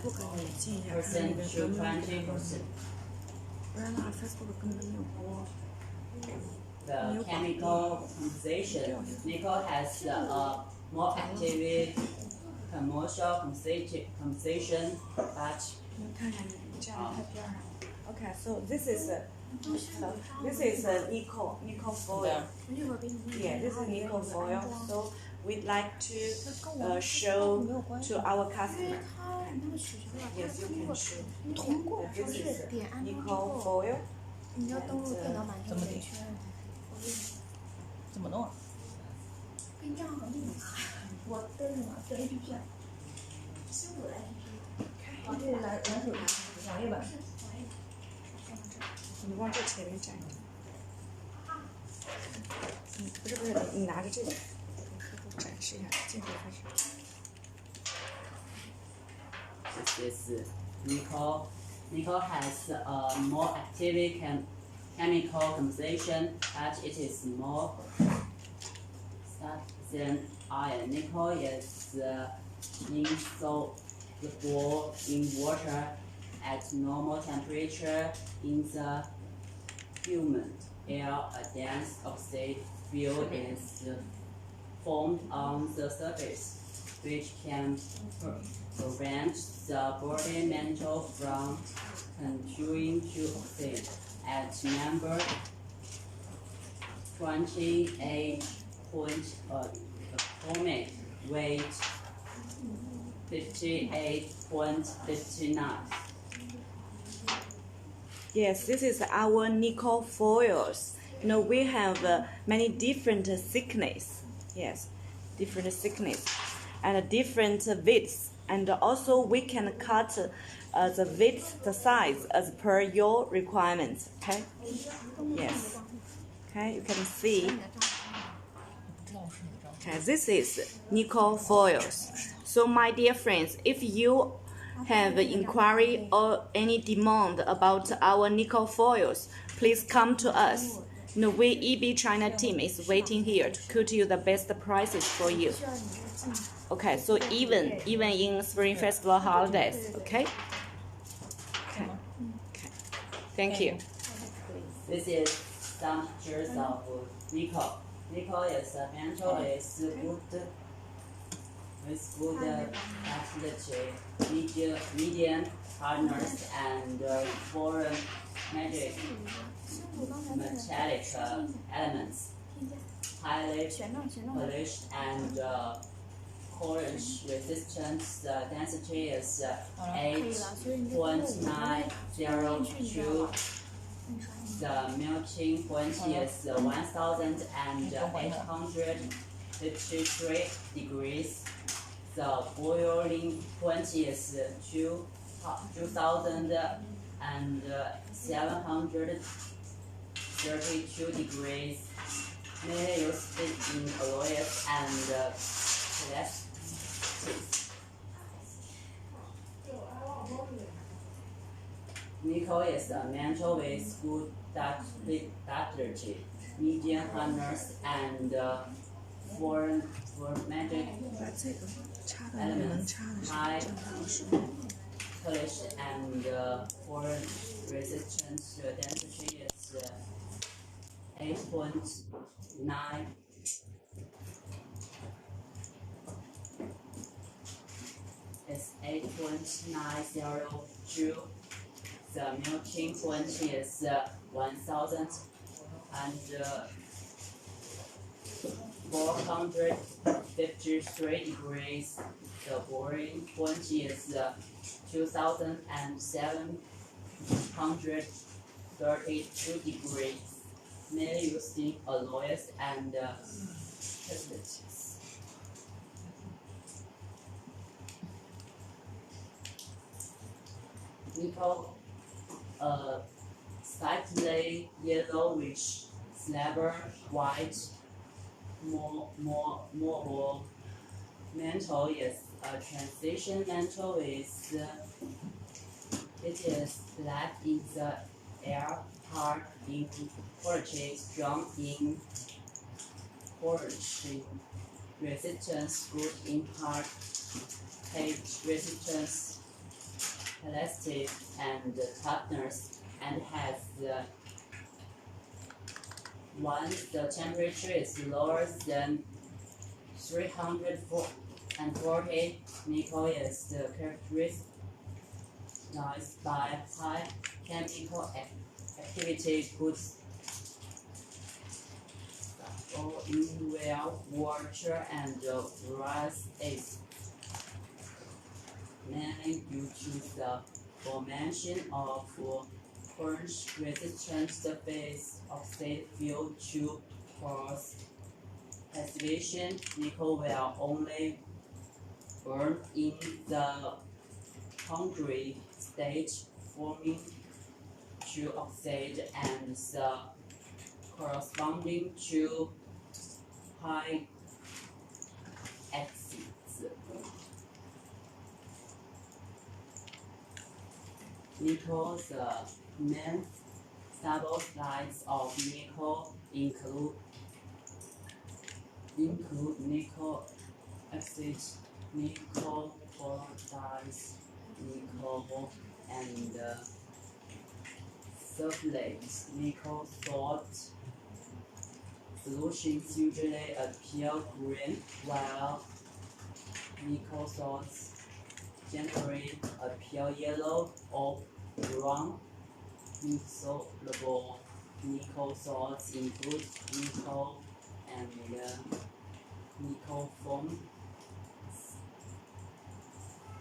Facebook 也建议10% to 20%. 不然的话 Facebook 根本没有播。 The chemical composition. Nickel has a more active commercial composition, but 你看看你这样在边上。Okay, so this is a nickel foil. Yeah, this is nickel foil. So we'd like to show to our customer. Yes, you can show. This is nickel foil. 你要登录电脑版权圈。怎么弄啊？跟账号密码，我登什么？登 APP。修我的 APP。这是蓝手机网页版。你往这前面站一点。不是，你拿着这个，给客户展示一下，镜头开始。this is nickel. Nickel has a more active chemical composition, but it is more than iron. Nickel is insoluble in water at normal temperature. In the humid air, a dense oxide film is formed on the surface, which can prevent the body mantle from conducting to oxide. At number 28 atomic weight 58.59. Yes, this is our nickel foils. You know, we have many different thickness. Yes, different thickness and different widths. And also we can cut the width, the size as per your requirements. Okay? Yes. Okay, you can see. Okay, this is nickel foils. So my dear friends, if you have inquiry or any demand about our nickel foils, please come to us. You know, we EB China team is waiting here to quote you the best prices for you. Okay, so even in Spring Festival holidays, okay? Okay. Thank you. This is some pictures of nickel. Nickel is a metal with good stability, medium hardness, and foreign metallic elements. Highly polished and corrosion resistant. The density is 8.902. The melting point is 1,853 degrees. The boiling point is 2,732 degrees. Mainly used in alloys and plastics. Nickel is a metal with good ductility, medium hardness, and foreign metallic elements. High polished and foreign resistance. The density is 8.9. It's 8.902. The melting point is 1,453 degrees. The boiling point is 2,732 degrees. Mainly used in alloys and plastics. Nickel, slightly yellowish, silver, white, more mantle is a transition mantle with it is black in the air part in quality, strong in corrosion resistance, good in part, heat resistance, elastic and toughness, and has once the temperature is lower than 340, nickel is characterized by high chemical activity, goods in well water and rice is mainly due to the formation of current resistant surface oxide due to cross passivation. Nickel will only burn in the hungry state, forming two oxide and the corresponding to high acids. Nickel, the main stable slides of nickel include nickel oxide, nickel oxides, nickel and sulfate. Nickel salt solutions usually appear green, while nickel salts generally appear yellow or brown. Insoluble nickel salts include nickel and nickel foam,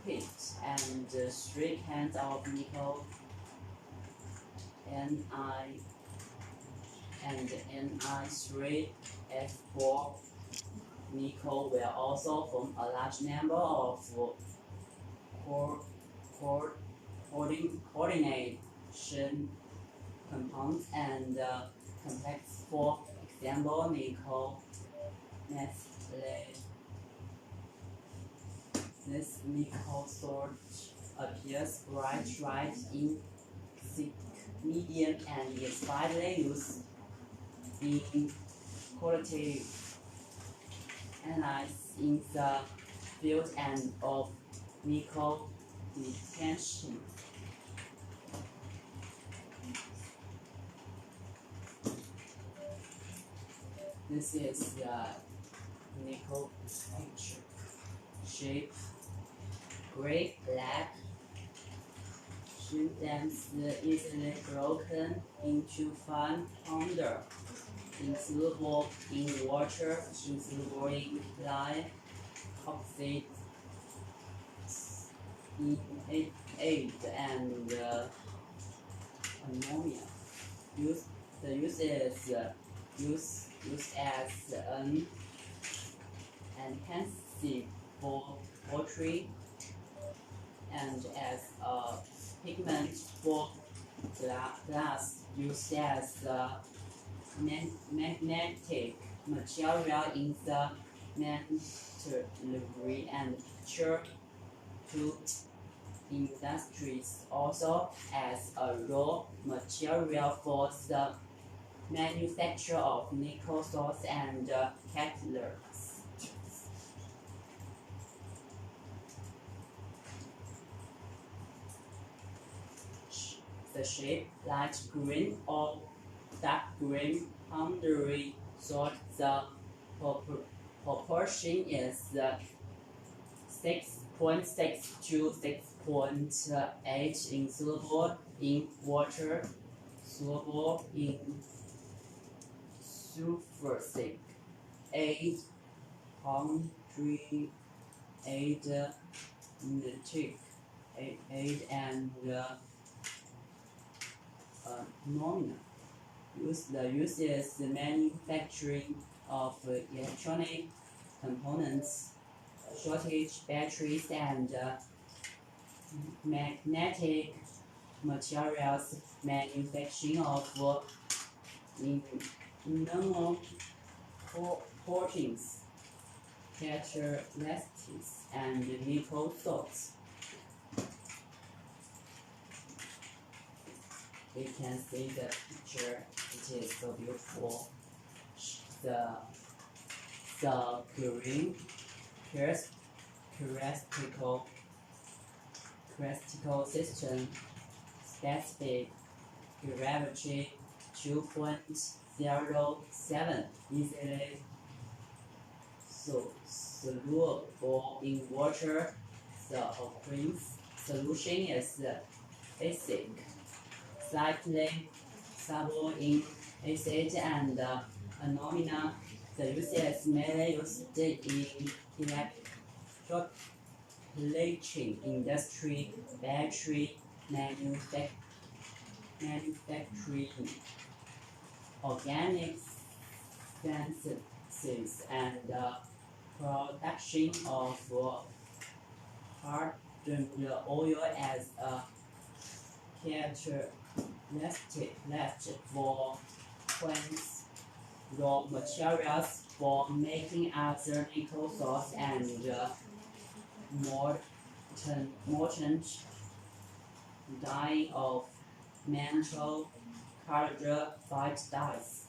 pit, and 3 kinds of nickel, Ni and Ni3S4. Nickel will also form a large number of coordination compounds and complexes. For example, nickel mesylate. This nickel salt appears bright red in thick medium and is widely used in qualitative analysis in the field and of nickel detection. This is the nickel picture. Shape gray, black, sometimes easily broken into fine powder, insoluble in water, insoluble in lime, oxide in aid and ammonia. The use is used as an enhancer for pottery and as a pigment for glass, used as magnetic material in the metallurgy and picture to industries, also as a raw material for the manufacture of nickel salts and catalysts. The shape light green or dark green powdery salt. The proportion is 6.6 to 6.8 insoluble in water, soluble in sulfuric acid, nitric acid, and ammonia. The use is the manufacturing of electronic components, shortage batteries, and magnetic materials, manufacturing of nano coatings, catalysts, and nickel salts. We can see the picture. It is so beautiful. The green characteristical critical system specific gravity 2.07 easily soluble in water. The aqueous solution is basic, slightly soluble in acid and ammonia. The use is mainly used in electroplating industry, battery manufacturing, organic synthesis, and production of hardened oil as a catalyst for plants, raw materials for making other nickel salts and molten dyeing of metal colored white dyes.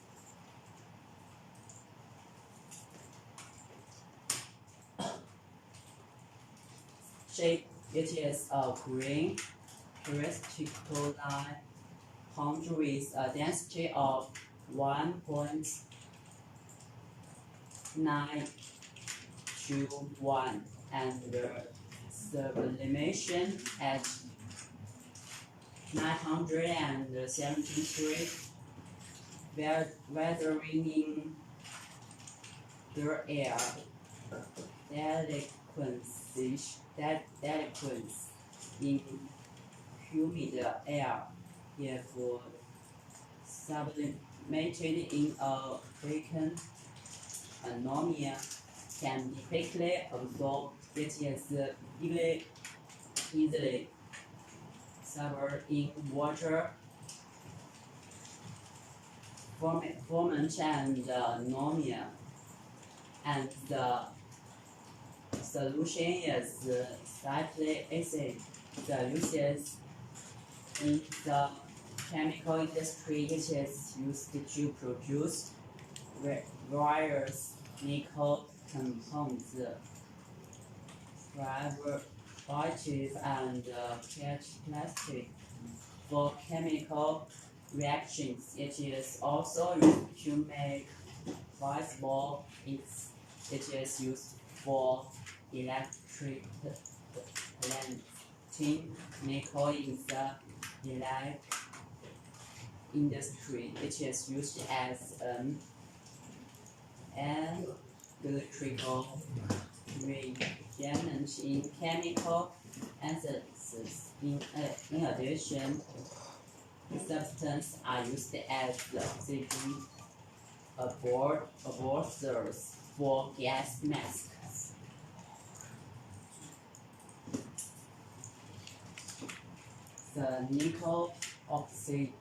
Shape, it is a green crystalline powder with a density of 1.921 and sublimation at 973, weathering in the air, delinquents in humid air. If sublimated in a vacuum, ammonia can be quickly absorbed. It is easily soluble in water, ferment and ammonia, and the solution is slightly acid. The uses in the chemical industry, it is used to produce various nickel compounds, preservatives, and plastic. For chemical reactions, it is also used to make visible. It is used for electric plating nickel in the electric industry. It is used as an electrical reagent in chemical synthesis. In addition, substances are used as oxygen absorbers for gas masks. The nickel oxide,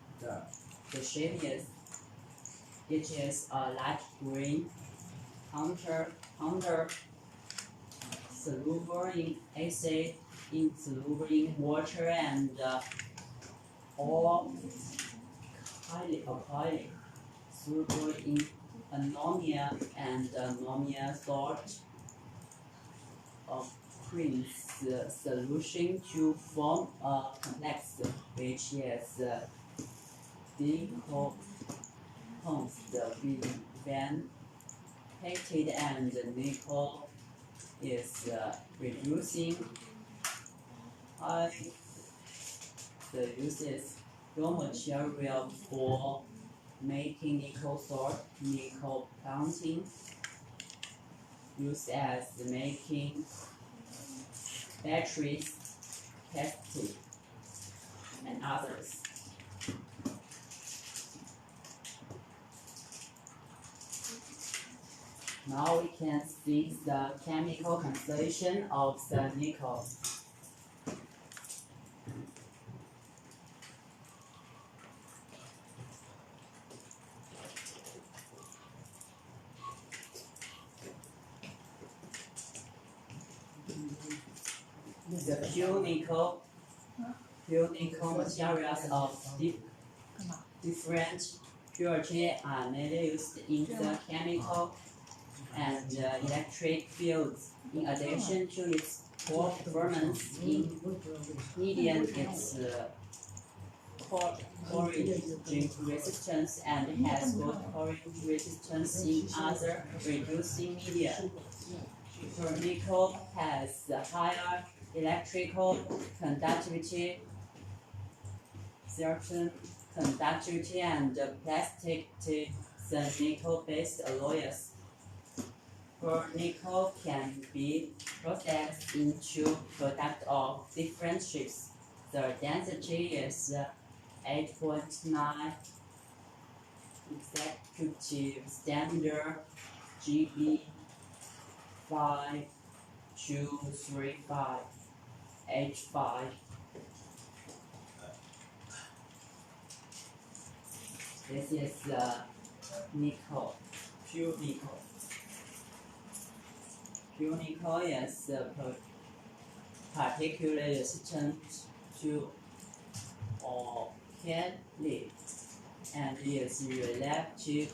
the shape is, it is a light green powder, soluble in acid, insoluble in water, and alkali, soluble in ammonia and ammonia salt. Creams the solution to form a complex which is decomposed when heated, and nickel is reducing. The uses raw material for making nickel salt, nickel plating, used as making batteries, castings, and others. Now we can see the chemical composition of the nickel. The pure nickel materials of different purity are mainly used in the chemical and electric fields. In addition to its poor performance in medium its corrosion resistance and has good corrosion resistance in other reducing media. Nickel has higher electrical conductivity, certain conductivity and plasticity than nickel-based alloys. Nickel can be processed into products of different shapes. The density is 8.9 executive standard GB 5235 H5. This is nickel, pure nickel. Pure nickel is particularly resistant to organic and is relatively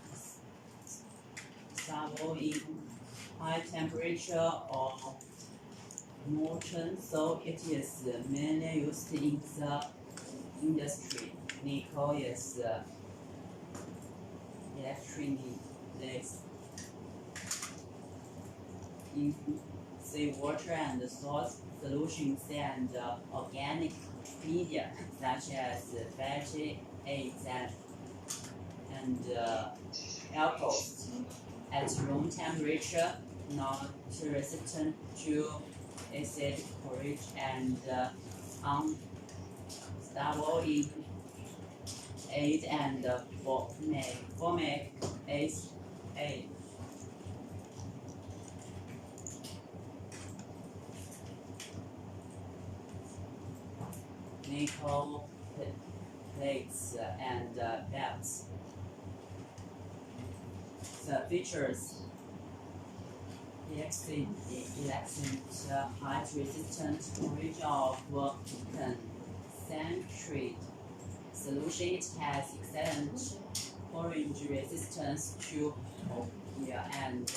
stable in high temperature or molten, so it is mainly used in the industry. Nickel is electrically in seawater and salt solutions and organic media such as fatty acids and alcohols. At room temperature, not resistant to acid porridge and unstable in acid and formic acid. Nickel plates and belts. The features: excellent height resistant storage of concentrate solution. It has excellent corrosion resistance to oil and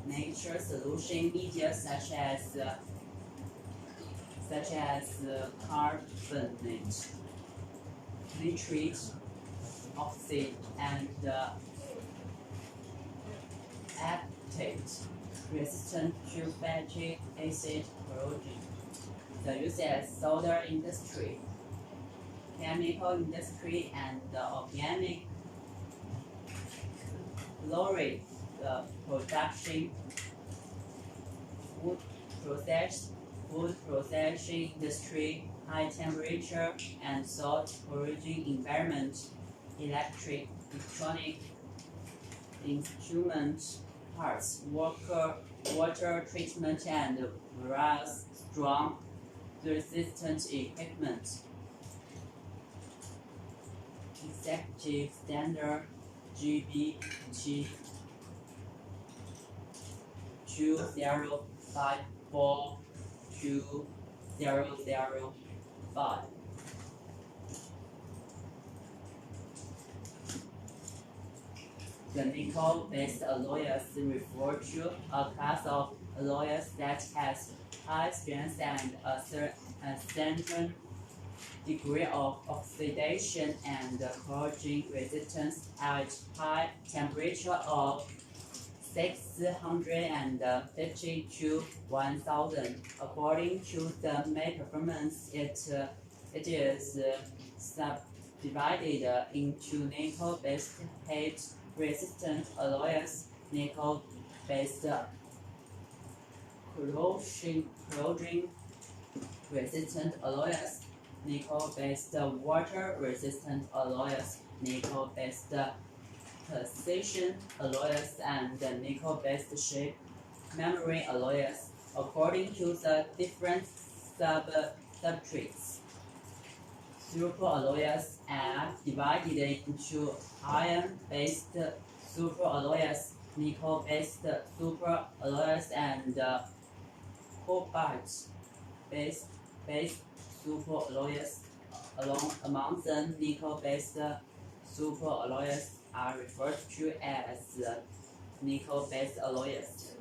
nature solution media such as carbonate, nitrate, oxide, and acetate, resistant to fatty acid corrosion. The use as solar industry, chemical industry, and organic lorry production, food processing industry, high temperature and salt corrosion environment, electronic instrument parts, water treatment, and various strong resistant equipment. Executive standard GB 20542005. The nickel-based alloys refer to a class of alloys that has high strength and a certain degree of oxidation and corrosion resistance at high temperature of 650 to 1000. According to the May performance, it is subdivided into nickel-based heat-resistant alloys, nickel-based corrosion-resistant alloys, nickel-based water-resistant alloys, nickel-based precision alloys, and nickel-based shape memory alloys. According to the different substrates, superalloys are divided into iron-based superalloys, nickel-based superalloys, and cobalt-based superalloys. Among them, nickel-based superalloys are referred to as nickel-based alloys.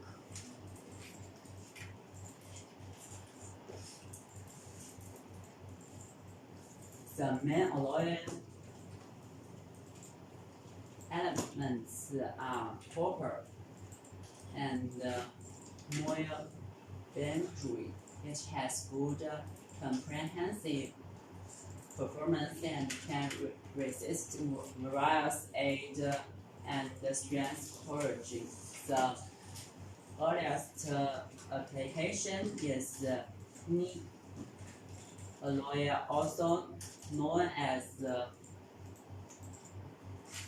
The main alloy elements are copper and molybdenum. It has good comprehensive performance and can resist various age and strength corrosion. The earliest application is Ni alloy, also known as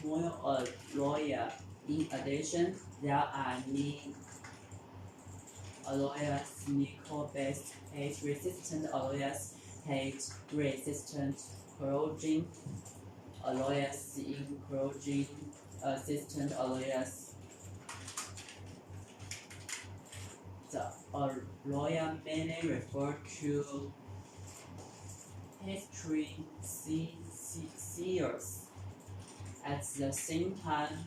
Moly alloy. In addition, there are Ni alloys, nickel-based heat-resistant alloys, heat-resistant corrosion alloys, in corrosion-resistant alloys. The alloy mainly refer to history seals. At the same time,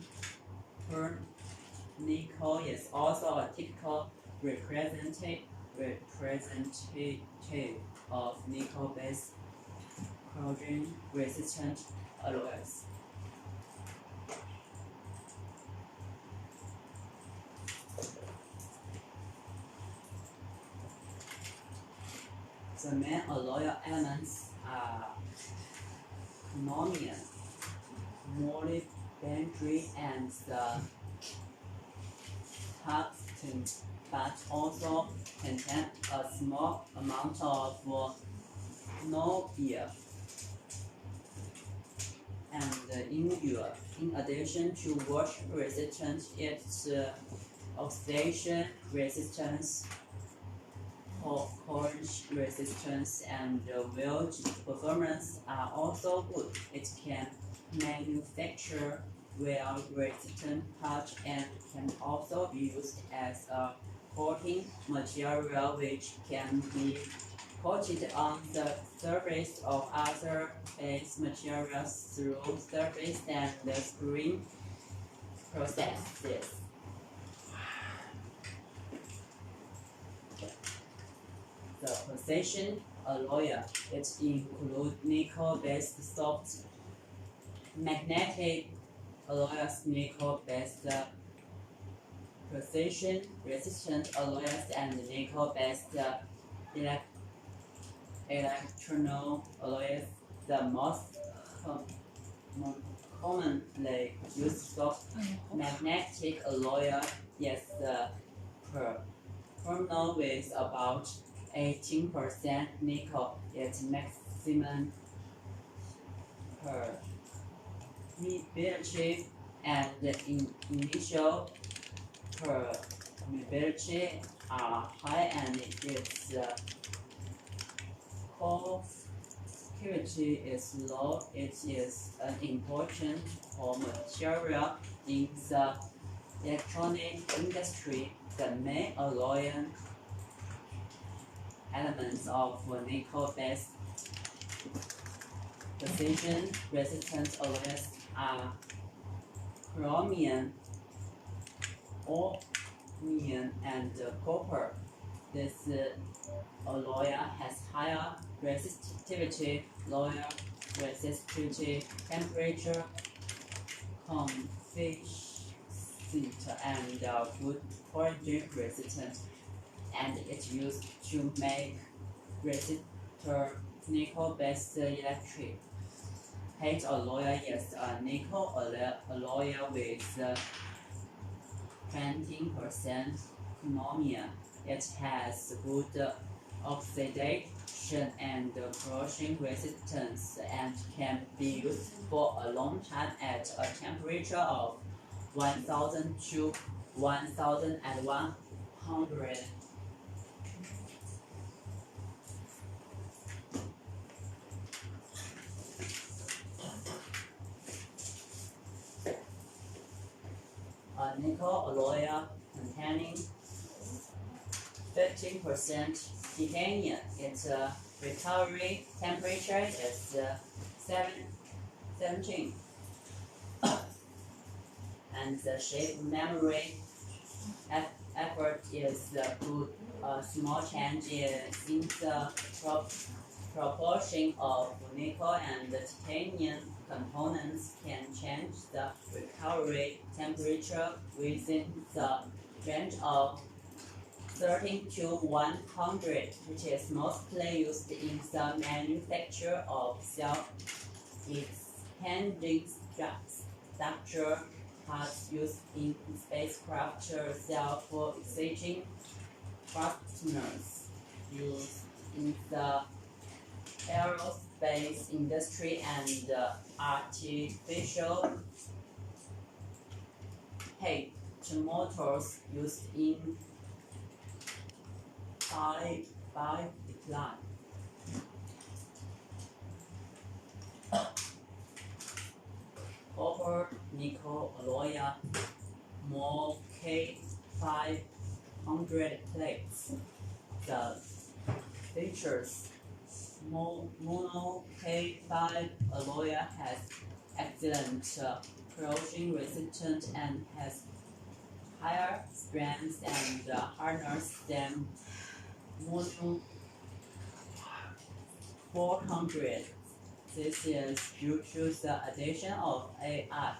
nickel is also a typical representative of nickel-based corrosion-resistant alloys. The main alloy elements are chromium, molybdenum, and the tungsten, but also contain a small amount of niobium and imure. In addition to water resistance, its oxidation resistance, corrosion resistance, and weld performance are also good. It can manufacture weld-resistant parts and can also be used as a coating material, which can be coated on the surface of other base materials through surface and screen processes. The precision alloy, it includes nickel-based soft magnetic alloys, nickel-based precision-resistant alloys, and nickel-based electronal alloys. The most commonly used soft magnetic alloy is the Chromoly with about 18% nickel. Its maximum permeability and initial permeability are high, and its conductivity is low. It is an important raw material in the electronic industry. The main alloy elements of nickel-based precision-resistant alloys are chromium, osmium, and copper. This alloy has higher resistivity, lower resistivity, temperature coefficient, and good corrosion resistance, and it's used to make resistor nickel-based electric. Heat alloy is a nickel alloy with 20% chromium. It has good oxidation and corrosion resistance and can be used for a long time at a temperature of 1000 to 1100. A nickel alloy containing 15% titanium. Its recovery temperature is 17, and the shape memory effort is good. Small changes in the proportion of nickel and titanium components can change the recovery temperature within the range of 13 to 100, which is mostly used in the manufacture of self-expanding structure parts used in spacecraft self-exciting fasteners used in the aerospace industry and artificial heat motors used in decline. Copper nickel alloy Moly K500 plates. The features Mono K5 alloy has excellent corrosion resistance and has higher strength and hardness than Mono 400. This is due to the addition of ART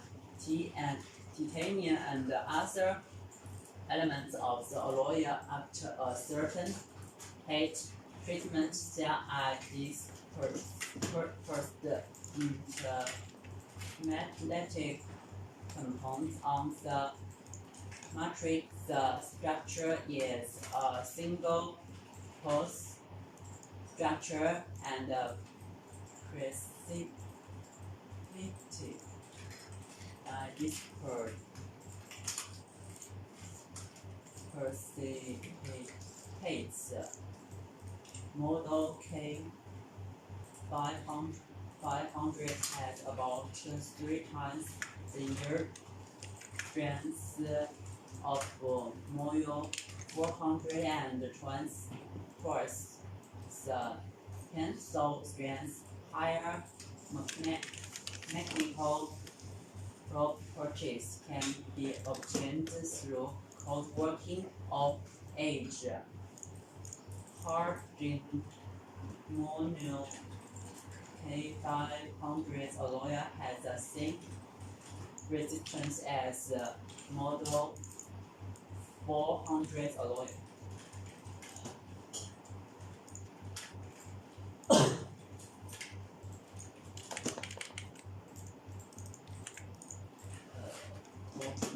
and titanium and other elements of the alloy after a certain heat treatment. There are dispersed in the magnetic compounds on the matrix. The structure is a single pulse structure and precipitates Model K500 has about 3 times the inner strength of Moly 400 and twice the tensile strength. Higher mechanical properties can be obtained through cold working of age. Hardened Moly K500 alloy has the same resistance as Model 400 alloy.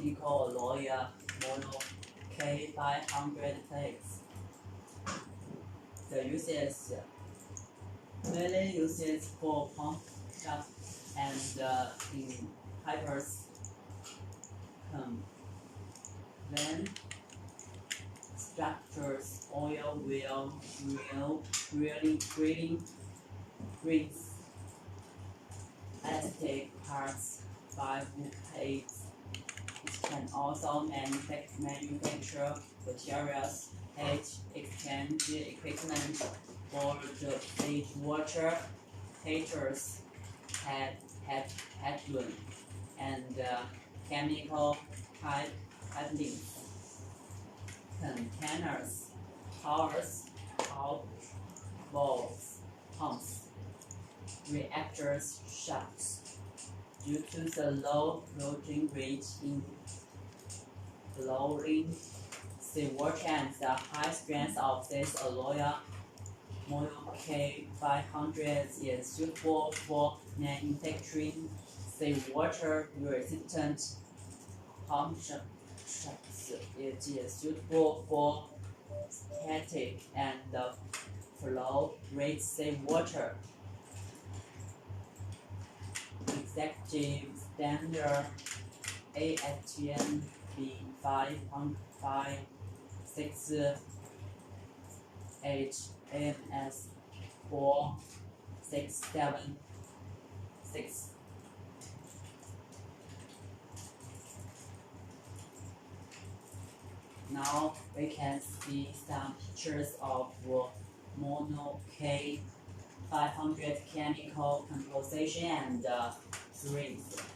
Nickel alloy Moly K500 plates. The uses mainly uses for pump shaft and inhibitors. When structures oil will really grease elastic parts by plates. It can also manufacture materials, heat exchange equipment for the stage water heaters, headroom, and chemical handling containers, towers, valves, pumps, reactors, shafts. Due to the low loading rate in flowing seawater and the high strength of this alloy, Moly K500 is suitable for manufacturing seawater resistant pump shafts. It is suitable for static and flow rate seawater. Executive standard ASTM B556 AMS 4676. Now we can see some pictures of Moly K500 chemical composition and strength.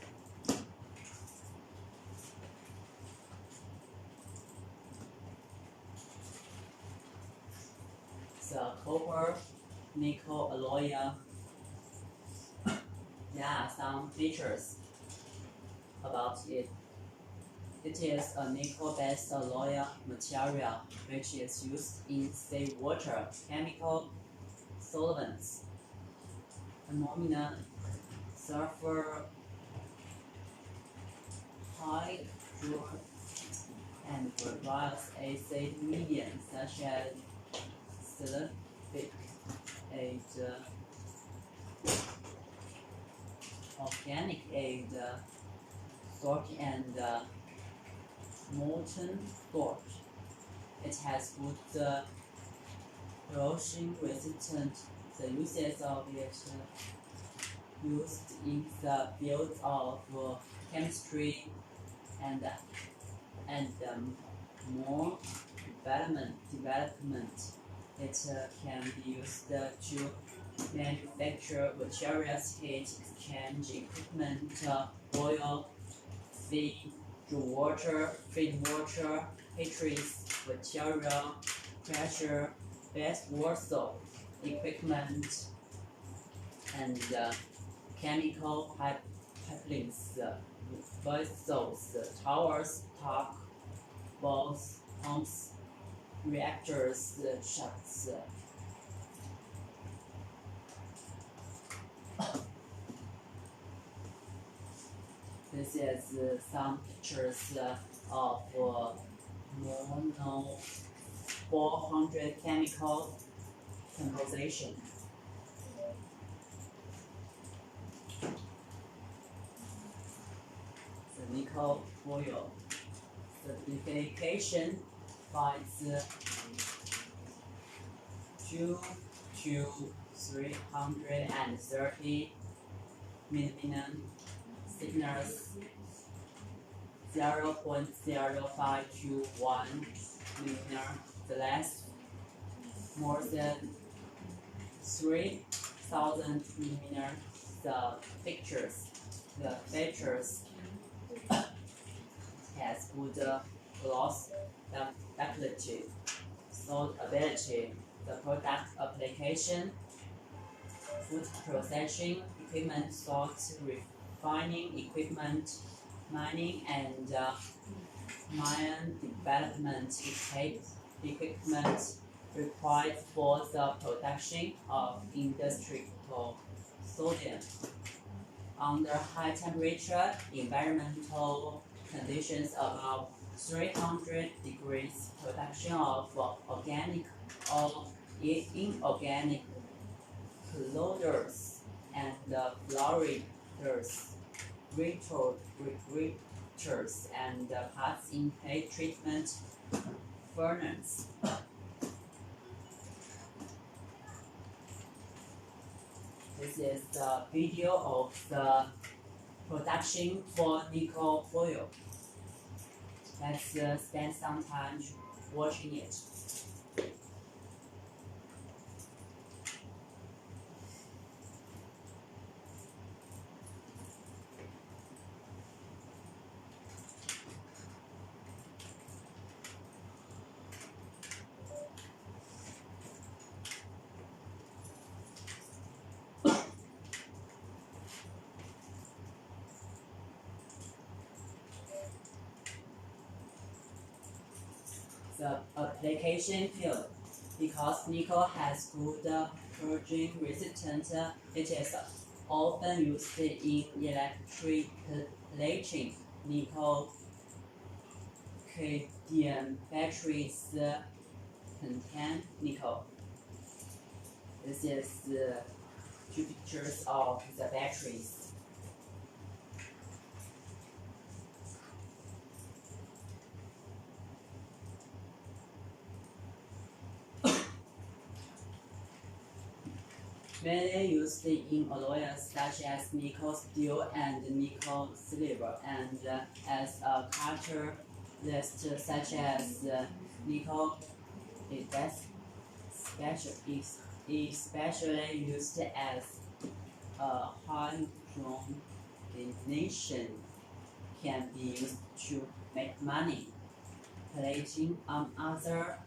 The copper Nicole Alloy. There are some features about it. It is a nickel-based alloy material which is used in seawater chemical solvents, ammonia, sulfur, hydrogen, and various acid mediums such as sulfuric acid, organic acid, salt, and molten salt. It has good corrosion resistant. The uses of it used in the field of chemistry and more development. It can be used to manufacture materials, heat exchange equipment, oil, feed water, heat-treat material, pressure, water equipment, and chemical pipelines, vessels, towers, tuck, balls, pumps, reactors, shafts. This is some pictures of mono 400 chemical composition. The nickel foil. Specification finds 2 to 330 millimeter thickness, 0.05 to 1 millimeter. The less more than 3,000 millimeter. The features has good gloss ductility, solubility. The product application: food processing equipment, salt refining equipment, mining and mine development equipment required for the production of industrial sodium. Under high temperature environmental conditions above 300 degrees, production of organic or inorganic clothes and floriders, reactors, and parts in heat treatment furnace. This is the video of the production for nickel foil. Let's spend some time watching it. The application field. Because nickel has good corrosion resistance, it is often used in electric plating. Nickel cadmium batteries contain nickel. This is two pictures of the batteries. Mainly used in alloys such as nickel steel and nickel silver, and as a catalyst such as nickel especially used as hydrogenation, can be used to make money. Plating on other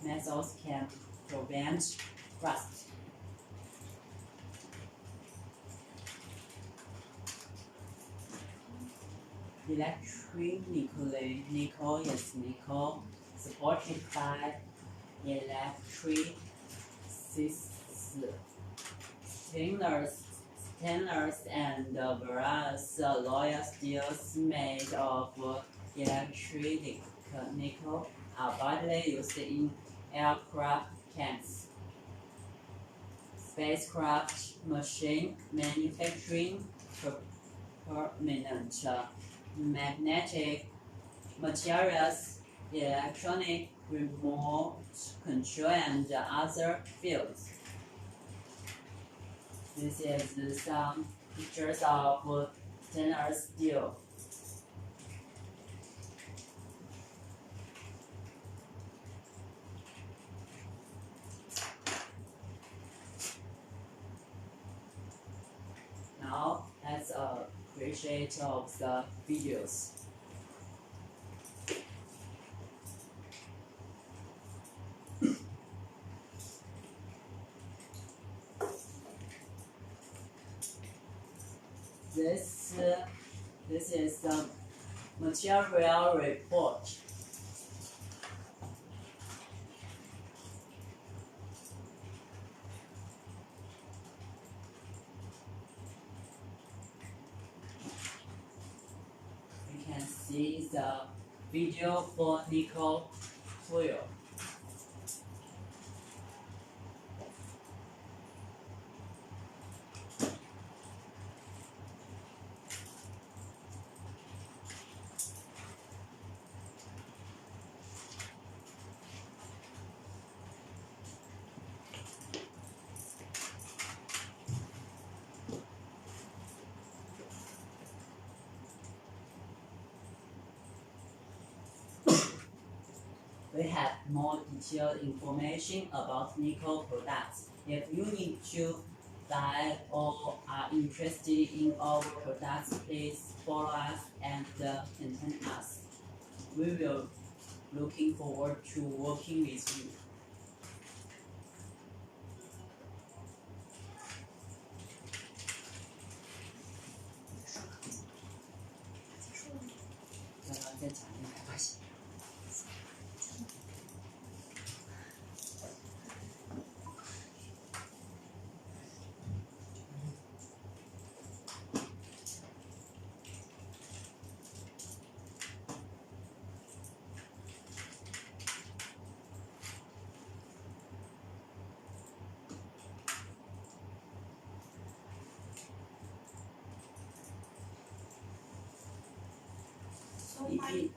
methods can prevent rust. Electrically, nickel is nickel, supported by electric stainless and various alloy steels made of electric nickel are widely used in aircraft cans, spacecraft machine manufacturing, permanent magnetic materials, electronic remote control, and other fields. This is some pictures of stainless steel. Now let's appreciate of the videos. This is the material report. You can see the video for nickel foil. We have more detailed information about nickel products. If you need to buy or are interested in our products, please follow us and contact us. We will looking forward to working with you.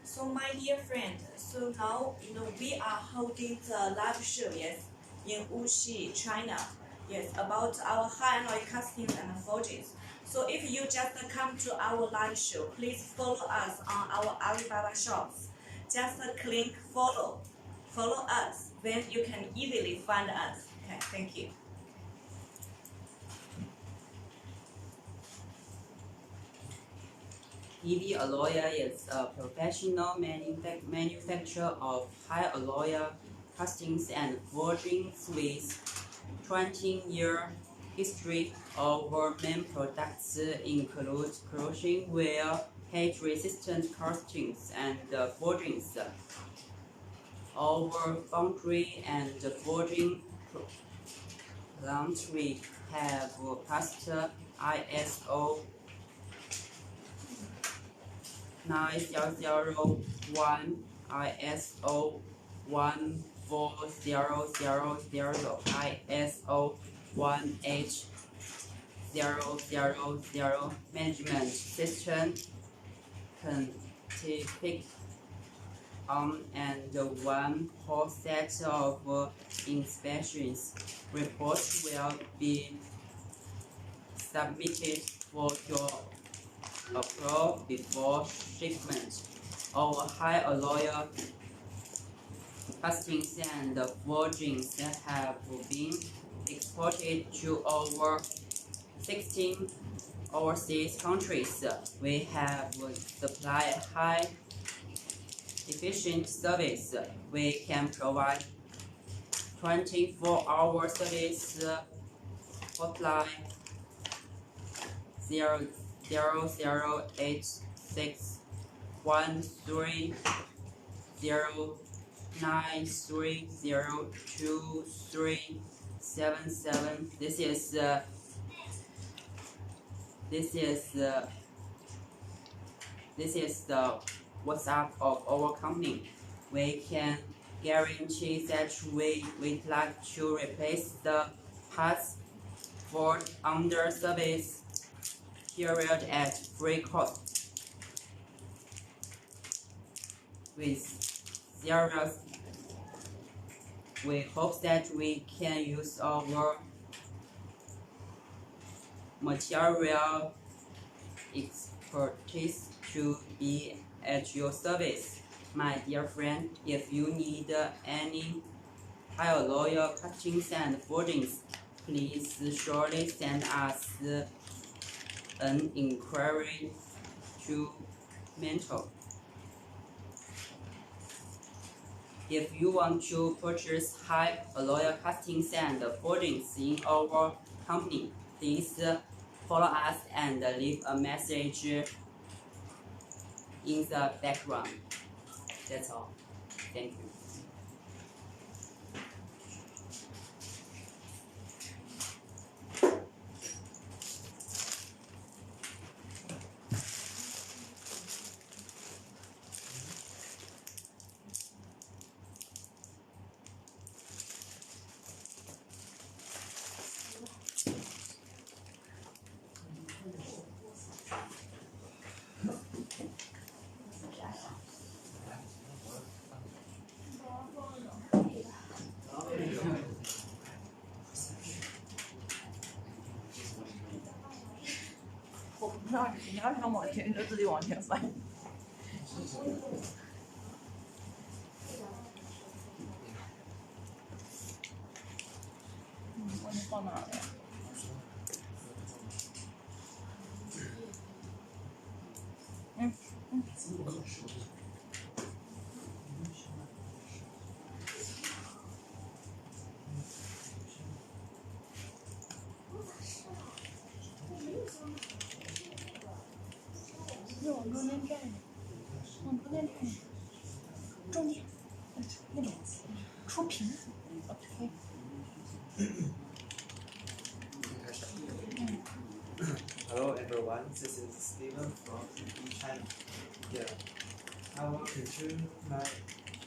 So my dear friend, so now we are holding the live show, yes, in Wuxi, China, yes, about our high alloy castings and forgings. So if you just come to our live show, please follow us on our Alibaba shops. Just click follow us, then you can easily find us. Okay, thank you. EV Alloy is a professional manufacturer of high alloy castings and forgings with 20-year history. Our main products include corrosion wear, heat-resistant castings and forgings. Our foundry and forging plants have passed ISO 9001, ISO 14000, ISO 18000 management system, scientific and one whole set of inspections. Reports will be submitted for your approval before shipment. Our high alloy castings and forgings have been exported to over 16 overseas countries. We have supplied high efficient service. We can provide 24-hour service hotline 00086 1309302377. This is the WhatsApp of our company. We can guarantee that we'd like to replace the parts for under service period at free cost. With serious, we hope that we can use our material expertise to be at your service. My dear friend, if you need any alloy cuttings and forgings, please surely send us an inquiry to mentor. If you want to purchase high alloy castings and forgings in our company, please follow us and leave a message in the background. That's all. Thank you.你要想往前，你就自己往前翻。我放哪了呀？就往中间站，往中间站，中间，那种出屏。OK。Hello everyone, this is Steven from China. Yeah, I will continue my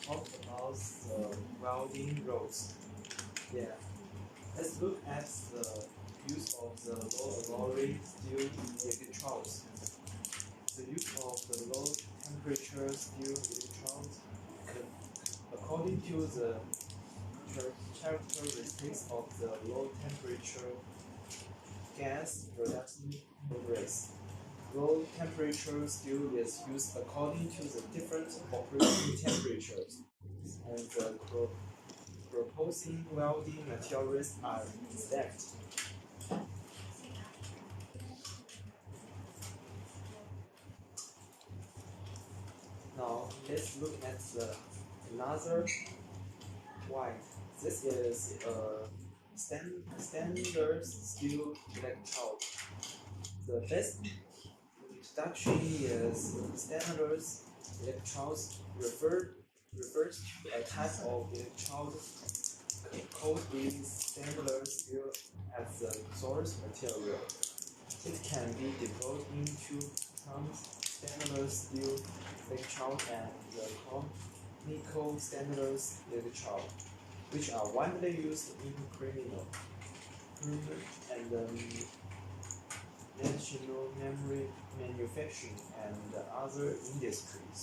talk about the welding rows. Yeah, let's look at the use of the low alloy steel electrodes. The use of the low temperature steel electrodes, according to the characteristics of the low temperature gas production progress. Low temperature steel is used according to the different operating temperatures, and the proposing welding materials are stacked. Now let's look at another white. This is a standard steel electrode. The best introduction is standard electrodes refers to a type of electrode coated with standard steel as the source material. It can be divided into standard steel electrode and the nickel standard electrode, which are widely used in criminal and national memory manufacturing and other industries.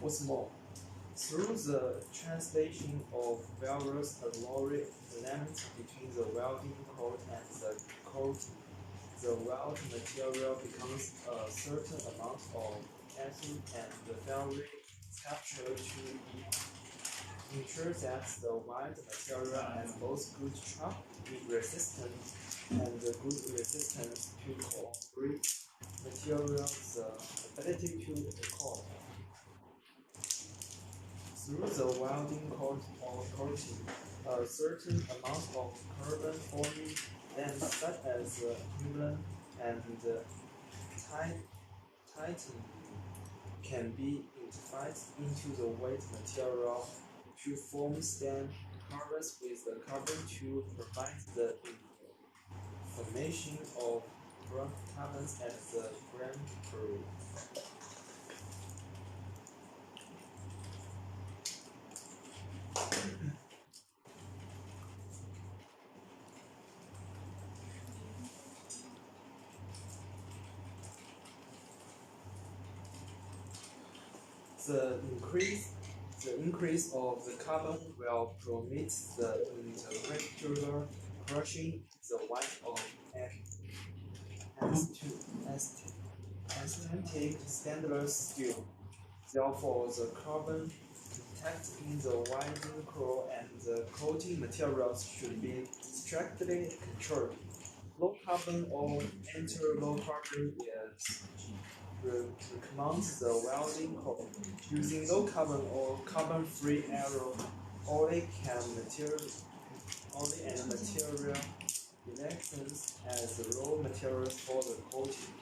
What's more, through the translation of various alloy elements between the welding cord and the coating, the weld material becomes a certain amount of acid and the fabric captured to ensure that the weld material has both good shock resistance and the good resistance to corrode materials, the ability to corrode. Through the welding coat or coating, a certain amount of carbon forming lamps such as helium and titanium can be injected into the wet material to form stem covers with the carbon to provide the formation of carbons at the gram per. The increase of the carbon will permit the intermolecular crushing the white of authentic stainless steel. Therefore, the carbon contact in the winding core and the coating materials should be strictly controlled. Low carbon or low carbon is recommends the welding core. Using low carbon or carbon-free oil and material electrons as raw materials for the coating.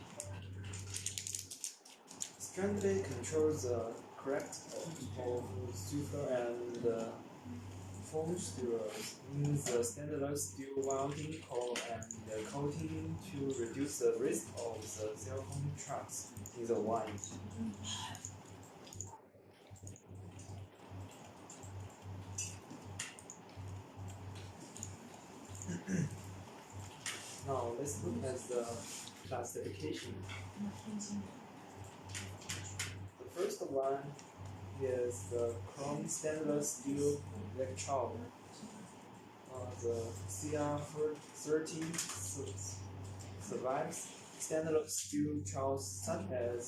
Strictly control the correct of sulfur and foam stirrers in the stainless steel welding core and coating to reduce the risk of the silicone traps in the wine. Now let's look at the classification. The first one is the chrome stainless steel electrode. The CR13 survives stainless steel electrodes such as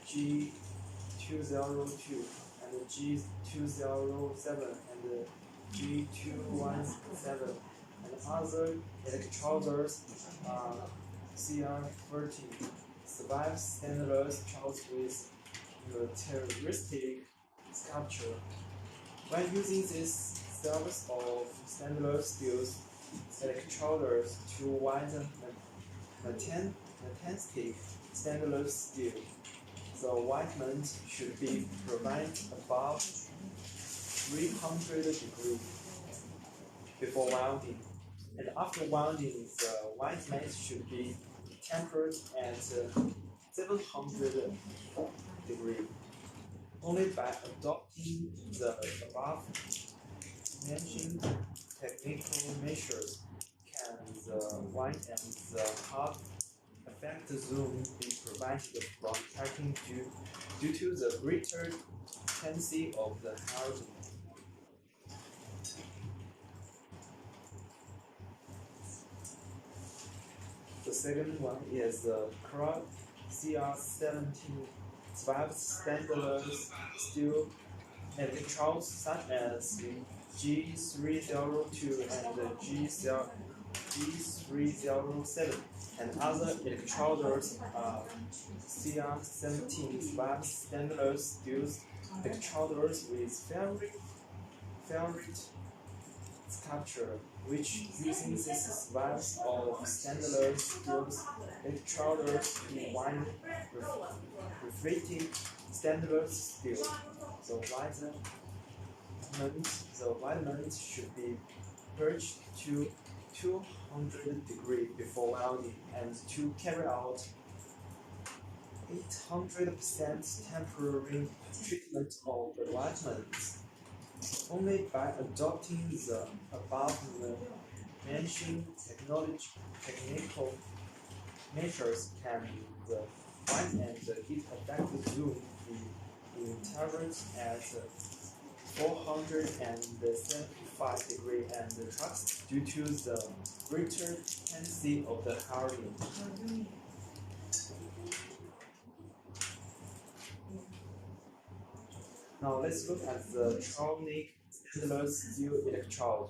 G202 and G207 and G217, and other electrodes CR13 survives stainless electrodes with characteristic sculpture. When using these styles of stainless steel electrodes to widen Mantensitic stainless steel, the whitening should be provided above 300 degrees before welding, and after welding, the whitening should be tempered at 700 degrees. Only by adopting the above mentioned technical measures can the white and the hard effect zoom be provided from tracking due to the greater tendency of the hardening. The second one is the CR17 survives stainless steel electrodes such as G302 and G307, and other electrodes CR17 survives stainless steel electrodes with ferrite sculpture, which using this survives of stainless steel electrodes to wind reflecting stainless steel. The whitening should be purged to 200 degrees before welding, and to carry out 800% temporary treatment of the whitenings. Only by adopting the above mentioned technical measures can the white and the heat effect zoom be interpreted at 475 degrees and trucks due to the greater tendency of the hardening. Now let's look at the Chromoly stainless steel electrode.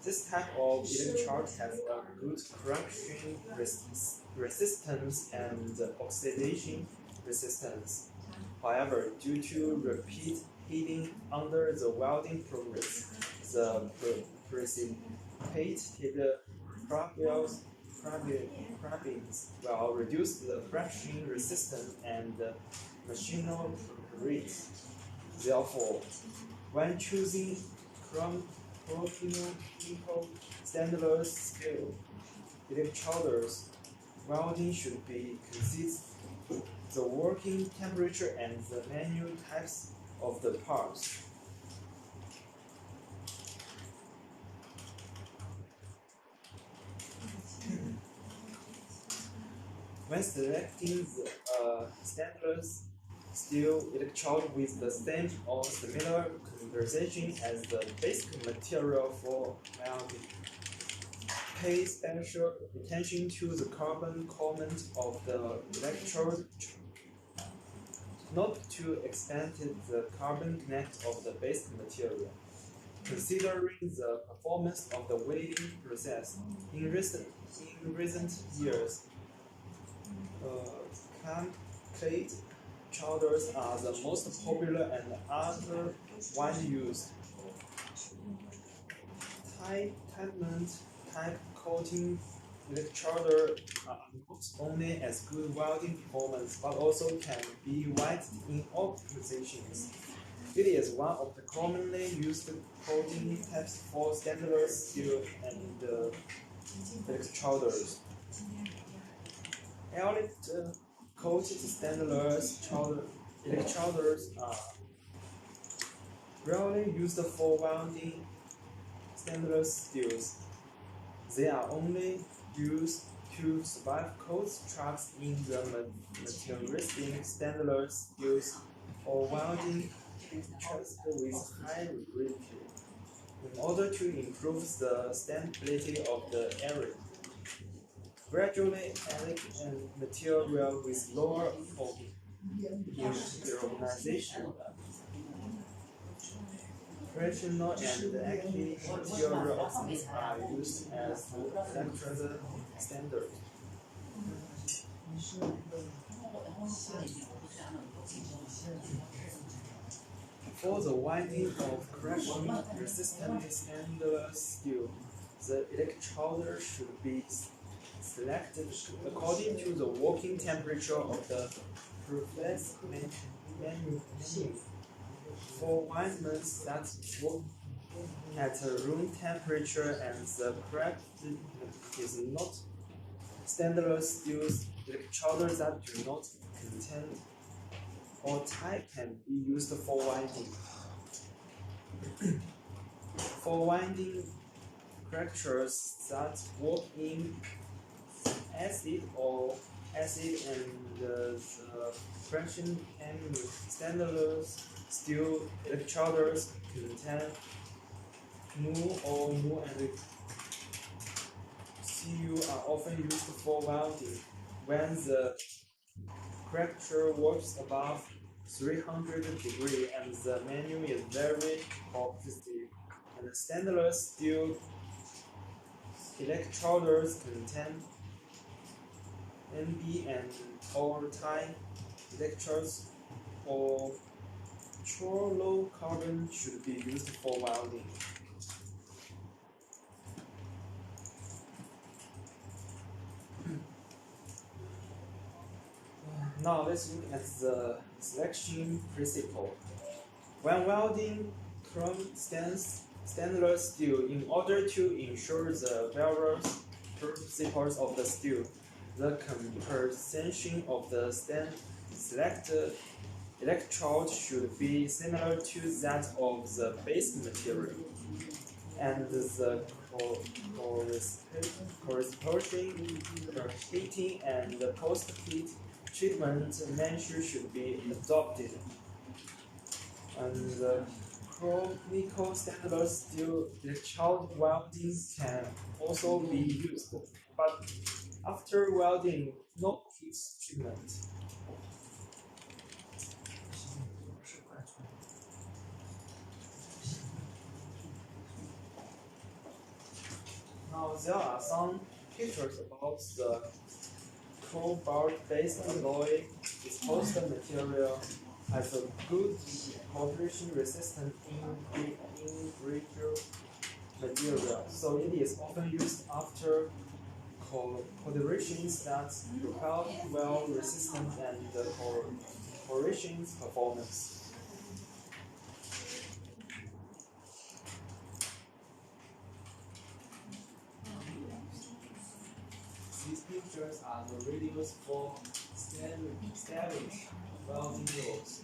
This type of electrode has a good corrosion resistance and oxidation resistance. However, due to repeat heating under the welding progress. The precipitated crabbings will reduce the friction resistance and machinal rate. Therefore, when choosing nickel stainless steel electrodes, welding should be consistent the working temperature and the manual types of the parts. When selecting the stainless steel electrode with the same or similar composition as the basic material for welding, pay special attention to the carbon content of the electrode. Not to expand the carbon content of the basic material. Considering the performance of the welding process in recent years, concrete chowders are the most popular and other widely used. Type coating electrodes are not only as good welding performance but also can be wided in all positions. It is one of the commonly used coating types for stainless steel and electrodes. Coated stainless electrodes are rarely used for welding stainless steels. They are only used to survive cold strikes in the materialistic stainless steels or welding transfer with high rigidity in order to improve the stability of the area. Gradually adding a material with lower organization. Traditional and active material options are used as electrode standard. For the winding of corrosion-resistant stainless steel, the electrode should be selected according to the working temperature of the process machine. For windments that work at room temperature and the crack is not stainless steel electrodes that do not contain or type can be used for winding. For winding fractures that work in acid and the friction and stainless steel electrodes contain mu or mu and Cu are often used for welding when the fracture works above 300 degrees and the manual is very positive. And the stainless steel electrodes contain NB and or type electrodes or low carbon should be used for welding. Now let's look at the selection principle. When welding chrome stainless steel, in order to ensure the various principles of the steel, the composition of the selected electrode should be similar to that of the base material, and the corresponding heating and post-heat treatment measures should be adopted. And the nickel stainless steel electrode welding can also be used, but after welding, no heat treatment. Now there are some pictures about the cobalt-based alloy disposed material has a good corrosion resistant in brittle material, so it is often used after corrosions that repel well resistant and corrosion performance. These pictures are the videos for stabbing welding rows.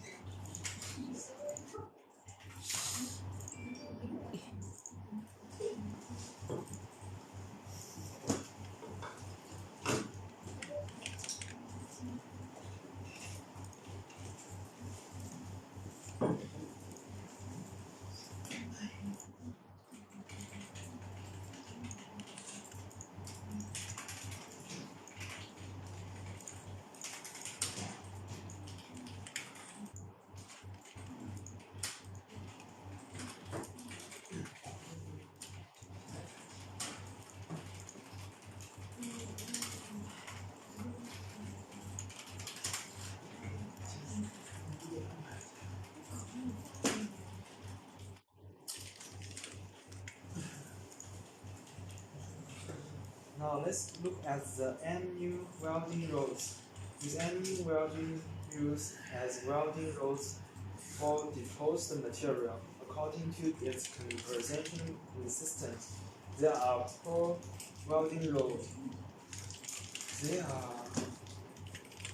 Now let's look at the MU welding rows. This MU welding use as welding rows for deposed material according to its compression resistance. There are four welding rows. They are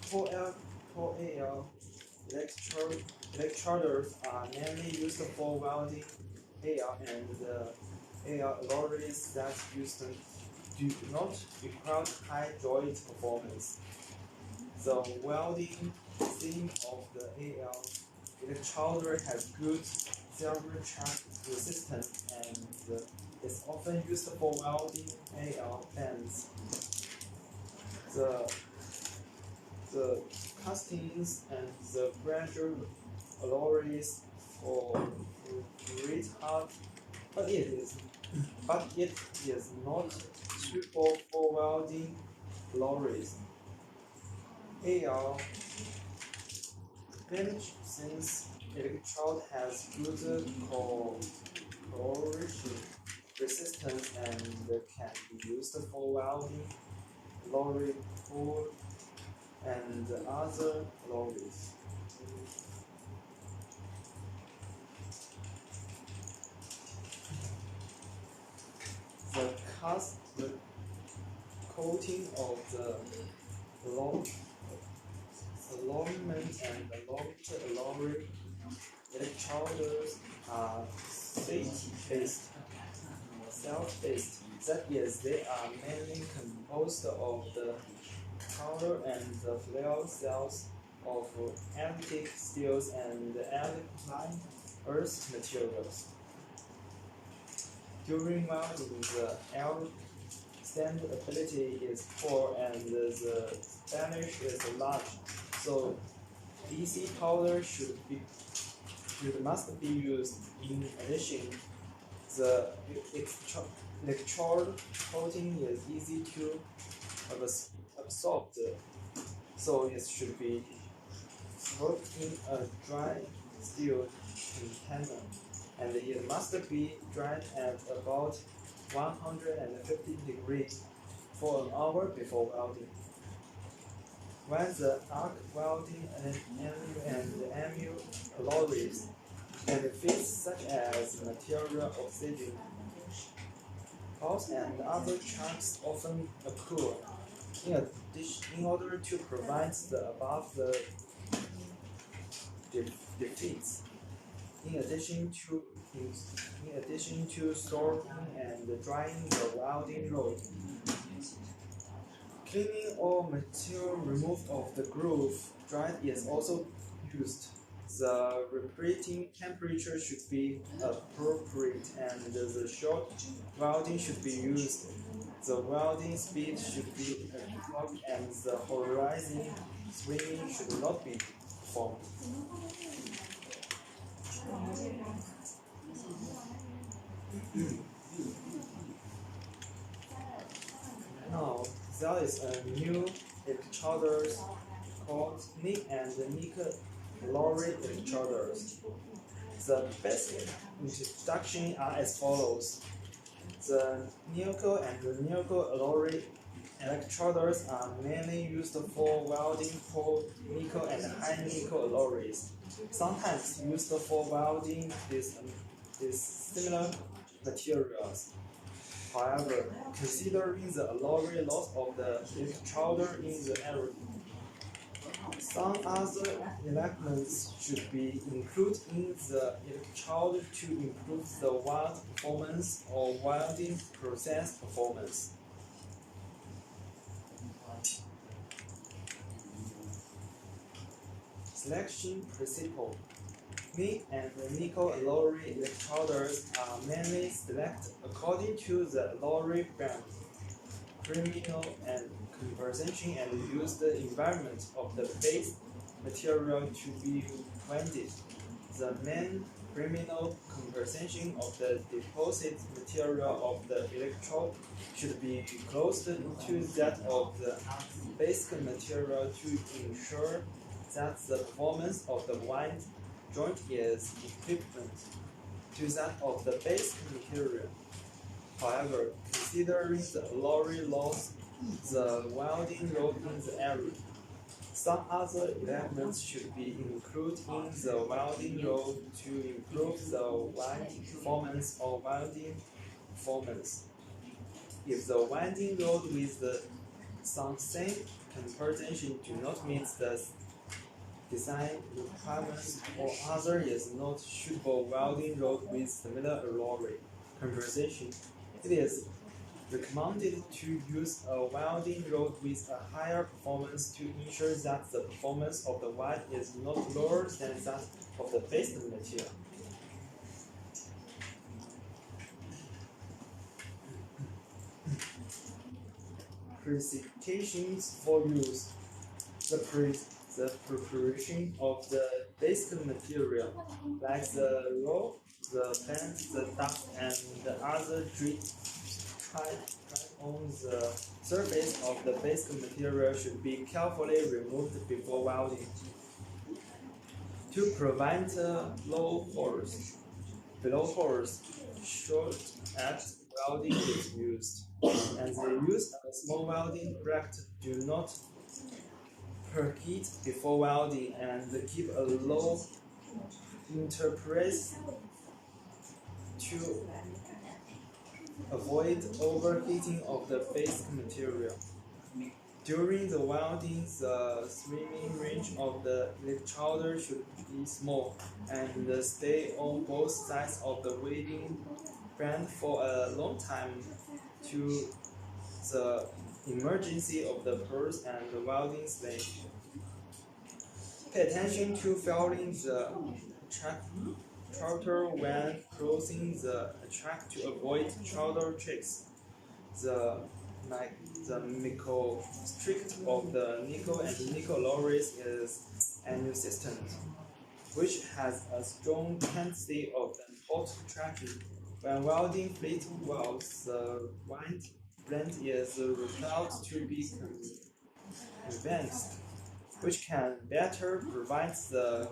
4L, 4AL electrodes are mainly used for welding AL, and the AL alloys that used do not require high joint performance. The welding theme of the AL electrode has good zero charge resistance and is often used for welding AL fans. The castings and the pressure alloys for great hard, but it is not suitable for welding alloys. AL managed since electrode has good corrosion resistance and can be used for welding alloy core and other alloys. The coating of the alignment and the alloy electrodes are self-based. That is, they are mainly composed of the powder and the flare cells of antique steels and alkaline earth materials. During welding, the air standability is poor and the Spanish is large, so easy powder must be used. In addition, the electrode coating is easy to absorb, so it should be put in a dry steel container, and it must be dried at about 150 degrees for an hour before welding. When the arc welding and MU alloys benefits such as material oxygen, pulse and other chunks often occur. In order to prevent the above defeats, in addition to sorting and drying the welding rod, cleaning all material removed of the groove dried is also used. The reparating temperature should be appropriate and the short welding should be used. The welding speed should be clocked and the horizon swinging should not be performed. Now, there is a new electrode called nickel alloy electrodes. The basic introduction are as follows. The nickel and the nickel alloy electrodes are mainly used for welding for nickel and high nickel alloys, sometimes used for welding these similar materials. However, considering the alloy loss of the electrode in the area, some other elements should be included in the electrode to improve the weld performance or welding process performance. Selection principle. Nickel and nickel alloy electrodes are mainly selected according to the alloy brand, criminal and conversion and use the environment of the base material to be blended. The main criminal conversion of the deposit material of the electrode should be close to that of the basic material to ensure that the performance of the wind joint is equivalent to that of the basic material. However, considering the alloy loss, the welding rod in the area, some other elements should be included in the welding rod to improve the wind performance or welding performance. If the winding rod with some same conversion do not meet the design requirements or other is not suitable welding rod with similar alloy conversion, it is recommended to use a welding rod with a higher performance to ensure that the performance of the weld is not lower than that of the base material. Specifications for use. The preparation of the basic material, like the roll, the band, the dust, and the other grit on the surface of the basic material should be carefully removed before welding. To prevent blow holes, short at welding is used, and the use of small welding bracket do not preheat before welding and keep a low interface to avoid overheating of the basic material. During the welding, the swimming range of the electrode should be small and stay on both sides of the welding band for a long time to the emergency of the pulse and the welding stage. Pay attention to failing the tractor when crossing the track to avoid shoulder tricks. The microstrict of the nickel and nickel alloys is inconsistent, which has a strong tendency of hot tracking. When welding fleet welds, the wind blend is required to be advanced, which can better provide the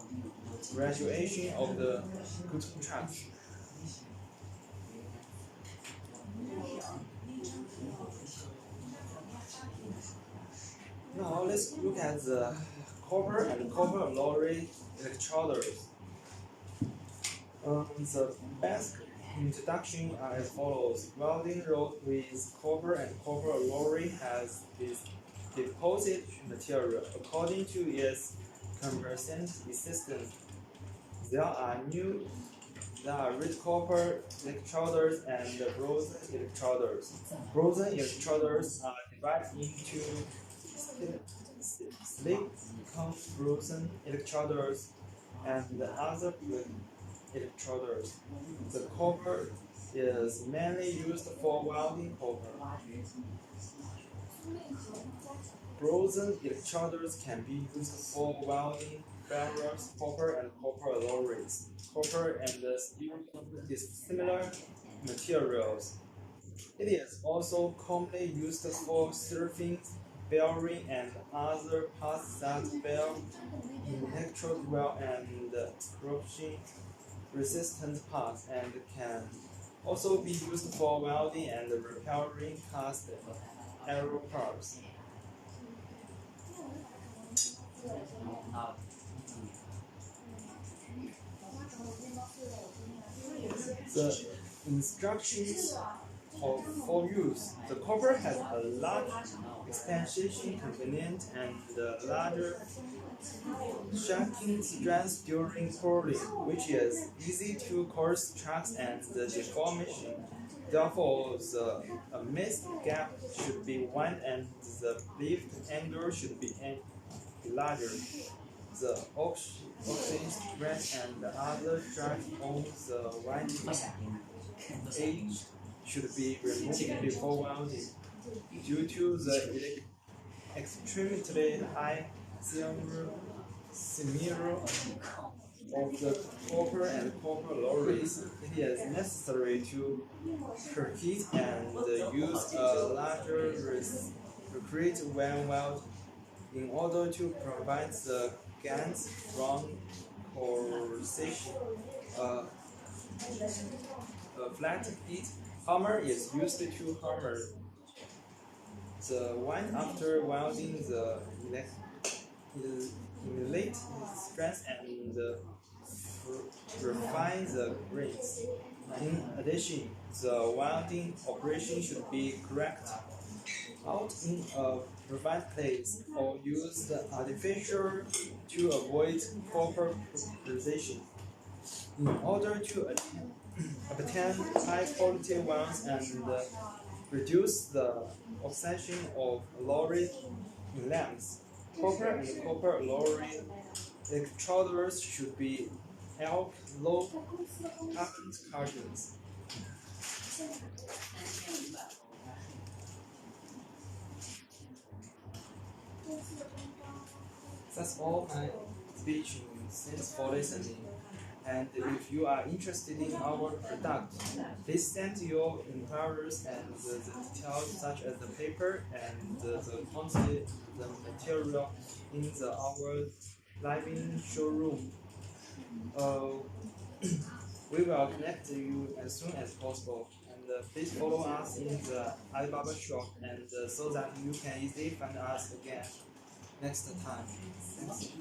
graduation of the good track. Now let's look at the copper and copper alloy electrodes. The basic introduction are as follows. Welding rod with copper and copper alloy has this deposit material according to its conversion resistance. There are red copper electrodes and bronze electrodes. Bronze electrodes are divided into silicon bronze electrodes and the other electrodes. The copper is mainly used for welding copper. Bronze electrodes can be used for welding barriers, copper and copper alloys. Copper and steel is similar materials. It is also commonly used for surfing bearing and other parts that bear electrode well and corrosion resistant parts, and can also be used for welding and repairing cast aero parts. The instructions for use. The copper has a large expansion convenient and larger shocking strength during pouring, which is easy to cause cracks and deformation. Therefore, the mist gap should be wide and the lift angle should be larger. The oxygen strength and other drag on the winding edge should be removed before welding. Due to the extremely high smear of the copper and copper alloys, it is necessary to preheat and use a larger recruit when welding in order to prevent the gangs from corrosion. A flat heat hammer is used to hammer the wine after welding the emulate strength and refine the grains. In addition, the welding operation should be correct out in a private place or use the artificial to avoid copper precision. In order to obtain high quality ones and reduce the oxidation of alloy in lamps, copper and copper alloy electrodes should be low current cartons. That's all my speech. Thanks for listening. And if you are interested in our product, please send your inquiries and the details such as the paper and the quantity of the material in our living showroom. We will connect you as soon as possible. And please follow us in the Alibaba shop, and so that you can easily find us again next time. Thanks.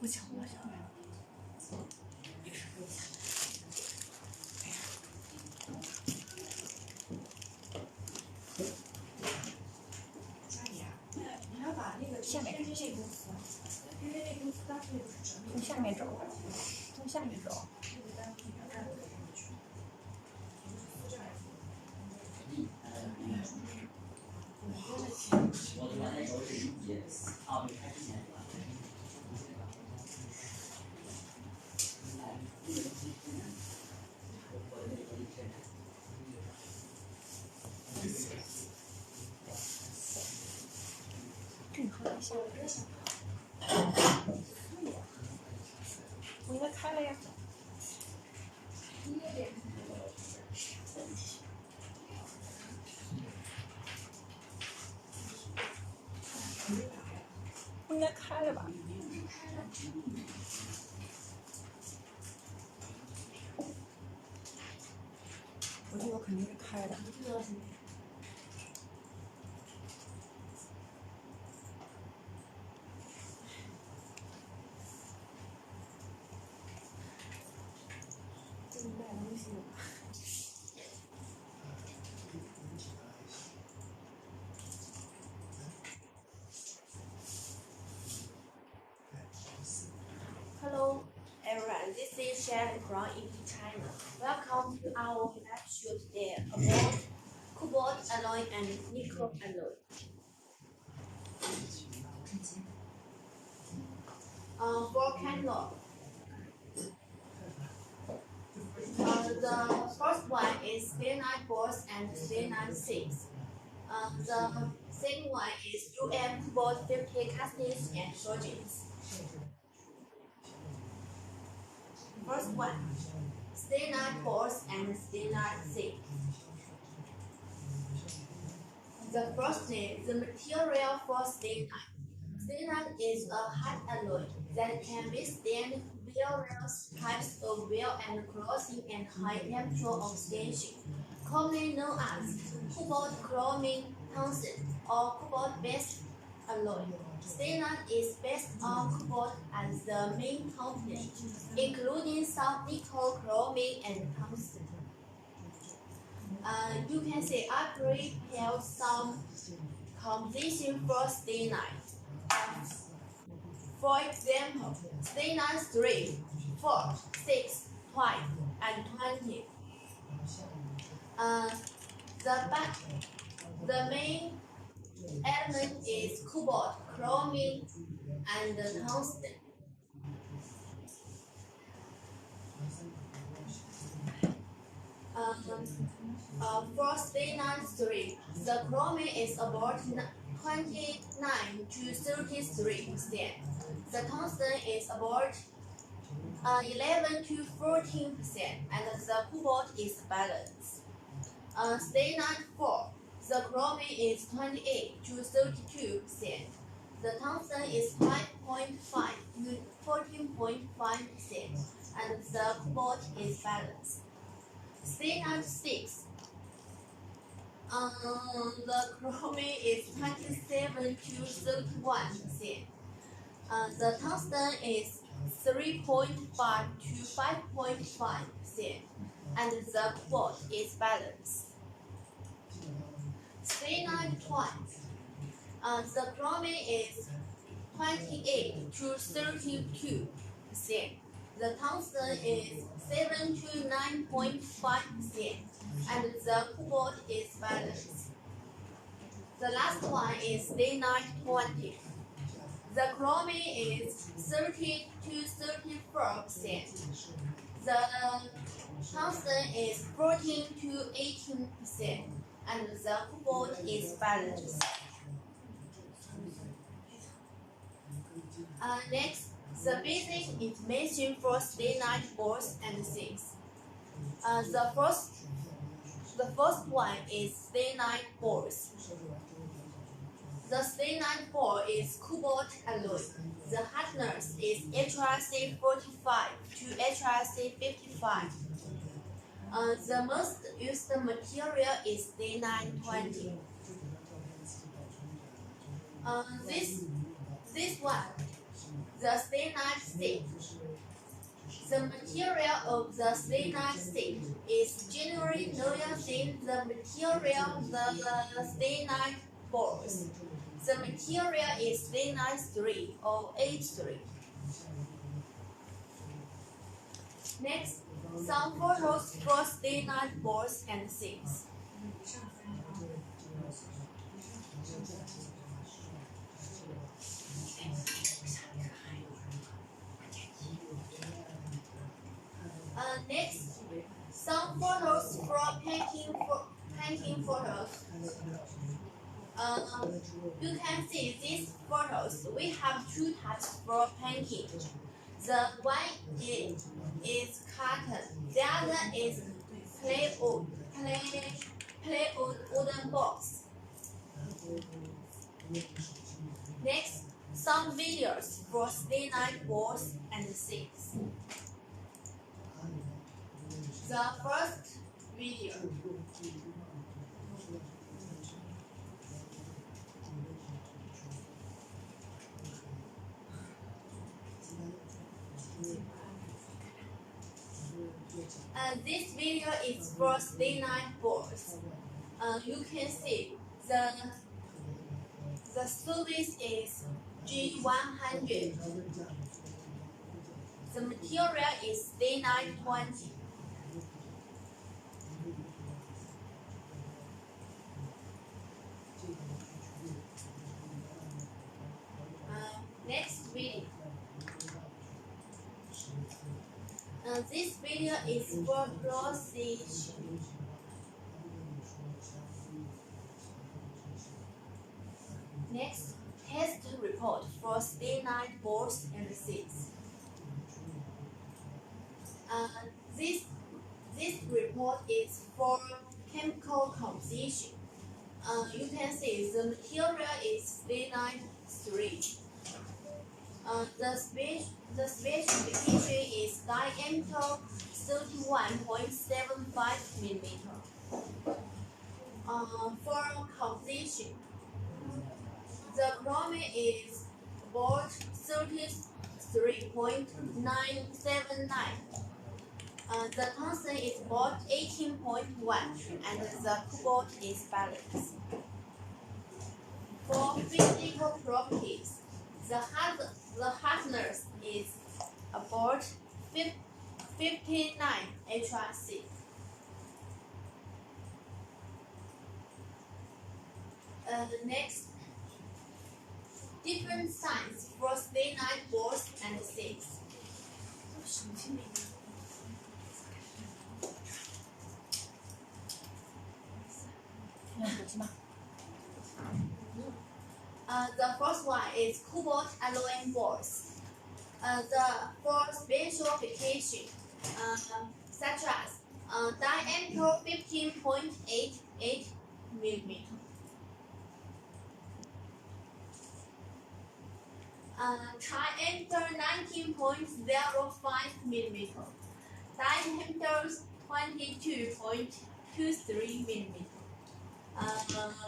我抢不到下来。下面看，从下面走，从下面走。正好在下面。我应该开了呀。我应该开了吧？我觉得我肯定是开的。Hello, everyone. This is Sharon from China. Welcome to our lab show today about cobalt alloy and nickel alloy. For catalog, the first one is 394 and 396. The second one is cobalt 50 Castings and Forgings. First one, stainite boards and stainite steel. The first is the material for stainite. Stainite is a hard alloy that can withstand various types of wear and clothing and high temperature oxidation, commonly known as cobalt chromium tungsten or cobalt-based alloy. Stainite is based on cobalt as the main component, including some nickel, chromium, and tungsten. You can see I prepared some composition for stainite. For example, stainite 3, 4, 6, 12, and 20. The main element is cobalt, chromium, and tungsten. For stainite 3, the chromium is about 29 to 33%. The tungsten is about 11 to 14%, and the cobalt is balanced. Stainite 4, the chromium is 28 to 32%. The tungsten is 5.5 to 14.5%, and the cobalt is balanced. Stainite 6, the chromium is 27 to 31%. The tungsten is 3.5 to 5.5%, and the cobalt is balanced. Stainite 12, the chromium is 28 to 32%. The tungsten is 7 to 9.5%, and the cobalt is balanced. The last one is stainite 20. The chromium is 30 to 34%. The tungsten is 14 to 18%, and the cobalt is balanced. Next, the basic information for stainite boards and sinks. The first one is stainite boards. The stainite board is cobalt alloy. The hardness is HRC 45 to HRC 55. The most used material is stainite 20. This one, the stainite steel. The material of the stainite steel is generally known as the material of the stainite boards. The material is stainite 3 or H3. Next, some photos for stainite boards and sinks. Next, some photos for painting photos. You can see these photos. We have two types for painting. The one is cotton. The other is plywood wooden box. Next, some videos for stainite boards and sinks. The first video. This video is for stainite boards. You can see the service is G100. The material is stainite 20. Next video. This video is for process. Next, test report for stainline boards and seats. This report is for chemical composition. You can see the material is stainline 3. The specification is diameter 31.75 mm. For composition, the chromoly is about 33.979. The tungsten is about 18.1, and the cobalt is balanced. For physical properties, the hardness is about 59 HRC. Next, different signs for stainline boards and seats. The first one is cobalt alloy boards. For specification, such as diameter 15.88 mm. Diameter 19.05 mm. Diameter 22.23 mm.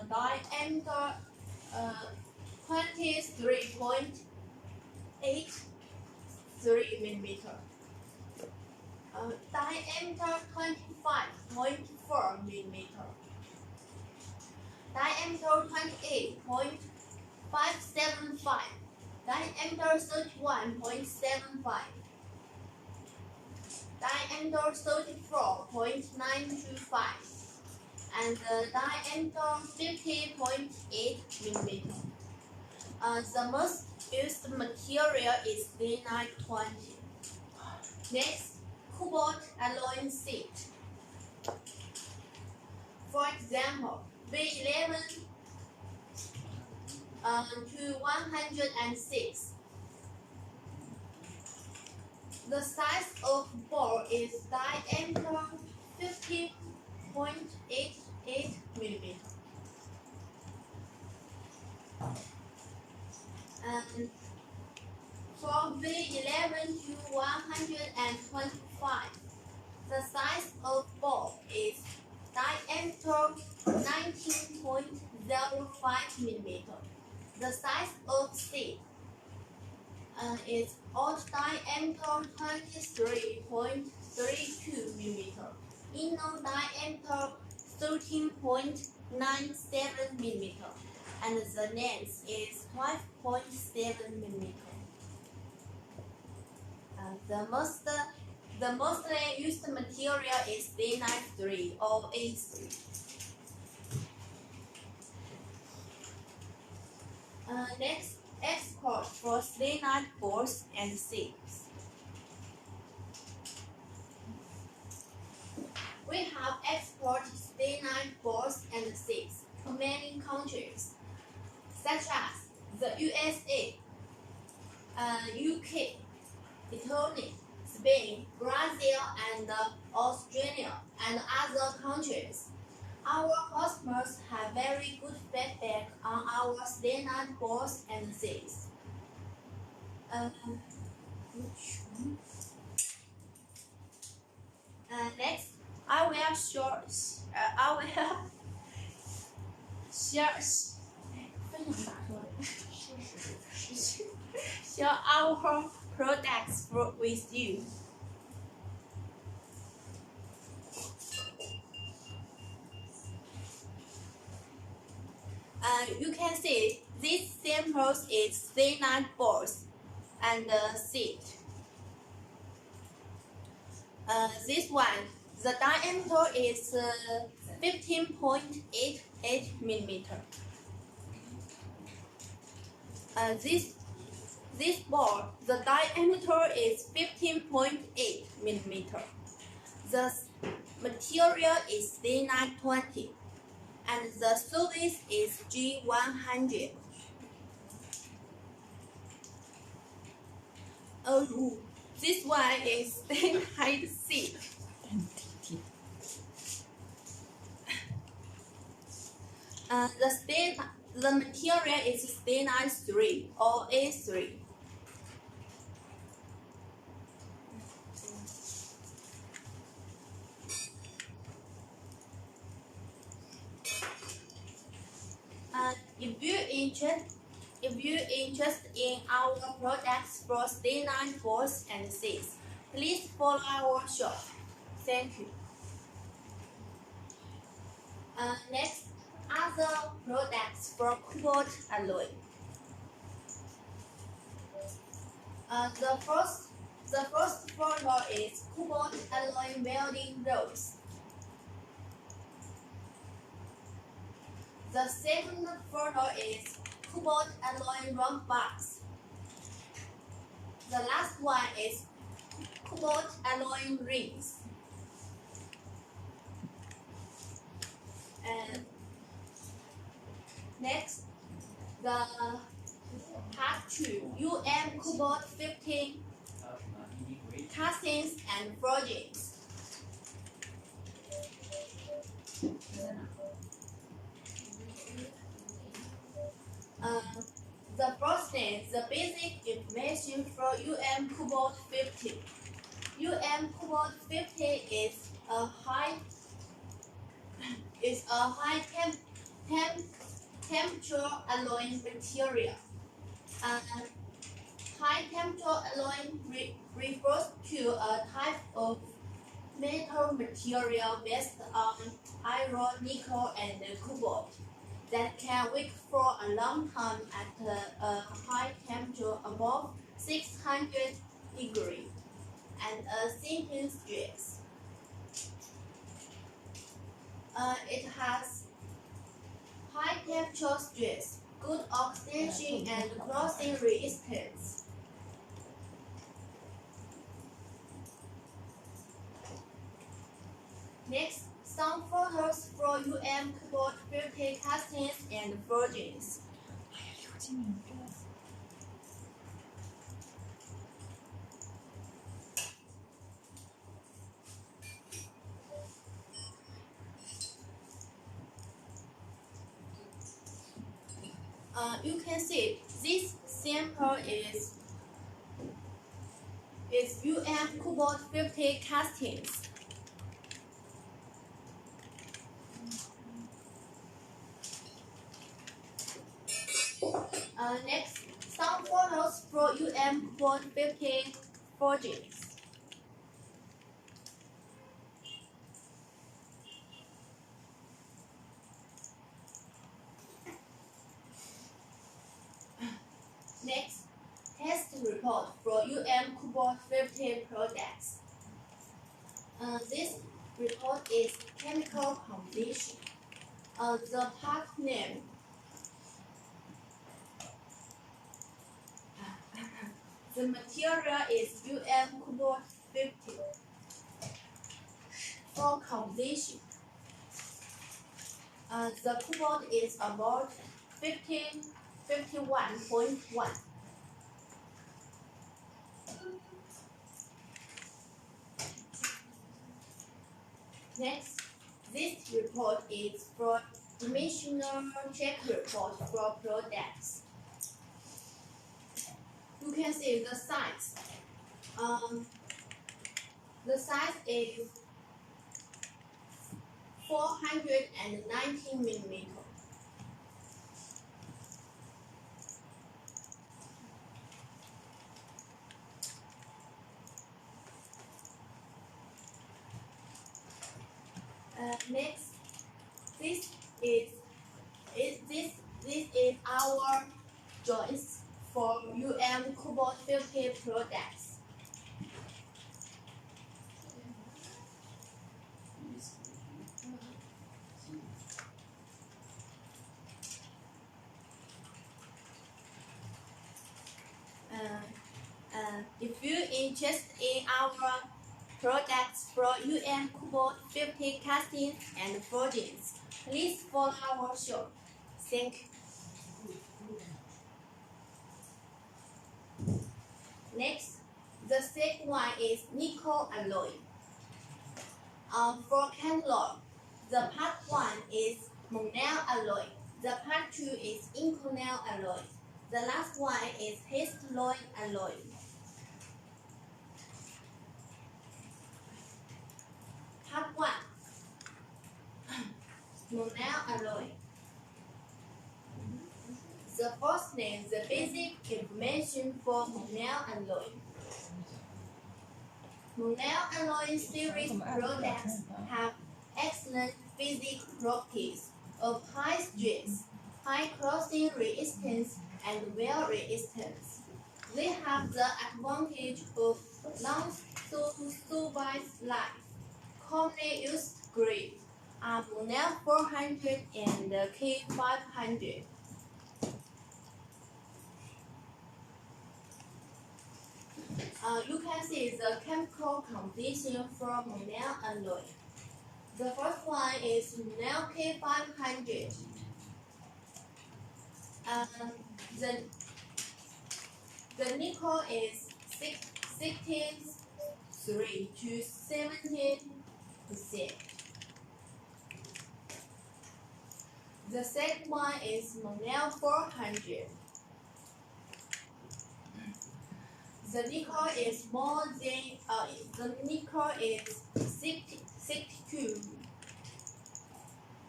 Diameter 23.83 mm. Diameter 25.4 mm. Diameter 28.575. Diameter 31.75. Diameter 34.925. And diameter 50.8 mm. The most used material is stainline 20. Next, cobalt alloy sheet. For example, B11 to 106. The size of bore is diameter 50.88 mm. And for B11 to 125, the size of bore is diameter 19.05 mm. The size of seat is odd diameter 23.32 mm. Inner diameter 13.97 mm. And the length is 5.7 mm. The mostly used material is stainline 3 or A3. Next, export for stainline boards and seats. We have exported stainline boards and seats to many countries, such as the USA, UK, Italy, Spain, Brazil, and Australia, and other countries. Our customers have very good feedback on our stainline boards and seats. Next, I will share our products with you. You can see these samples is stainline boards and seat. This one, the diameter is 15.88 mm. This board, the diameter is 15.8 mm. The material is stainline 20, and the surface is G100. Oh, this one is stain height 6. The material is stenite 3 or A3. If you interested in our products for stenite 4s and 6, please follow our shop. Thank you. Next, other products from cobalt alloy. The first photo is cobalt alloy welding rows. The second photo is cobalt alloy round bars. The last one is cobalt alloy rings. And next, the part 2, cobalt 15 castings and forgings. The first thing, the basic information for cobalt 50. Cobalt 50 is a high temperature alloy material. High temperature alloy refers to a type of metal material based on iron, nickel, and cobalt that can work for a long time at a high temperature above 600 degrees and a sinking stress. It has high temperature stress, good oxidation and corrosion resistance. Next, some photos for cobalt 50 castings and forgings. You can see this sample is cobalt 50 castings. Next, some photos for cobalt 50 forgings. Next, test report for cobalt 50 products. This report is chemical composition. The part name. The material is cobalt 50. For composition, the cobalt is about 51.1. Next, this report is for dimensional check report for products. You can see the size. The size is 490 millimeters. Next, this is our joints for cobalt 50 products. If you're interested in our products for cobalt 50 castings and forgings, please follow our shop. Thank you. Next, The second one is Nicole Alloy. For catalog, the part 1 is Manganese alloy. The part 2 is inconel alloy. The last one is histaloid alloy. Part 1. Manganese alloy. The first name, the basic information for manganese alloy. Manganese alloy series products have excellent physical properties of high stress, high crossing resistance, and wear resistance. They have the advantage of long service life. Commonly used grades are Manganese 400 and K500. You can see the chemical composition for manganese alloy. The first one is manganese K500. The nickel is 63 to 70%. The second one is manganese 400. The nickel is more than the nickel is 62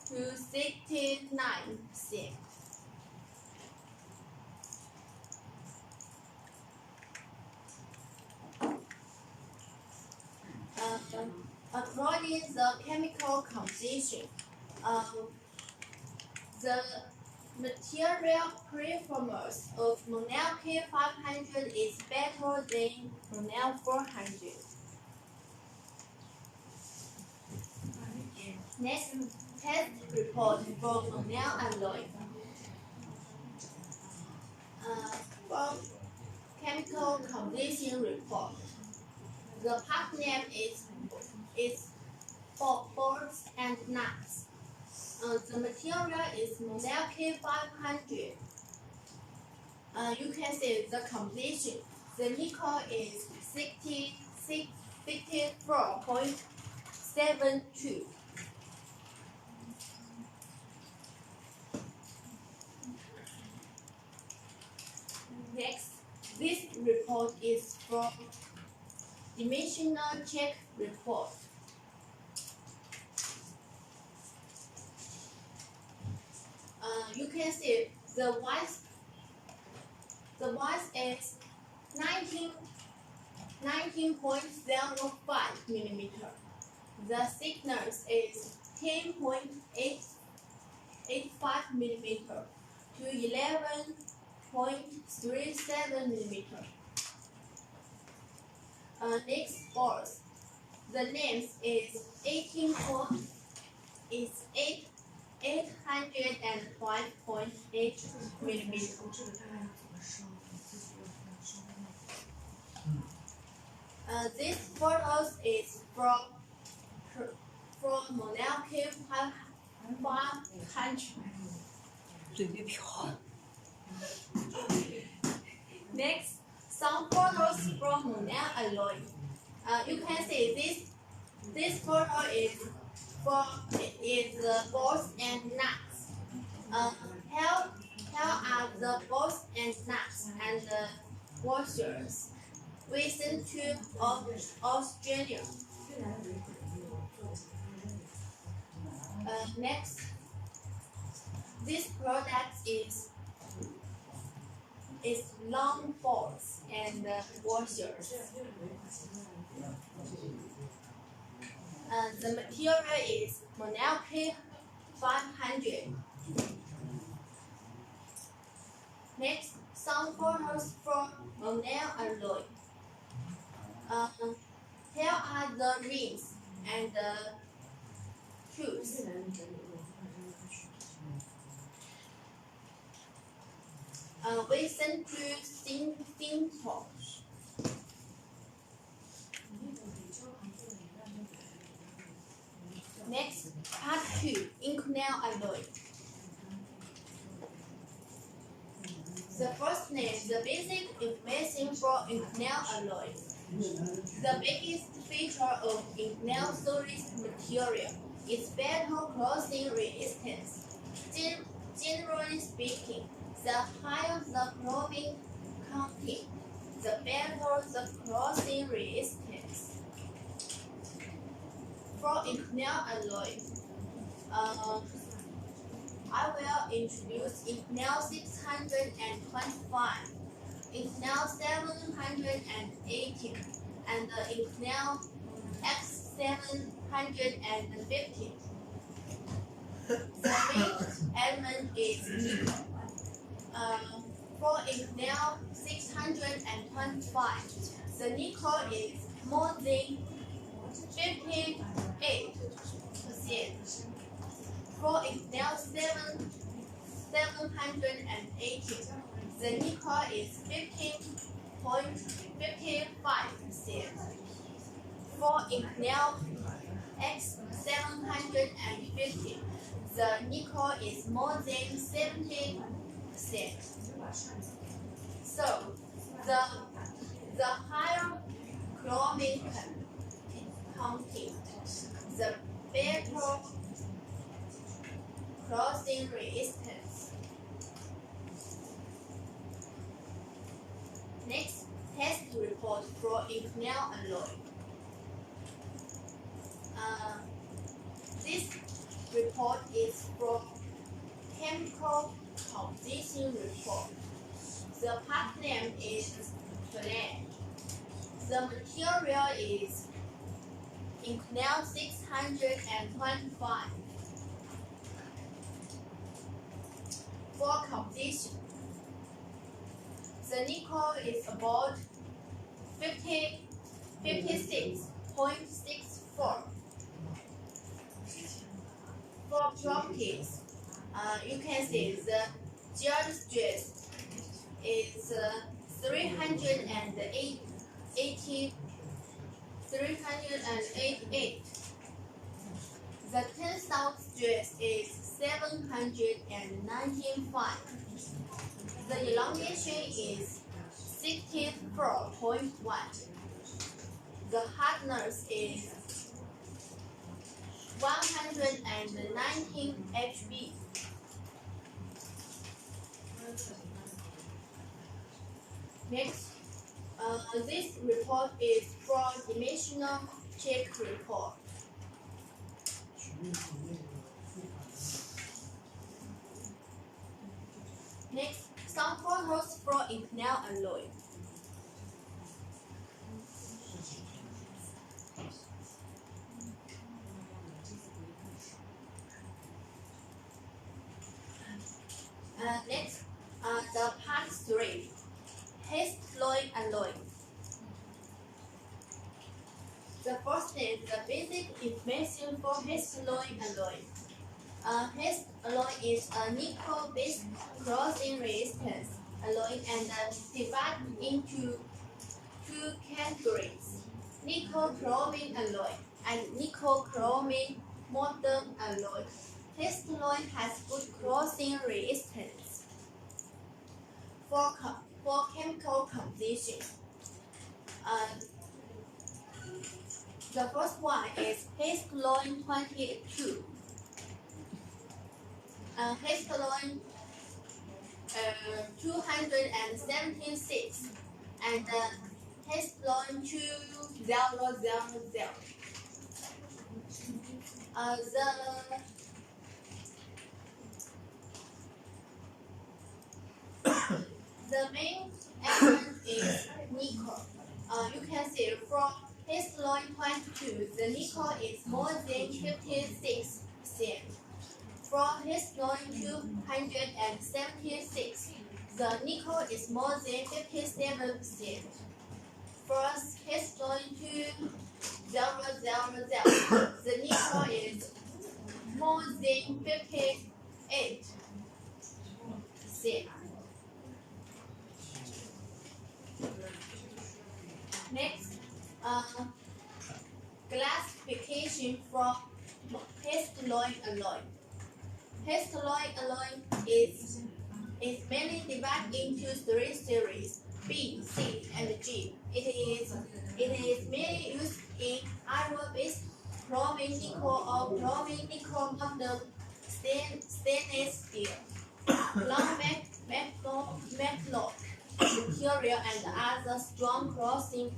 to 69%. According to the chemical composition, the material performance of manganese K500 is better than manganese 400. Next, test report for manganese alloy. For chemical composition report, the part name is bolts and nuts. The material is manganese K500. You can see the composition. The nickel is 54.72. Next, this report is from dimensional check report. You can see the width is 19.05 millimeter. The thickness is 10.85 millimeter to 11.37 millimeter. Next bolts. The length is 805.8 millimeter. This photos is from manganese K500. Next, some photos from manganese alloy. You can see this photo is the bolts and nuts. Here are the bolts and nuts and the washers. We sent to Australia. Next, this product is long bolts and washers. The material is manganese K500. Next, some photos from manganese alloy. Here are the rings and the tubes. We sent to Singapore. Next, part 2, inconel alloy. The first name, the basic information for inconel alloy. The biggest feature of inconel series material is better crossing resistance. Generally speaking, the higher the chroming content, the better the crossing resistance. For inconel alloy, I will introduce inconel 625, inconel 718, and the inconel X750. The main element is nickel. For inconel 625, the nickel is more than 58%. For inconel 780, the nickel is 15.55%. For inconel X750, the nickel is more than 70%. So, the higher chromic content, the better crossing resistance. Next, test report for inconel alloy. This report is from chemical composition report. The part name is clay. The material is inconel 625. For composition, the nickel is about 56.64. For properties, you can see the gel stress is 388. The tensile stress is 795. The elongation is 64.1. The hardness is 119 HB. Next, this report is from dimensional check report. Next, some photos for inconel alloy. Next, the part 3, Hexalloy alloy. The first is the basic information for Hexalloy alloy. Hexalloy is a nickel-based crossing resistance alloy and divided into two categories: nickel chroming alloy and nickel chroming molten alloy. Hexalloy has good crossing resistance. For chemical composition, the first one is Hexalloy 22. Hexalloy 276 and Hexalloy 2000. The main element is nickel. You can see from Hexalloy 22, the nickel is more than 56%. From Hexalloy 276, the nickel is more than 57%. For Hexalloy 2000, the nickel is more than 58%. Next, classification from Hexalloy alloy. Hexalloy alloy is mainly divided into three series: B, C, and G. It is It is mainly used in iron-based chromium nickel or chromium nickel modern stainless steel, long magnetic material, and other strong crossing.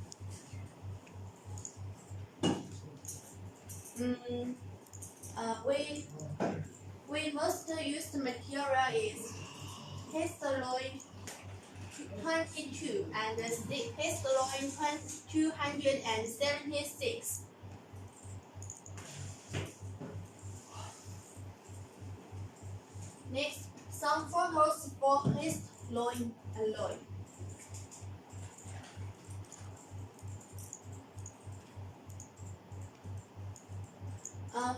We most used material is Histoloid 22 and Histoloid 276. Next, some photos for Histoloid alloy.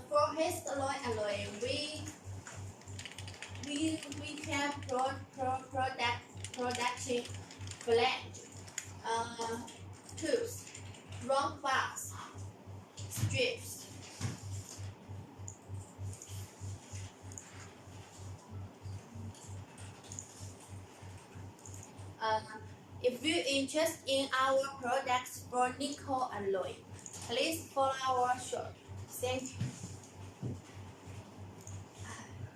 For Histoloid alloy, we can production flange, tubes, round bars, strips. If you're interested in our products for nickel alloy, please follow our shop. Thank you.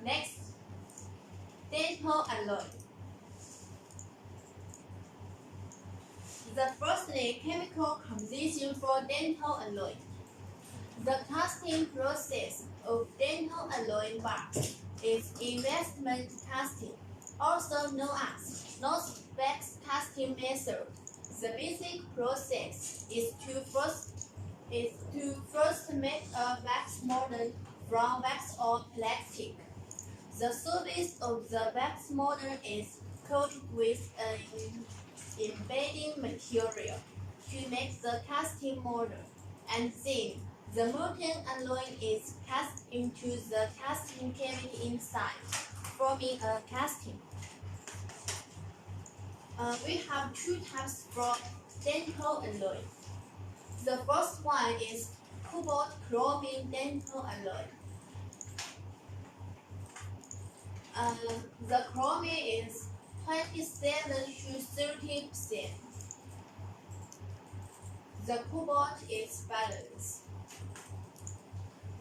Next, dental alloy. The firstly, chemical composition for dental alloy. The casting process of dental alloy bars is investment casting, also known as nose-wax casting method. The basic process is to first make a wax mold from wax or plastic. The surface of the wax mold is coated with an embedding material to make the casting mold, and then the molten alloy is cast into the casting cavity inside, forming a casting. We have two types for dental alloy. The first one is cobalt chromium dental alloy. The chromium is 27 to 30%. The cobalt is balanced.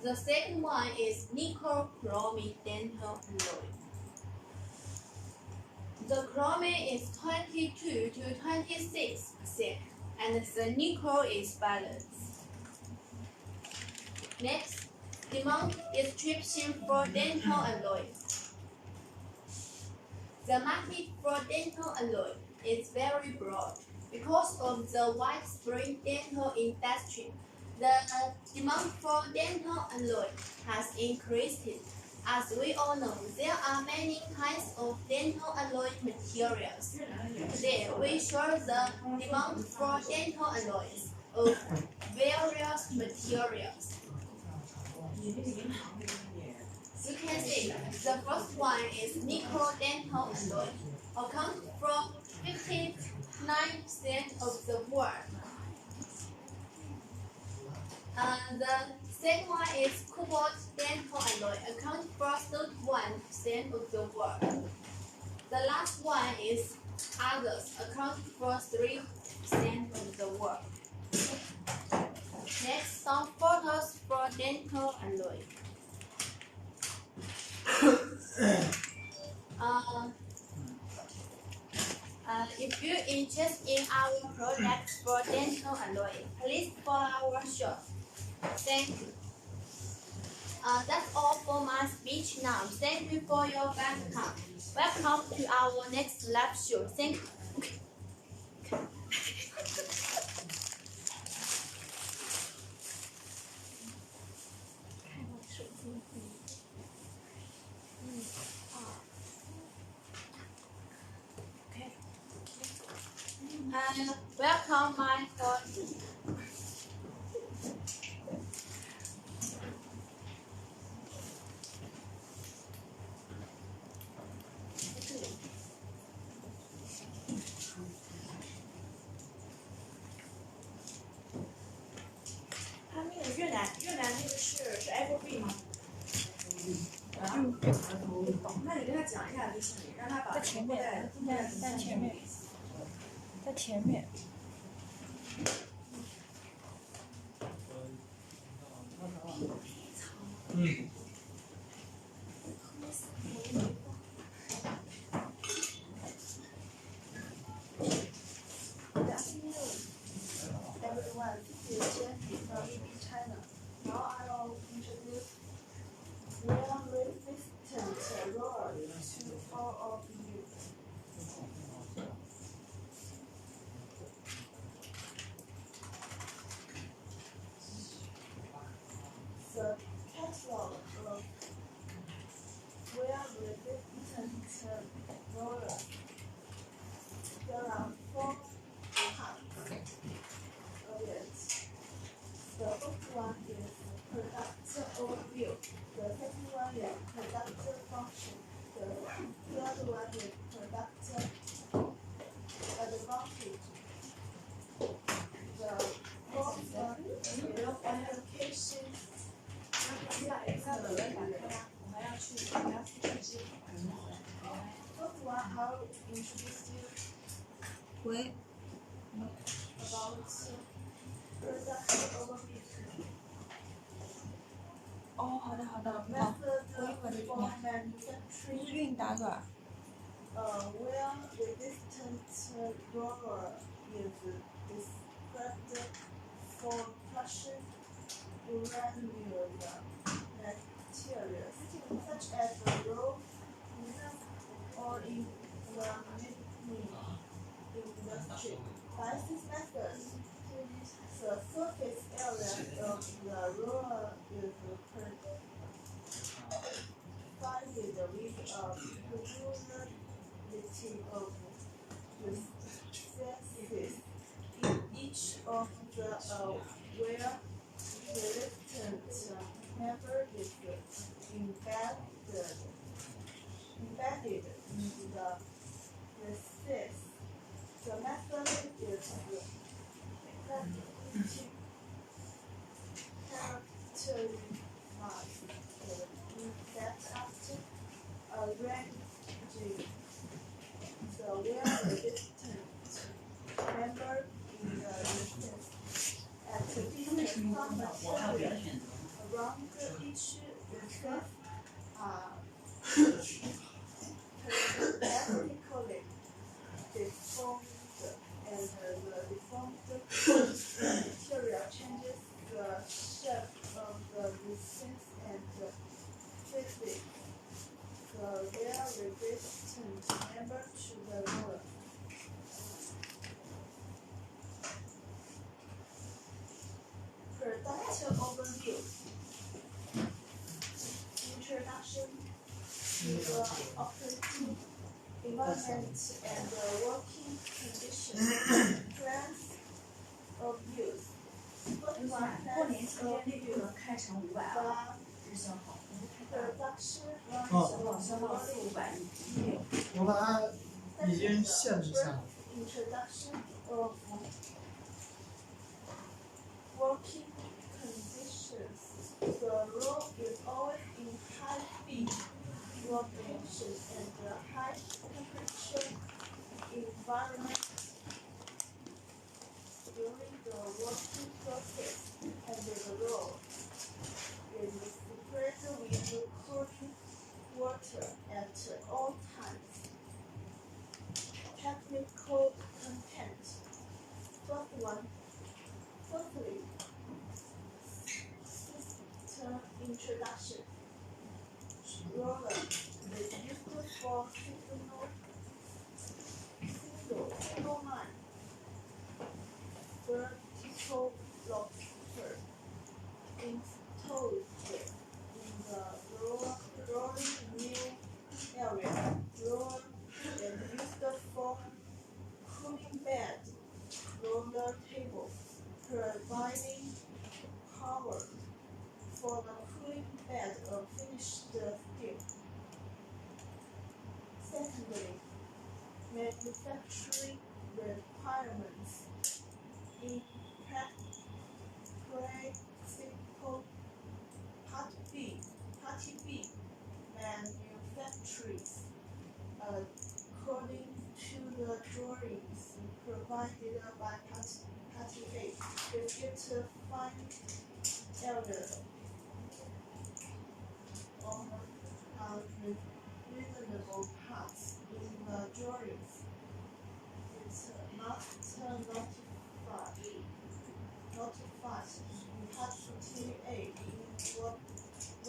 The second one is nickel chromium dental alloy. The chromium is 22 to 26%, and the nickel is balanced. Next, demand description for dental alloy. The market for dental alloy is very broad because of the widespread dental industry. The demand for dental alloy has increased. As we all know, there are many kinds of dental alloy materials. Today, we show the demand for dental alloys of various materials. You can see the first one is nickel dental alloy, accounts for 59% of the world. The second one is cobalt dental alloy, accounts for 31% of the world. The last one is others, accounts for 3% of the world. Next, some photos for dental alloy. If you're interested in our products for dental alloy, please follow our shop. Thank you. That's all for my speech now. Thank you for your welcome. Welcome to our next lab show. Thank you. Welcome my friend.越南那个是 FB 吗？那你跟他讲一下，就是你让他把在前面，在前面，在前面。Good afternoon, everyone. This is Jeffrey from China. Now I will introduce wear-resistant roller to all of you. The catalog of wear-resistant rollers. There are 4 parts of it. The first one is product overview. The second one is product function. The third one is product advantage. The fourth one is application. First one, I'll introduce you about product overview. 哦，好的好的，好， Method 我一会儿就 for 这样。 manufacturing 给你打个。 wear-resistant roller is described for crushing granular materials such as roll or in the mining industry. By this method, the surface area of the roller is provided with a plurality of recesses in each of the wear-resistant member is embedded in the recess. The method is characterized that after arranging the wear-resistant member in the recess at different materials around each recess are plastically deformed, and the deformed material changes the shape of the recess and fixes the wear-resistant member to the roller. Product overview. Introduction to the operating environment and the working conditions. Plans of use. First one, plans of use. The production introduction of working conditions. The roll is always in high speed rotation and high temperature environment during the working process, and the roll is sprayed with cooling water at all times. Technical content. Firstly, system introduction. Roller is used for single line vertical locker installed in the rolling mill area. Roller is used for cooling bed, roller table, providing power for the cooling bed of finished steel. Secondly, manufacturing requirements. In principle, Part B manufactures according to the drawings provided by Party A, with its fine errors.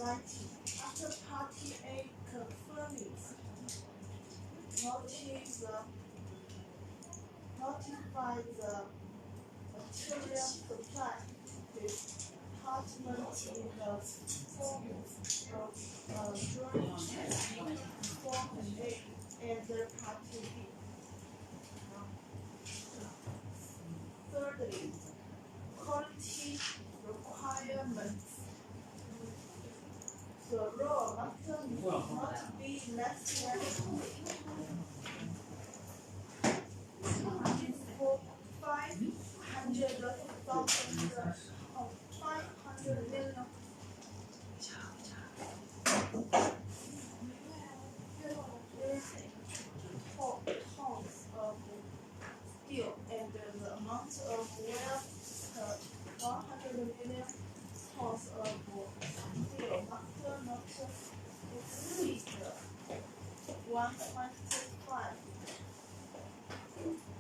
writing. After party A confirms, notify the material supply department in the form of drawing form A and the party B. Thirdly, quality requirements. The raw must not be less than 500 million tons of steel, and the amount of wire 100 million tons of steel must not exceed 1.5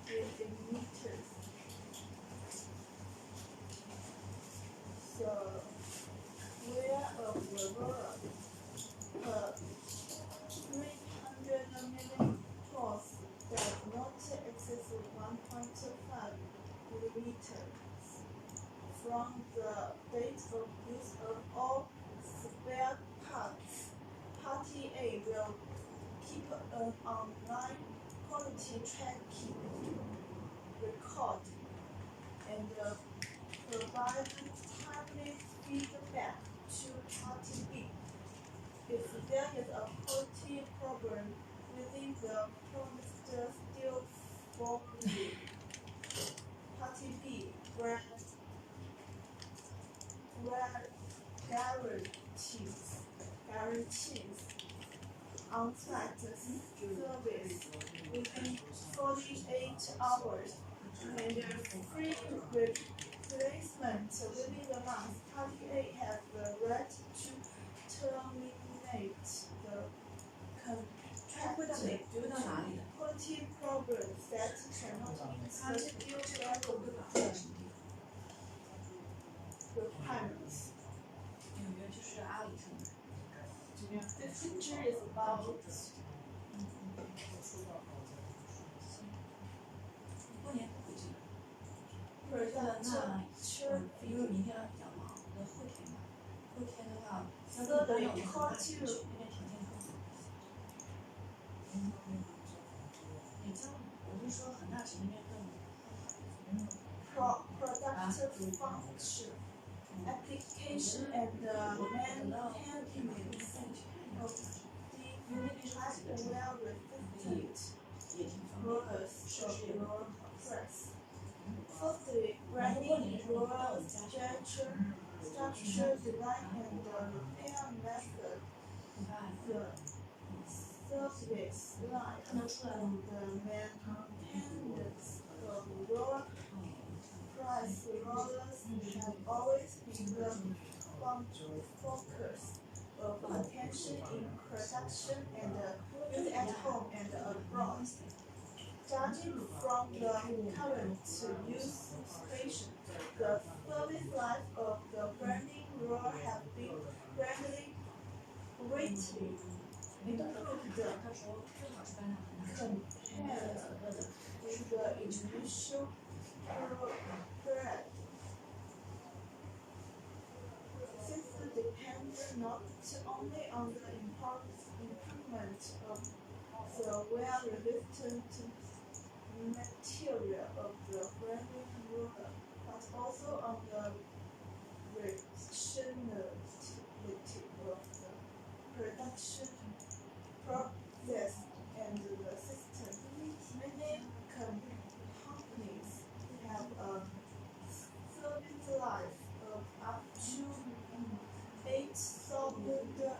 millimeters. The wear of the roller 300 million tons does not exceed 1.5 millimeters. From the date of use of all spare parts, Party A will keep an online quality tracking record and provide timely feedback to Party B. If there is a quality problem within the promised steel formula, Party B will guarantees on-site service within 48 hours and free replacement within the month. Party A has the right to terminate the contract quality problems that cannot meet the steel requirements. The picture is about productive function, application, and maintenance of the well-resistant rollers of your press. Firstly, grinding roller structure design and repair method. The service line and the maintenance of roller press rollers have always been the focus of attention in production and use at home and abroad. Judging from the current use station, the service life of the grinding roller has been greatly improved compared with the initial period. Since it depends not only on the improvement of the wear-resistant material of the grinding roller, but also on the rationality of the production process and the system. Many companies have a service life of up to 8,000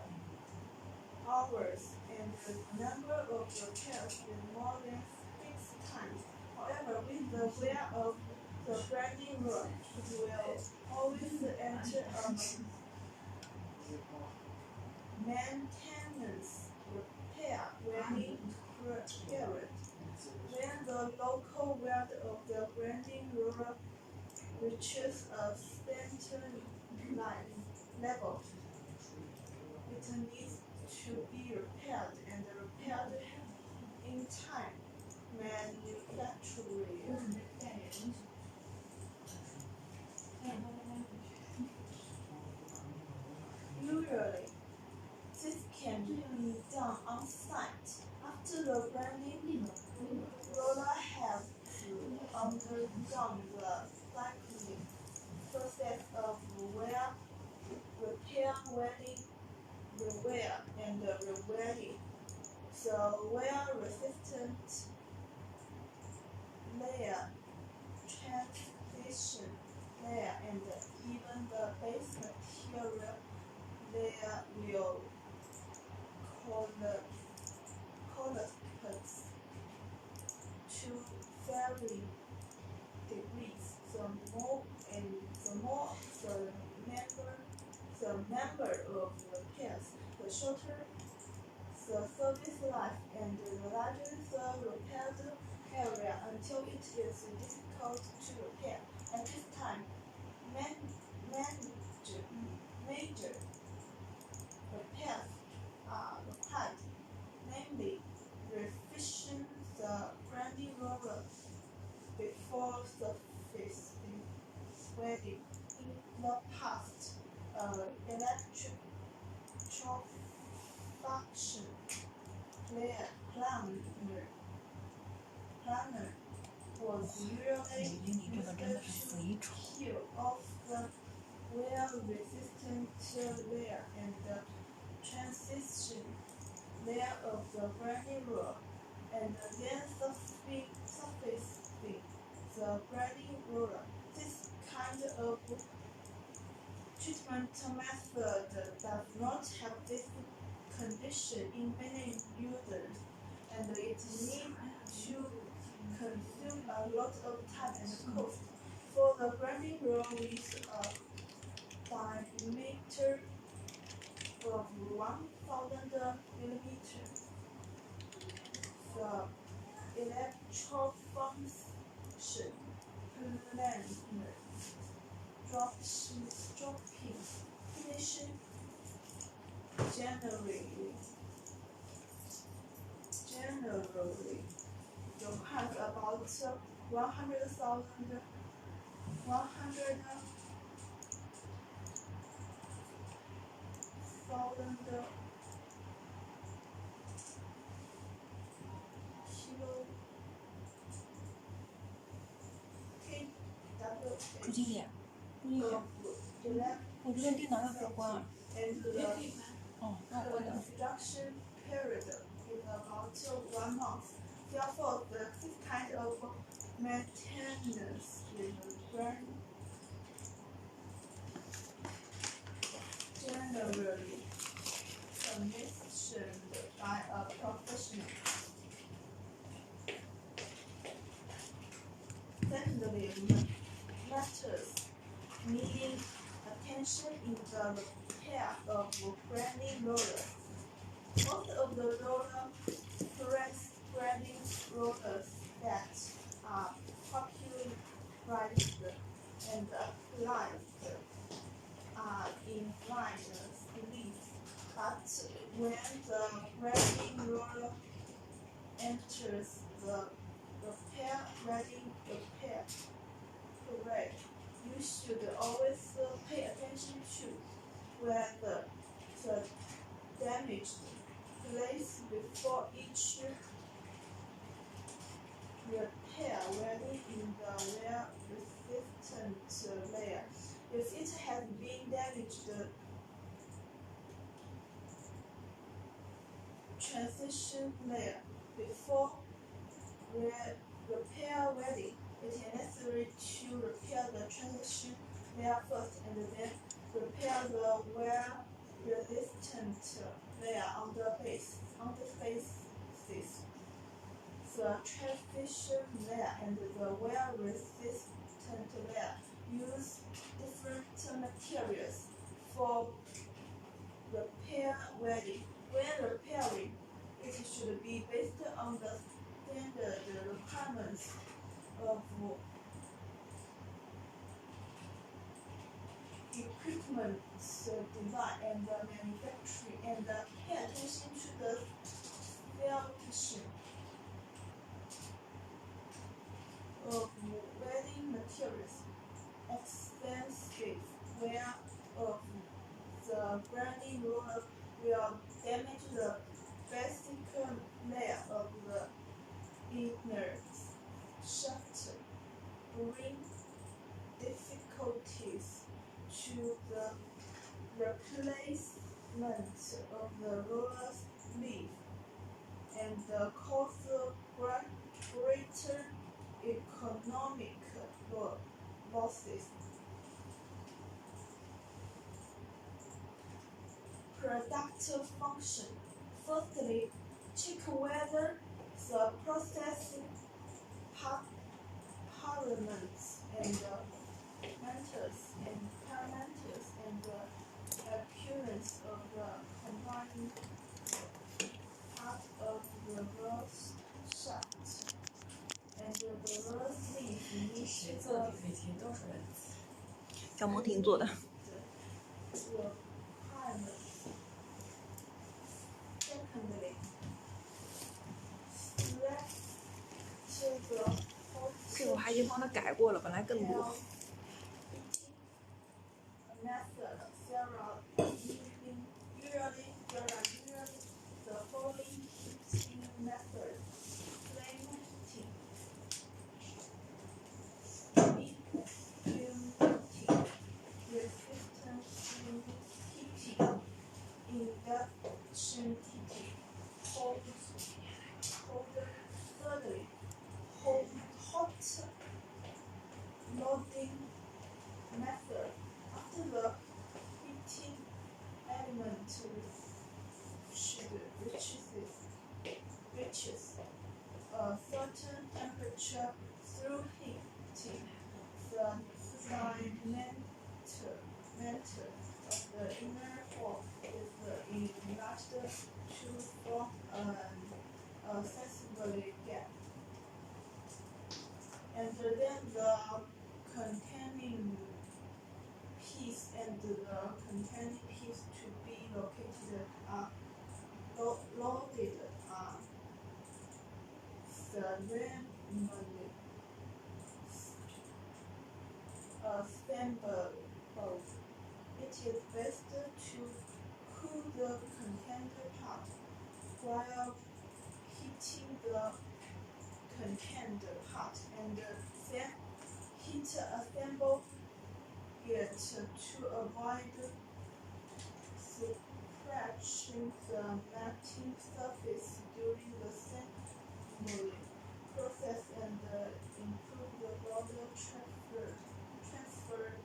hours, and the number of repairs is more than 6 times. However, with the wear of the grinding roller, it will always enter a maintenance repair wearing period. When the local wear of the grinding roller reaches a certain level, repaired and repaired in time manufacturing. Usually, this can be done on site. After the grinding, roller has undergone the cycling process of wear, repair, welding, rewear, and rewelding. The wear-resistant layer, transition layer, and even the base material layer will collapse to varying degrees. The number of repairs, the shorter the service life, and the larger the repaired area until it is difficult to repair. At this time, major repairs are required, namely revision the grinding roller before surface welding. In the past, electric function planner was usually used to peel off the wear-resistant layer and the transition layer of the grinding roller, and then surfacing the grinding roller. This kind of treatment method does not have this condition in many users, and it needs to consume a lot of time and cost. For the grinding roll with a diameter of 1,000 millimeters, the electrofunction planner dropping finishing generally requires about 100,000 注意点，注意点。我这边电脑要不要关啊？哦，那我关掉。Construction period is about 1 month. Therefore, this kind of maintenance is generally commissioned by a professional. Secondly, matters needing attention in the repair of grinding rollers. Most of the roller press grinding rollers that are popularized and applied are in line sleeves, but when the grinding roller enters the repair parade, you should always pay attention to whether the damaged place before each repair welding in the wear-resistant layer. If it has been damaged, the transition layer before repair welding, it is necessary to repair the transition layer first and then repair the wear-resistant layer on the faces. The transition layer and the wear-resistant layer use different materials for repair welding. When repairing, it should be based on the standard requirements of equipment design and manufacturing, and pay attention to the inner shaft bring difficulties to the replacement of the roller sleeve and cause greater economic losses. Productive function. Firstly, check whether the process parameters and parameters and the appearance of the combined part of the rose shaft and the rose leaf meet the 小萌婷做的。 requirements. Secondly, select the 这个我还已经帮他改过了，本来更多。 method. Usually the following heating method: flame heating, vacuum heating, resistance heating, induction heating, thirdly, hot loading method. After the heating element reaches a certain temperature through heating, the diameter of the inner hole is enlarged to form a sensible gap. And then the containing piece and the containing piece to be located loaded ceremonially assembled. It is best to cool the contained part while heating the contained part and then assemble it to avoid scratching the melting surface during the assembly process and improve the water transfer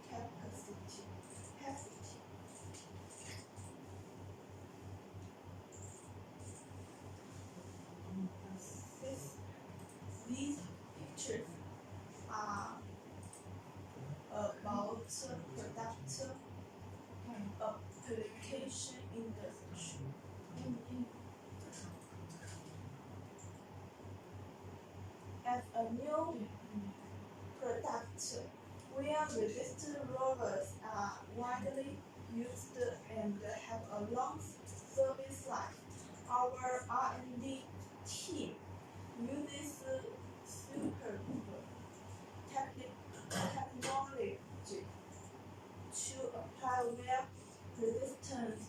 capacity. These pictures are about product application industry. As a new product, where resistant rollers are widely used and have a long service life, our R&D team uses superb technology to apply wear resistant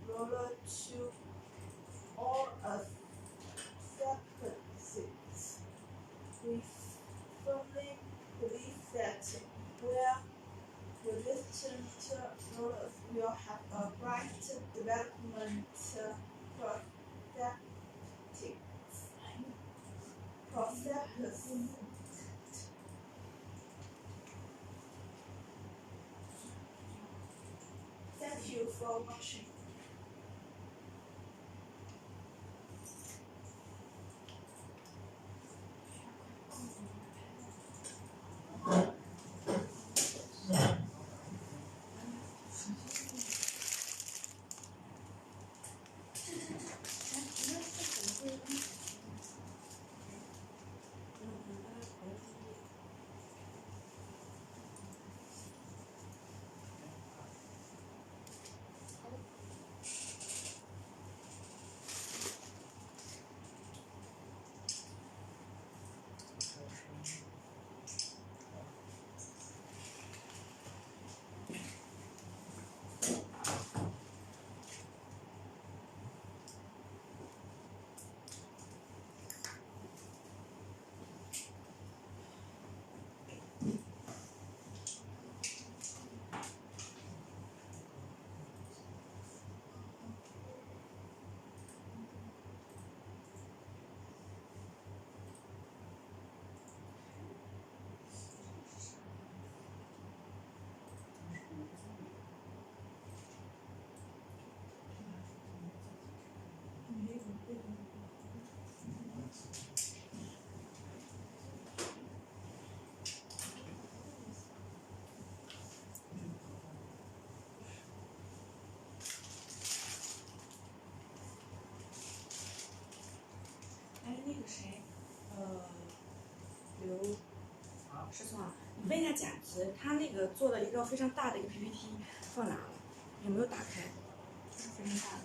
roller to all surfaces. We firmly believe that wear resistant rollers will have a bright development prospects. Thank you for watching. 个谁，刘石聪啊，你问一下贾子，他那个做了一个非常大的一个 PPT 放哪了？有没有打开？就是非常大的。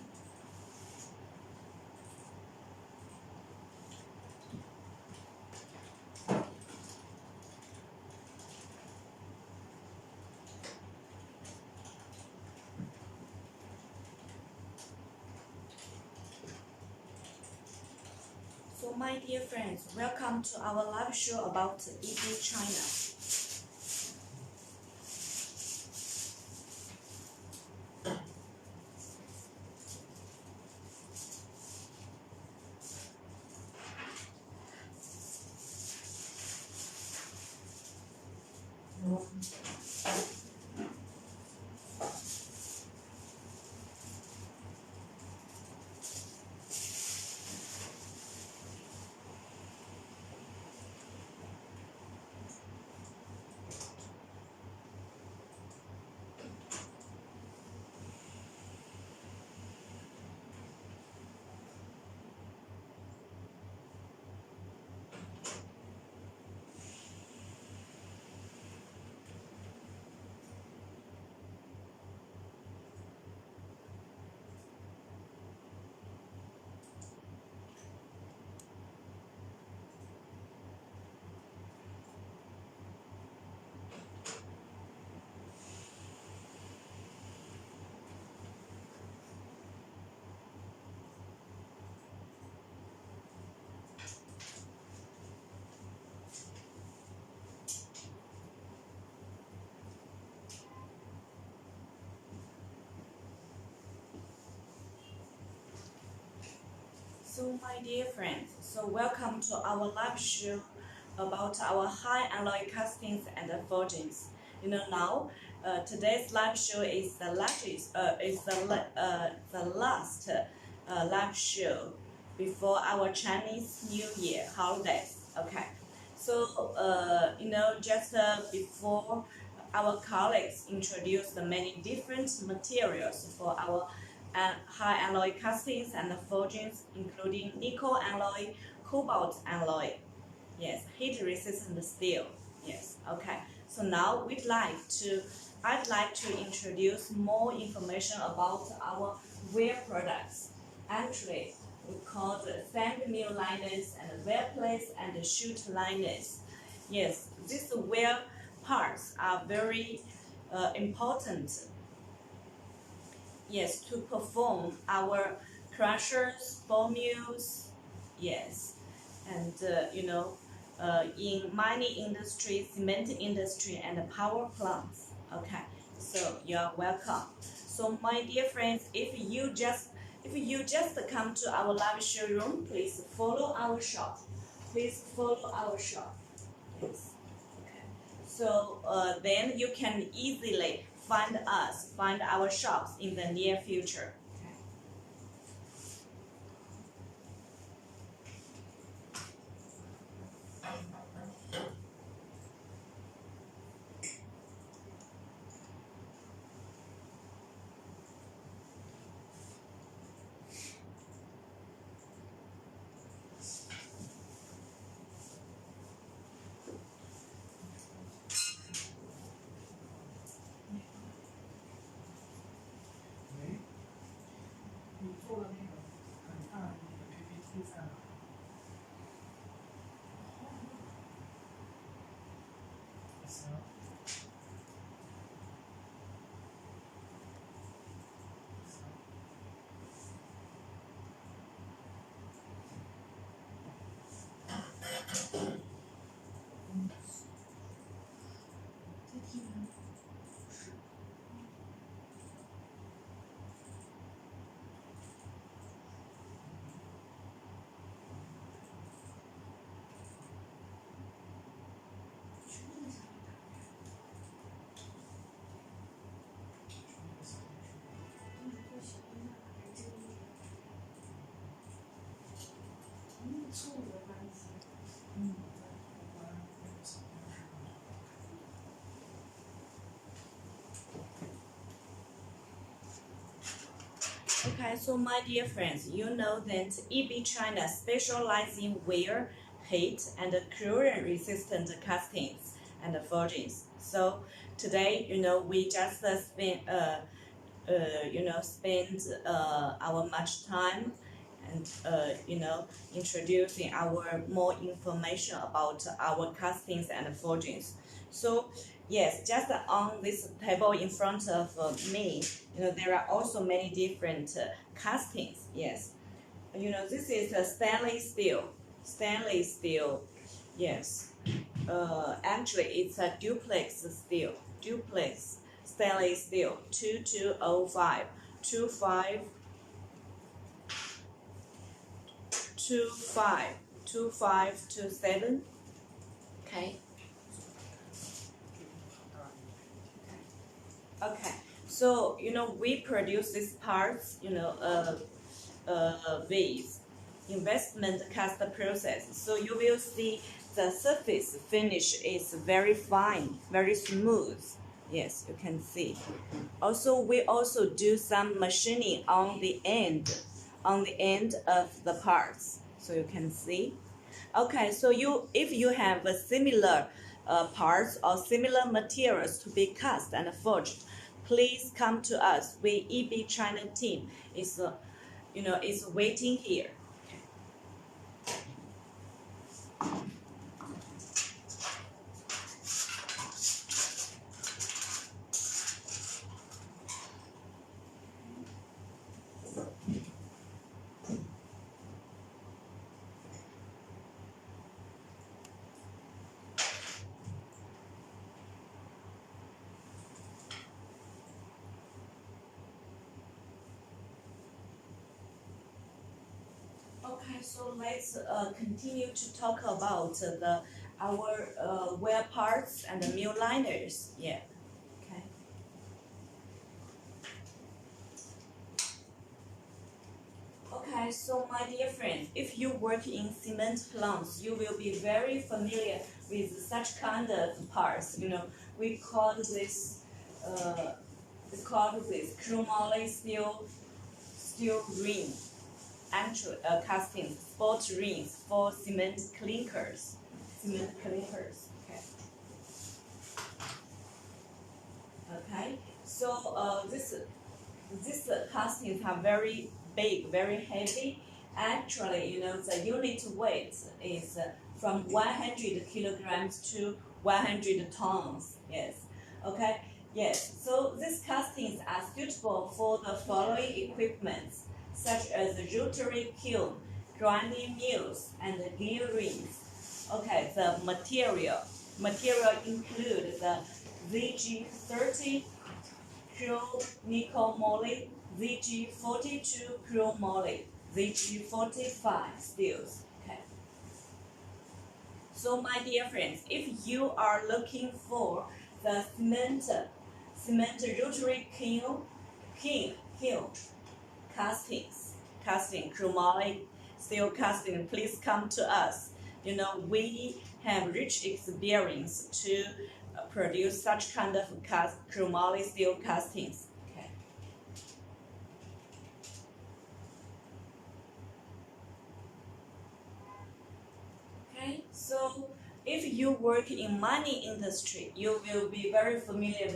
So my dear friends, welcome to our live show about EP China. So my dear friends, so welcome to our live show about our high alloy castings and forgings. You know now, today's live show is the last live show before our Chinese New Year holidays. Okay, so you know just before our colleagues introduced many different materials for our high alloy castings and forgings, including nickel alloy, cobalt alloy, yes, heat resistant steel, yes, okay. So now I'd like to introduce more information about our wear products. Actually, we call the sand mill liners and wear plates and chute liners. Yes, these wear parts are very important. Yes, to perform our crushers, ball mills, yes, and you know, in mining industry, cement industry, and power plants. Okay, so you're welcome. So my dear friends, if you just come to our live showroom, please follow our shop. Please follow our shop. Yes. Okay. So then you can easily find our shops in the near future. Okay, so my dear friends, you know that EB China specializes in wear, heat, and corrosion resistant castings and forgings. So today, we just spend our much time and introducing our more information about our castings and forgings. So yes, just on this table in front of me, there are also many different castings. Yes, this is a stainless steel. Stainless steel. Yes. Actually, it's a duplex steel. Duplex stainless steel 2205 25 25 2527. Okay. Okay. So we produce these parts with investment cast process. So you will see the surface finish is very fine, very smooth. Yes, you can see. Also, we also do some machining on the end of the parts, so you can see. Okay, so if you have a similar parts or similar materials to be cast and forged, please come to us. We EB China team is is waiting here. Okay, so let's continue to talk about our wear parts and the mill liners. Yeah. Okay. Okay, so my dear friends, if you work in cement plants, you will be very familiar with such kind of parts. We call this Chromoly steel ring. Actual casting sport rings for cement clinkers. Okay. Okay. So this castings are very big, very heavy. Actually, the unit weight is from 100 kilograms to 100 tons. Yes. Okay. Yes. So these castings are suitable for the following equipments, such as the rotary kiln, grinding mills, and the gear rings. Okay, the material include the ZG30 nickel moly, ZG42 chromoly, ZG45 steels. Okay. So my dear friends, if you are looking for the cement rotary kiln casting, chromoly, steel casting, please come to us. We have rich experience to produce such kind of chromoly steel castings. Okay. Okay, so if you work in mining industry, you will be very familiar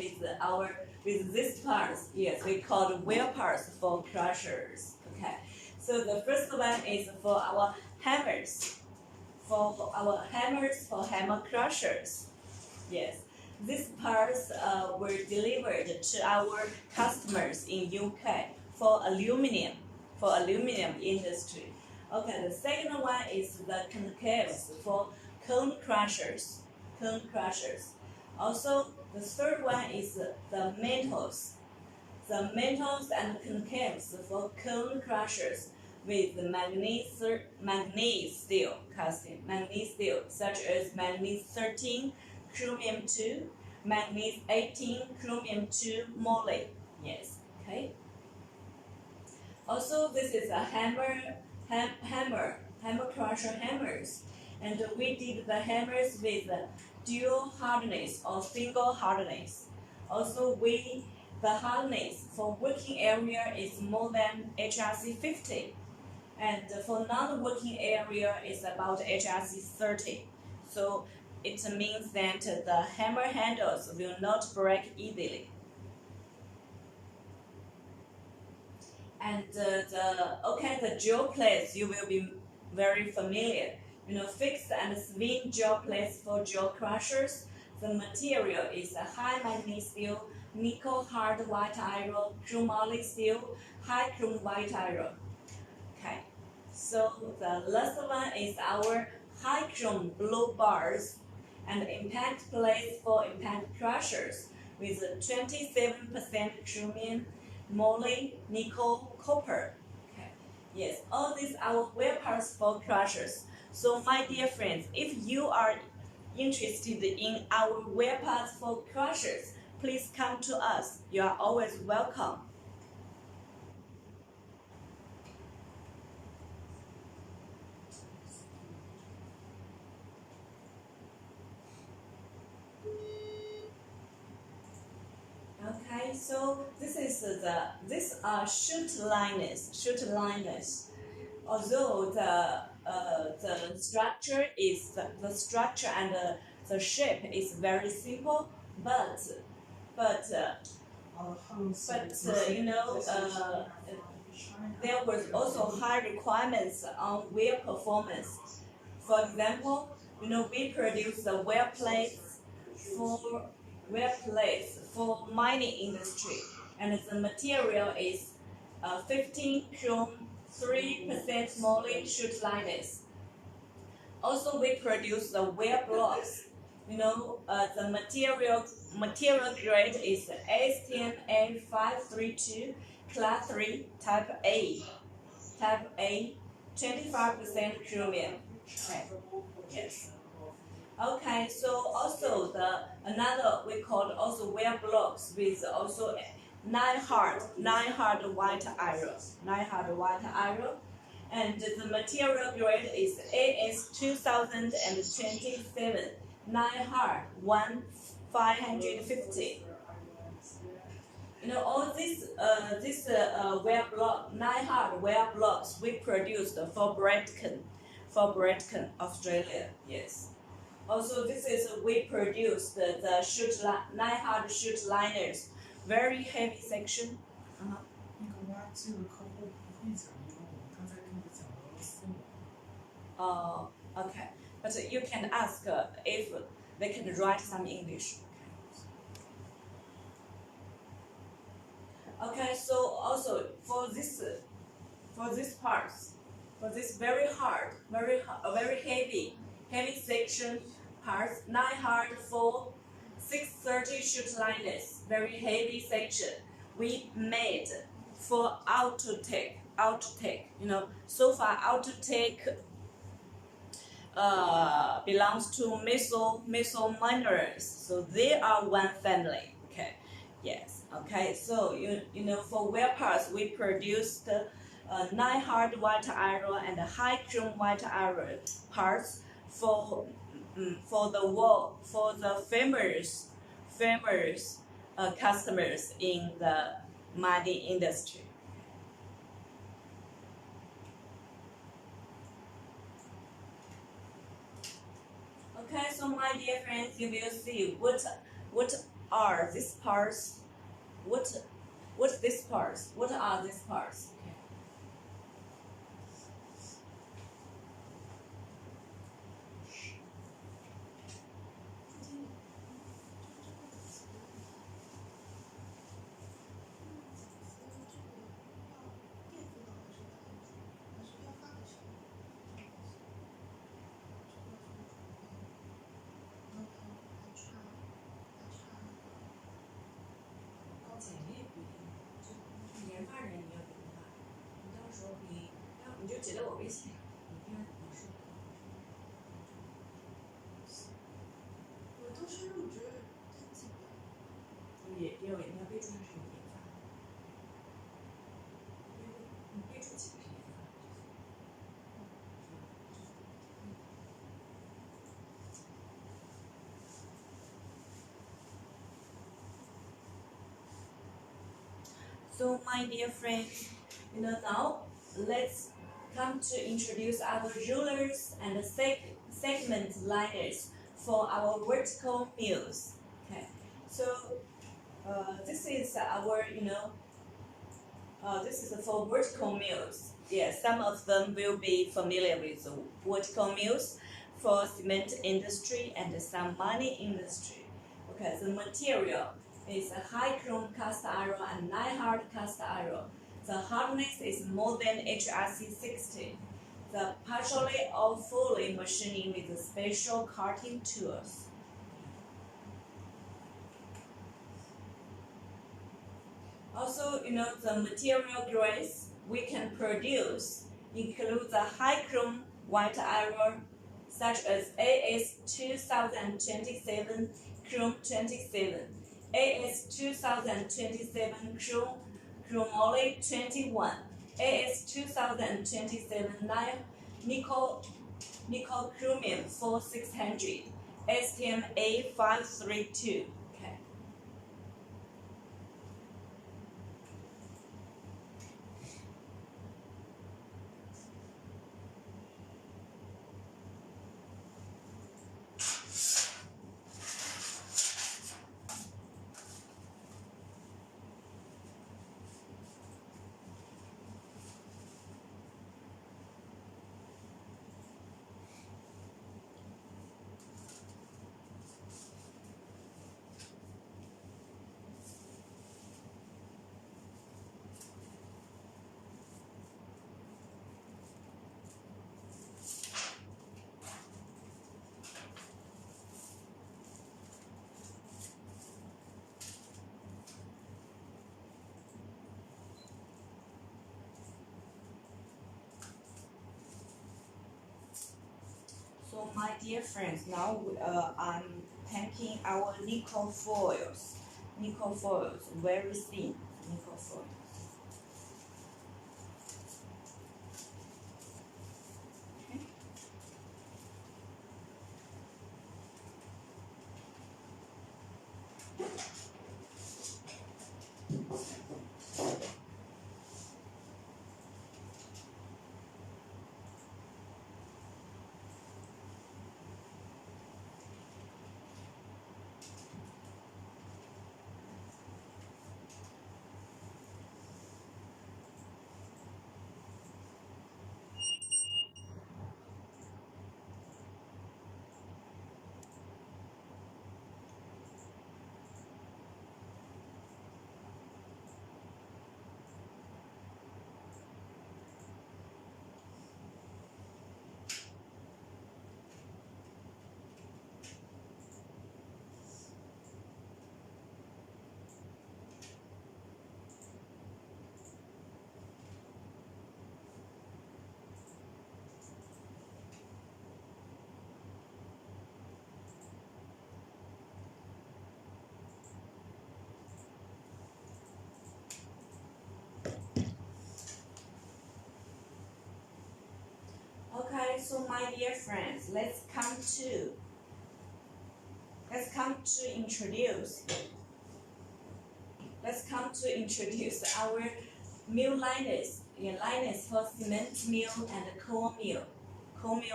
with these parts. Yes, we call the wheel parts for crushers. Okay, so the first one is for our hammers. For hammer crushers. Yes, these parts were delivered to our customers in UK for aluminum industry. Okay, the second one is the concaves for cone crushers. Also, the third one is the metals. The metals and concaves for cone crushers with the manganese steel casting, such as manganese 13, chromium 2, manganese 18, chromium 2, moly. Yes, okay. Also, this is a hammer crusher hammers, and we did the hammers with dual hardness or single hardness. Also, the the hardness for working area is more than HRC 50, and for non-working area is about HRC 30. So it means that the hammer handles will not break easily. And the jaw plates you will be very familiar. Fixed and swing jaw plates for jaw crushers. The material is a high manganese steel, nickel hard white iron, chromoly steel, high chrome white iron. Okay, so the last one is our high chrome blue bars and impact plates for impact crushers with 27% chromium, moly, nickel, copper. Okay. Yes, all these are wear parts for crushers. So my dear friends, if you are interested in our wear parts for crushers, please come to us. You are always welcome. Okay, so these are chute liners. Although the structure and the shape is very simple, but there was also high requirements on wear performance. For example, we produce the wear plates for mining industry, and the material is 15 chrome, 3% moly chute liners. Also, we produce the wear blocks. The material grade is AS10A532 Class 3 Type A. 25% chromium. Okay. Yes. Okay, so also another we call also wear blocks with also 9 hard white iron, and the material grade is AS2027 9 hard 1550. All these wear block 9 hard wear blocks we produced for Bradken, Australia. Yes. Also, this is we produced the 9 hard chute liners, very heavy section. Okay, but you can ask if they can write some English. Okay, so also for this parts, for this very hard, very heavy section parts, 9 hard for 630 chute liners, very heavy section. We made for Autotech. So far Autotech belongs to missile miners, so they are one family. Okay, yes. Okay, so for wear parts we produced 9 hard white iron and high chrome white iron parts for the famous customers in the mining industry. Okay, so my dear friends, you will see what are these parts. What these parts? What are these parts? So my dear friends, now let's come to introduce our rulers and segment liners for our vertical mills. Okay, so this is our, this is for vertical mills. Yes, some of them will be familiar with vertical mills for cement industry and some mining industry. Okay, the material is a high chrome cast iron and 9 hard cast iron. The hardness is more than HRC 60. The partially or fully machining with special cutting tools. Also, the material grades we can produce include the high chrome white iron, such as AS 2027 Chrome 27, AS 2027 Chromoly 21, AS 2027 Nickel Chromium 4600, STM A532. Okay. So my dear friends, now I'm tanking our nickel foils. Nickel foils, very thin nickel foils. Okay, so my dear friends, let's come to our mill liners. Liners for cement mill and coal mill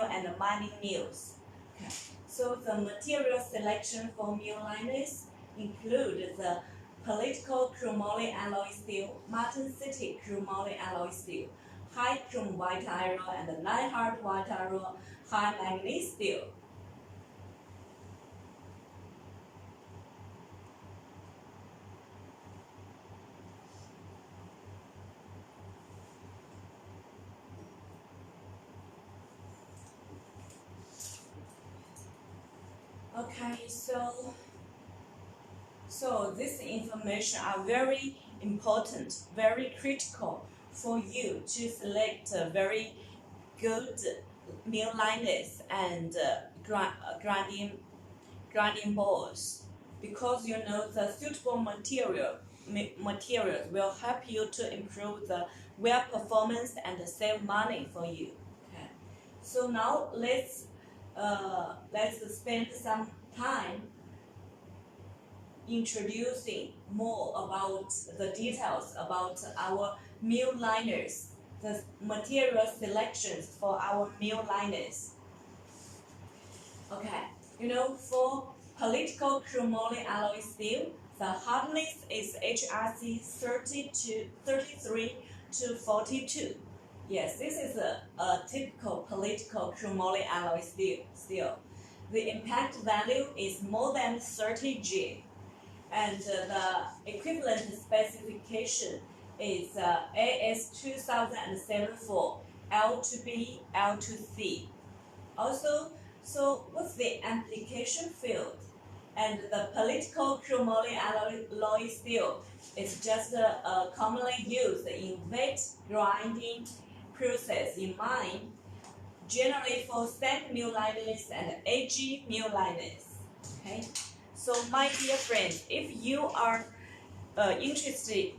and mining mills. Okay. So the material selection for mill liners include the political chromoly alloy steel, Martensitic chromoly alloy steel, high chrome white iron and 9 hard white iron, high manganese steel. Okay, so this information are very important, very critical for you to select very good mill liners and grinding balls, because the suitable materials will help you to improve the wear performance and save money for you. Okay. So now let's spend some time. Let's spend some time. Let's spend some time to introducing more about the details about our mill liners, the material selections for our mill liners. Okay, for political chromoly alloy steel, the hardness is HRC 33 to 42. Yes, this is a typical political chromoly alloy steel. The impact value is more than 30 G, and the equivalent specification is AS2007 for L to B, L to C. Also, so what's the application field? And the political chromoly alloy steel is just commonly used in wet grinding process in mine, generally for sand mill liners and AG mill liners. Okay, so my dear friends, if you are interested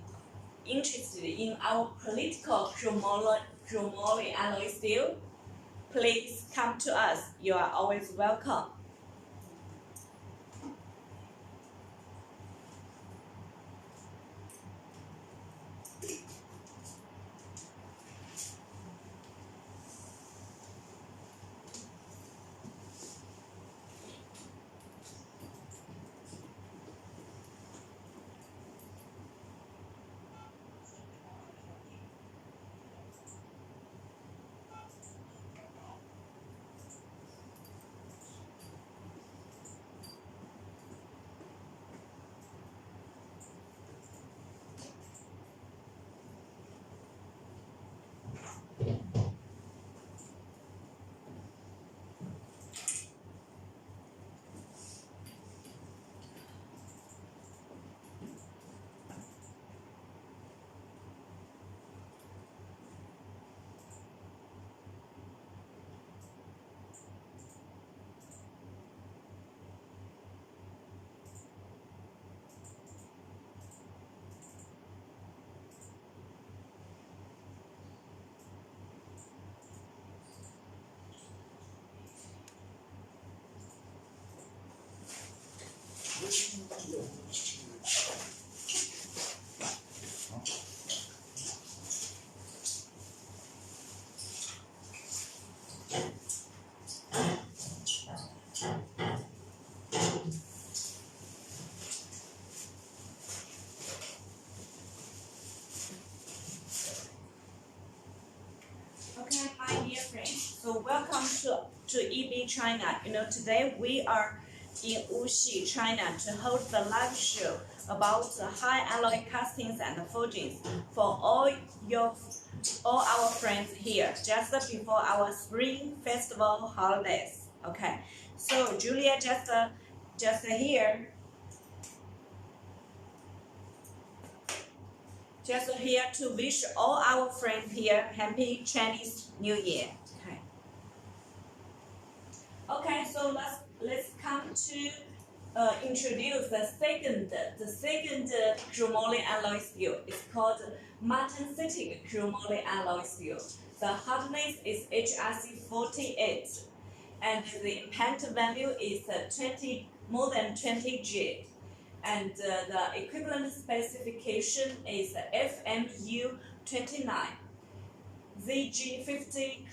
in our political chromoly alloy steel, please come to us. You are always welcome. Okay, my dear friends. So welcome to EB China. Today we are in Wuxi, China, to hold the live show about high alloy castings and forgings for all our friends here, just before our spring festival holidays. Okay, so Julia just here. Just here to wish all our friends here Happy Chinese New Year. Okay, so let's come to introduce the second chromoly alloy steel. It's called Martensitic chromoly alloy steel. The hardness is HRC 48, and the impact value is more than 20 G. And the equivalent specification is FMU 29, ZG50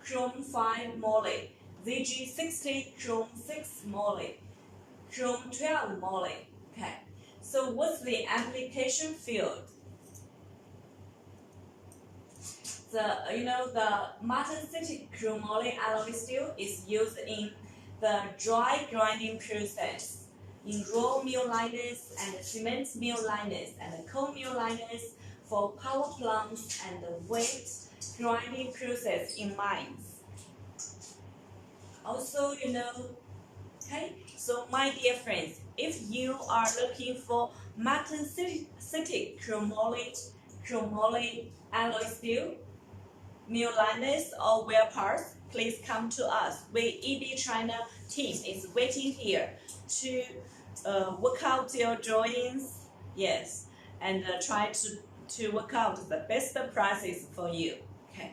Chrome 5 Moly, ZG60 Chrome 6 Moly, Chrome 12 Moly. Okay, so what's the application field? The Martensitic chromoly alloy steel is used in the dry grinding process, in raw mill liners and cement mill liners and coal mill liners, for power plants and wet grinding process in mines. Also, okay, so my dear friends, if you are looking for Martensitic chromoly alloy steel, mill liners or wear parts, please come to us. EB China team is waiting here to work out your drawings, yes, and try to work out the best prices for you. Okay.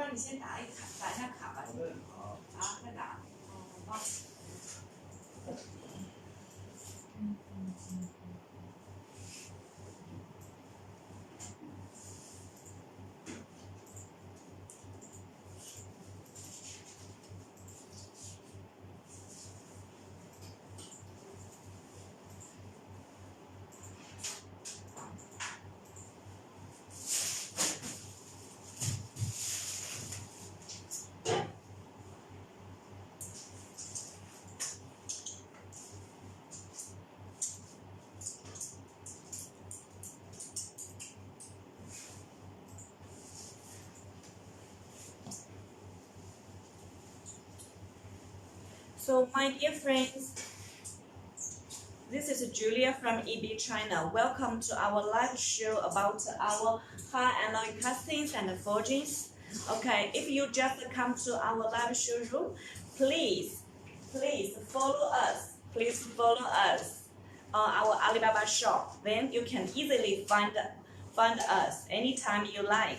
然你先打一下卡吧。啊，再打。哦。So, my dear friends, this is Julia from EB China. Welcome to our live show about our high alloy castings and forgings. Okay, if you just come to our live showroom, please follow us. Please follow us on our Alibaba shop. Then you can easily find us anytime you like.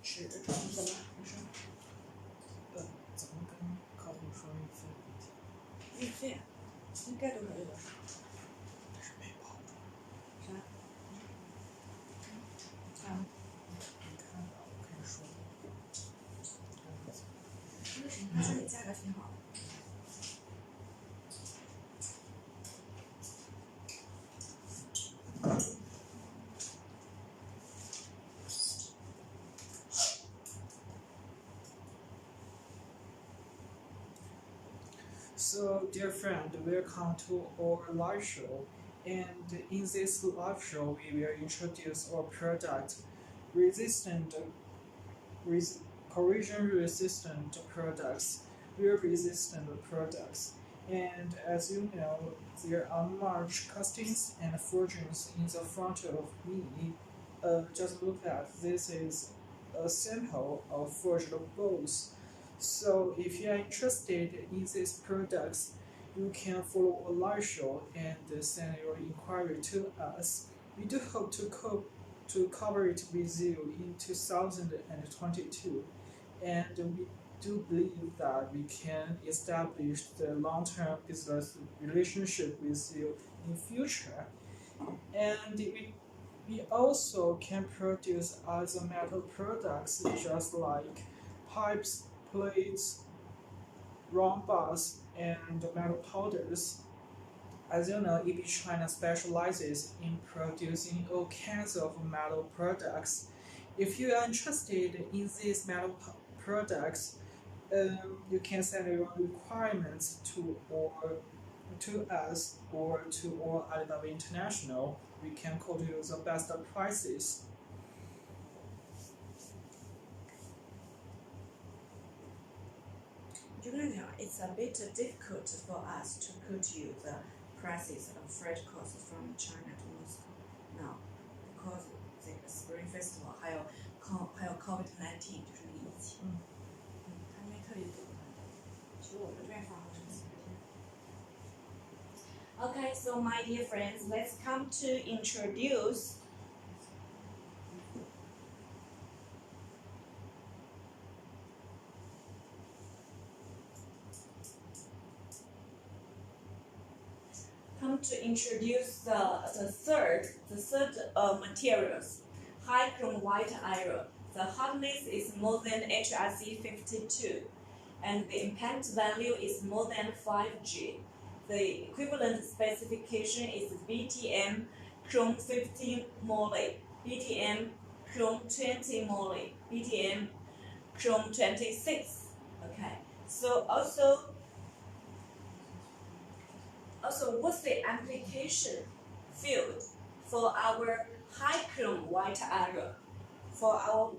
是怎么？你说？怎么跟客户说运费问题？运费应该多少就多少。是没包装。啥？你看吧，我跟你说。他说你价格挺好的。So, dear friend, welcome to our live show. And in this live show, we will introduce our product, corrosion-resistant products, wear-resistant products. And as you know, there are much castings and forgings in the front of me. Just look at this is a sample of forged bolts. So if you are interested in these products, you can follow a live show and send your inquiry to us. We do hope to cover it with you in 2022, and we do believe that we can establish the long-term business relationship with you in future. And we also can produce other metal products just like pipes, plates, round bars, and metal powders. As you know, EB China specializes in producing all kinds of metal products. If you are interested in these metal products, you can send your requirements to us or to our Alibaba International. We can quote you the best prices. It's a bit difficult for us to quote you the prices of freight costs from China to Moscow now, because the Spring Festival 还有 COVID-19 就是那个疫情，还没特别多。其实我们这边发货是4天。Okay, so my dear friends, let's come to introduce the third materials, high chrome white iron. The hardness is more than HRC 52, and the impact value is more than 5G. The equivalent specification is BTM chrome 15 Moly, BTM chrome 20 Moly, BTM chrome 26. Okay, so also what's the application field for our high chrome white iron? For our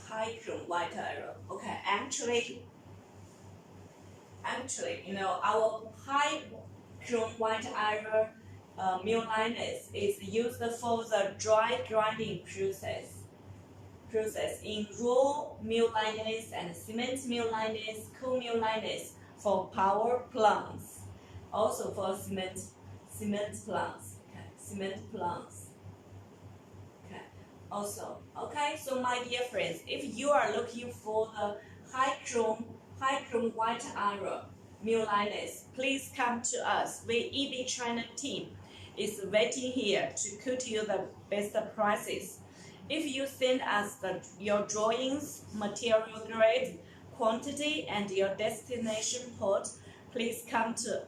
high chrome white iron. Okay, actually, our high chrome white iron mill liners is used for the dry grinding process in raw mill liners and cement mill liners, coal mill liners for power plants, also for cement plants. Okay, cement plants. Okay, also okay. So my dear friends, if you are looking for the high chrome white iron mill liners, please come to us. The EB China team is waiting here to quote you the best prices. If you send us your drawings, material grade, quantity, and your destination port, please come to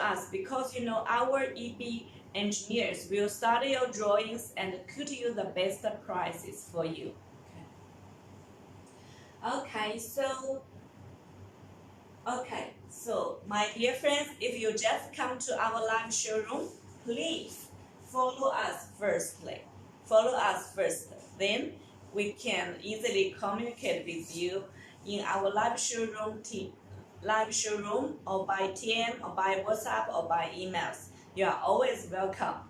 us, because our EB engineers will study your drawings and quote you the best prices for you. Okay, so my dear friends, if you just come to our live showroom, please follow us firstly. Then we can easily communicate with you in our live showroom or by TM or by WhatsApp or by emails. You are always welcome.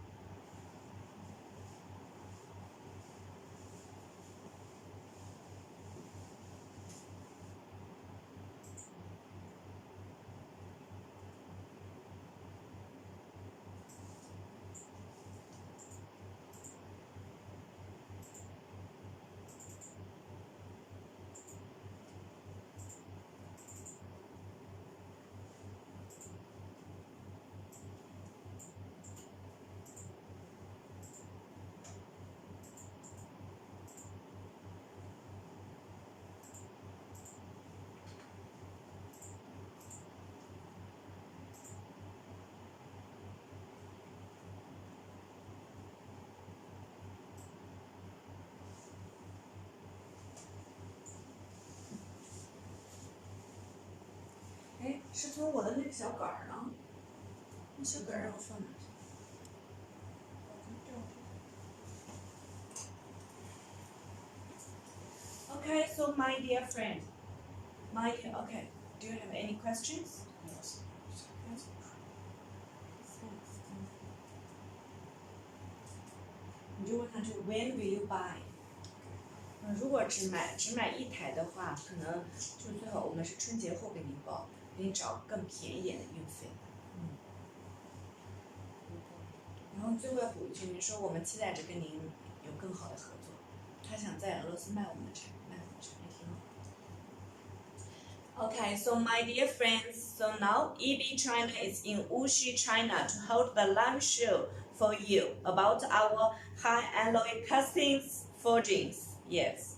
哎，师兄，我的那个小杆儿呢？那小杆儿让我放哪去？Okay, so my dear friend, okay, do you have any questions? Yes. 你就问他就 When will you buy？如果只买一台的话，可能就最好我们是春节后给您报，给你找更便宜一点的运费。然后最后要补一句，您说我们期待着跟您有更好的合作。他想在俄罗斯卖我们的产品挺好。Okay, so my dear friends, so now EB China is in Wuxi, China to hold the live show for you about our high alloy castings forgings. Yes.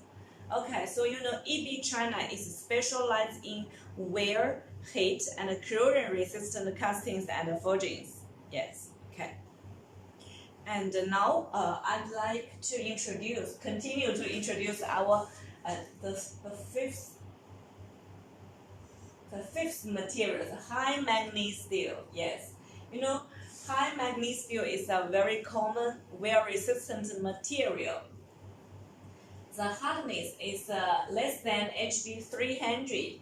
Okay, so EB China is specialized in wear, heat, and corrosion resistant castings and forgings. Yes. Okay. And now I'd like to continue to introduce our the fifth material, the high manganese steel. Yes. High manganese steel is a very common, wear-resistant material. The hardness is less than HB 300,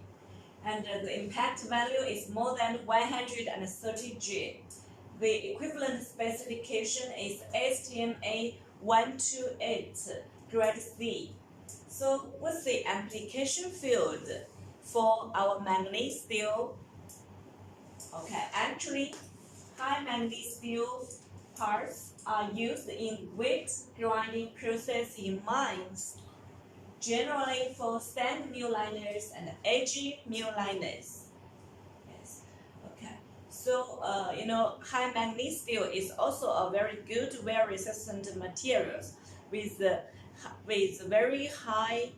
and the impact value is more than 130 G. The equivalent specification is STMA 128 grade C. So what's the application field for our manganese steel? Okay, actually, high manganese steel parts are used in wet grinding process in mines, generally for sand mill liners and edge mill liners. Yes. Okay. So high manganese steel is also a very good wear-resistant materials with very high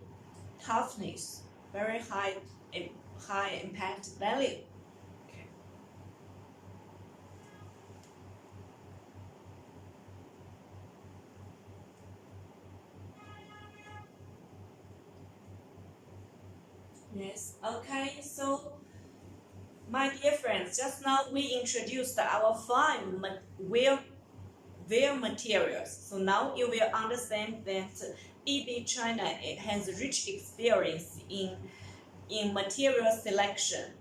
toughness, very high impact value. Yes, okay, so my dear friends, just now we introduced our five their materials. So now you will understand that EB China it has rich experience in material selection.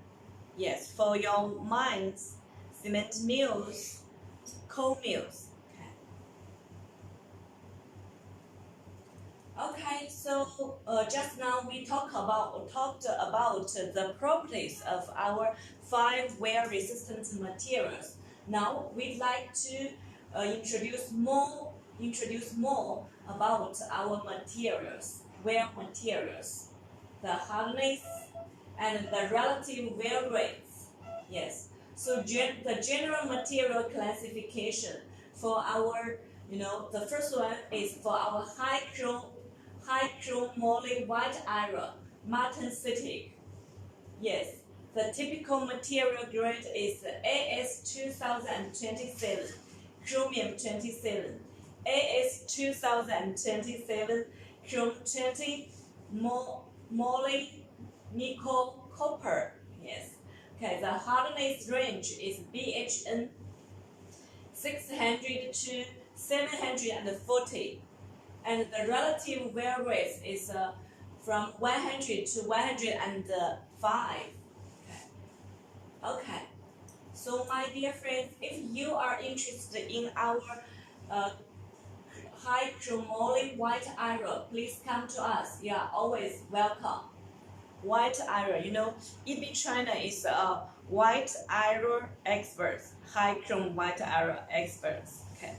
Yes, for your mines, cement mills, coal mills. Okay, so just now we talked about the properties of our 5 wear-resistant materials. Now we'd like to introduce more about our materials, wear materials, the hardness and the relative wear rates. Yes. So the general material classification for our, the first one is for our high chromoly white iron, Martensitic. Yes, the typical material grade is AS2027, chromium 27, AS2027, chrome 20, Moly, nickel, copper. Yes. Okay, the hardness range is BHN 600 to 740. And the relative wear rate is from 100 to 105. Okay. So my dear friends, if you are interested in our high chromoly white iron, please come to us. You are always welcome. White iron, EB China is a white iron expert, high chrome white iron experts. Okay.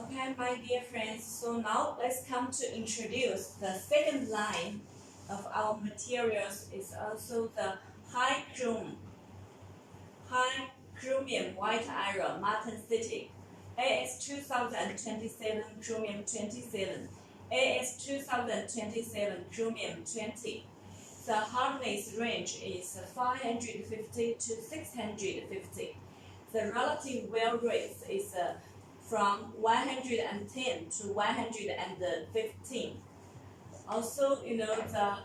Okay, my dear friends, so now let's come to introduce the second line of our materials is also the high chromium white iron Martensitic, AS2027 chromium 27, AS2027 chromium 20. The hardness range is 550 to 650. The relative wear rate is from 110 to 115. Also, the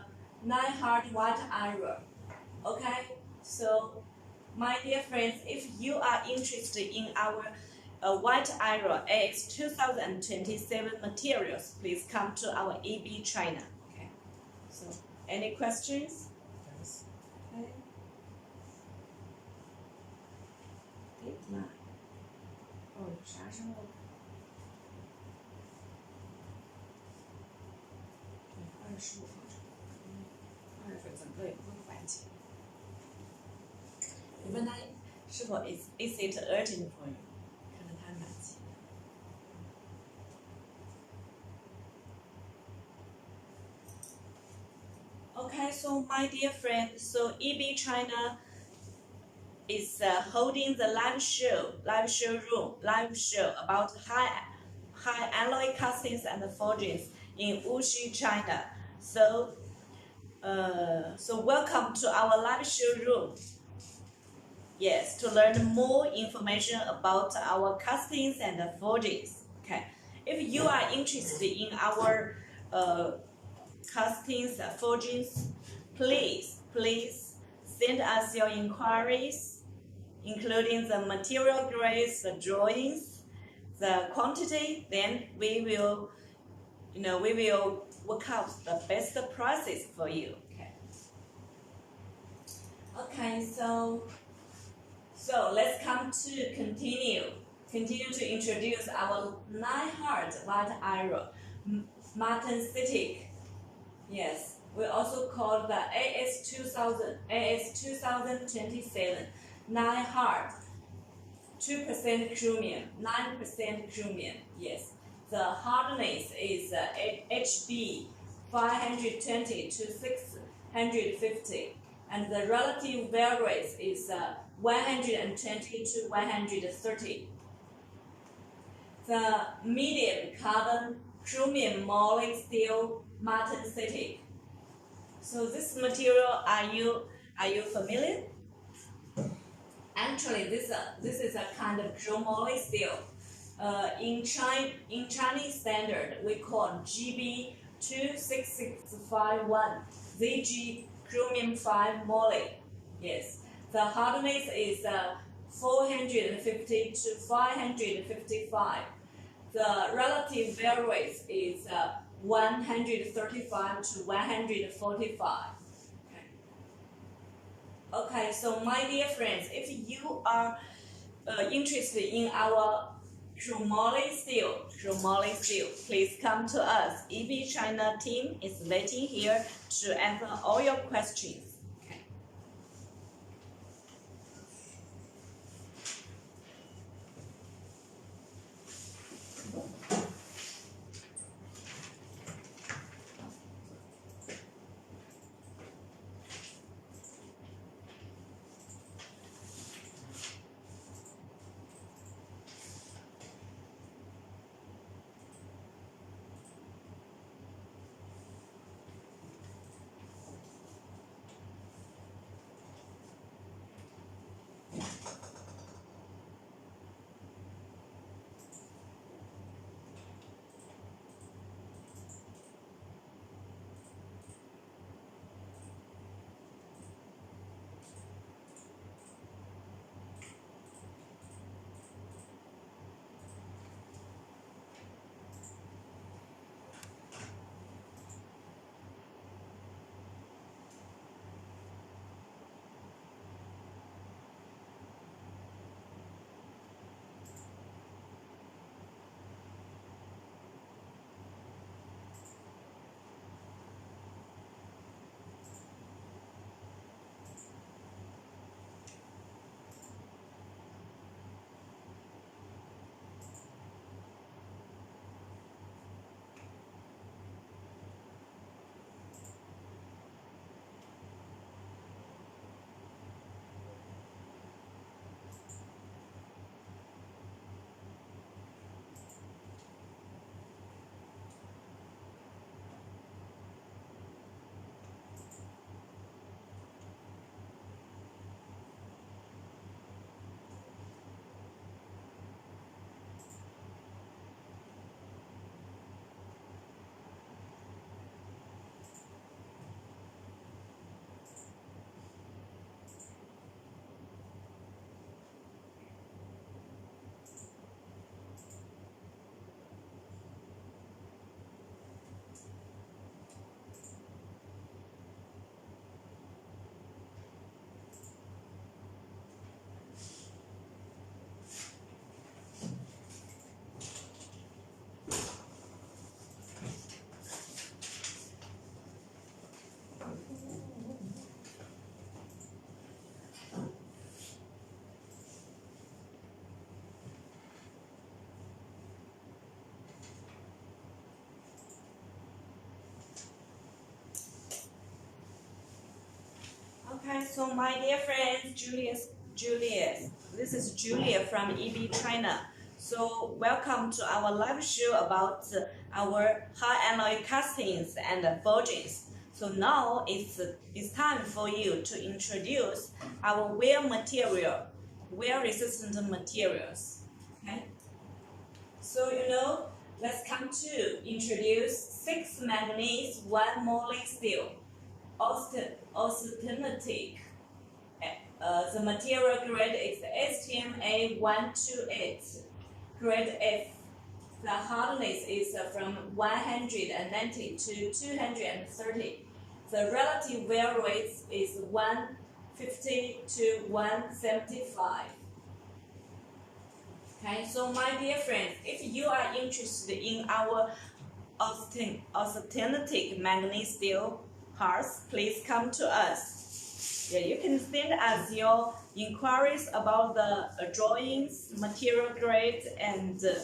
9 hard white iron. Okay, so my dear friends, if you are interested in our white iron AX2027 materials, please come to our EB China. Okay, so any questions? Yes. Okay. 8、9。哦，啥时候？对，25号2月份整个也不会还钱。你问他是否 is it urgent for you？ 可能他蛮急。Okay, so my dear friend, so EB China is holding the live show about high alloy castings and forgings in Wuxi, China. So welcome to our live showroom. Yes, to learn more information about our castings and forgings. Okay, if you are interested in our castings and forgings, please send us your inquiries, including the material grades, the drawings, the quantity. Then we will work out the best prices for you. Okay, so let's come to continue to introduce our 9 hard white iron, Martensitic. Yes, we also call the AS2027, 9 hard, 2% chromium, 9% chromium. Yes, the hardness is HB 520 to 650, and the relative wear rate is 120 to 130. The medium carbon chromium Moly steel Martensitic. So this material, are you familiar? Actually, this is a kind of Chromoly steel. In Chinese standard, we call GB 26651 ZG chromium 5 Moly. Yes, the hardness is 450 to 555. The relative wear rate is 135 to 145. Okay, so my dear friends, if you are interested in our Chromoly steel, please come to us. EB China team is waiting here to answer all your questions. Okay, so my dear friends, Julius, this is Julia from EB China. So welcome to our live show about our high alloy castings and forgings. So now it's time for you to introduce our wear resistant materials. Okay. So let's come to introduce 6 manganese, 1 Moly steel. Austenitic. The material grade is STMA 128, grade F. The hardness is from 190 to 230. The relative wear rate is 150 to 175. Okay, so my dear friends, if you are interested in our authentic manganese steel parts, please come to us. Yeah, you can send us your inquiries about the drawings, material grade, and the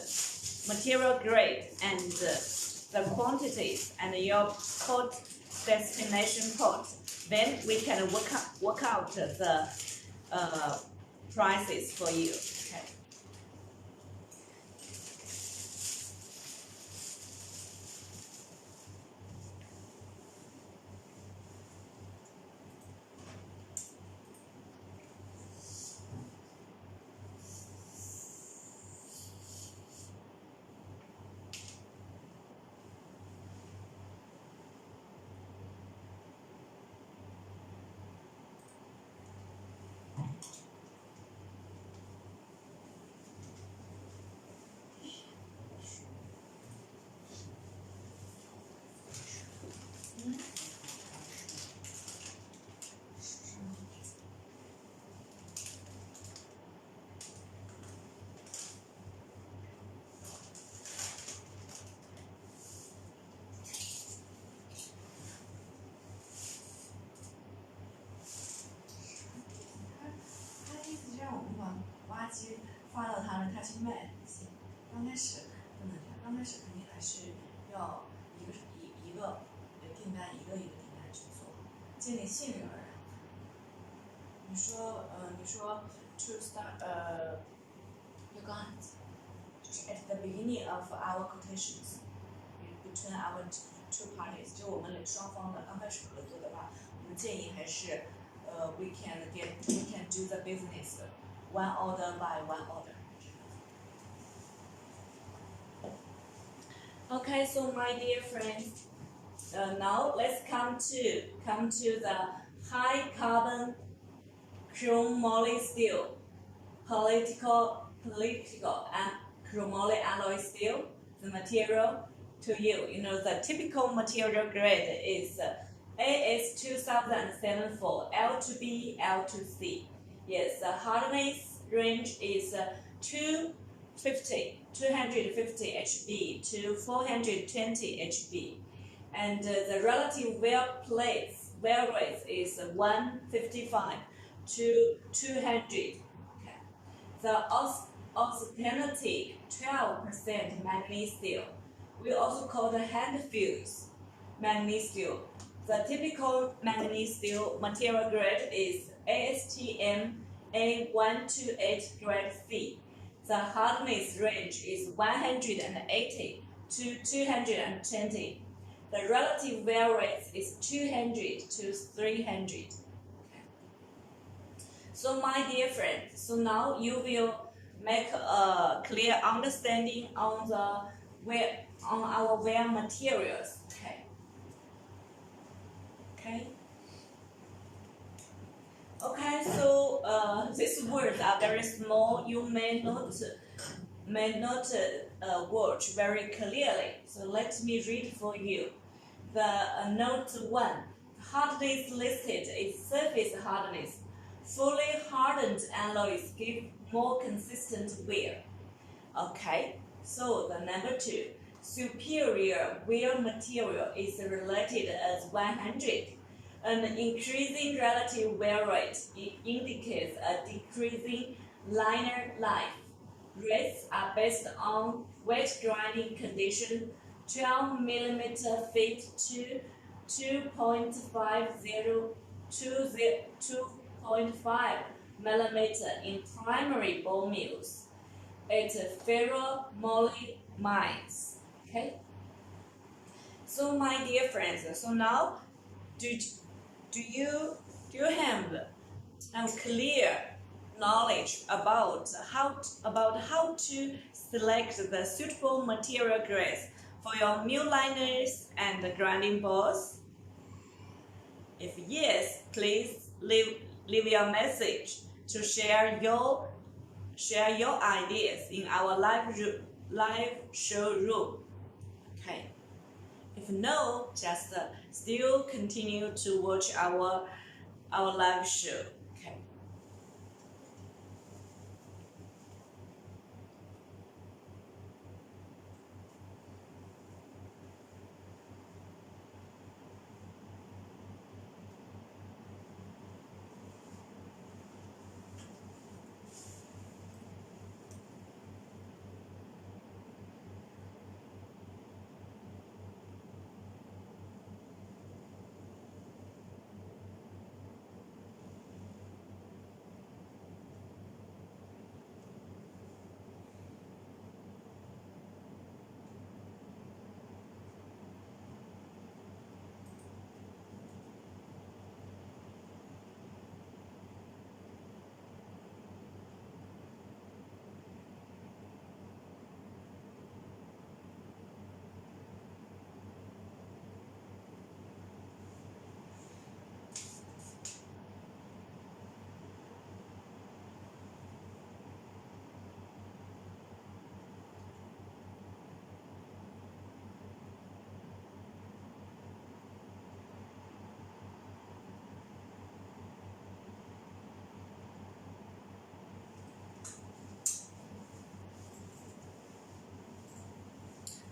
quantities, and your port destination port. Then we can work out the prices for you. Okay.他意思是让我们把挖机发到他那，他去卖东西。刚开始不能这样，刚开始肯定还是要一个订单一个订单去做，建立信任而然。你说to start you got 就是 at the beginning of our quotations between our two parties， 就我们双方的刚开始合作的话，我们建议还是we can do the business one order by one order. Okay, so my dear friends, now let's come to the high carbon Chromoly steel, political and Chromoly alloy steel. The material to you, the typical material grade is AS 2007 for L to B, L to C. Yes, the hardness range is 250 HB to 420 HB, and the relative wear rate is 155 to 200. Okay. The authentic 12% manganese steel, we also call the hand fuse manganese steel. The typical manganese steel material grade is ASTM A128 grade C. The hardness range is 180 to 220. The relative wear rate is 200 to 300. Okay. So my dear friends, so now you will make a clear understanding on our wear materials. Okay, so these words are very small. You may not watch very clearly. So let me read for you. The note 1. Hardness listed is surface hardness. Fully hardened alloys give more consistent wear. Okay, so the number 2. Superior wear material is related as 100. An increasing relative wear rate indicates a decreasing liner life. Rates are based on wet grinding condition 12 mm feet to 2.50 to 2.5 mm in primary ball mills at ferro Moly mines. Okay. So my dear friends, so now do you have clear knowledge about how to select the suitable material grades for your mill liners and grinding balls? If yes, please leave your message to share your ideas in our live showroom? Okay. If no, just still continue to watch our live show. Okay.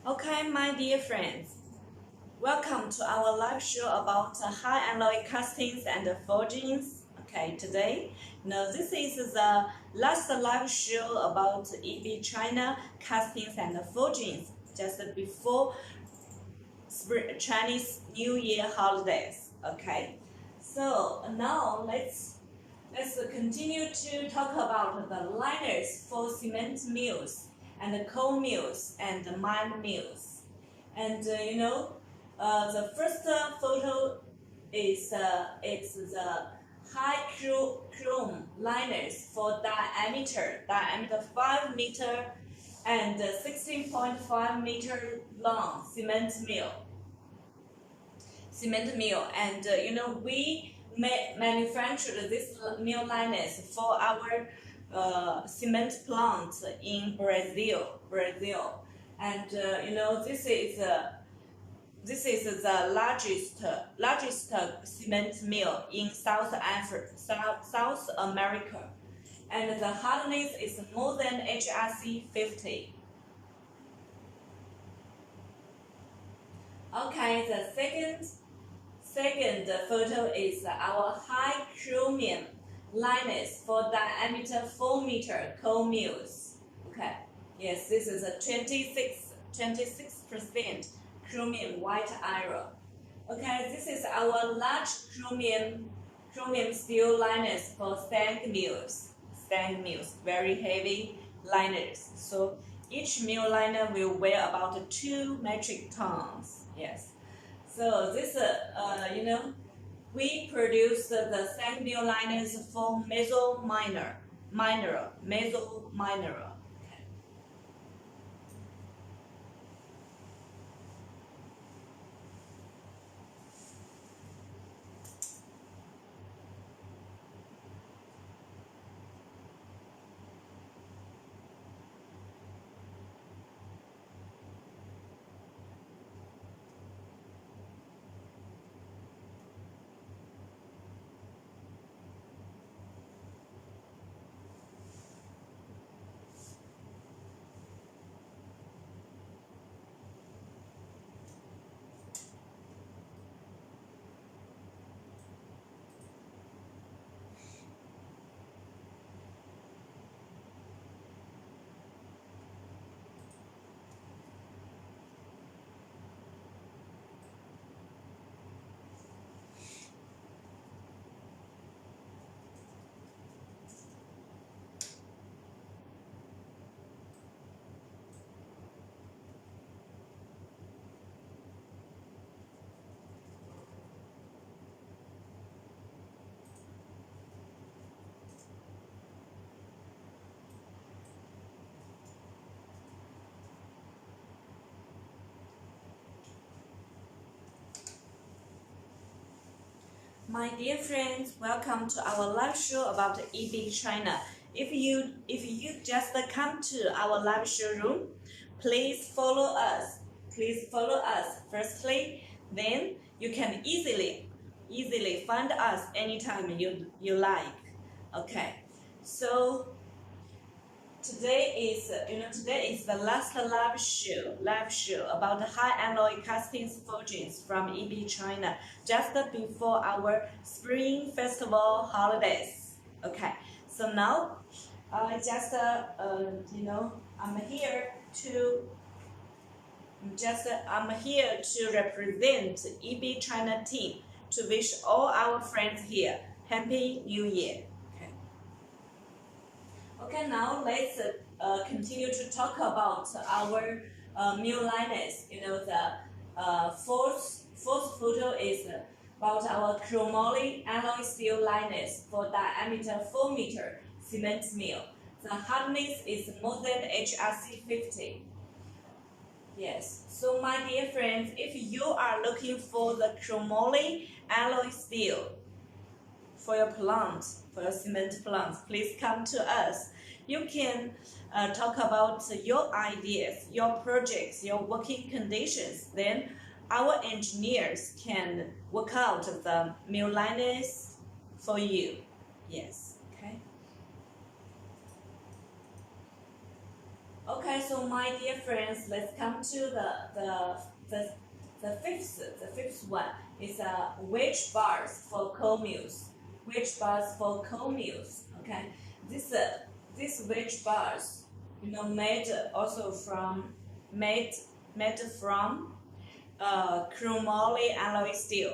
Okay, my dear friends, welcome to our live show about high alloy castings and forgings. Okay, today, this is the last live show about EB China castings and forgings just before Chinese New Year holidays. Okay, so now let's continue to talk about the liners for cement mills and the coal mills and the mine mills. And the first photo is it's the high chrome liners for diameter 5 meter and 16.5 meter long cement mill. And we manufactured this mill liners for our cement plant in Brazil. And this is the largest cement mill in South America, and the hardness is more than HRC 50. Okay, the second photo is our high chromium liners for diameter 4 meter coal mills. Okay, yes, this is a 26% chromium white iron. Okay, this is our large chromium steel liners for stand mills, very heavy liners. So each mill liner will weigh about 2 metric tons. Yes. So this, we produce the sand mill liners for meso mineral. My dear friends, welcome to our live show about EB China. If you just come to our live showroom, please follow us. Please follow us firstly, then you can easily find us anytime you like. Okay, so today is the last live show about the high alloy castings forgings from EB China, just before our Spring Festival holidays. Okay, so now I just I'm here to represent EB China team to wish all our friends here Happy New Year. Okay, now let's continue to talk about our mill liners. The fourth photo is about our Chromoly alloy steel liners for diameter 4 meter cement mill. The hardness is more than HRC 50. Yes, so my dear friends, if you are looking for the Chromoly alloy steel for your plant, for your cement plant, please come to us. You can talk about your ideas, your projects, your working conditions. Then our engineers can work out the mill liners for you. Yes, okay. Okay, so my dear friends, let's come to the fifth one. Is wedge bars for coal mills. Wedge bars for coal mills. Okay, these wedge bars, made from Chromoly alloy steel,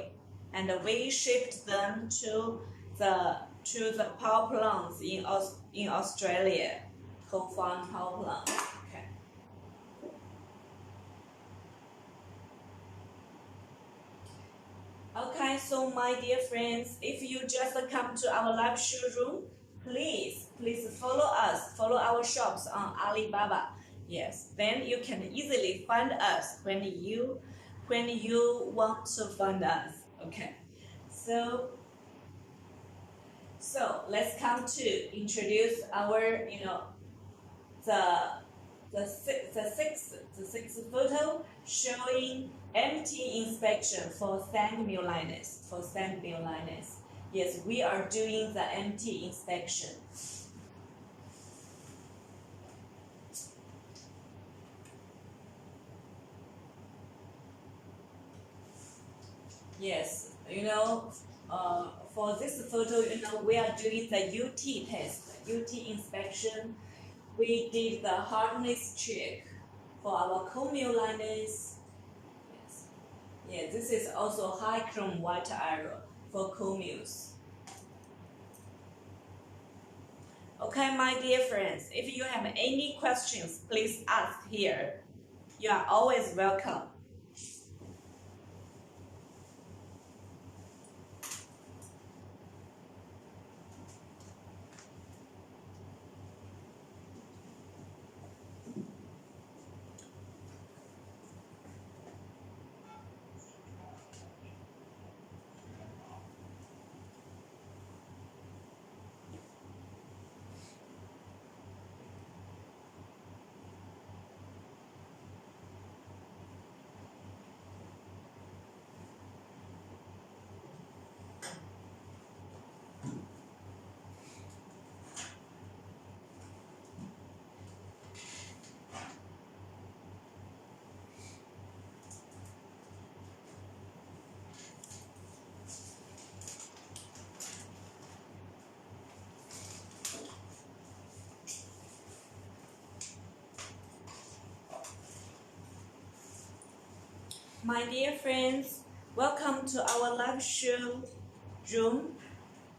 and we shipped them to the power plants in Australia, coal-fired power plant. Okay. Okay, so my dear friends, if you just come to our live showroom, please follow us, follow our shops on Alibaba. Yes, then you can easily find us when you want to find us. Okay, so let's come to introduce our the sixth photo showing MT inspection for sand mill liners. Yes, we are doing the MT inspection. Yes, for this photo, we are doing the UT test, UT inspection. We did the hardness check for our coal mill liners. Yes. Yeah, this is also high chrome white iron for coal mills. Okay, my dear friends, if you have any questions, please ask here. You are always welcome. My dear friends, welcome to our live show room.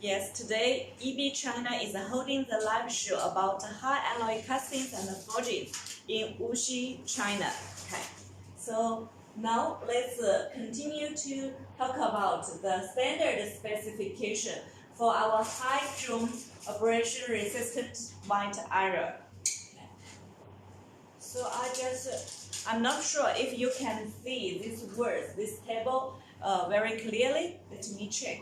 Yes, today EB China is holding the live show about high alloy castings and forgings in Wuxi, China. Okay, so now let's continue to talk about the standard specification for our high chrome abrasion resistant white iron. Okay. So I'm not sure if you can see these words, this table very clearly. Let me check.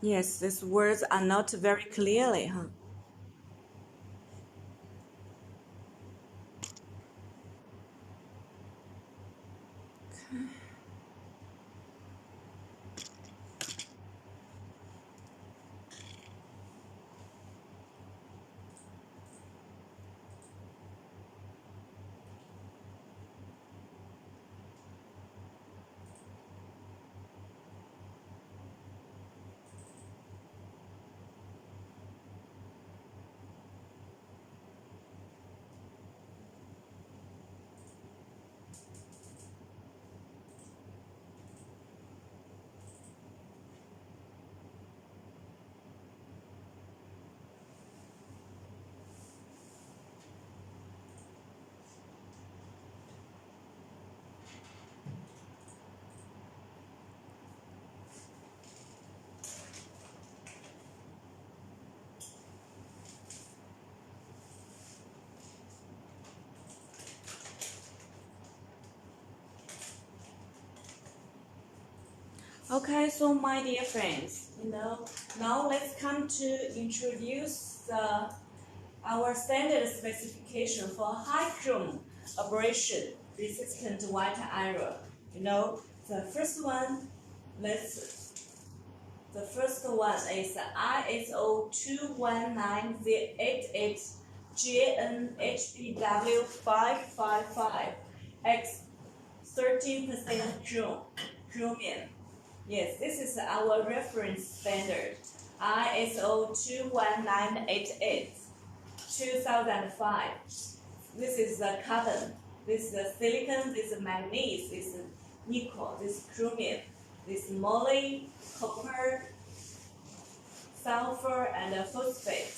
Yes, these words are not very clearly, huh? Okay, so my dear friends, now let's come to introduce our standard specification for high chrome abrasion resistant white iron. The first one is ISO 21988 GNHPW 555 X 13% chromium. Yes, this is our reference standard, ISO 21988 2005. This is the carbon, this is the silicon, this is manganese, this is nickel, this is chromium, this is moly, copper, sulfur, and phosphate.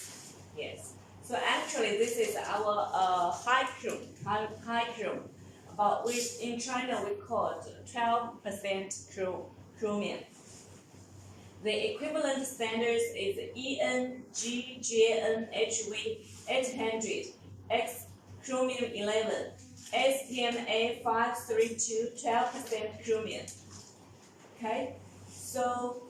Yes. So actually, this is our high chrome. But in China, we call it 12% chromium. The equivalent standards is ENGJNHV 800 X chromium 11, STMA 532 12% chromium. Okay, so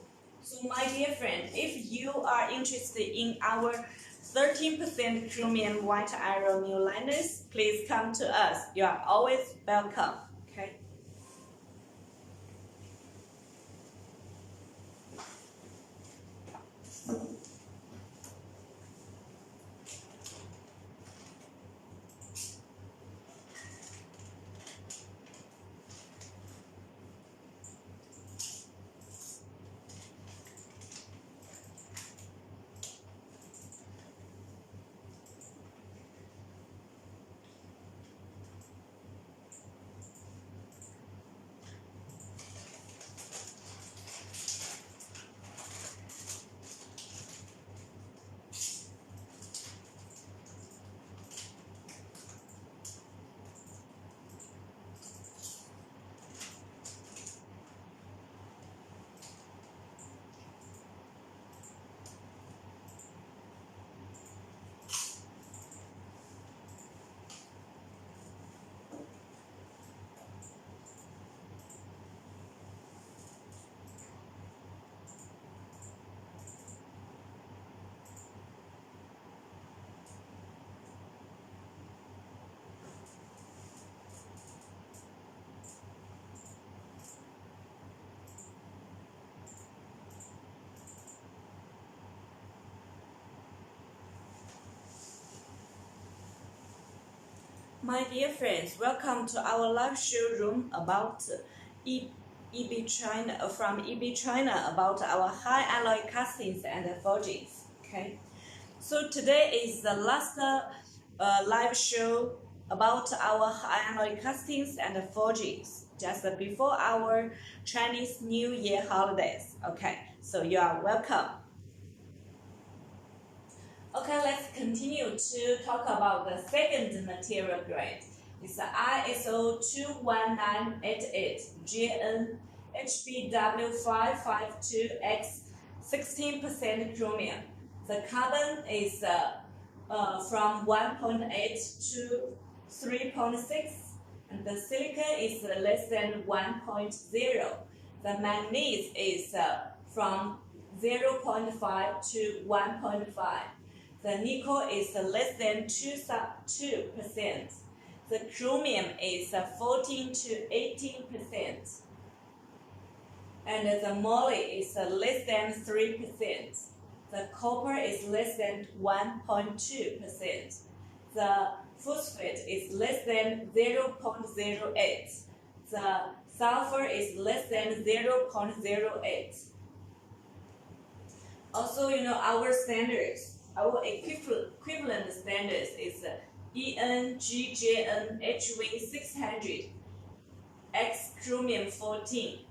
my dear friend, if you are interested in our 13% chromium white iron new liners, please come to us. You are always welcome. Okay. My dear friends, welcome to our live showroom about EB China from EB China about our high alloy castings and forgings. Okay, so today is the last live show about our high alloy castings and forgings just before our Chinese New Year holidays. Okay, so you are welcome. Okay, let's continue to talk about the second material grade. It's the ISO 21988 GN HPW552X 16% chromium. The carbon is from 1.8 to 3.6, and the silicon is less than 1.0. The manganese is from 0.5 to 1.5. The nickel is less than 2%. The chromium is 14 to 18%. And the moly is less than 3%. The copper is less than 1.2%. The phosphate is less than 0.08. The sulfur is less than 0.08. Also, our standards, our equivalent standards is EN, HV600, X chromium 14.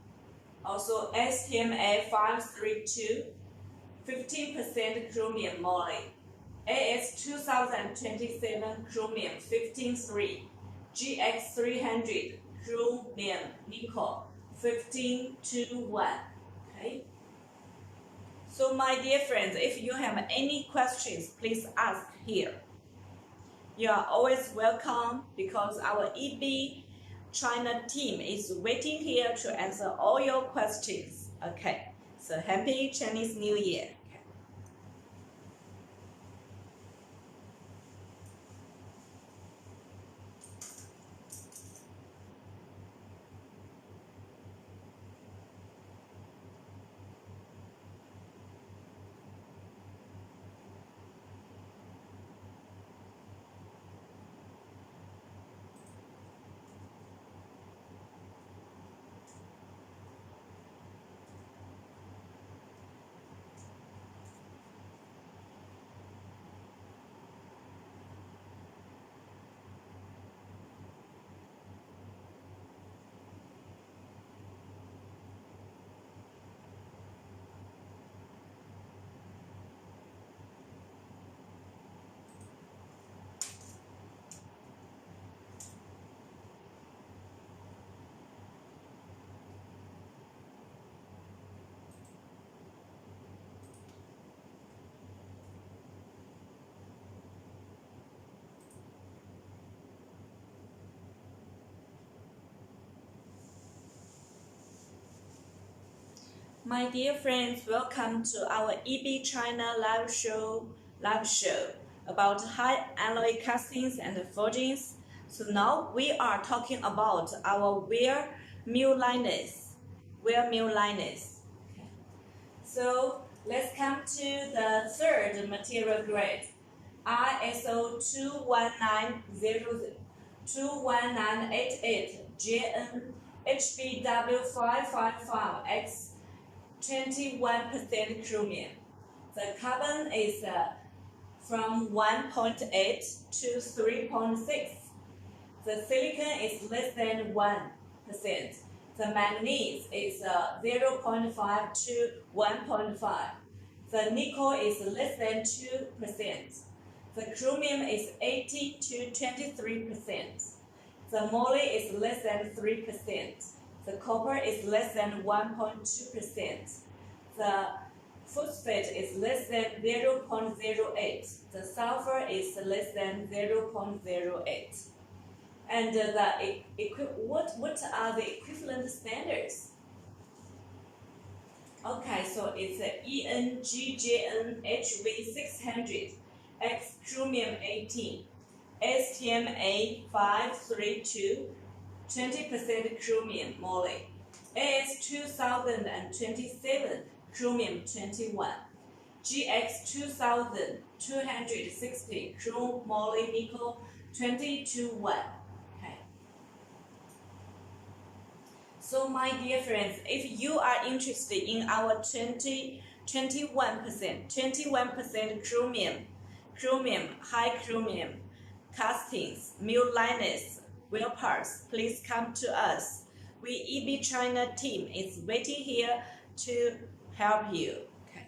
Also STMA 532, 15% chromium moly. AS 2027 chromium 15.3, GX 300 chromium nickel 15.2.1. Okay. So my dear friends, if you have any questions, please ask here. You are always welcome because our EB China team is waiting here to answer all your questions. Okay, so happy Chinese New Year. My dear friends, welcome to our EB China live show about high alloy castings and forgings. So now we are talking about our wear mill liners. So let's come to the third material grade, ISO 21988 JN HBW 555X 21% chromium. The carbon is from 1.8 to 3.6. The silicon is less than 1%. The manganese is 0.5 to 1.5. The nickel is less than 2%. The chromium is 18 to 23%. The moly is less than 3%. The copper is less than 1.2%. The phosphate is less than 0.08. The sulfur is less than 0.08. And what are the equivalent standards? Okay, so it's ENGJNHV600, X chromium 18, STMA 532, 20% chromium moly, AS 2027 chromium 21, GX 2260 chromoly nickel 22.1. Okay. So my dear friends, if you are interested in our 21% chromium, high chromium, castings, mill liners, wheel parts, please come to us. We EB China team is waiting here to help you. Okay.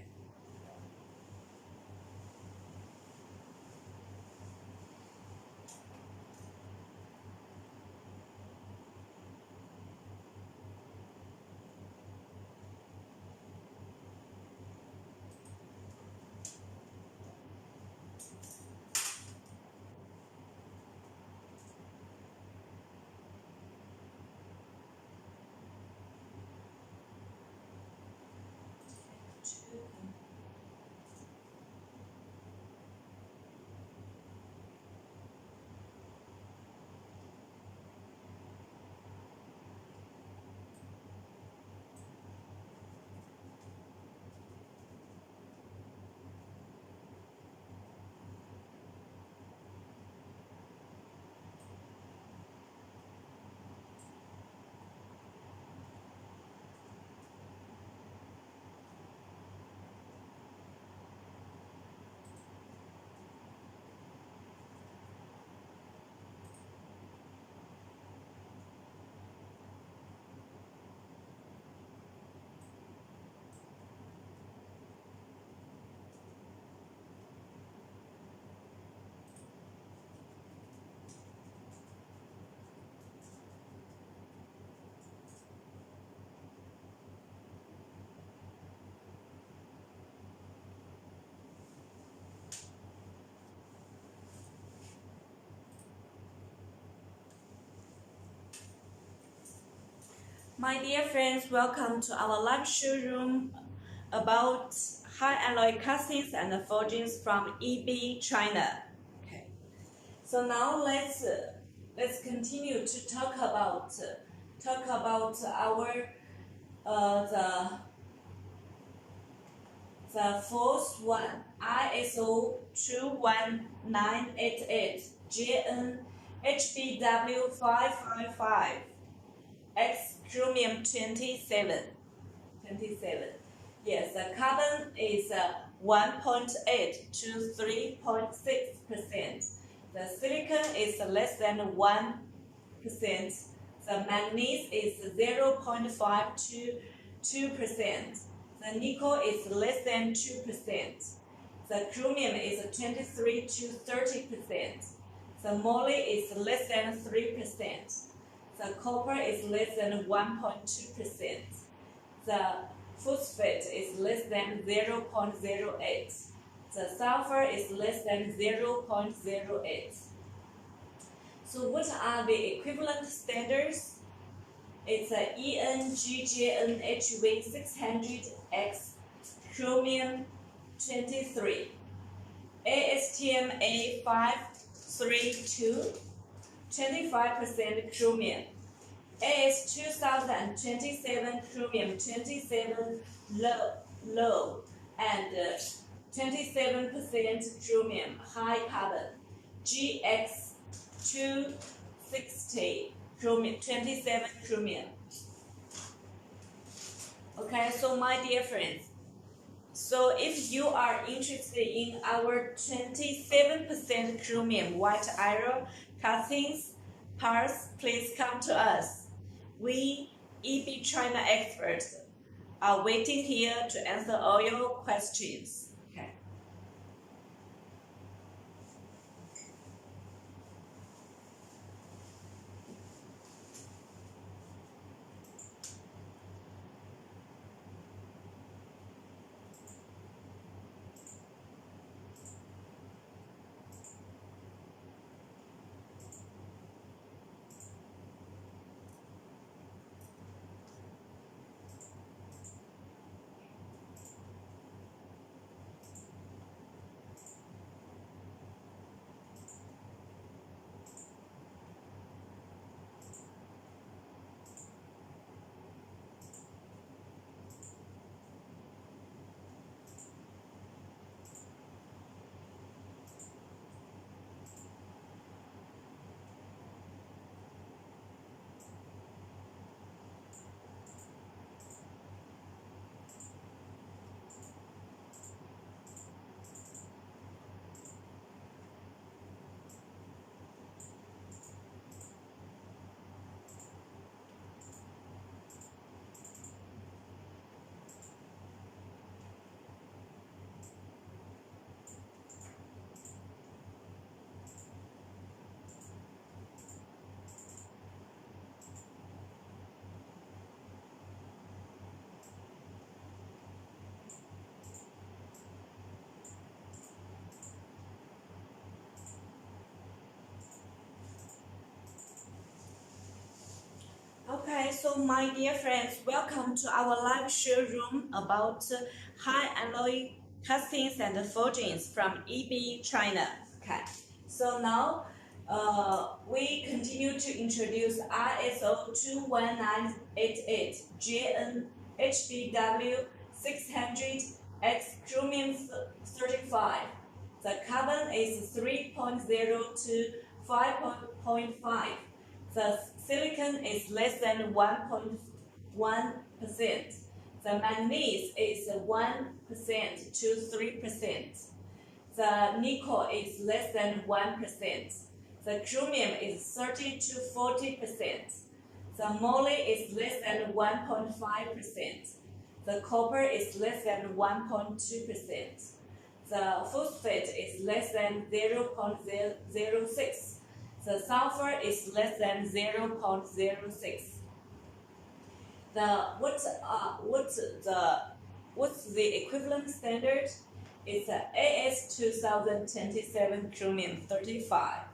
My dear friends, welcome to our live showroom about high alloy castings and forgings from EB China. Okay, so now let's continue to talk about our the fourth one, ISO 21988 JN HBW 555 X chromium 27. Yes, the carbon is 1.8 to 3.6%. The silicon is less than 1%. The manganese is 0.5 to 2%. The nickel is less than 2%. The chromium is 23 to 30%. The moly is less than 3%. The copper is less than 1.2%. The phosphate is less than 0.08. The sulfur is less than 0.08. So what are the equivalent standards? It's a ENGJNHV 600X chromium 23, ASTM A532 25% chromium, AS 2027 chromium 27 low and 27% chromium high carbon, GX 260 chromium 27 chromium. Okay, so my dear friends, so if you are interested in our 27% chromium white iron castings parts, please come to us. We EB China experts are waiting here to answer all your questions. Okay. Okay, so my dear friends, welcome to our live showroom about high alloy castings and forgings from EB China. Okay, so now we continue to introduce ISO 21988 JN HBW 600 X chromium 35. The carbon is 3.0 to 5.5. The silicon is less than 1.1%. The manganese is 1% to 3%. The nickel is less than 1%. The chromium is 30 to 40%. The moly is less than 1.5%. The copper is less than 1.2%. The phosphate is less than 0.06. The sulfur is less than 0.06. What's the equivalent standard? It's a AS 2027 chromium 35.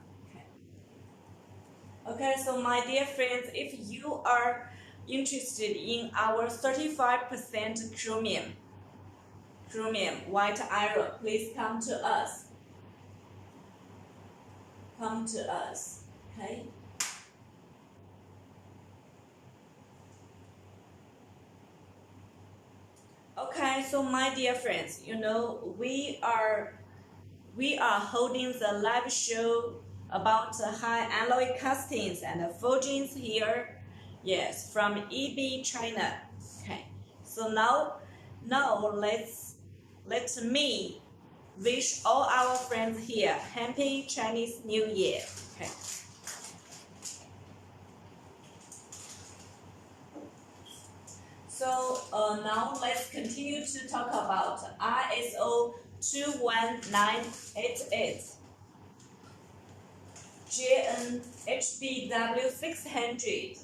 Okay, so my dear friends, if you are interested in our 35% chromium white iron, please come to us. Come to us, okay? Okay, so my dear friends, you know, we are holding the live show about high alloy castings and forgings here. Yes, from EB China. Okay, so now let me wish all our friends here happy Chinese New Year. Okay. So now let's continue to talk about ISO 21988, JN HBW600,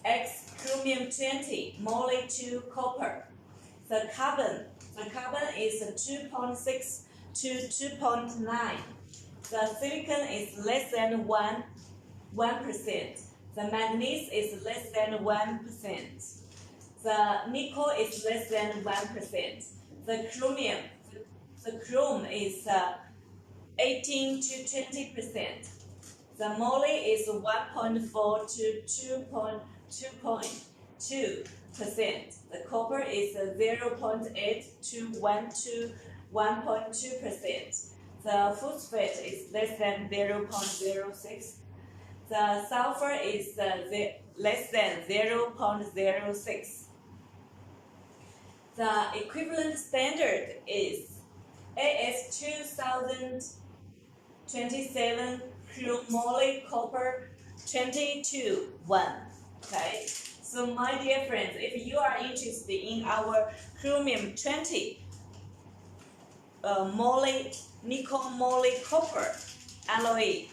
X chromium 20, Moly 2 copper. The carbon is 2.6 to 2.9. The silicon is less than 1%. The manganese is less than 1%. The nickel is less than 1%. The chrome is 18 to 20%. The moly is 1.4 to 2.2%. The copper is 0.8 to 1.2%. The phosphate is less than 0.06. The sulfur is less than 0.06. The equivalent standard is AS 2027 Chromoly copper 22:1. Okay, so my dear friends, if you are interested in our chromium 20 nickel moly copper alloy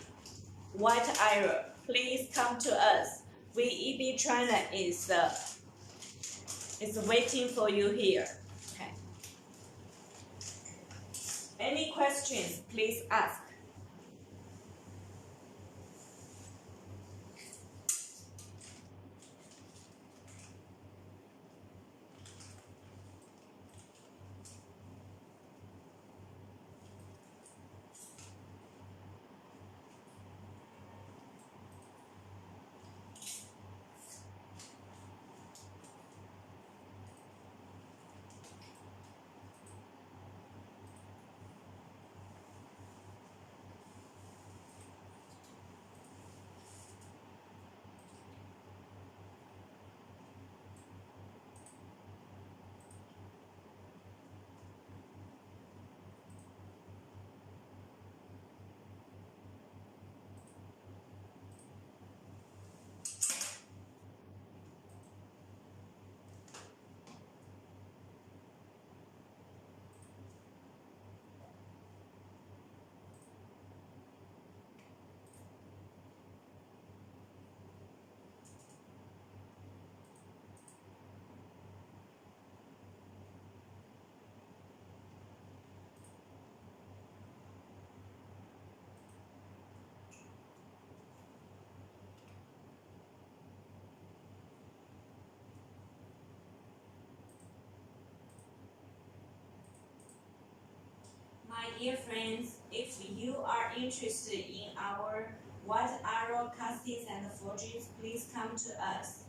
white iron, please come to us. We EB China is waiting for you here. Okay. Any questions, please ask. My dear friends, if you are interested in our white iron castings and forgings, please come to us.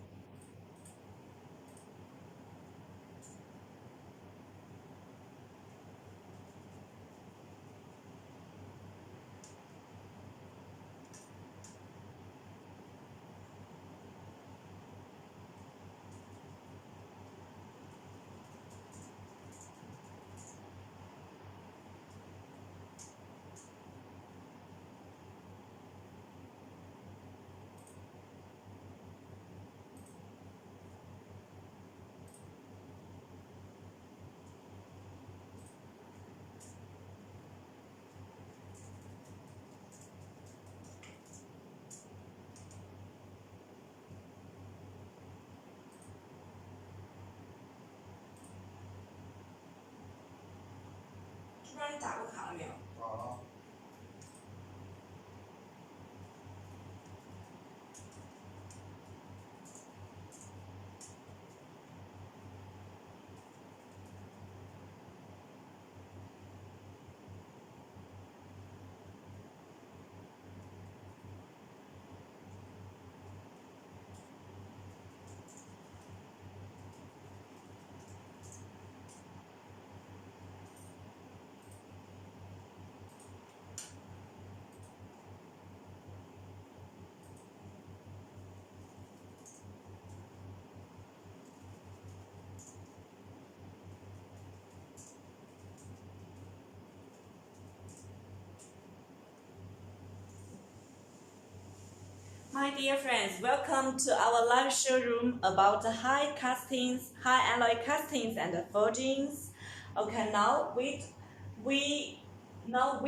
My dear friends, welcome to our live showroom about high castings, high alloy castings and forgings. Okay, now we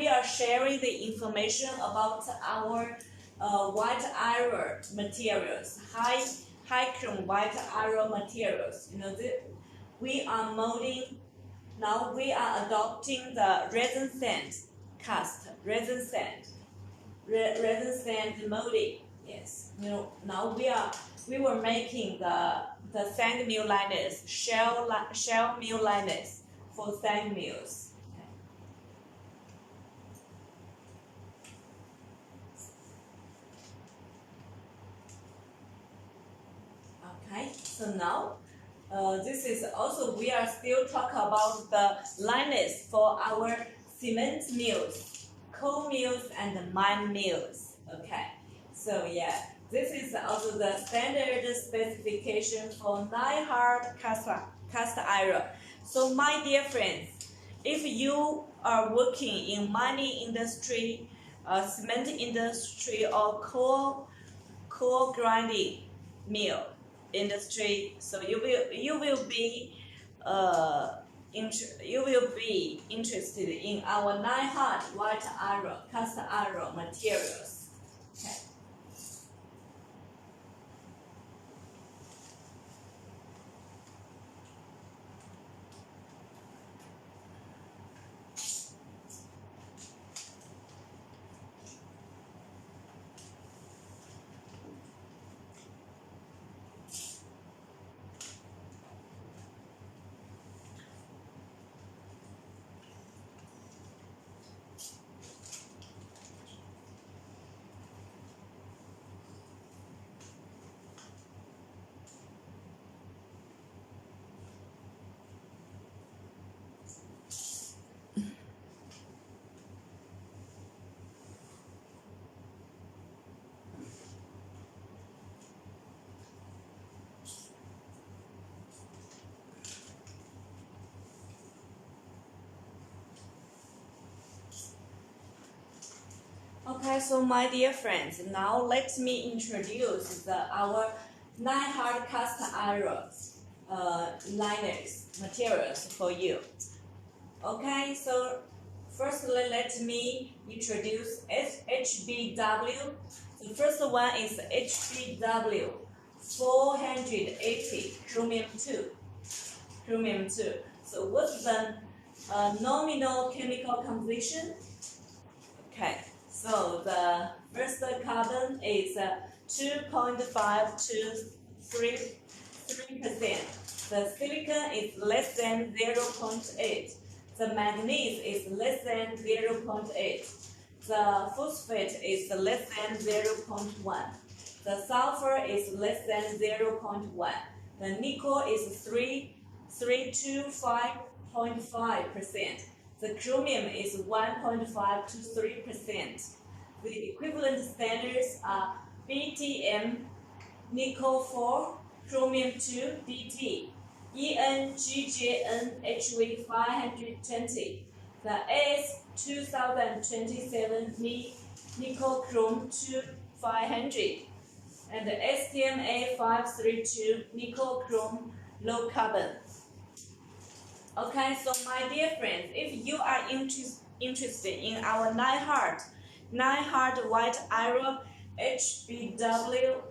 are sharing the information about our white iron materials, high chrome white iron materials. You know, we are molding. Now we are adopting the resin sand resin sand molding. Yes, you know, now we were making the sand mill liners, shell mill liners for sand mills. Okay, so now this is also we are still talking about the liners for our cement mills, coal mills, and mine mills. Okay. So yeah, this is also the standard specification for 9 hard cast iron. So my dear friends, if you are working in mining industry, cement industry, or coal grinding mill industry, so you will be interested in our 9 hard white iron cast iron materials. Okay. Okay, so my dear friends, now let me introduce our 9 hard cast iron liners materials for you. Okay, so firstly let me introduce HBW. The first one is HBW 480 chromium 2. So what's the nominal chemical composition? Okay. So the first carbon is 2.5 to 3%. The silicon is less than 0.8. The manganese is less than 0.8. The phosphate is less than 0.1. The sulfur is less than 0.1. The nickel is 3 to 5.5%. The chromium is 1.5 to 3%. The equivalent standards are BTM, nickel 4, chromium 2, DT, EN, HV 520. The AS 2027 nickel chrome 2 500. And the STMA 532 nickel chrome low carbon. Okay, so my dear friends, if you are interested in our 9 hard white iron HBW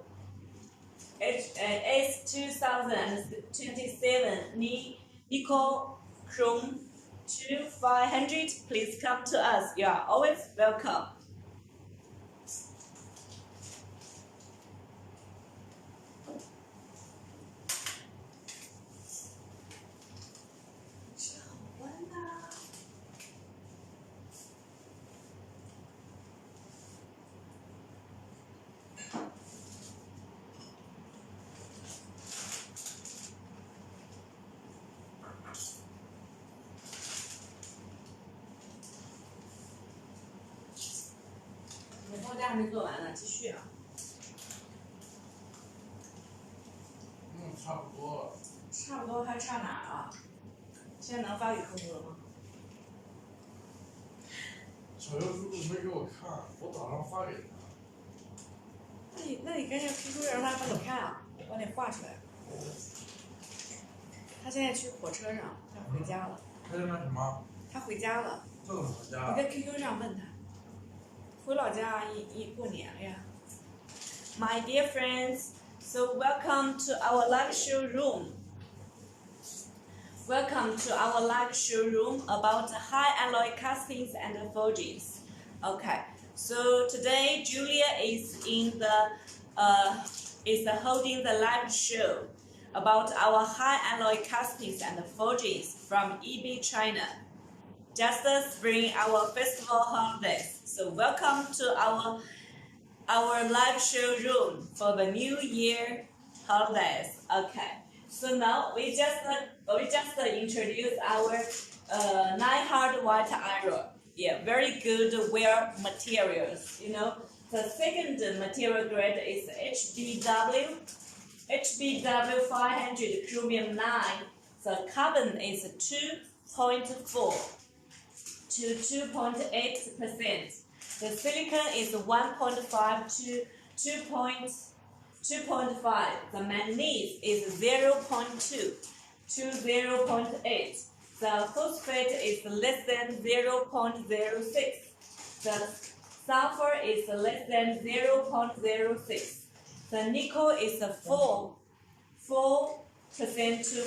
S2027 nickel chrome 2500, please come to us. You are always welcome.报价还没做完呢，继续啊。差不多。差不多还差哪儿啊？现在能发给客户了吗？小优叔叔没给我看，我早上发给他。你跟这个 QQ 让他帮你看啊，帮你画出来。他现在去火车上，他回家了。他在那什么？他回家了。这怎么回家？你在 QQ 上问他。回老家过年了呀。My dear friends, so welcome to our live show room. Welcome to our live show room about high alloy castings and forgings. Okay, so today Julia is holding the live show about our high alloy castings and forgings from EB China. Just spring our festival holidays. So welcome to our live show room for the New Year holidays. Okay. So now we just introduced our 9 hard white iron. Yeah, very good wear materials. You know, the second material grade is HBW 500 chromium 9. The carbon is 2.4 to 2.8%. The silicon is 1.5 to 2.5. The manganese is 0.2 to 0.8. The phosphate is less than 0.06. The sulfur is less than 0.06. The nickel is 4% to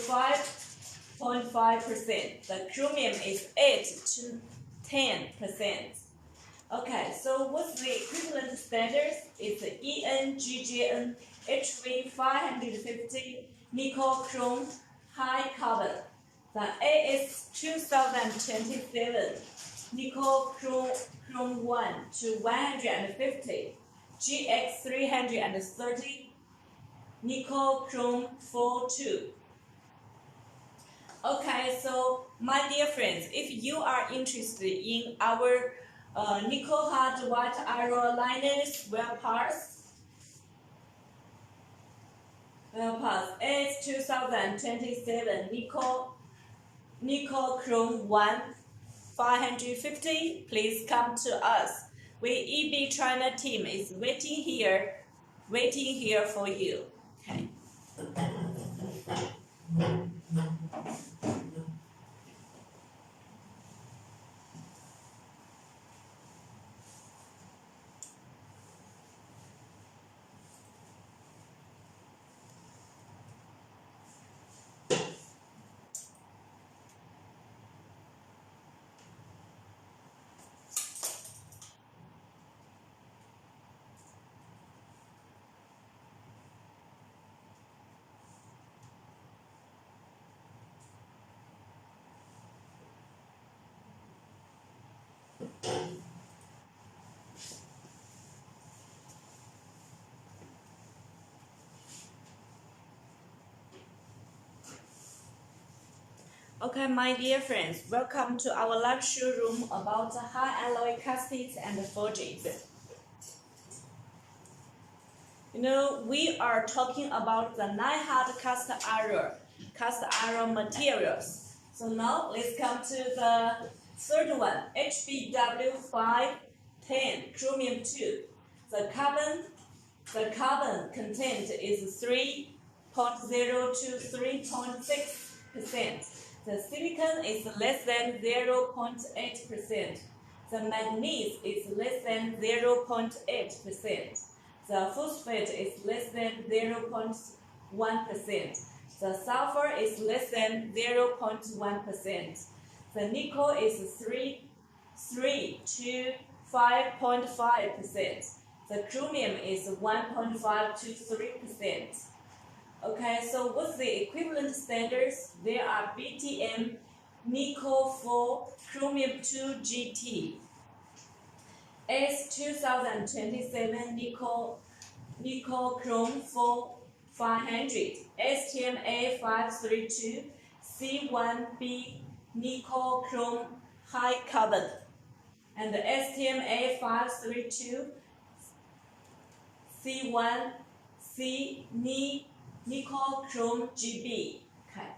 5.5%. The chromium is 8 to 10%. Okay, so what's the equivalent standards? It's EN, HV 550, nickel, chrome, high carbon. The AS 2027, nickel, chrome 1 to 150, GX 330, nickel, chrome 42. Okay, so my dear friends, if you are interested in our nickel hard white iron liners wear parts AS 2027 nickel chrome 1 550, please come to us. We EB China team is waiting here for you. Okay. Okay, my dear friends, welcome to our live show room about high alloy castings and forgings. You know, we are talking about the 9 hard cast iron materials. So now let's come to the third one, HBW 510 chromium 2. The carbon content is 3.0 to 3.6%. The silicon is less than 0.8%. The manganese is less than 0.8%. The phosphate is less than 0.1%. The sulfur is less than 0.1%. The nickel is 3 to 5.5%. The chromium is 1.5 to 3%. Okay, so what's the equivalent standards? There are BTM, nickel 4, chromium 2 GT, S 2027 nickel chrome 4 500, STMA 532, C1B nickel chrome high carbon, and the STMA 532, C1C nickel chrome GB. Okay.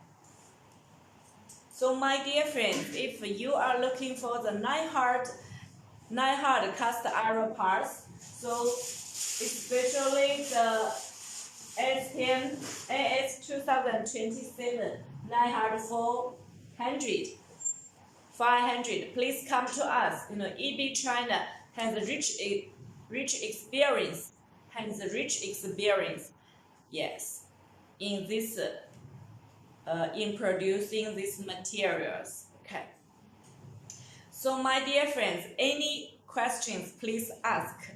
So my dear friends, if you are looking for the 9 hard cast iron parts, so especially the AS10, AS 2027, 900, 500. Please come to us. EB China has a rich experience, yes, in this, in producing these materials. Okay. So my dear friends, any questions, please ask.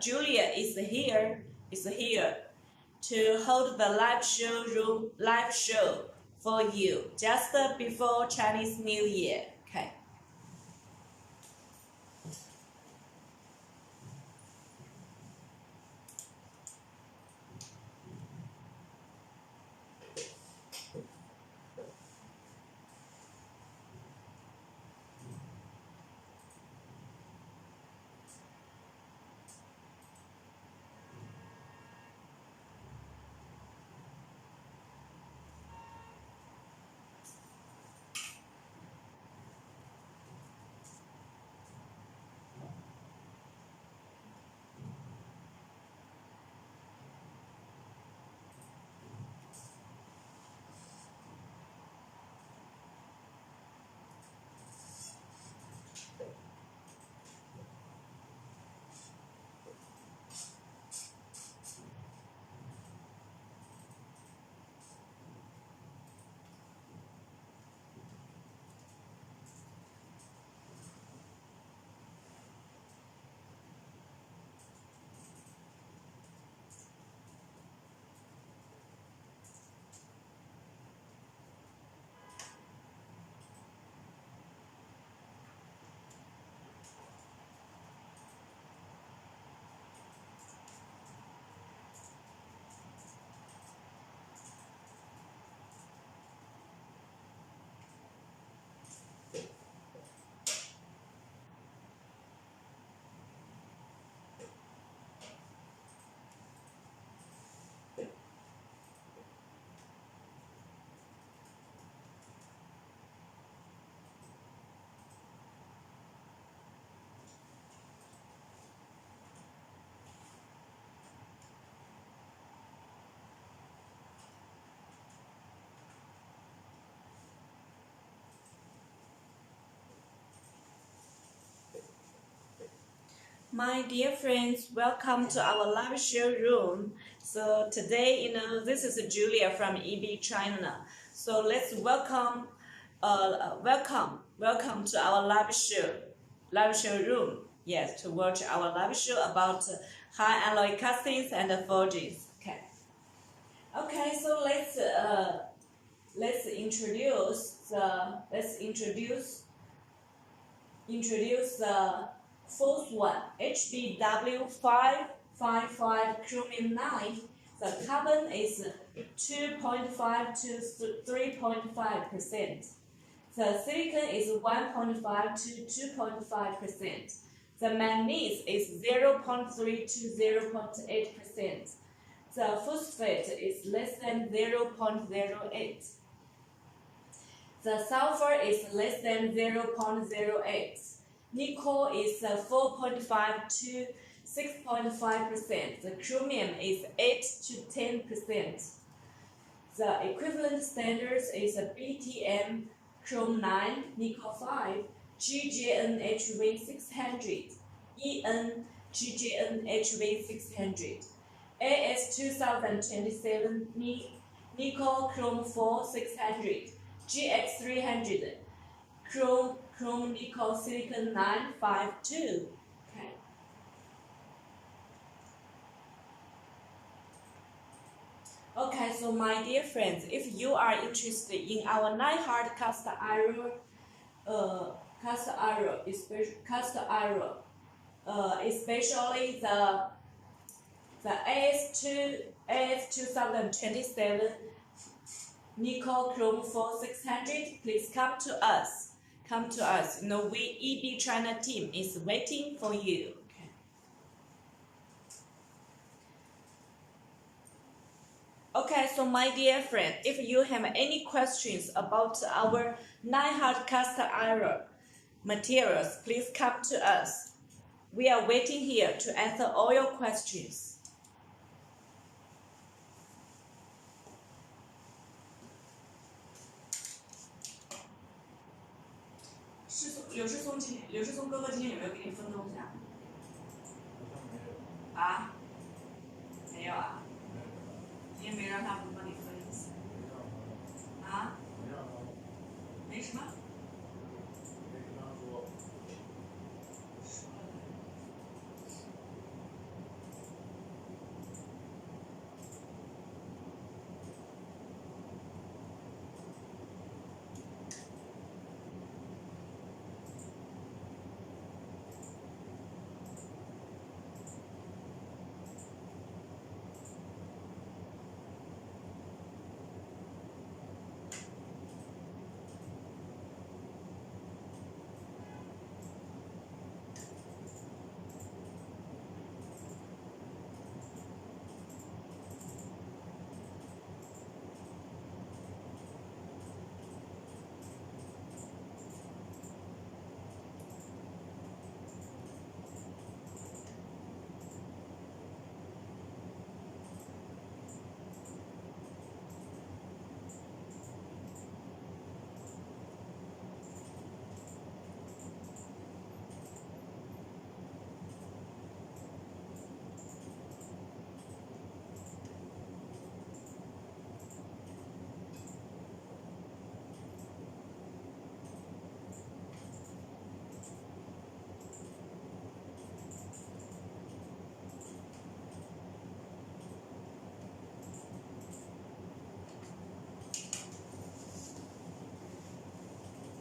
Julia is here to hold the live show for you just before Chinese New Year. Okay. My dear friends, welcome to our live showroom. So today, this is Julia from EB China. So let's welcome to our live showroom. Yes, to watch our live show about high alloy castings and forgings. Okay. Okay, so let's introduce the fourth one, HBW555 chromium 9. The carbon is 2.5 to 3.5%. The silicon is 1.5 to 2.5%. The manganese is 0.3 to 0.8%. The phosphate is less than 0.08. The sulfur is less than 0.08. Nickel is 4.5 to 6.5%. The chromium is 8 to 10%. The equivalent standards is BTM Chrome 9, Nickel 5, GJNHV 600, EN GJNHV 600, AS 2027 Nickel Chrome 4 600, GX 300, Chrome Nickel Silicon 952. Okay. Okay, so my dear friends, if you are interested in our 9 hard cast iron, especially the AS 2027 Nickel Chrome 4 600, please come to us. We EB China team is waiting for you. Okay, so my dear friend, if you have any questions about our 9 hard cast iron materials, please come to us. We are waiting here to answer all your questions. 刘世松哥哥今天有没有给你分东西啊？啊？没有啊？今天没让他帮你分东西。啊？没什么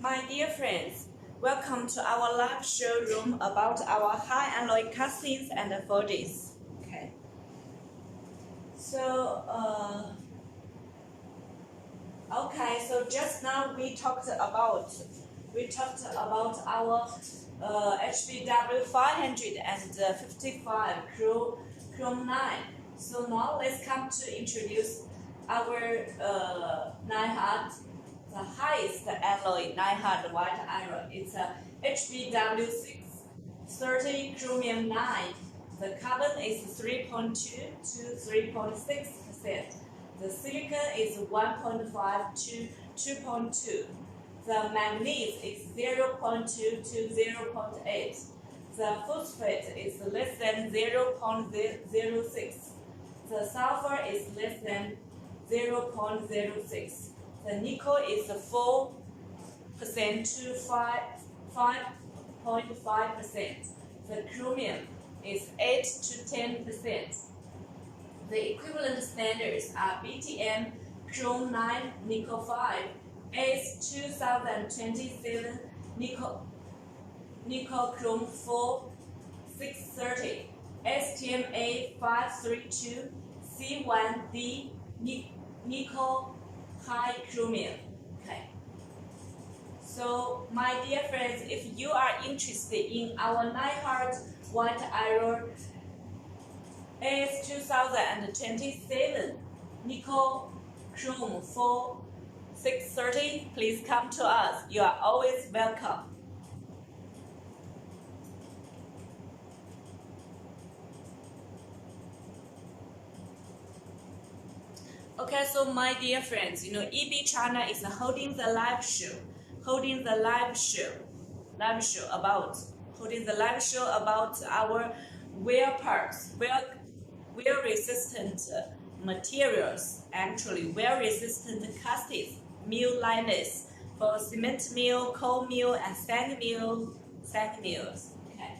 ？My dear friends, welcome to our live showroom about our high alloy castings and forgings. Okay. So, so just now we talked about our HBW 555 Chrome 9. So now let's come to introduce our 9 the highest alloy 900 white iron. It's a HBW 630 chromium 9. The carbon is 3.2 to 3.6%. The silicon is 1.5 to 2.2. The manganese is 0.2 to 0.8. The phosphate is less than 0.06. The sulfur is less than 0.06. The nickel is 4% to 5.5%. The chromium is 8 to 10%. The equivalent standards are BTM Chrome 9 Nickel 5, ACE 2027 Nickel Chrome 4 630, STMA 532 C1D Nickel High Chromium. Okay. So, my dear friends, if you are interested in our 900 white iron AS 2027 Nickel Chrome 4 630, please come to us. You are always welcome. Okay, so my dear friends, EB China is holding the live show about our wear parts, wear resistant materials, actually wear resistant castings, mill liners for cement mill, coal mill, and sand mills. Okay,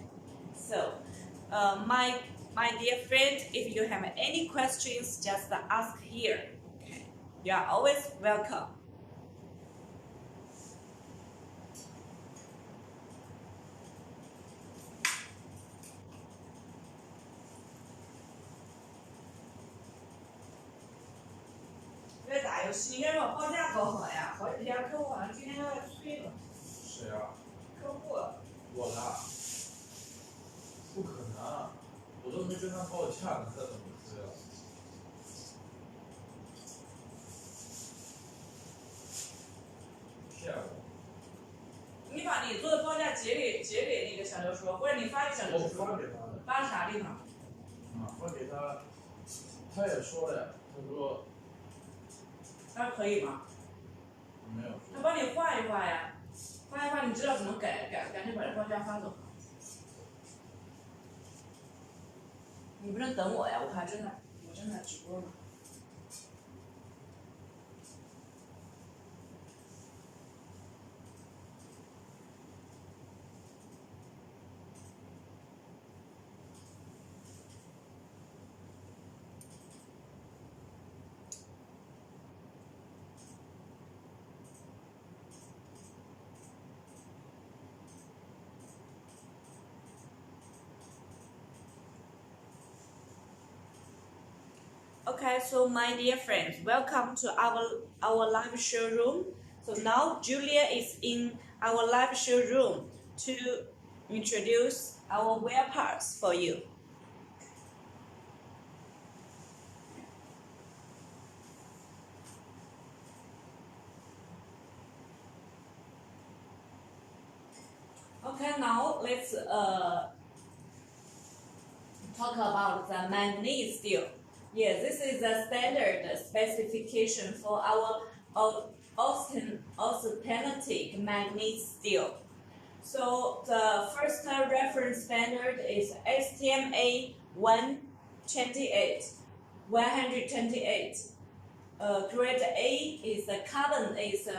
so my dear friends, if you have any questions, just ask here. Okay, you are always welcome.这打游戏，应该说报价搞好呀，好几天客户好像今天要催了。谁啊？客户。我的。不可能，我都没跟他报价呢，他怎么催了？骗我！你把你做的报价结给那个小刘说，或者你发给小刘我说，发给他的，发啥地方？发给他，他也说了呀，他说那可以吗？没有说，他帮你画一画呀，画一画，你知道怎么改，赶紧把这报价发走。你不能等我呀，我正在直播呢。Okay, so my dear friends, welcome to our live showroom. So now Julia is in our live showroom to introduce our wear parts for you. Okay, now let's talk about the manganese steel. Yes, this is the standard specification for our austenitic manganese steel. So the first reference standard is STMA 128. Grade A is the carbon is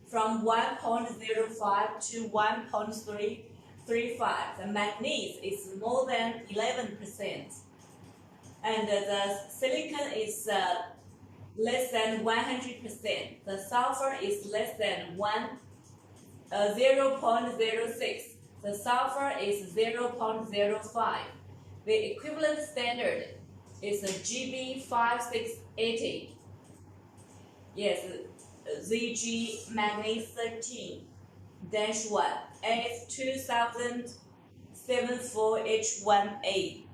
from 1.05 to 1.335. The manganese is more than 11%. And the silicon is less than 100%. The sulfur is less than 0.06. The sulfur is 0.05. The equivalent standard is GB 5680. Yes, ZG Manganese 13-1 S2074H1A.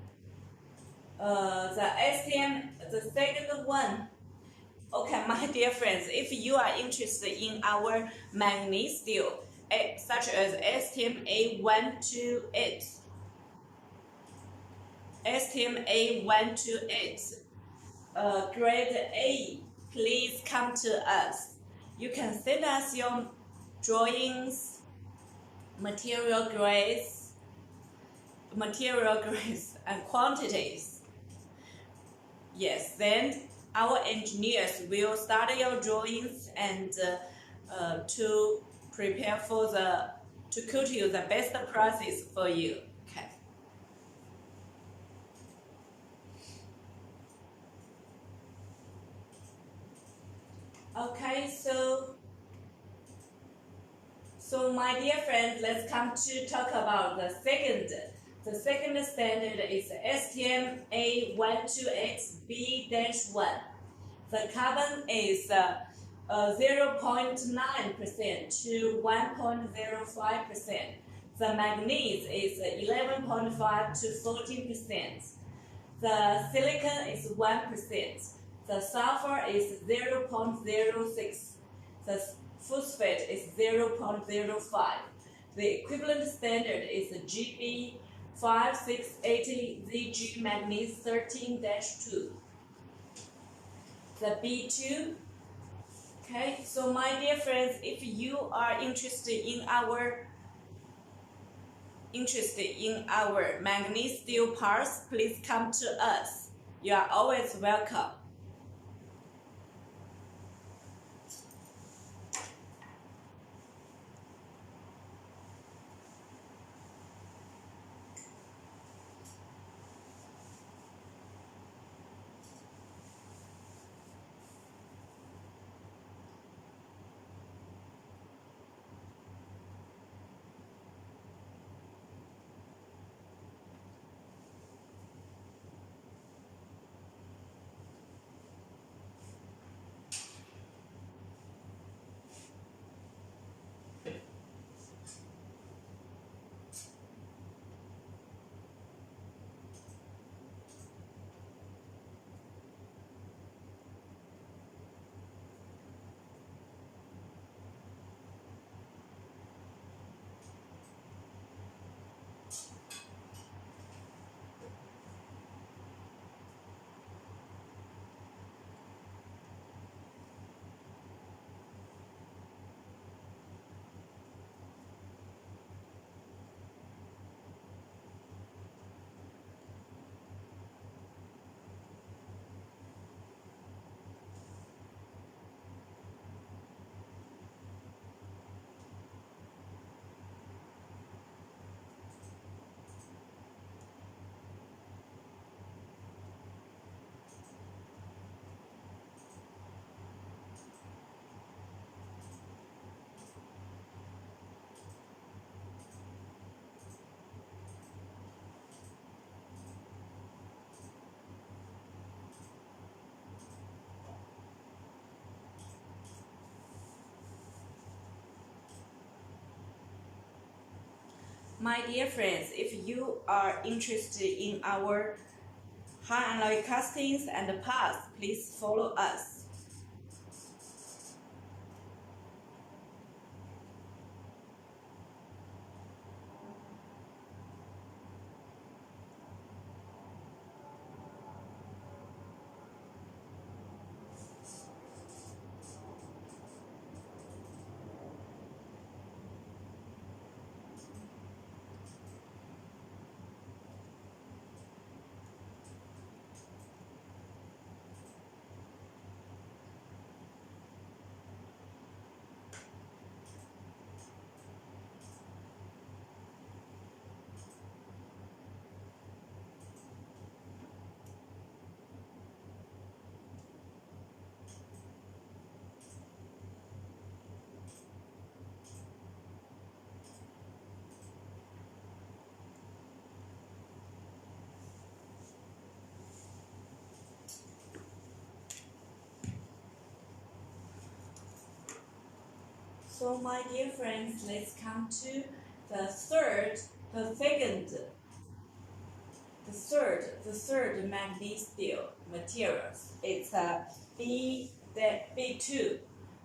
The second one. Okay, my dear friends, if you are interested in our manganese steel, such as STMA 128, grade A, please come to us. You can send us your drawings, material grades, and quantities. Yes, then our engineers will study your drawings and to prepare to quote you the best prices for you. Okay. Okay, so my dear friends, let's come to talk about the second. The second standard is STMA 128B-1. The carbon is 0.9% to 1.05%. The manganese is 11.5 to 14%. The silicon is 1%. The sulfur is 0.06. The phosphate is 0.05. The equivalent standard is GB 5680 ZG Manganese 13-2. The B2. Okay, so my dear friends, if you are interested in our manganese steel parts, please come to us. You are always welcome. my dear friends, if you are interested in our hard alloy castings and parts, please follow us. So my dear friends, let's come to the third manganese steel materials. It's B2.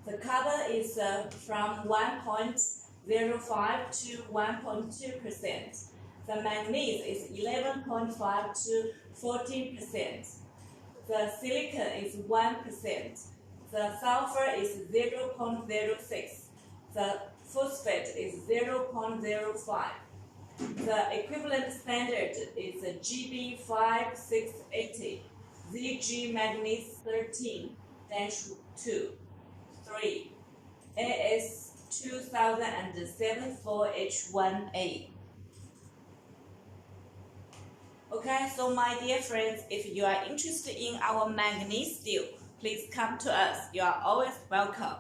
The carbon is from 1.05 to 1.2%. The manganese is 11.5 to 14%. The silicon is 1%. The sulfur is 0.06. The phosphate is 0.05. The equivalent standard is GB 5680, ZG manganese 13-2, 3, AS 2007 4H1A. Okay, so my dear friends, if you are interested in our manganese steel, please come to us. You are always welcome.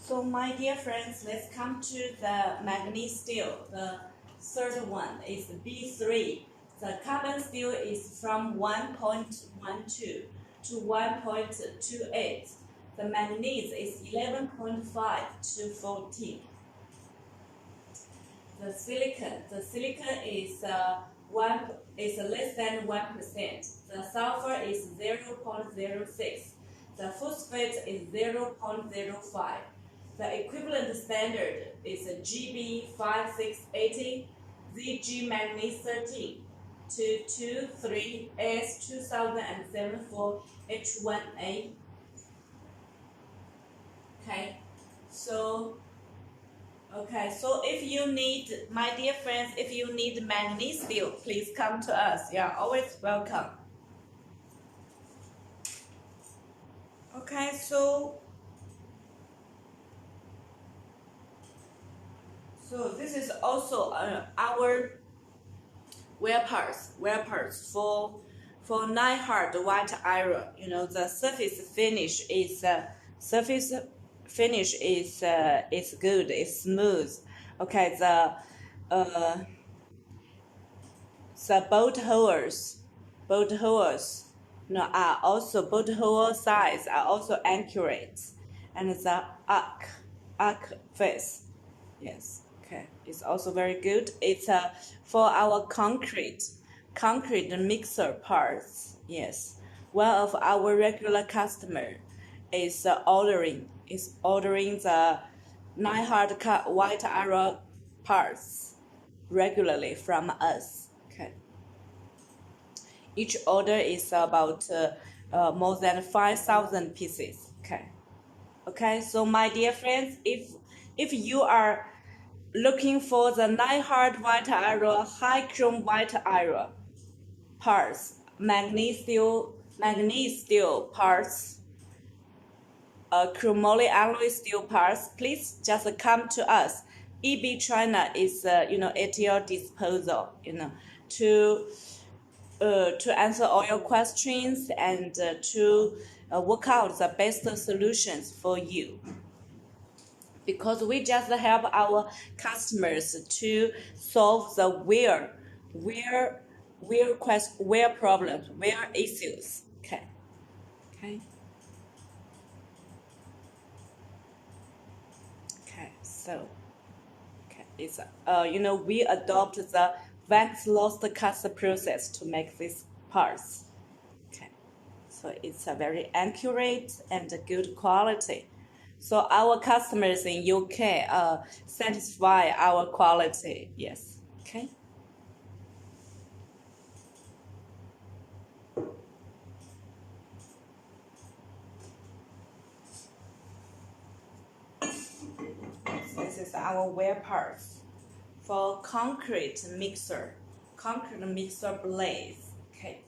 So my dear friends, let's come to the manganese steel. The third one is B3. The carbon steel is from 1.12 to 1.28. The manganese is 11.5 to 14. The silicon is less than 1%. The sulfur is 0.06. The phosphate is 0.05. The equivalent standard is GB 5680, ZG manganese 13, 223 S 2007 H1A. So if you need, my dear friends, if you need manganese steel, please come to us. You are always welcome. Okay, so this is also our wear parts for 9 hard white iron. You know, the surface finish is good, it's smooth. Okay, uh the bolt holes are also bolt hole size are also accurate, and the arc face, yes, okay, it's also very good. It's for our concrete mixer parts. Yes, one of our regular customer is ordering the 9 hard white iron parts regularly from us. Okay. Each order is about more than 5,000 pieces. Okay. Okay. So my dear friends, if you are looking for the 9 hard white iron, high chrome white iron parts, manganese steel parts, Chromoly alloy steel parts, please just come to us. EB China is at your disposal. To answer all your questions and to work out the best solutions for you. Because we just help our customers to solve the where problems, where issues. Okay. Okay. Okay. So, okay, it's we adopt the wax lost cast process to make these parts. Okay. So it's a very accurate and good quality. So our customers in UK satisfy our quality. Yes. Okay. This is our wear parts for concrete mixer blades. Okay.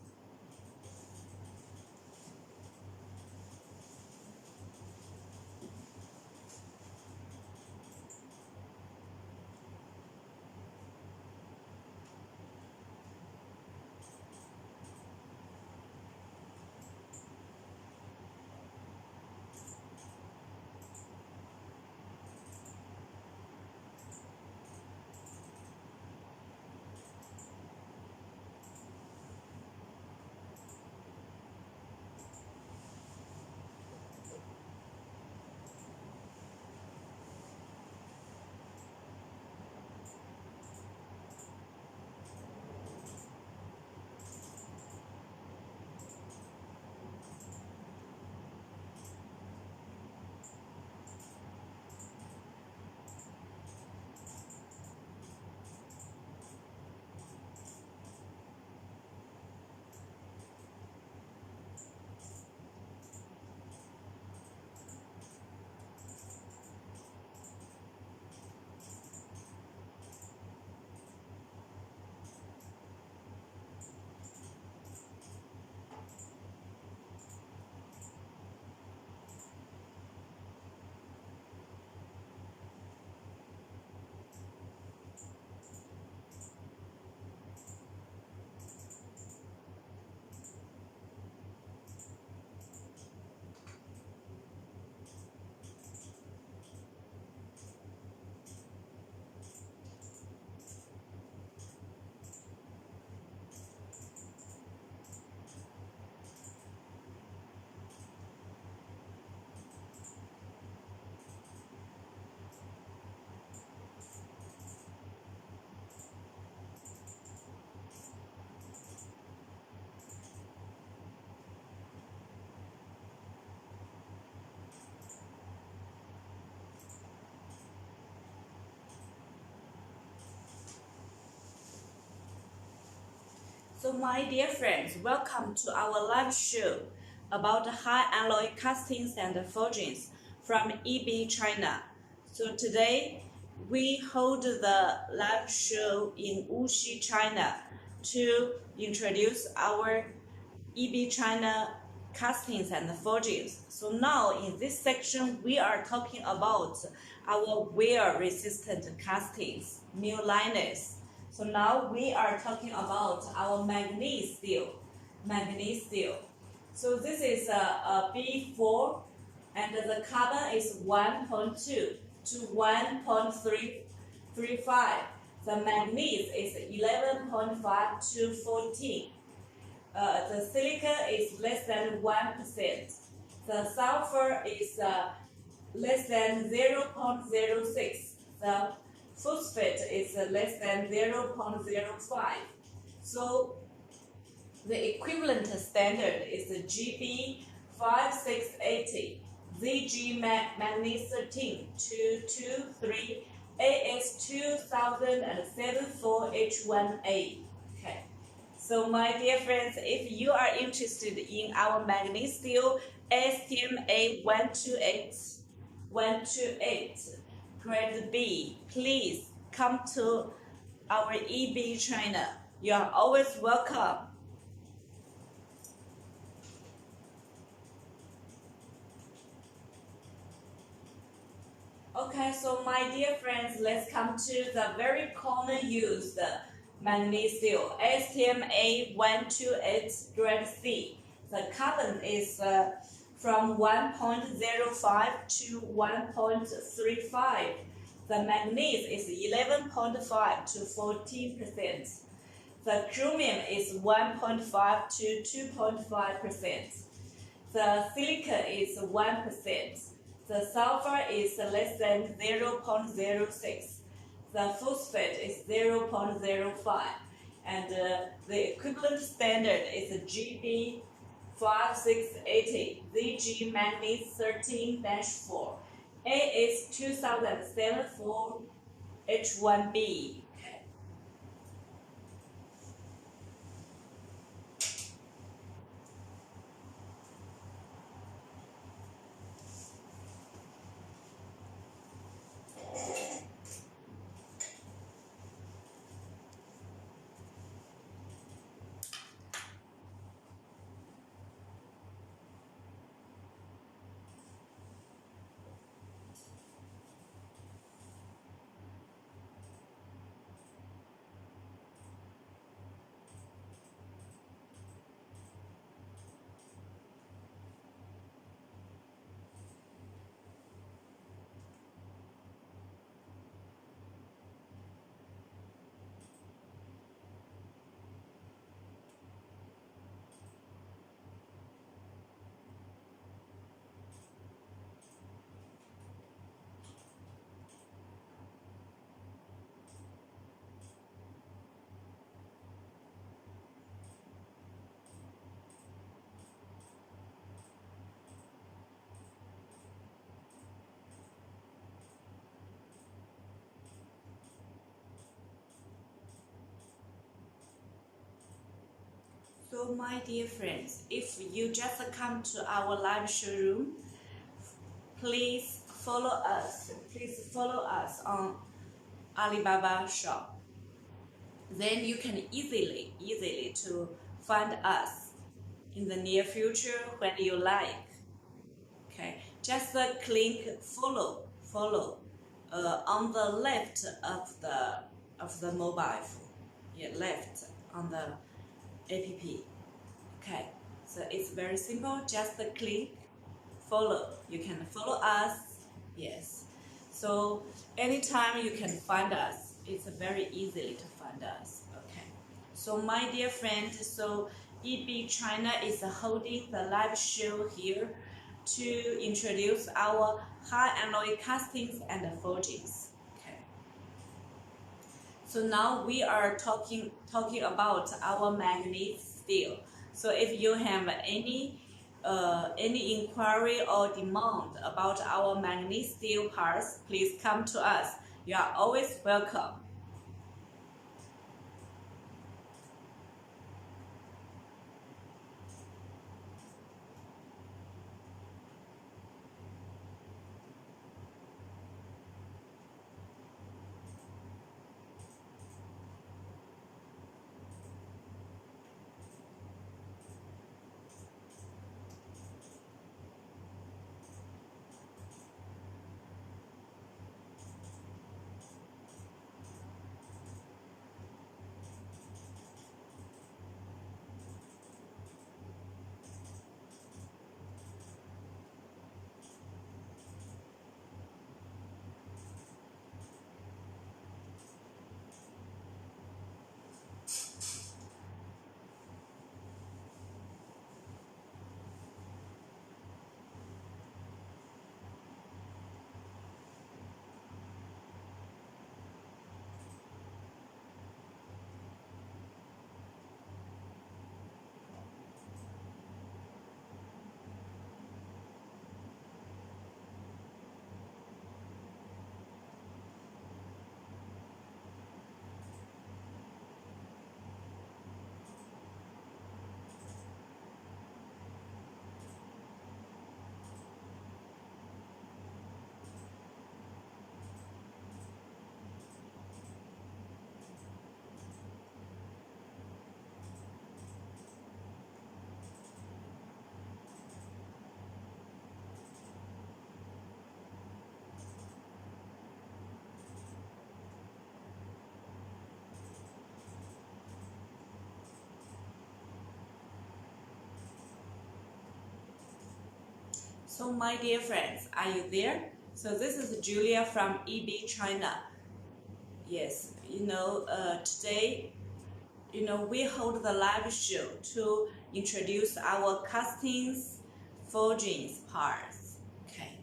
So my dear friends, welcome to our live show about high alloy castings and forgings from EB China. So today we hold the live show in Wuxi, China to introduce our EB China castings and forgings. So now in this section, we are talking about our wear-resistant castings, new liners. So now we are talking about our manganese steel. Manganese steel. So this is a B4, and the carbon is 1.2 to 1.335. The manganese is 11.5 to 14. The silica is less than 1%. The sulfur is less than 0.06. The phosphate is less than 0.05. So the equivalent standard is the GB 5680, ZG manganese 13 223 AS 2074H1A. Okay. So my dear friends, if you are interested in our manganese steel STMA 128 grade B, please come to our EB China. You are always welcome. Okay, so my dear friends, let's come to the very common used manganese steel, STMA 128 grade C. The carbon is from 1.05 to 1.35. The manganese is 11.5 to 14%. The chromium is 1.5 to 2.5%. The silica is 1%. The sulfur is less than 0.06. The phosphate is 0.05. And the equivalent standard is GB 5680, ZG manganese 13-4, AS 2074 H1B. So my dear friends, if you just come to our live showroom, please follow us. Please follow us on Alibaba shop. Then you can easily to find us in the near future when you like. Okay, just click follow on the left of the mobile phone. Yeah, left on the app. Okay, so it's very simple. Just click follow. You can follow us. Yes. So anytime you can find us. It's very easily to find us. Okay. So my dear friend, so EB China is holding the live show here to introduce our high alloy castings and forgings. Okay. So now we are talking about our manganese steel. So if you have any inquiry or demand about our manganese steel parts, please come to us. You are always welcome. So my dear friends, are you there? So this is Julia from EB China. Yes, today, we hold the live show to introduce our castings, forgings parts. Okay.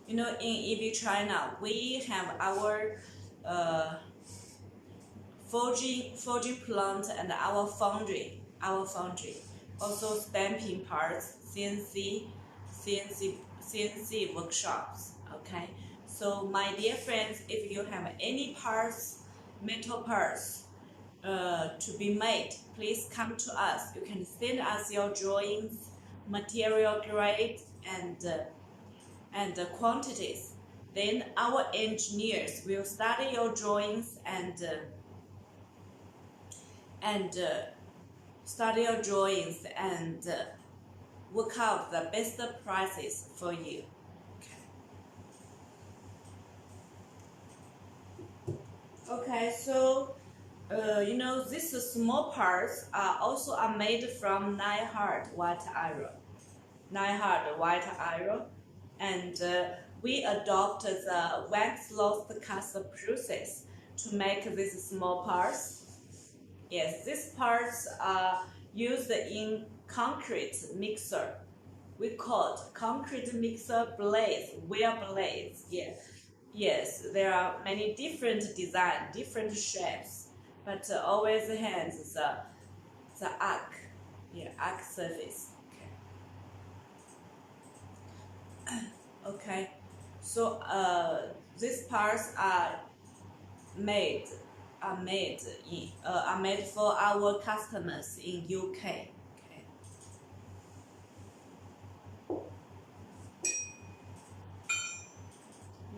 In EB China, we have our forging plant and our foundry. Also stamping parts, CNC workshops. Okay. So my dear friends, if you have any parts, metal parts to be made, please come to us. You can send us your drawings, material grade, and quantities. Then our engineers will study your drawings and work out the best prices for you. Okay, so these small parts are made from hard white iron, and we adopt the wax lost cast process to make these small parts. Yes, these parts are used in concrete mixer. We call it concrete mixer blades, wheel blades. Yes, there are many different designs, different shapes, but always has the arc, arc surface. Okay, so these parts are made for our customers in UK. Okay.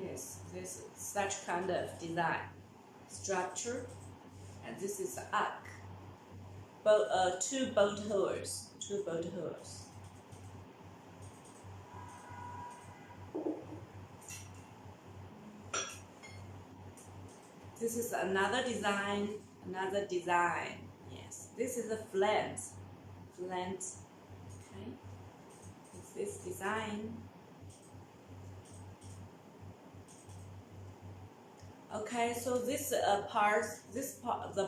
Yes, this is such kind of design structure, and this is arc. Two bolt holes. This is another design. Yes, this is a flint. Okay, it's this design. Okay, so the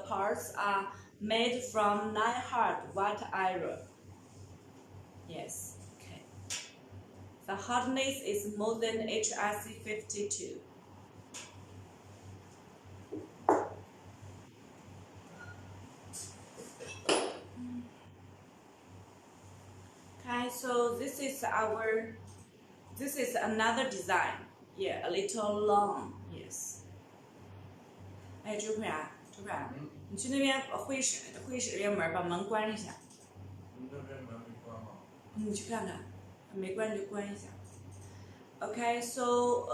parts are made from hard white iron. Yes. Okay. The hardness is more than HRC 52. Okay, so this is another design. Yeah, a little long. Yes. 哎，周慧啊，你去那边会议室这边门把门关一下。你那边门没关吗？你去看看，没关就关一下。Okay, so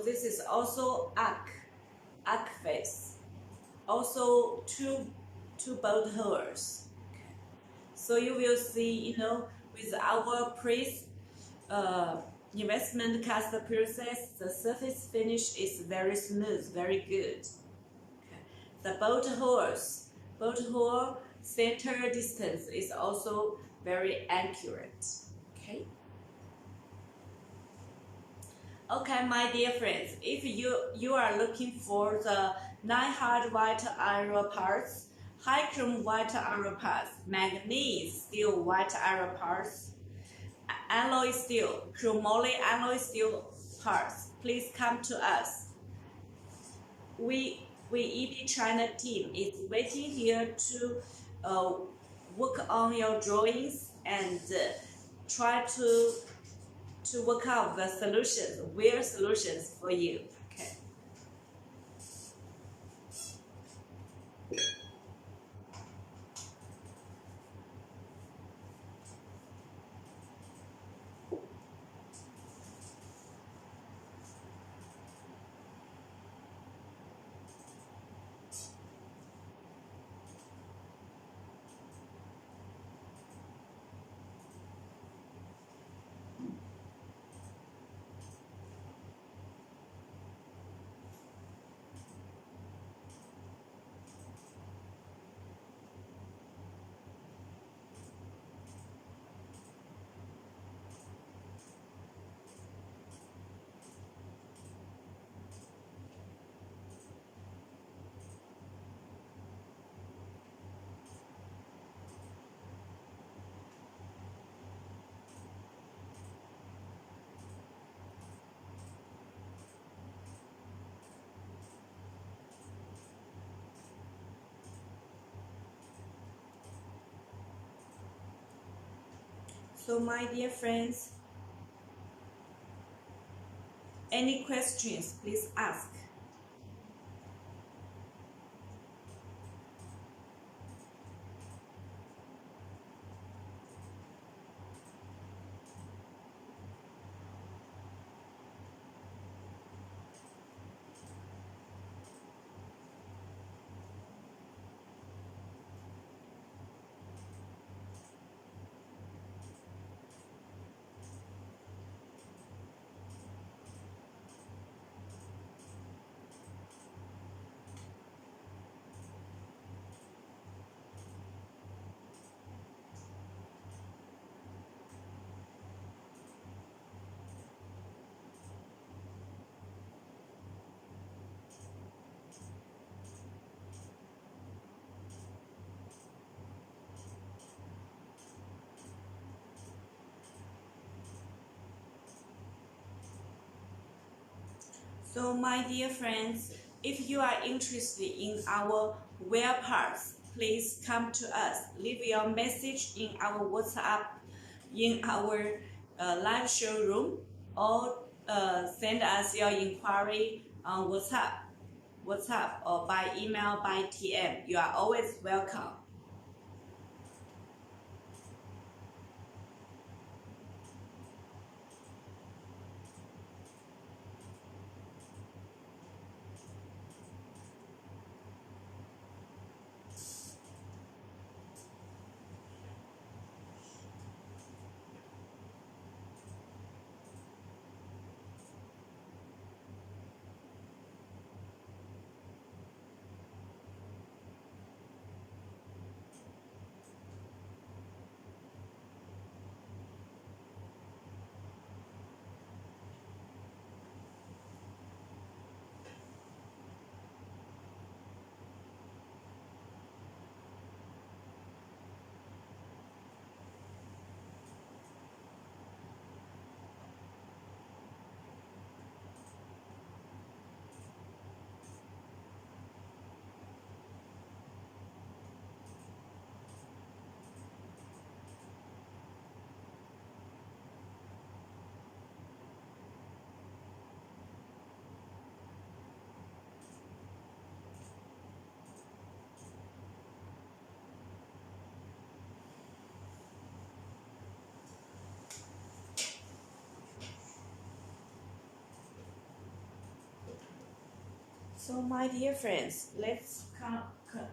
this is also arc face, also two bolt holes. Okay. So you will see, with our investment cast process, the surface finish is very smooth, very good. Okay. The bolt hole center distance is also very accurate. Okay, my dear friends, if you are looking for the hard white iron parts, high chrome white iron parts, manganese steel white iron parts, alloy steel, chromoly alloy steel parts, please come to us. We EB China team is waiting here to work on your drawings and try to work out the solutions, real solutions for you. Okay. So my dear friends, any questions, please ask. So my dear friends, if you are interested in our wear parts, please come to us. Leave your message in our WhatsApp, in our live showroom, or send us your inquiry on WhatsApp or by email, by TM. You are always welcome. So my dear friends, let's come to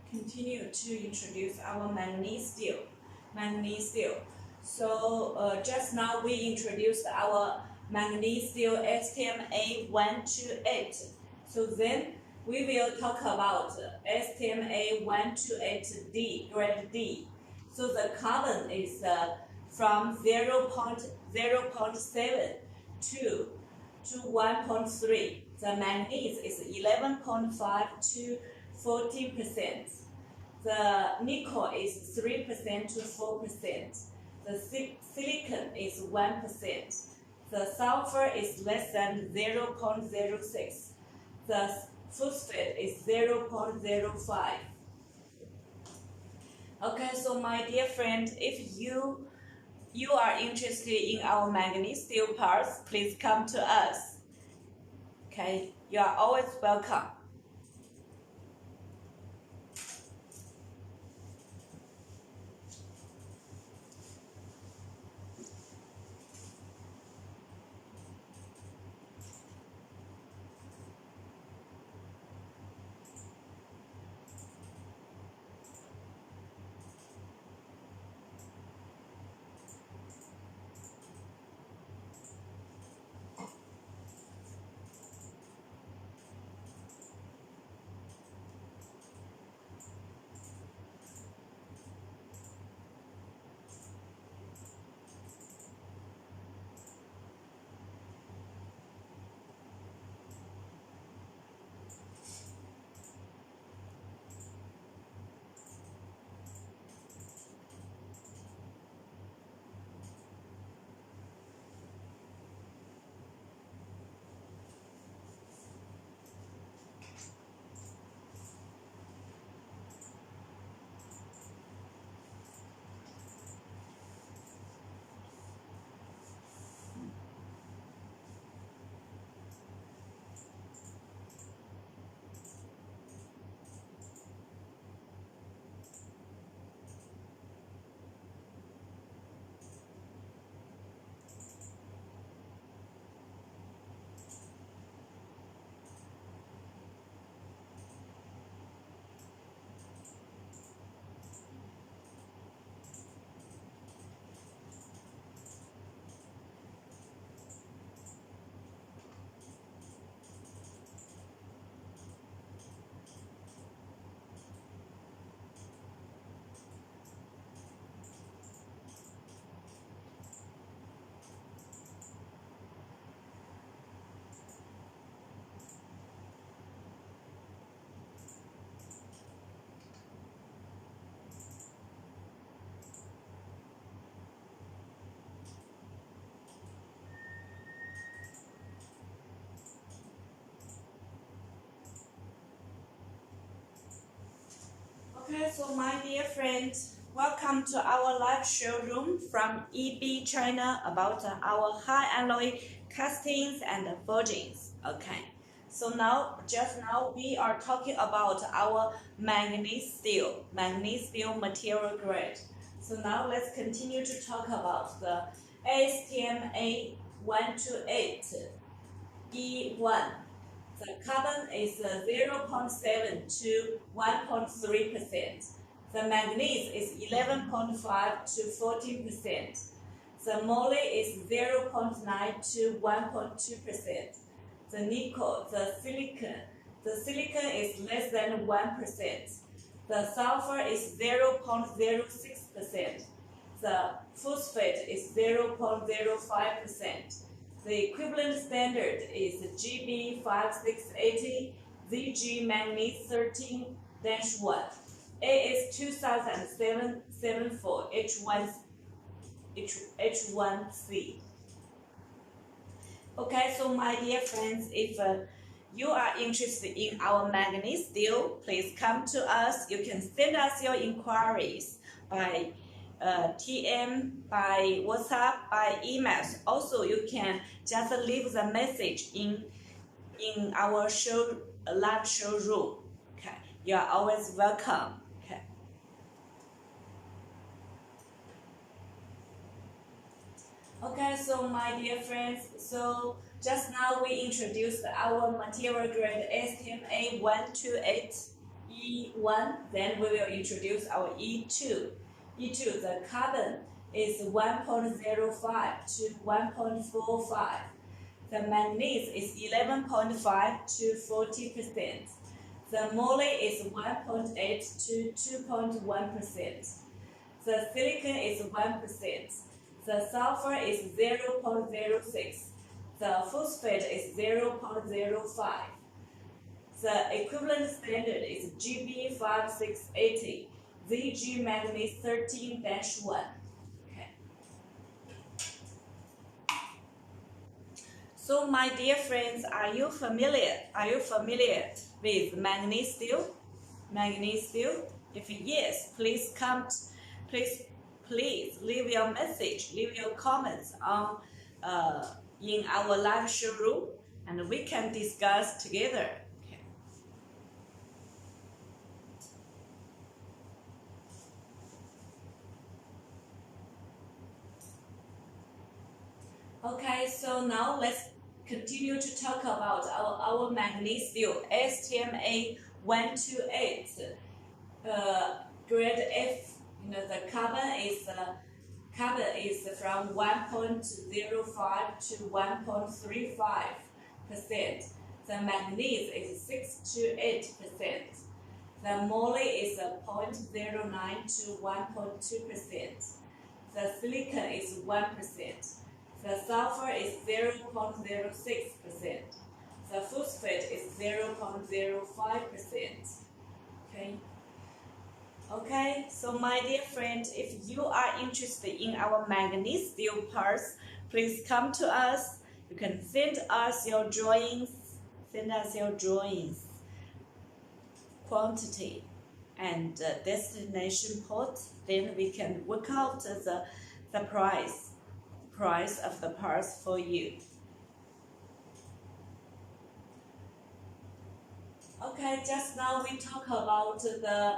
continue to introduce our manganese steel. Manganese steel. So just now we introduced our manganese steel STMA 128. So then we will talk about STMA 128D, grade D. So the carbon is from 0.7 to 1.3. The manganese is 11.5 to 14%. The nickel is 3% to 4%. The silicon is 1%. The sulfur is less than 0.06. The phosphate is 0.05. Okay, so my dear friend, if you are interested in our manganese steel parts, please come to us. Okay, you are always welcome. Okay, so my dear friends, welcome to our live showroom from EB China about our high alloy castings and forgings. Okay, so just now we are talking about our manganese steel material grade. So now let's continue to talk about the ASTM A128 E1. The carbon is 0.7 to 1.3%. The manganese is 11.5 to 14%. The moly is 0.9 to 1.2%. The nickel, the silicon is less than 1%. The sulfur is 0.06%. The phosphate is 0.05%. The equivalent standard is GB5680 ZG Manganese 13-1 AS 2007-74 H1C. Okay, so my dear friends, if you are interested in our manganese steel, please come to us. You can send us your inquiries by TM, by WhatsApp, by emails. Also, you can just leave the message in our live showroom. Okay, you are always welcome. Okay. Okay, so my dear friends, so just now we introduced our material grade ASTM A128 E1. Then we will introduce our E2. E2, the carbon is 1.05 to 1.45. The manganese is 11.5 to 40%. The moly is 1.8 to 2.1%. The silicon is 1%. The sulfur is 0.06. The phosphate is 0.05. The equivalent standard is GB5680. ZG Manganese 13-1. Okay. So my dear friends, are you familiar with manganese steel? Manganese steel? If yes, please leave your message, leave your comments on in our live showroom, and we can discuss together. Okay, so now let's continue to talk about our manganese steel ASTM A128 grade F. The carbon is from 1.05 to 1.35%. The manganese is 6 to 8%. The moly is 0.09 to 1.2%. The silicon is 1%. The sulfur is 0.06%. The phosphate is 0.05%. Okay, so my dear friend, if you are interested in our manganese steel parts, please come to us. You can send us your drawings, quantity and destination port. Then we can work out the price of the parts for you. Okay, just now we talk about the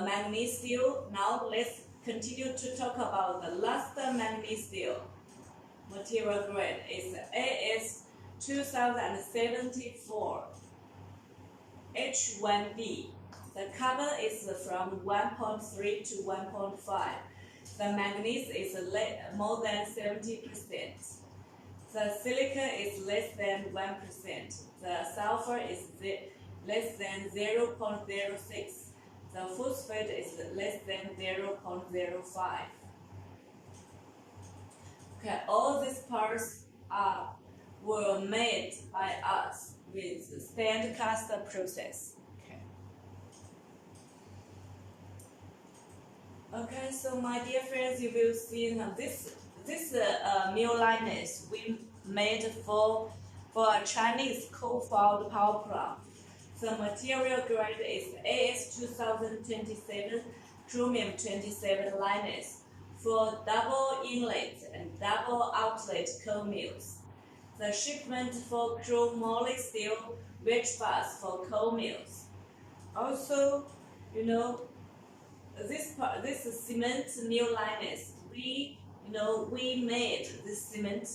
manganese steel. Now let's continue to talk about the last manganese steel material grade. Is AS 2074 H1B. The carbon is from 1.3 to 1.5. The manganese is more than 70%. The silicon is less than 1%. The sulfur is less than 0.06. The phosphate is less than 0.05. Okay, all these parts were made by us with stand cast process. Okay, so my dear friends, you will see this mill liners we made for a Chinese coal-fired power plant. The material grade is AS 2027 chromium 27 liners for double inlet and double outlet cold mills. The shipment for Chromoly steel wedge bars for cold mills. Also, this cement mill liners, we made this cement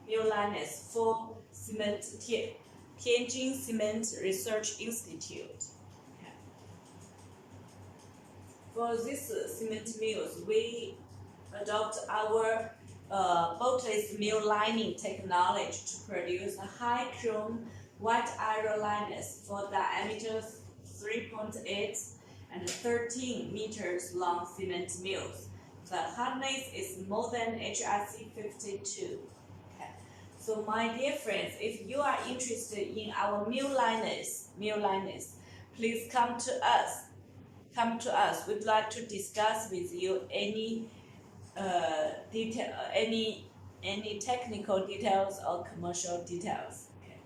mill liners for Tianjin Cement Research Institute. Okay. For this cement mills, we adopt our boltless mill lining technology to produce high chrome white iron liners for diameters 3.8 and 13 meters long cement mills. The hardness is more than HRC 52. Okay. So my dear friends, if you are interested in our mill liners, please come to us. We'd like to discuss with you any any technical details or commercial details. Okay.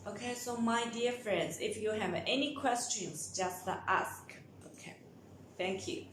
Okay, so my dear friends, if you have any questions, just ask. Okay, thank you.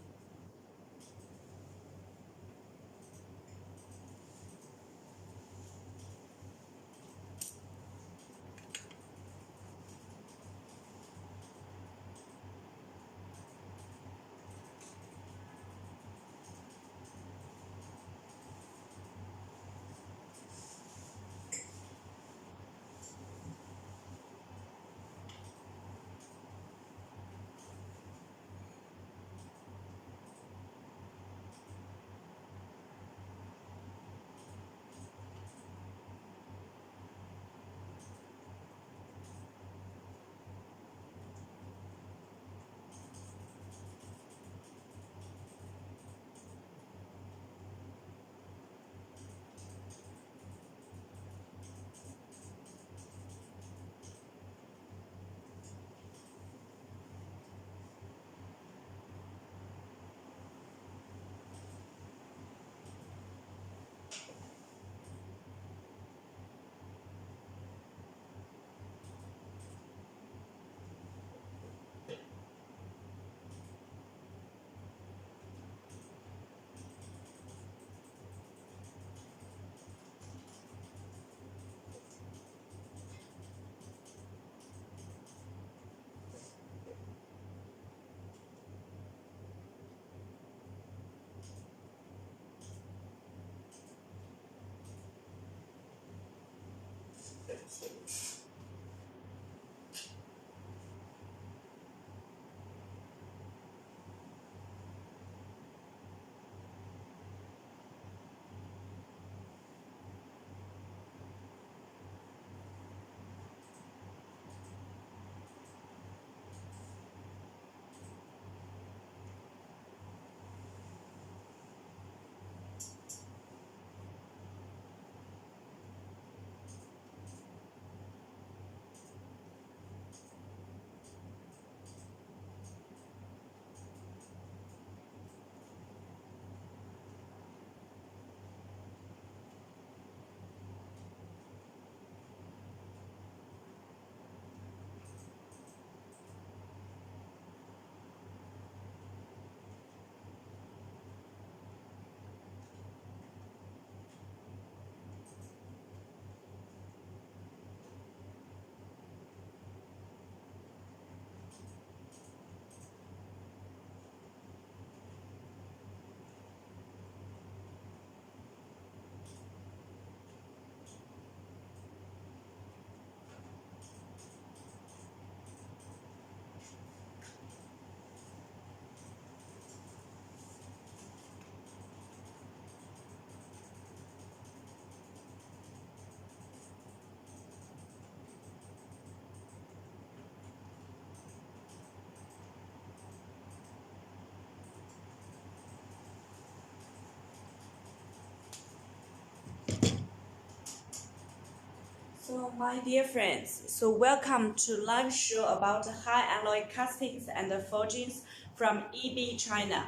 So my dear friends, welcome to live show about high alloy castings and forgings from EB China.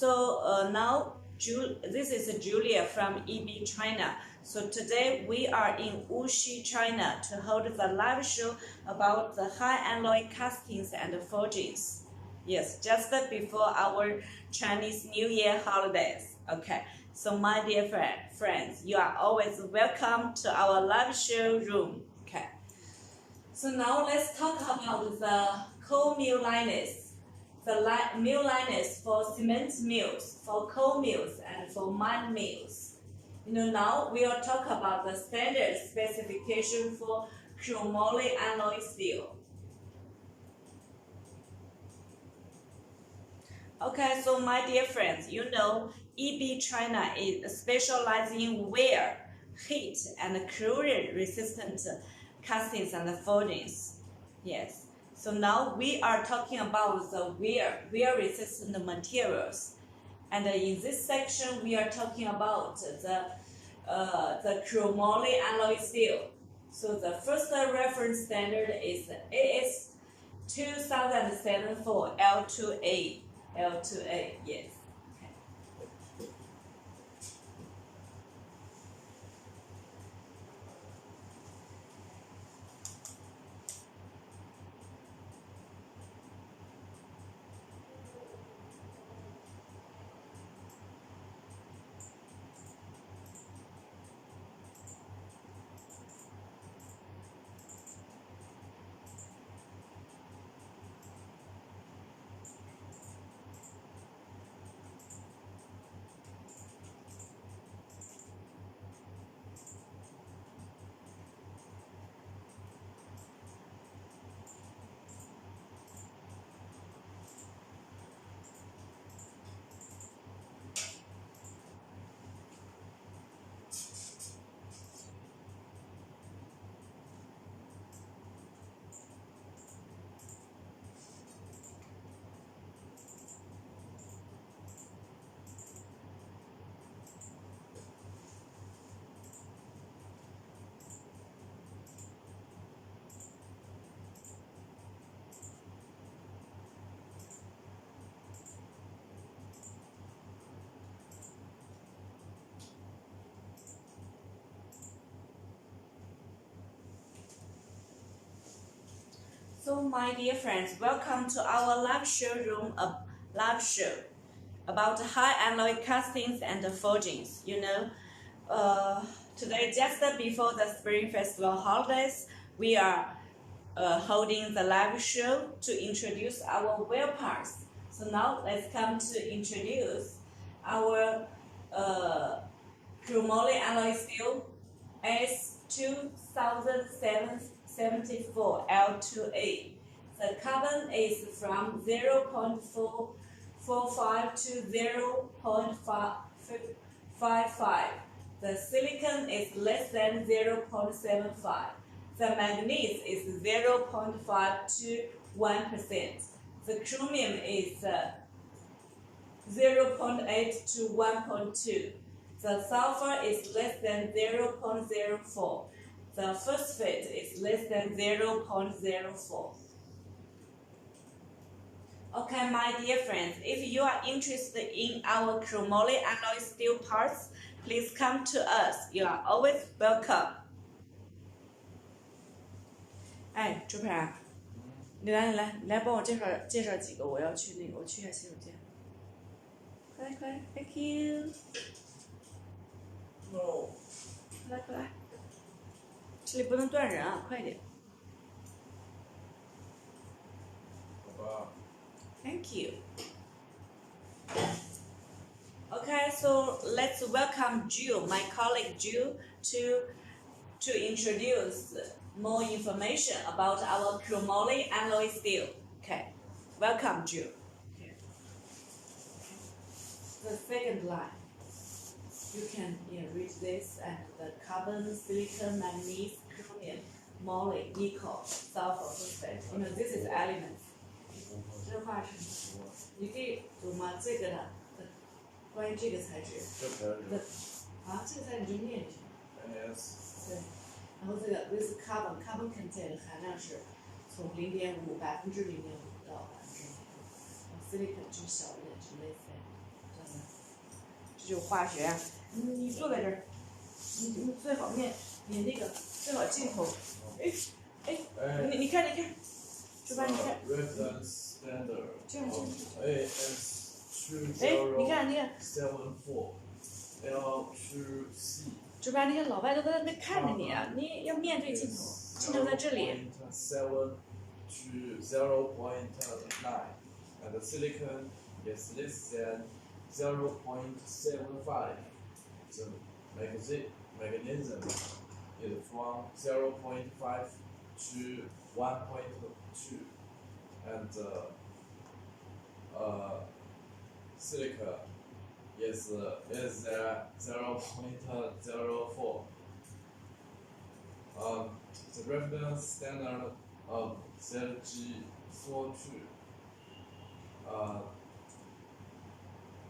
Now This is Julia from EB China. So today we are in Wuxi, China to hold the live show about the high alloy castings and forgings. Yes, just before our Chinese New Year holidays. Okay, so my dear friends, you are always welcome to our live show room. Okay, so now let's talk about the coal mill liners. The mill liners for cement mills, for coal mills, and for mine mills. Now we'll talk about the standard specification for Chromoly alloy steel. Okay, so my dear friends, EB China is specializing in wear, heat, and corrosion resistant castings and forgings. Yes. So now we are talking about the wear resistant materials, and in this section we are talking about the Chromoly alloy steel. So the first reference standard is AS 2007 for L2A. Yes. So my dear friends, welcome to our live show room, live show about high alloy castings and forgings. Today just before the Spring Festival holidays, we are holding the live show to introduce our wear parts. So now let's come to introduce our Chromoly alloy steel S2074 L2A. The carbon is from 0.445 to 0.55. The silicon is less than 0.75. The manganese is 0.5 to 1%. The chromium is 0.8 to 1.2. The sulfur is less than 0.04. The phosphate is less than 0.04. Okay, my dear friends, if you are interested in our Chromoly alloy steel parts, please come to us. You are always welcome. 哎，周培啊，你来帮我介绍几个，我去一下洗手间。快来 ，Thank you。哦，快来，这里不能断人啊，快点。好吧。Thank you. Okay, so let's welcome Jill, my colleague Jill, to introduce more information about our Chromoly alloy steel. Okay, welcome Jill. Okay. The second line, you can read this and the carbon, silicon, manganese, chromium, moly, nickel, sulfur, phosphate. This is elements. 这化成，你可以读吗？这个的，关于这个材质。这材质。这个材质你就念就行。Yes。对，然后这个 this carbon content 含量是从0.5%到0.5%，silicon 就小一点，就类似，知道吗？就这就是化学啊。你坐在这儿，你最好你那个最好镜头，你看，这边你看， reference standard 这样 AS 你看 2074 L2C 这边那些老外都在那边看着你啊，你要面对镜头，镜头在这里。 0.7 to 0.9 and the silicon is less than 0.75. The mechanism is from 0.5 to 1.2 and silica is less than 0.04. The reference standard of ZG42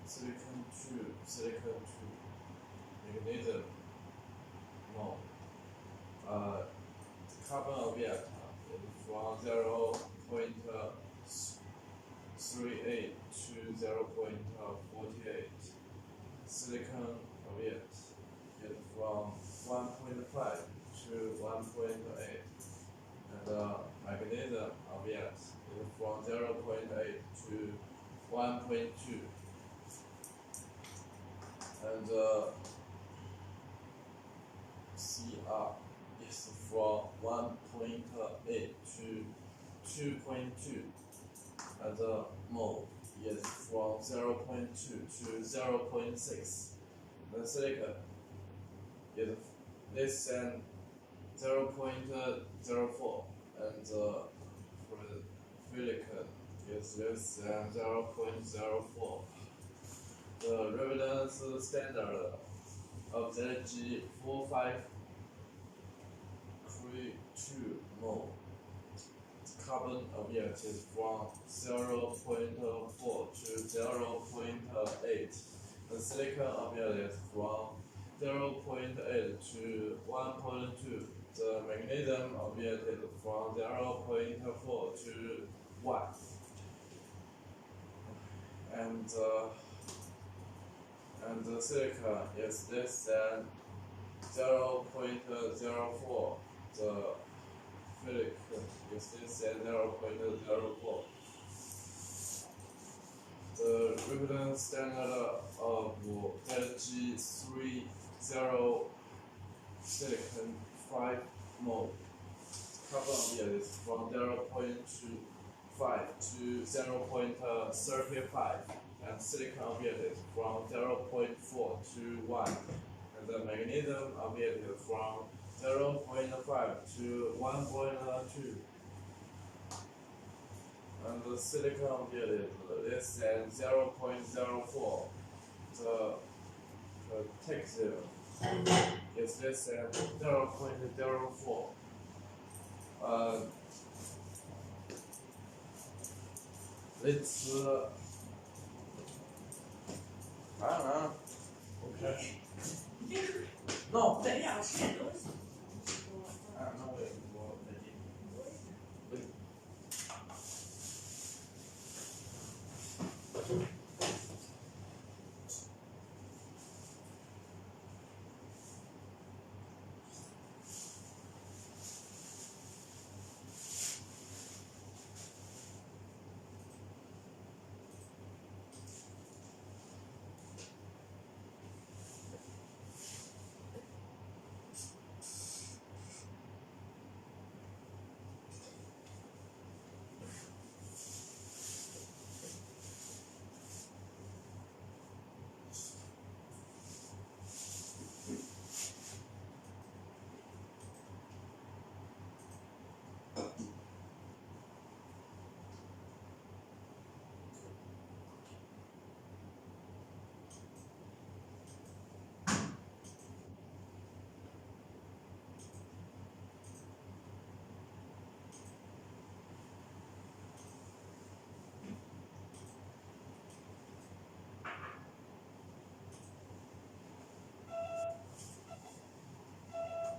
silicon 2 mechanism no carbon object is from 0.38 to 0.48. Silicon object is from 1.5 to 1.8. And mechanism object is from 0.8 to 1.2. And CR is from 1.8 to 2.2. And Moly is from 0.2 to 0.6. The silicon is less than 0.04, and silicon is less than 0.04. The reference standard of ZG4532 Moly. Carbon object is from 0.4 to 0.8. The silicon object is from 0.8 to 1.2. The mechanism object is from 0.4 to 1. And the silicon is less than 0.04. The silicon is less than 0.04. The reference standard of LG30 silicon 5 Moly. Carbon object is from 0.25 to 0.35, and silicon object is from 0.4 to 1, and the mechanism object is from 0.5 to 1.2. And the silicon object is less than 0.04. The texture is less than 0.04. It's I don't know. Okay. No. 等一下，我吃点东西。 I don't know what they did.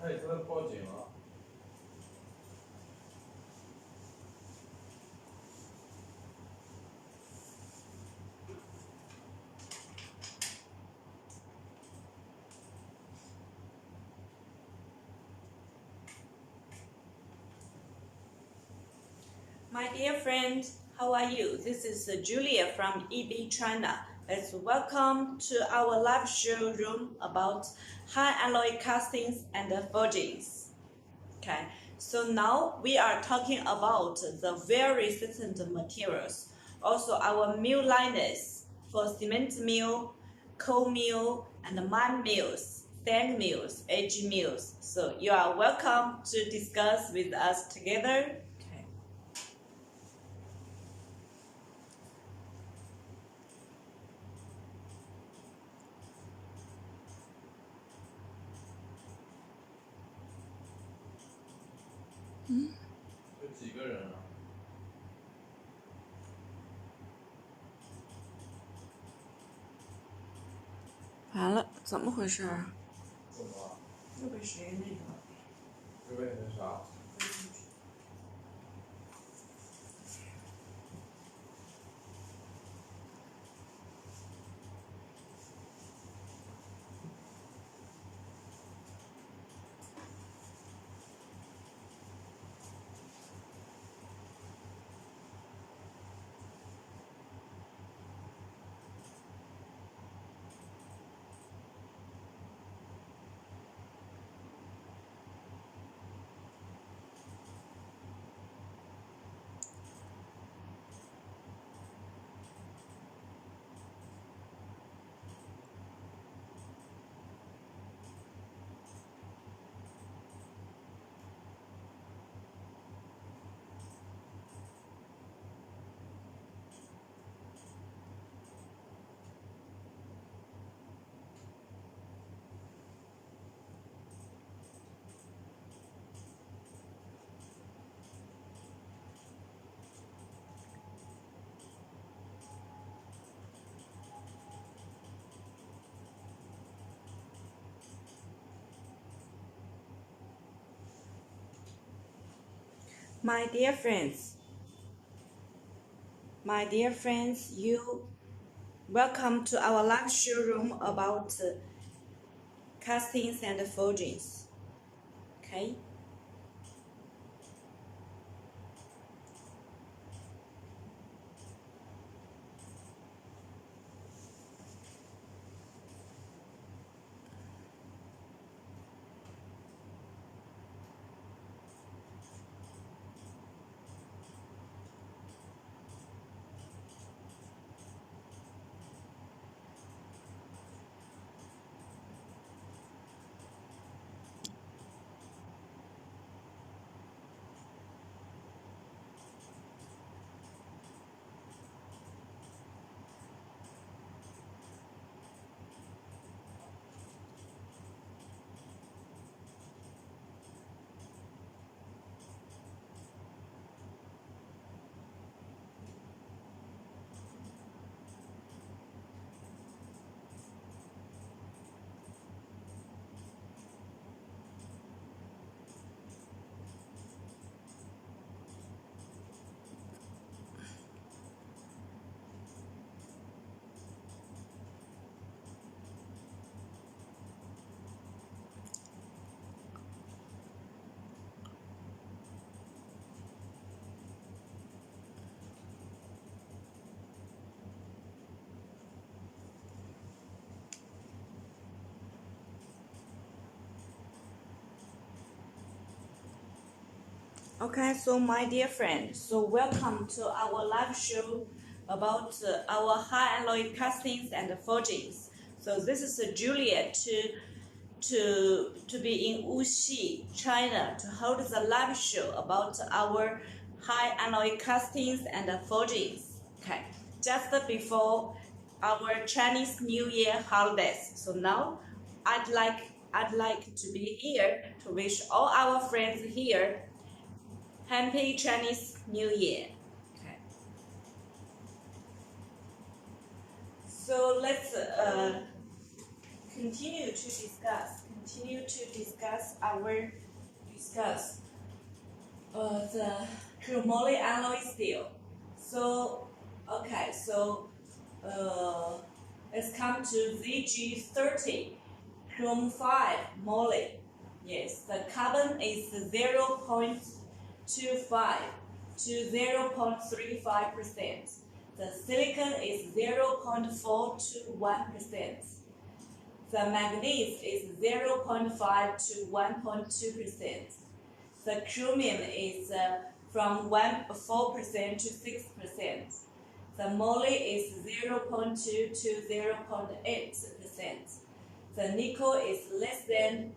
Hey, 他在报警了。My dear friend, how are you? This is Julia from EB China. Let's welcome to our live showroom about high alloy castings and forgings. Okay, so now we are talking about the very resistant materials. Also our mill liners for cement mill, coal mill, and mine mills, sand mills, edge mills. So you are welcome to discuss with us together. Okay. 有几个人啊？完了，怎么回事啊？怎么了？又被谁那个？又被那啥？My dear friends, you welcome to our live showroom about castings and forgings. Okay. Okay, so my dear friend, so welcome to our live show about our high alloy castings and forgings. So this is Julia to be in Wuxi, China, to hold the live show about our high alloy castings and forgings. Okay, just before our Chinese New Year holidays. So now I'd like to be here to wish all our friends here Happy Chinese New Year. Okay. So let's continue to discuss the Chromoly alloy steel. So okay, so let's come to ZG30 Chrome 5 Moly. Yes, the carbon is 0.25. to 0.35%. The silicon is 0.4 to 1%. The manganese is 0.5 to 1.2%. The chromium is from 4% to 6%. The moly is 0.2 to 0.8%. The nickel is less than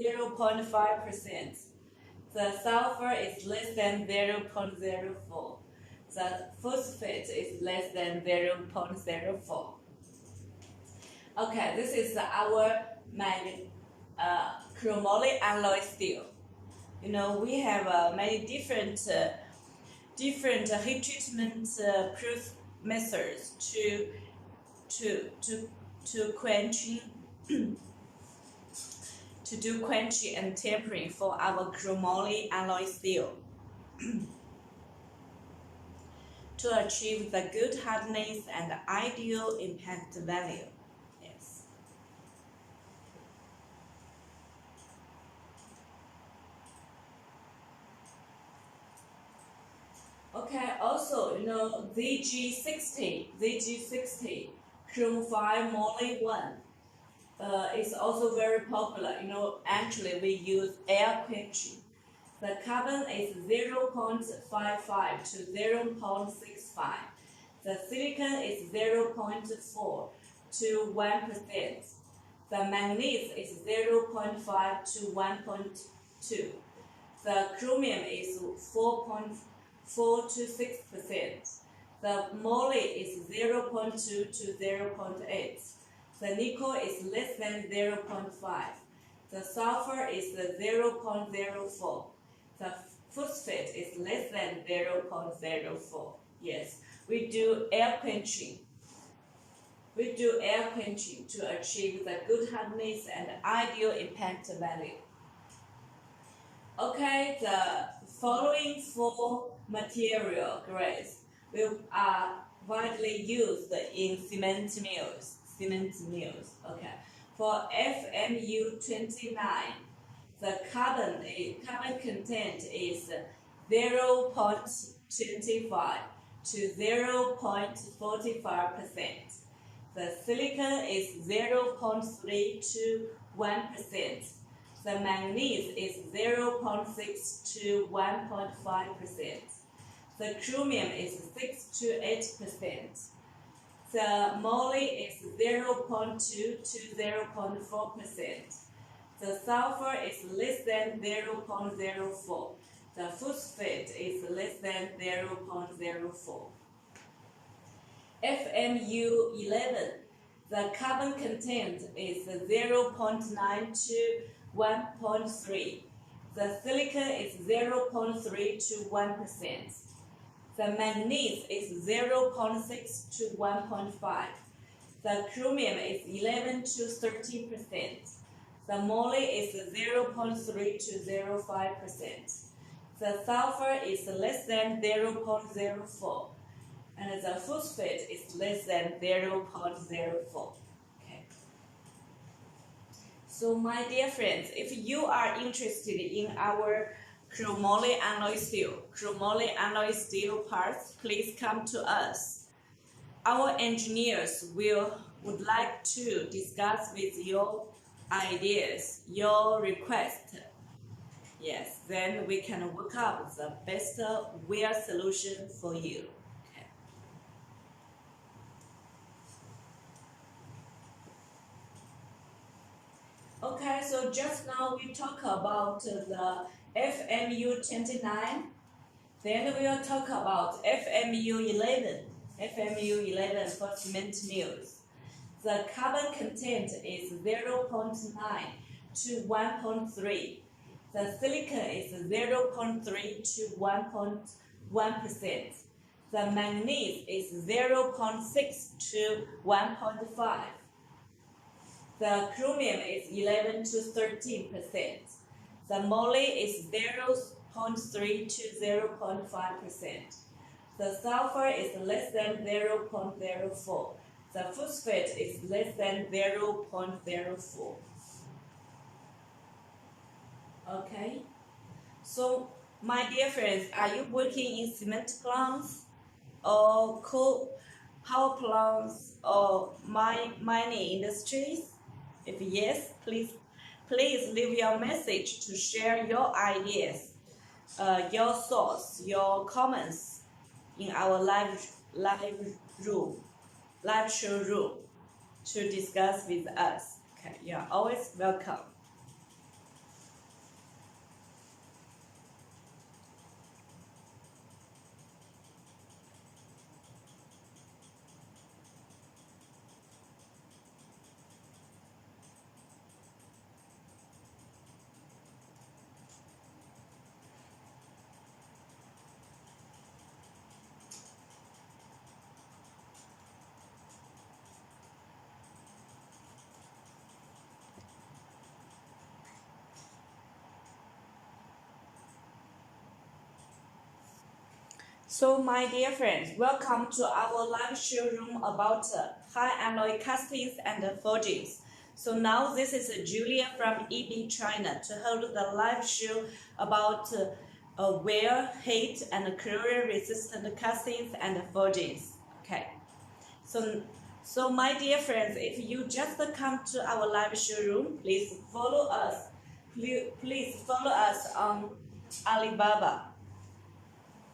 0.5%. The sulfur is less than 0.04. The phosphate is less than 0.04. Okay, this is our chromoly alloy steel. You know, we have many different heat treatment methods to quenching to do quenching and tempering for our chromoly alloy steel to achieve the good hardness and ideal impact value. Yes. Okay, also, you know, ZG60 Chrome 5 Moly 1 is also very popular. You know, actually we use air quenching. The carbon is 0.55 to 0.65. The silicon is 0.4 to 1%. The manganese is 0.5 to 1.2. The chromium is 4.4 to 6%. The moly is 0.2 to 0.8. The nickel is less than 0.5. The sulfur is 0.04. The phosphate is less than 0.04. Yes, we do air quenching. We do air quenching to achieve the good hardness and ideal impact value. Okay, the following four material grades are widely used in cement mills. Okay, for FMU29, the carbon content is 0.25 to 0.45%. The silicon is 0.3 to 1%. The manganese is 0.6 to 1.5%. The chromium is 6 to 8%. The moly is 0.2 to 0.4%. The sulfur is less than 0.04. The phosphate is less than 0.04. FMU11, the carbon content is 0.9 to 1.3. The silicon is 0.3 to 1%. The manganese is 0.6 to 1.5. The chromium is 11 to 13%. The moly is 0.3 to 0.5%. The sulfur is less than 0.04. And the phosphate is less than 0.04. Okay. So my dear friends, if you are interested in our chromoly alloy steel parts, please come to us. Our engineers would like to discuss with your ideas, your request. Yes, then we can work out the best wear solution for you. Okay, so just now we talk about the FMU29, then we will talk about FMU11 for cement mills. The carbon content is 0.9 to 1.3. The silicon is 0.3 to 1.1%. The manganese is 0.6 to 1.5. The chromium is 11 to 13%. The moly is 0.3 to 0.5%. The sulfur is less than 0.04. The phosphate is less than 0.04. Okay, so My dear friends, are you working in cement plants or coal power plants or mining industries? If yes, please leave your message to share your ideas, your thoughts, your comments in our live show room to discuss with us. Okay, you are always welcome. So, my dear friends, welcome to our live showroom about high alloy castings and forgings. So now this is Julia from EB China to hold the live show about wear, heat, and corrosion resistant castings and forgings. Okay. So my dear friends, if you just come to our live showroom, please follow us. Please follow us on Alibaba.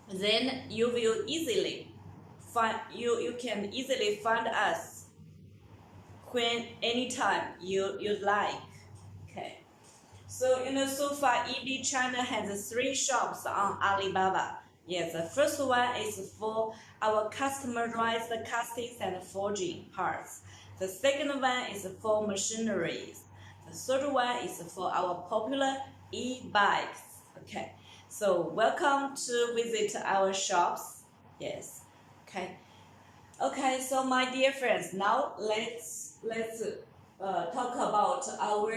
Then you will easily find you can easily find us when anytime you like. Okay. So so far EB China has 3 shops on Alibaba. Yes, the first one is for our customized castings and forging parts. The second one is for machineries. The third one is for our popular e-bikes. Okay. So welcome to visit our shops. Yes. Okay. Okay. So my dear friends, now let's talk about our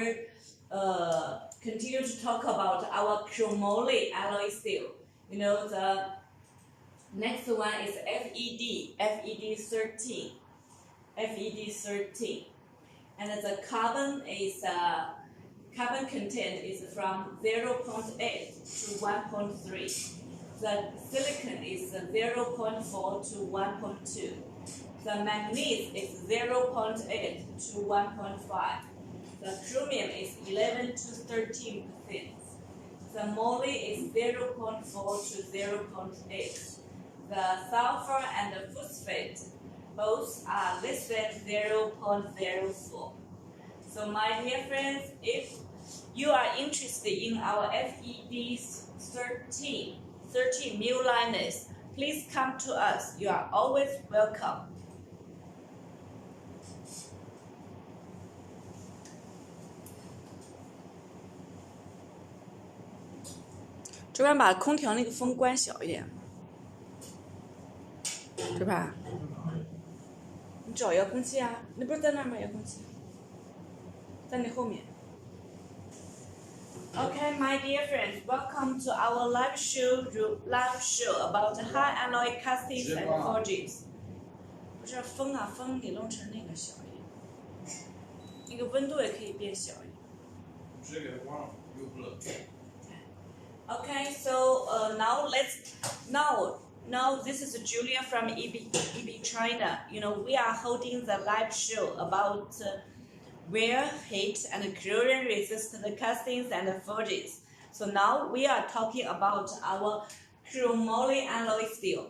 continue to talk about our Chromoly alloy steel. The next one is FED 13, and the carbon content is from 0.8 to 1.3. The silicon is 0.4 to 1.2. The manganese is 0.8 to 1.5. The chromium is 11 to 13%. The moly is 0.4 to 0.8. The sulfur and the phosphate both are less than 0.04. So my dear friends, if you are interested in our FED 13 new liners, please come to us. You are always welcome. 这边把空调那个风关小一点，这边你找遥控器啊，那不是在那儿吗？遥控器在你后面。Okay, my dear friends, welcome to our live show about high alloy castings and forgings. 不是风啊，风你弄成那个小一点，那个温度也可以变小一点。直接给它关了，又不冷。Okay, so now this is Julia from EB China. We are holding the live show about wear, heat, and corrosion resistant castings and forgings. So now we are talking about our Chromoly alloy steel.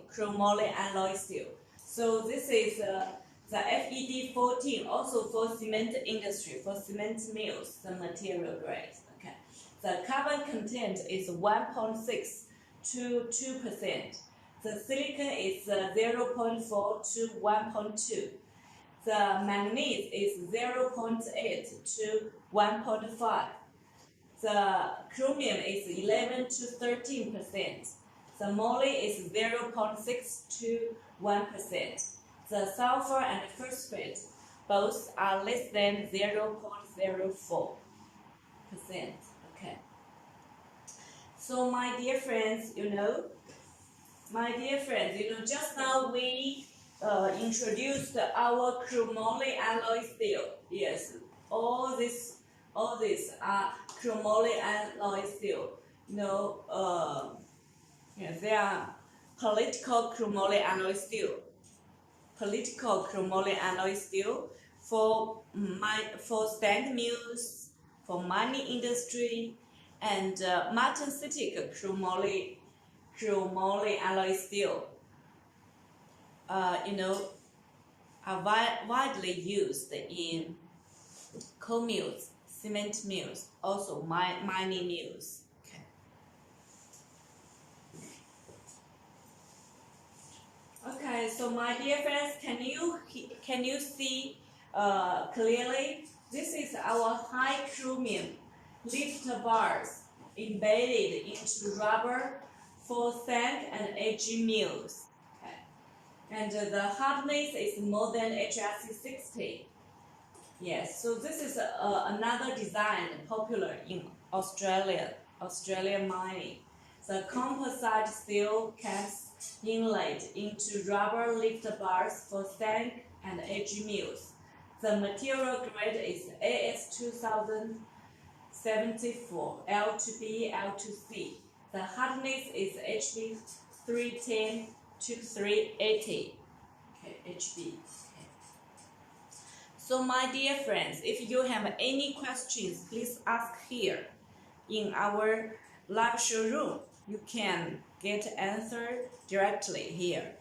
So this is the FED 14, also for cement industry, for cement mills, the material grade. Okay. The carbon content is 1.6 to 2%. The silicon is 0.4 to 1.2. The manganese is 0.8 to 1.5. The chromium is 11 to 13%. The moly is 0.6 to 1%. The sulfur and phosphate both are less than 0.04%. Okay. So my dear friends, just now we introduced our Chromoly alloy steel. Yes, all these are Chromoly alloy steel. Yeah, they are political chromoly alloy steel. Political chromoly alloy steel for stand mills, for mining industry, and Martensitic chromoly alloy steel. Are widely used in coal mills, cement mills, also mining mills. Okay, so my dear friends, can you see clearly? This is our high chromium lift bars embedded into rubber for sand and edge mills. Okay. And the hardness is more than HRC 60. Yes, so this is another design popular in Australian mining. The composite steel cast inlaid into rubber lift bars for sand and edge mills. The material grade is AS2074 L2B L2C. The hardness is HB 310 to 380. Okay, HB. So my dear friends, if you have any questions, please ask here in our live showroom. You can get answer directly here.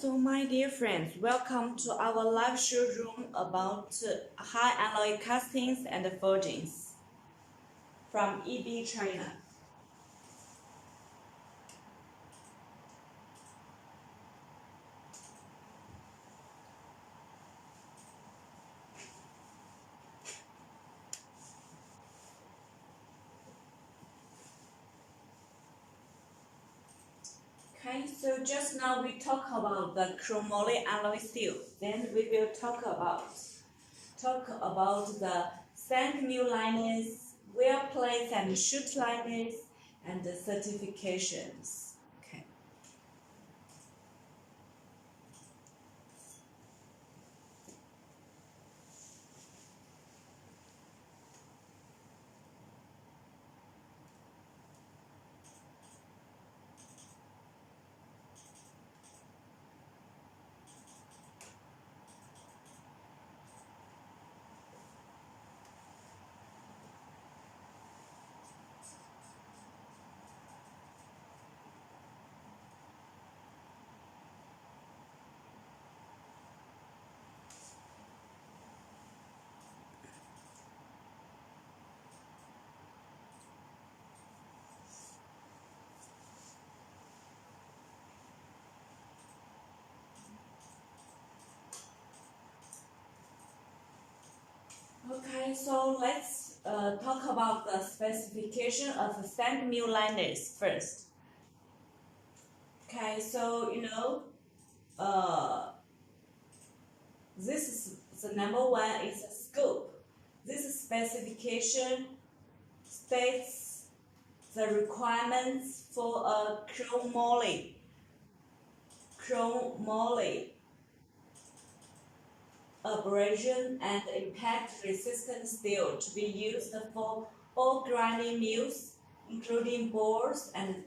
So my dear friends, welcome to our live showroom about high alloy castings and forgings from EB China. Okay, so just now we talk about the chromoly alloy steel. Then we will talk about the sand mill liners, wear plates and shoot liners, and the certifications. Okay. Okay, so let's talk about the specification of the sand mill liners first. Okay, so this is the number one is a scope. This specification states the requirements for a chromoly abrasion and impact resistant steel to be used for all grinding mills, including bore and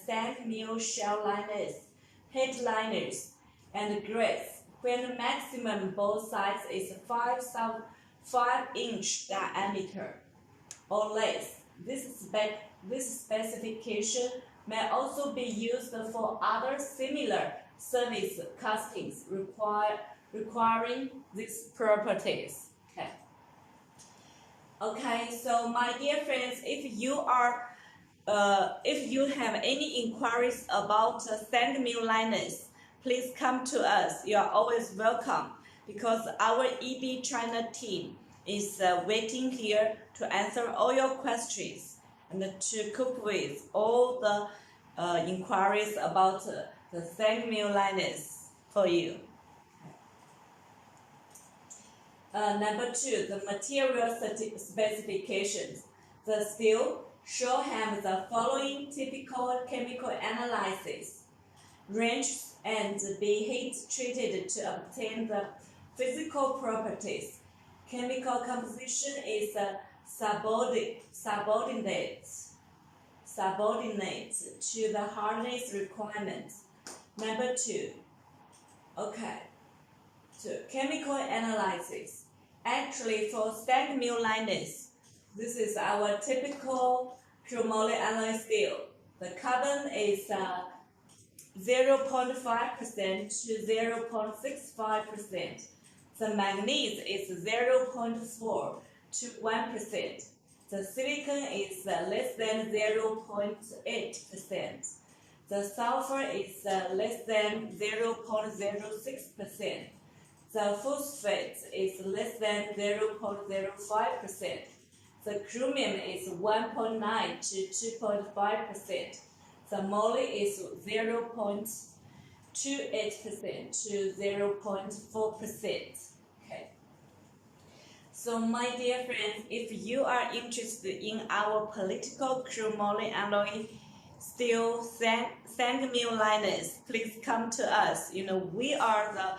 sand mill shell liners, head liners, and grits, when the maximum bore size is 5-inch diameter or less. This specification may also be used for other similar service castings requiring these properties. Okay, so my dear friends, if you have any inquiries about sand mill liners, please come to us. You are always welcome, because our EB China team is waiting here to answer all your questions and to cope with all the inquiries about the sand mill liners for you. Number two, the material specifications. The steel should have the following typical chemical analysis: range and be heat treated to obtain the physical properties. Chemical composition is subordinate to the hardness requirements. Number two, chemical analysis. Actually, for sand mill liners, this is our typical chromoly alloy steel. The carbon is 0.5% to 0.65%. The manganese is 0.4 to 1%. The silicon is less than 0.8%. The sulfur is less than 0.06%. The phosphate is less than 0.05%. The chromium is 1.9 to 2.5%. The moly is 0.28% to 0.4%. Okay. So my dear friends, if you are interested in our political chromoly alloy steel sand mill liners, please come to us. We are the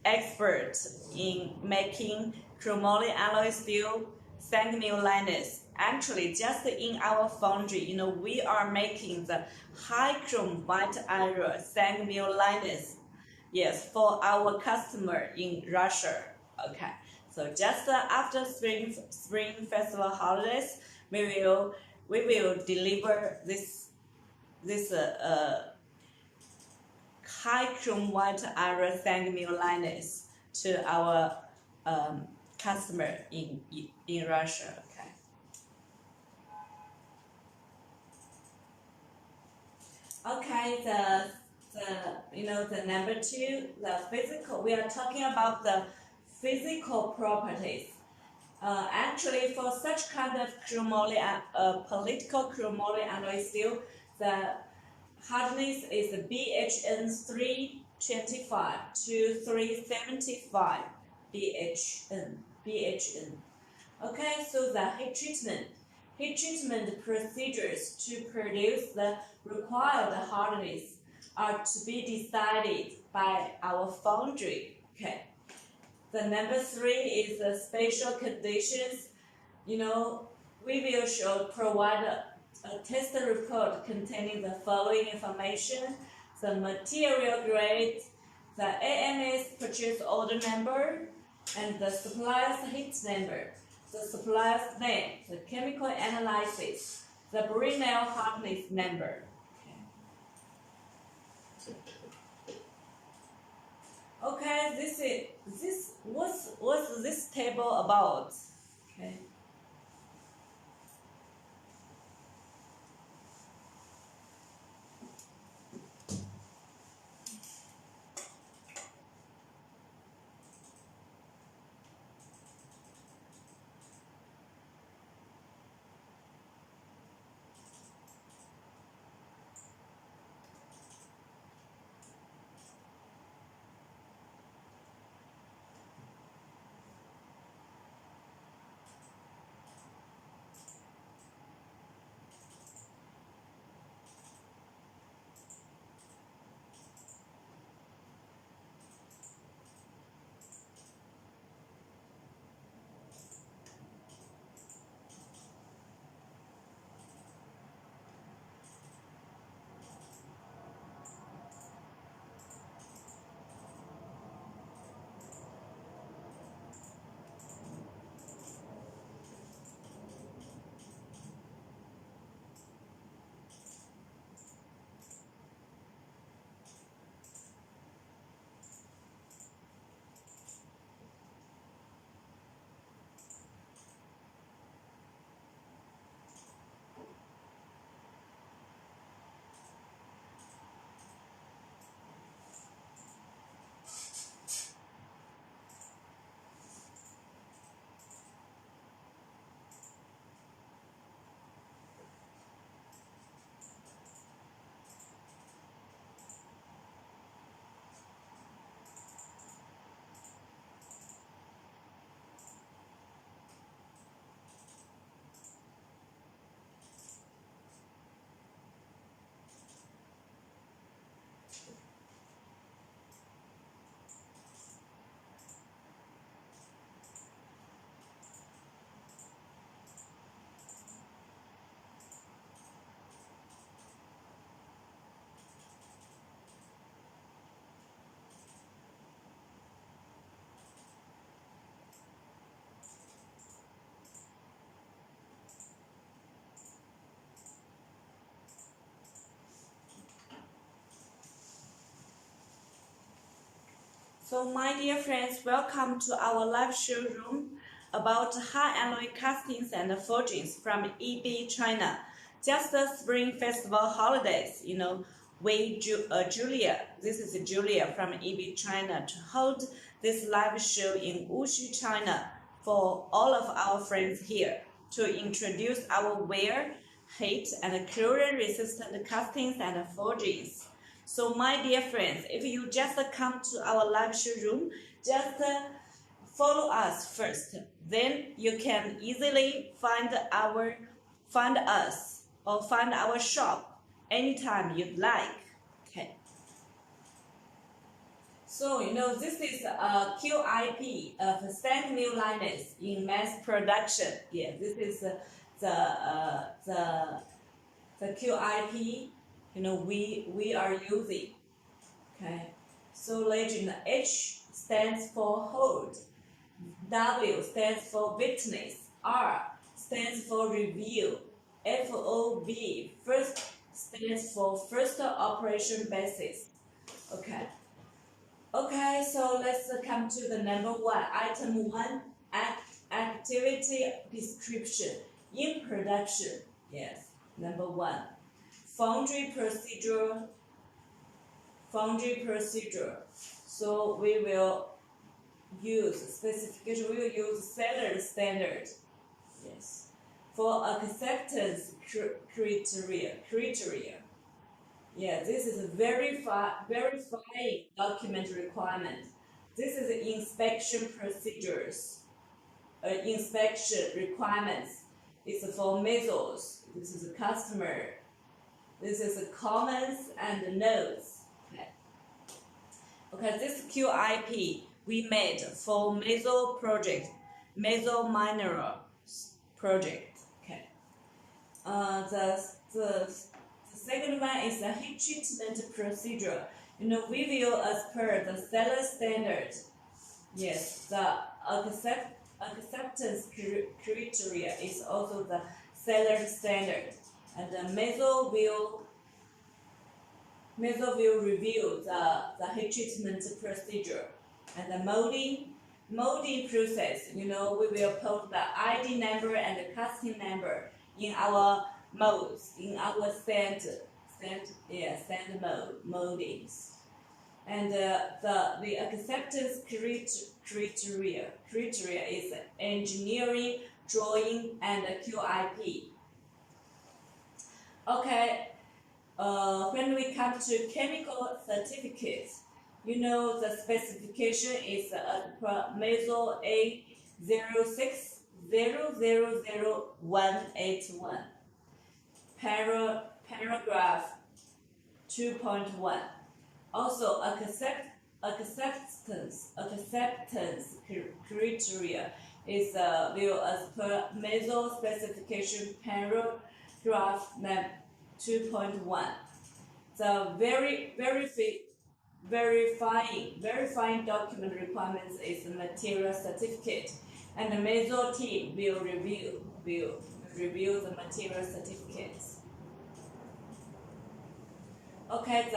experts in making chromoly alloy steel sand mill liners. Actually, just in our foundry, we are making the high chrome white iron sand mill liners. Yes, for our customer in Russia. Okay, so just after spring festival holidays, we will deliver this high chrome white iron thank mill liners to our customer in Russia. Okay, the number two, the physical. We are talking about the physical properties. Actually, for such kind of chromoly, political chromoly alloy steel, the hardness is BHN 325 to 375 BHN. Okay, so the heat treatment procedures to produce the required hardness are to be decided by our foundry. Okay. The number three is the spatial conditions. We will provide a test report containing the following information: the material grade, the AMS purchase order number, and the supplier's heat number, the supplier's name, the chemical analysis, the Brinell hardness number. Okay, what's this table about? Okay. So my dear friends, welcome to our live showroom about high alloy castings and forgings from EB China. Just the Spring Festival holidays, Julia, this is Julia from EB China, to hold this live show in Wushu, China for all of our friends here to introduce our wear, heat, and corrosion-resistant castings and forgings. So my dear friends, if you just come to our live showroom, just follow us first. Then you can easily find us or find our shop anytime you'd like. Okay. So this is a QIP of stand mill liners in mass production. Yeah, this is the QIP. We are using. Okay, so legend H stands for hold, W stands for witness, R stands for review, FOB first stands for first operation basis. Okay. Okay, so let's come to the number 1. Item 1, activity description in production. Yes, number 1. Foundry procedure. So we will use specification. We will use seller standard. Yes, for acceptance criteria. Yeah, this is a verifying document requirement. This is inspection procedures. Inspection requirements. It's for measures. This is a customer. This is comments and notes. Okay, this QIP we made for meso project, meso mineral project. Okay. The second one is the heat treatment procedure. We will as per the seller standard. Yes, the acceptance criteria is also the seller standard, and the meso will review the heat treatment procedure. And the molding process, we will put the ID number and the casting number in our molds, in our sand moldings. And the acceptance criteria is engineering, drawing, and QIP. Okay, when we come to chemical certificates, the specification is meso A060000181, paragraph 2.1. Also, acceptance criteria is will as per meso specification paragraph 2.1. The verifying document requirements is the material certificate, and the meso team will review the material certificates. Okay,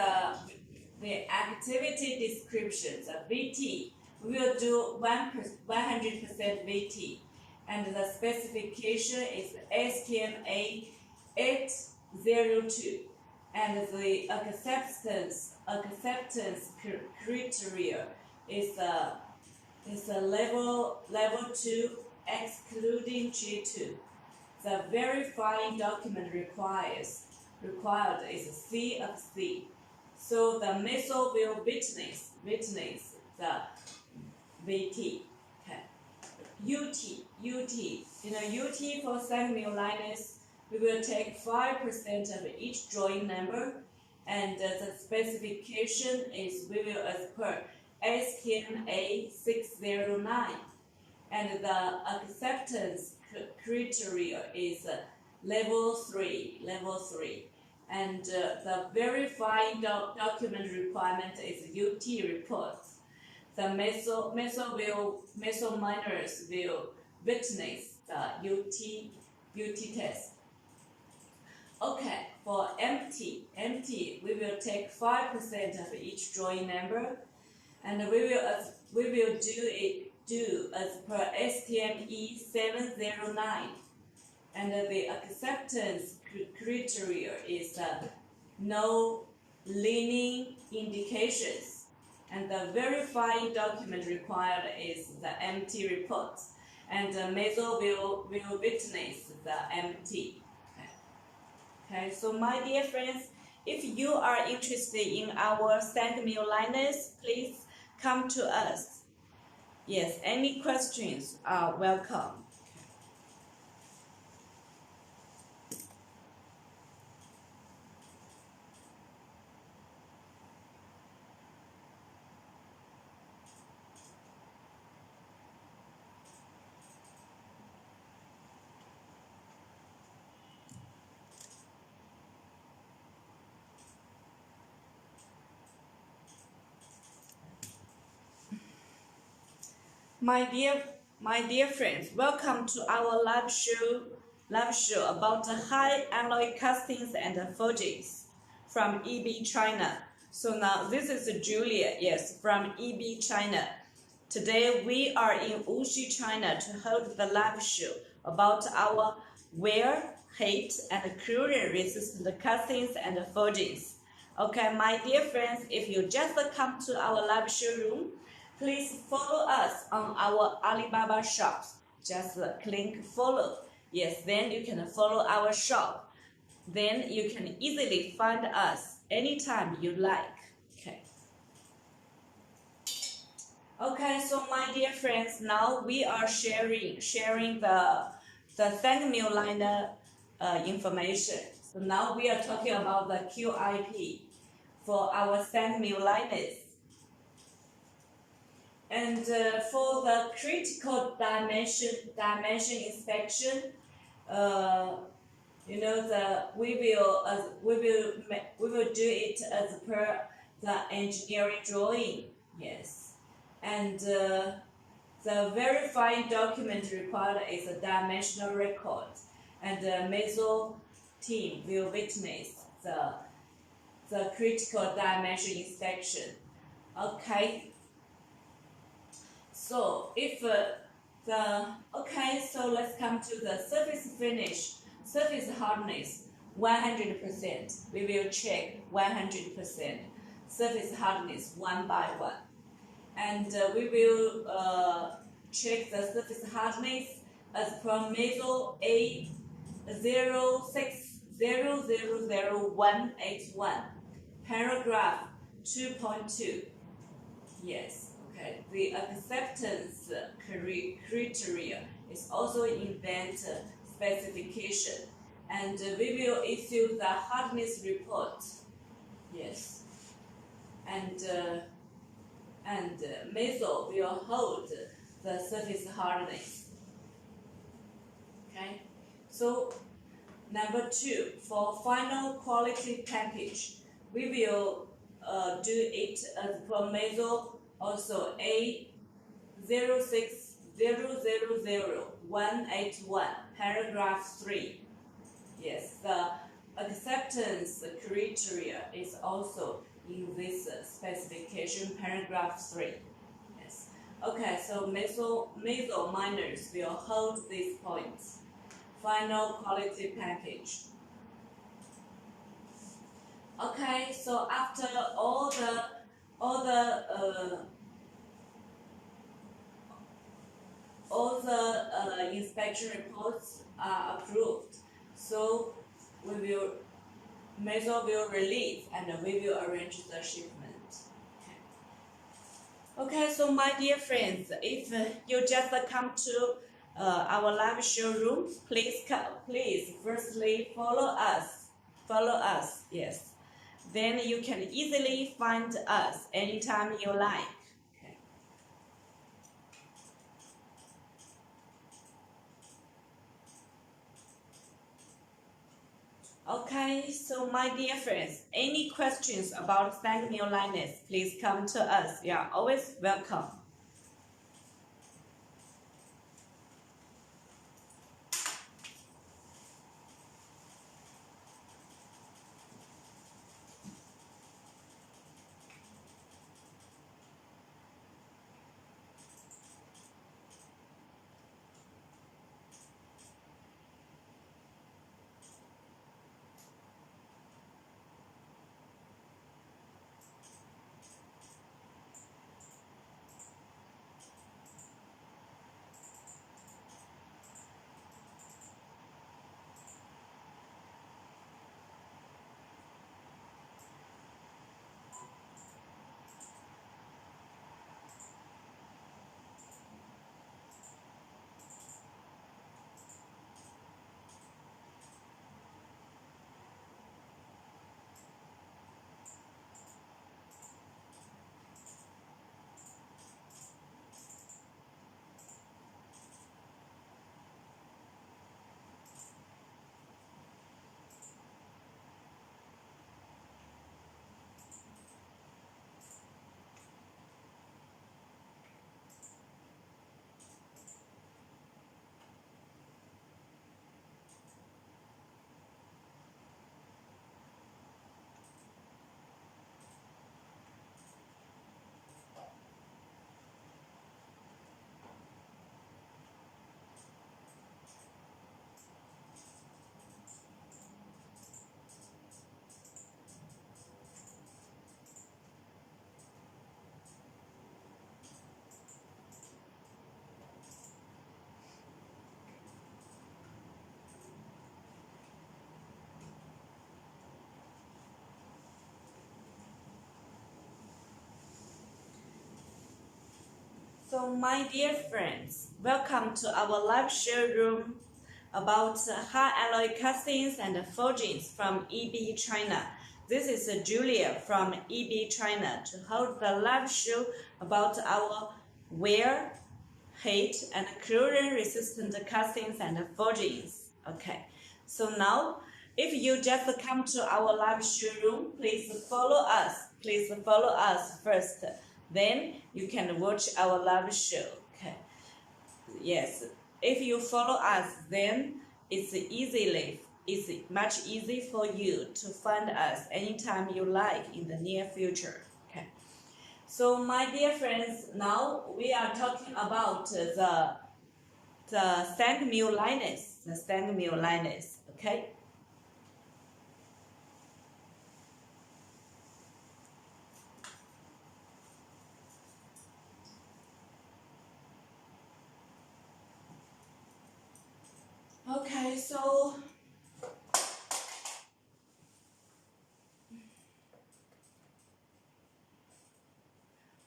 the activity description, the VT, we will do 100% VT, and the specification is STM 802, and the acceptance criteria is a level 2 excluding G2. The verifying document required is C of C. So the meso will witness the VT. Okay. UT. UT for segment liners, we will take 5% of each drawing number, and the specification is we will as per STM A609, and the acceptance criteria is level 3, and the verifying document requirement is UT report. The meso miners will witness the UT test. Okay, for empty, we will take 5% of each drawing number, and we will do as per STM E709, and the acceptance criteria is no leaning indications, and the verifying document required is the MT report, and the meso will witness the MT. Okay, so my dear friends, if you are interested in our sand mill liners, please come to us. Yes, any questions are welcome. My dear friends, welcome to our live show about the high alloy castings and forgings from EB China. So now this is Julia, yes, from EB China. Today we are in Wuxi, China to hold the live show about our wear, heat, and corrosion resistant castings and forgings. Okay, my dear friends, if you just come to our live showroom, please follow us on our Alibaba shops. Just click follow. Yes, then you can follow our shop. Then you can easily find us anytime you like. Okay. Okay, so my dear friends, now we are sharing the thank me liner information. So now we are talking about the QIP for our thank me liners. And for the critical dimension inspection, you know, we will do it as per the engineering drawing. Yes, and the verifying document required is a dimensional record, and the meso team will witness the critical dimension inspection. Okay. So if so let's come to the surface finish, surface hardness, 100%. We will check 100% surface hardness one by one, and we will check the surface hardness as per meso A 060000181, paragraph 2.2. Yes. Okay. The acceptance criteria is also in that specification, and we will issue the hardness report. Yes, and meso will hold the surface hardness. Okay, so number 2, for final quality package, we will do it as per meso also A 060000181, paragraph 3. Yes, the acceptance criteria is also in this specification, paragraph 3. Yes. Okay, so meso miners will hold these points. Final quality package. Okay, so after all the inspection reports are approved, so meso will release and we will arrange the shipment. Okay, so my dear friends, if you just come to our live showroom, please firstly follow us, yes. Then you can easily find us anytime you like. Okay, so my dear friends, any questions about thank me liners, please come to us. You are always welcome. So my dear friends, welcome to our live showroom about hard alloy castings and forgings from EB China. This is Julia from EB China to hold the live show about our wear, heat, and corrosion resistant castings and forgings. Okay, so now if you just come to our live showroom, please follow us. Please follow us first. Then you can watch our live show. Okay. Yes. If you follow us, then it's much easy for you to find us anytime you like in the near future. Okay. So my dear friends, now we are talking about the stand mill liners. The stand mill liners. Okay.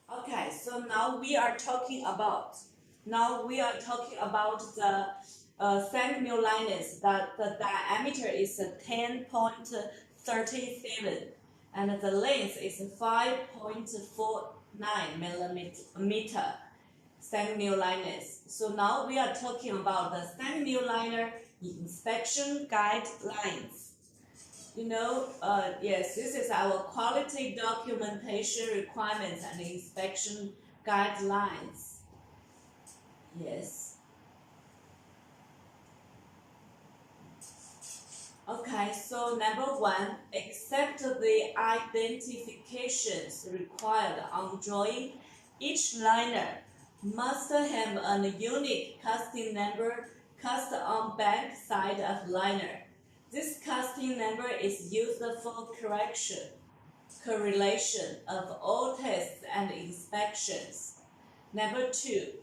Okay, so now we are talking about the sand mill liners. That the diameter is 10.37 and the length is 5.49 millimeter. Sand mill liners. So now we are talking about the sand mill liner inspection guidelines. Yes, this is our quality documentation requirements and inspection guidelines. Yes. Okay, so number 1, accept the identifications required on drawing. Each liner must have a unique casting number cast on back side of liner. This casting number is used for correlation of all tests and inspections. Number 2,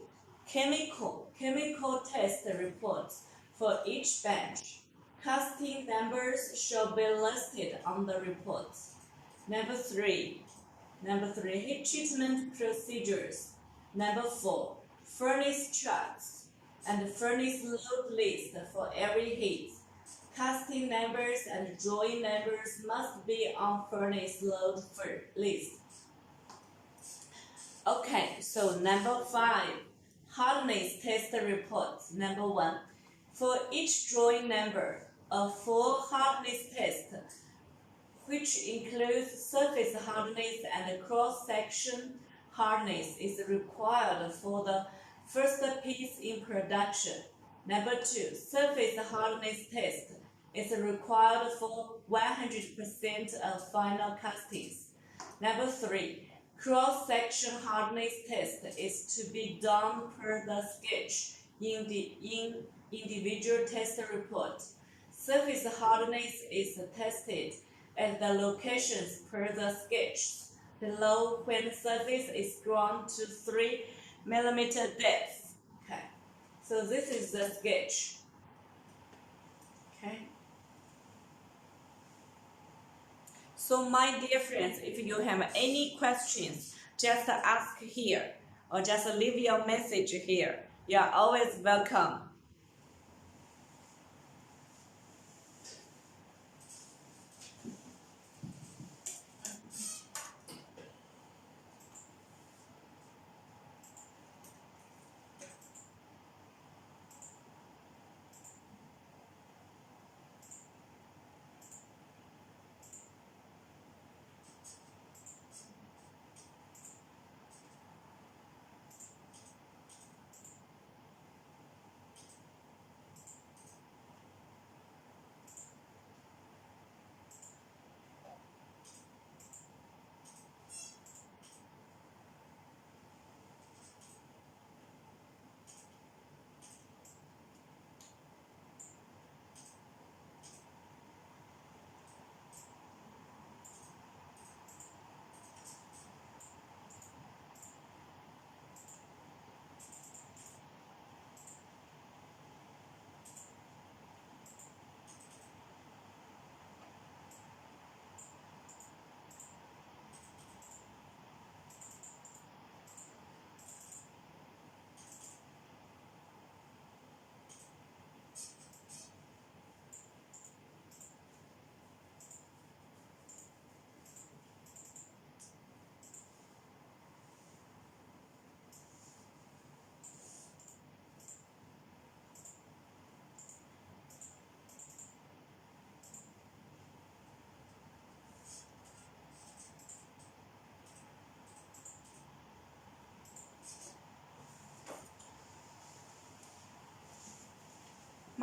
chemical test reports for each bench. Casting numbers shall be listed on the reports. Number 3, heat treatment procedures. Number 4, furnace charts and furnace load list for every heat. Casting numbers and drawing numbers must be on furnace load list. Okay, so number 5, hardness test reports. Number 1, for each drawing number, a full hardness test, which includes surface hardness and cross-section hardness, is required for the first piece in production. Number 2, surface hardness test is required for 100% of final castings. Number 3, cross-section hardness test is to be done per the sketch in the individual test report. Surface hardness is tested at the locations per the sketch below when surface is ground to 3 millimeter depth. Okay, so this is the sketch. Okay. So my dear friends, if you have any questions, just ask here or just leave your message here. You are always welcome.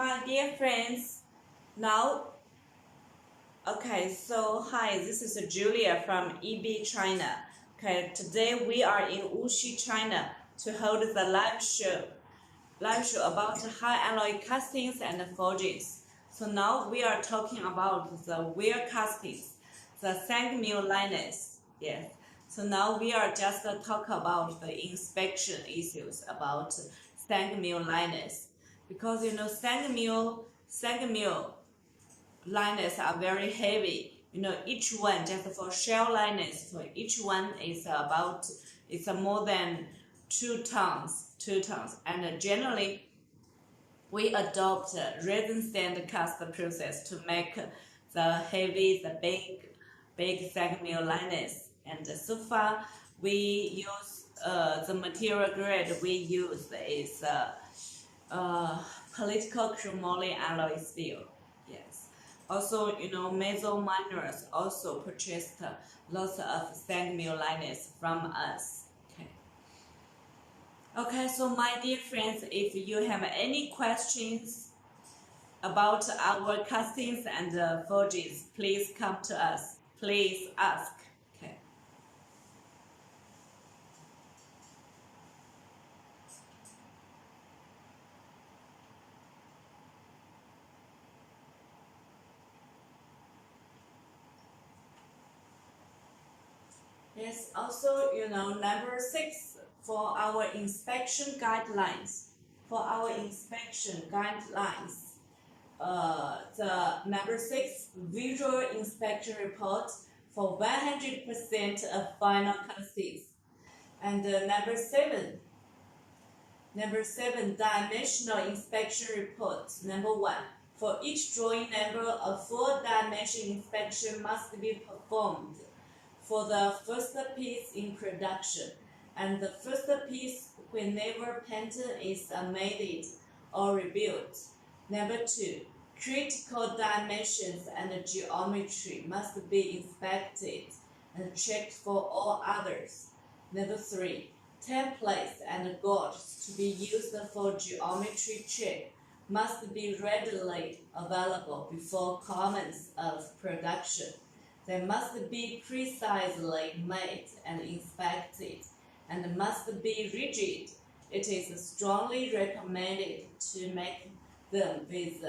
My dear friends, now, okay, so hi, this is Julia from EB China. Okay, today we are in Wuxi, China to hold the live show about high alloy castings and forgings. So now we are talking about the wheel castings, the sand mill liners. Yes. So now we are just talk about the inspection issues about sand mill liners, because you know sand mill liners are very heavy. You know, each one just for shell liners, for each one is about it's more than 2 tons, and generally we adopt resin sand cast process to make the heavy, the big sand mill liners. And so far we use the material grade we use is political chromoly alloy steel. Yes. Also, you know, meso miners also purchased lots of sand mill liners from us. Okay. Okay, so my dear friends, if you have any questions about our castings and forges, please come to us. Please ask. Okay. Yes, also, you know, number 6 for our inspection guidelines. For our inspection guidelines, the number 6 visual inspection report for 100% of final castings. And number 7 dimensional inspection report. Number 1, for each drawing number, a full dimension inspection must be performed for the first piece in production, and the first piece whenever pattern is amended or rebuilt. Number 2, critical dimensions and geometry must be inspected and checked for all others. Number 3, templates and gauges to be used for geometry check must be readily available before commence of production. They must be precisely made and inspected, and must be rigid. It is strongly recommended to make them with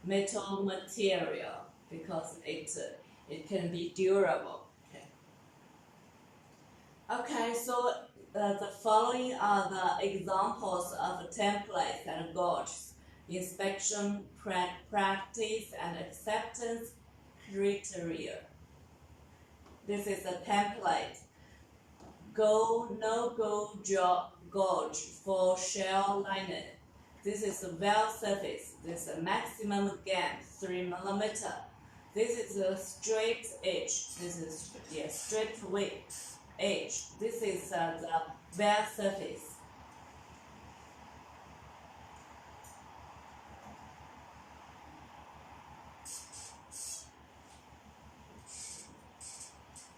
metal material because it can be durable. Okay, so the following are the examples of templates and gauges, inspection practice and acceptance criteria. This is a template. Go, no-go gauge for shell liner. This is a well surface. This is a maximum gap, 3 mm. This is a straight edge. This is straight width edge. This is the well surface.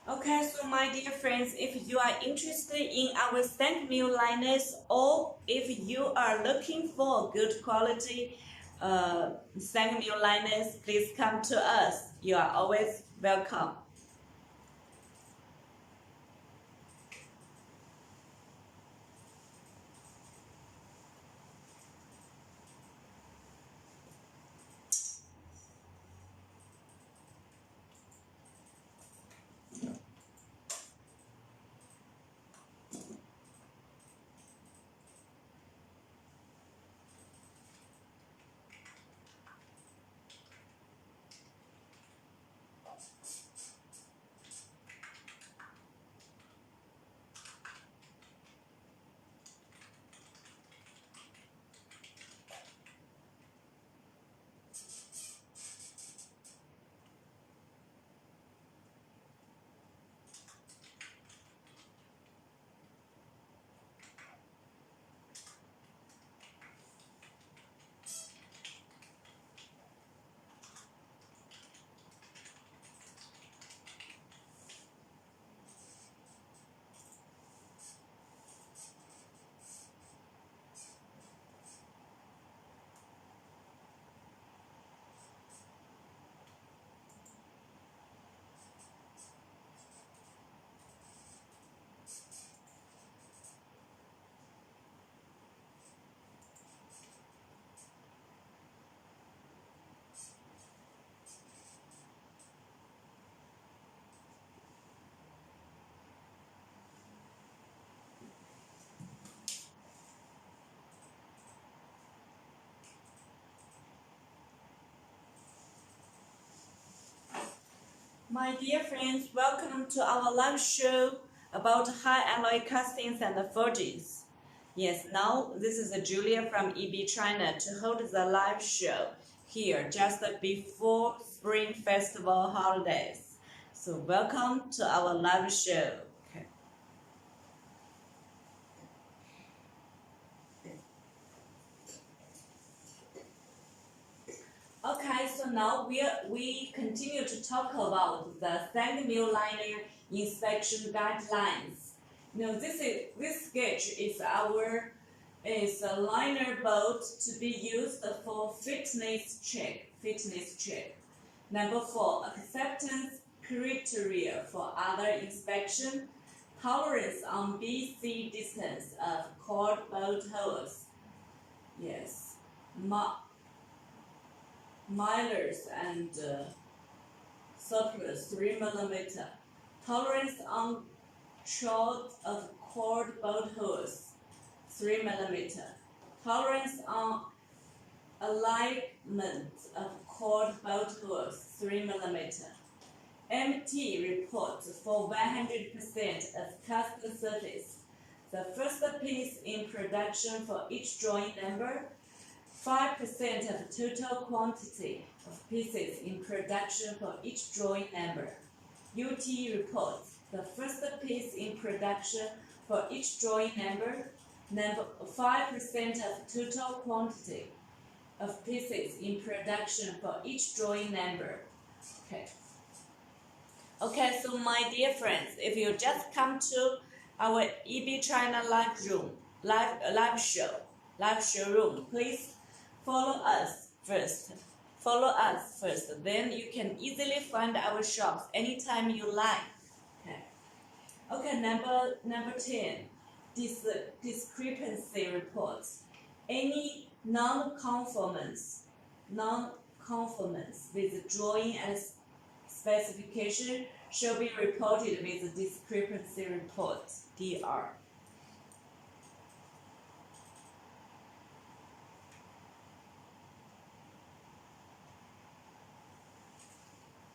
Okay, so my dear friends, if you are interested in our sand mill liners, or if you are looking for good quality sand mill liners, please come to us. You are always welcome. My dear friends, welcome to our live show about high alloy castings and forgings. Yes, now this is Julia from EB China to hold the live show here just before Spring Festival holidays. So welcome to our live show. Okay. Okay, so now we continue to talk about the sand mill liner inspection guidelines. You know, this sketch is a liner bolt to be used for fitness check. Number 4, acceptance criteria for other inspection. Tolerance on BC distance of cord bolt holes. Yes. Milers and surplus 3 mm. Tolerance on short of cord bolt holes 3 mm. Tolerance on alignment of cord bolt holes 3 mm. MT reports for 100% of custom surface. The first piece in production for each drawing number. 5% of total quantity of pieces in production for each drawing number. UT reports the first piece in production for each drawing number 5% of total quantity of pieces in production for each drawing number. Okay, so my dear friends, if you just come to our EB China live showroom, please follow us first. Then you can easily find our shops anytime you like. Okay, number 10. Discrepancy reports. Any non-conformance with drawing and specification shall be reported with discrepancy report, DR.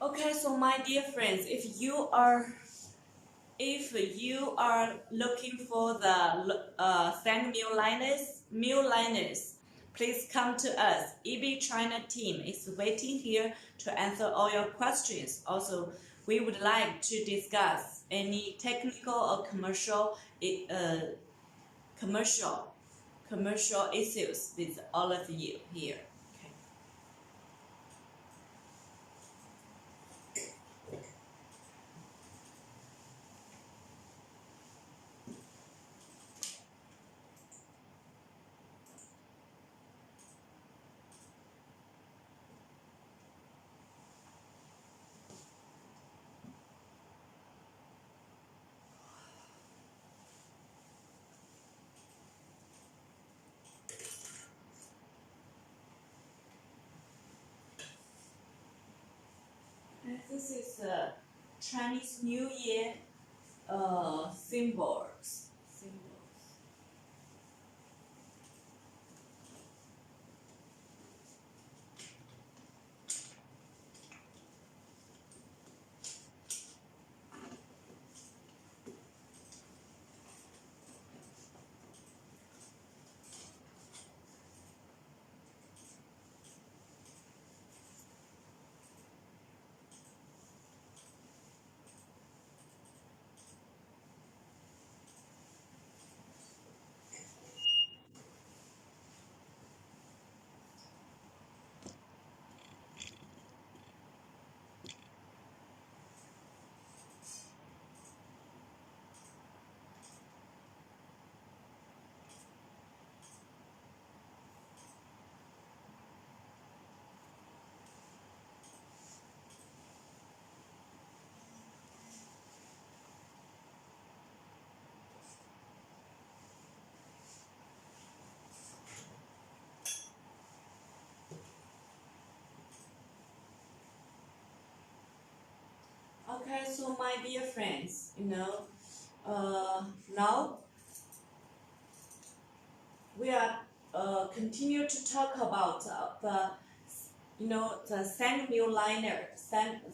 Okay, so my dear friends, if you are looking for the sand mill liners, please come to us. EB China team is waiting here to answer all your questions. Also, we would like to discuss any technical or commercial issues with all of you here. This is Chinese New Year symbols. Okay, so my dear friends, now we are continue to talk about the the sand mill liner,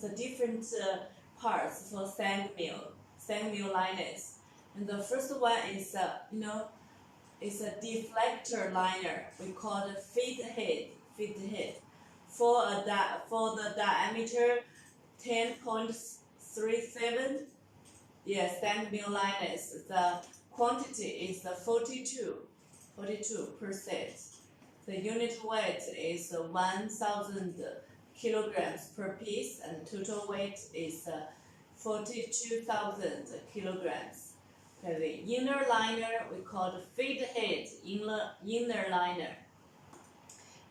the different parts for sand mill liners. And the first one is it's a deflector liner. We call it feed head. For the diameter 10.37. Yes, sand mill liners. The quantity is 42%. The unit weight is 1,000 kilograms per piece, and total weight is 42,000 kilograms. Okay, the inner liner we call the feed head inner liner.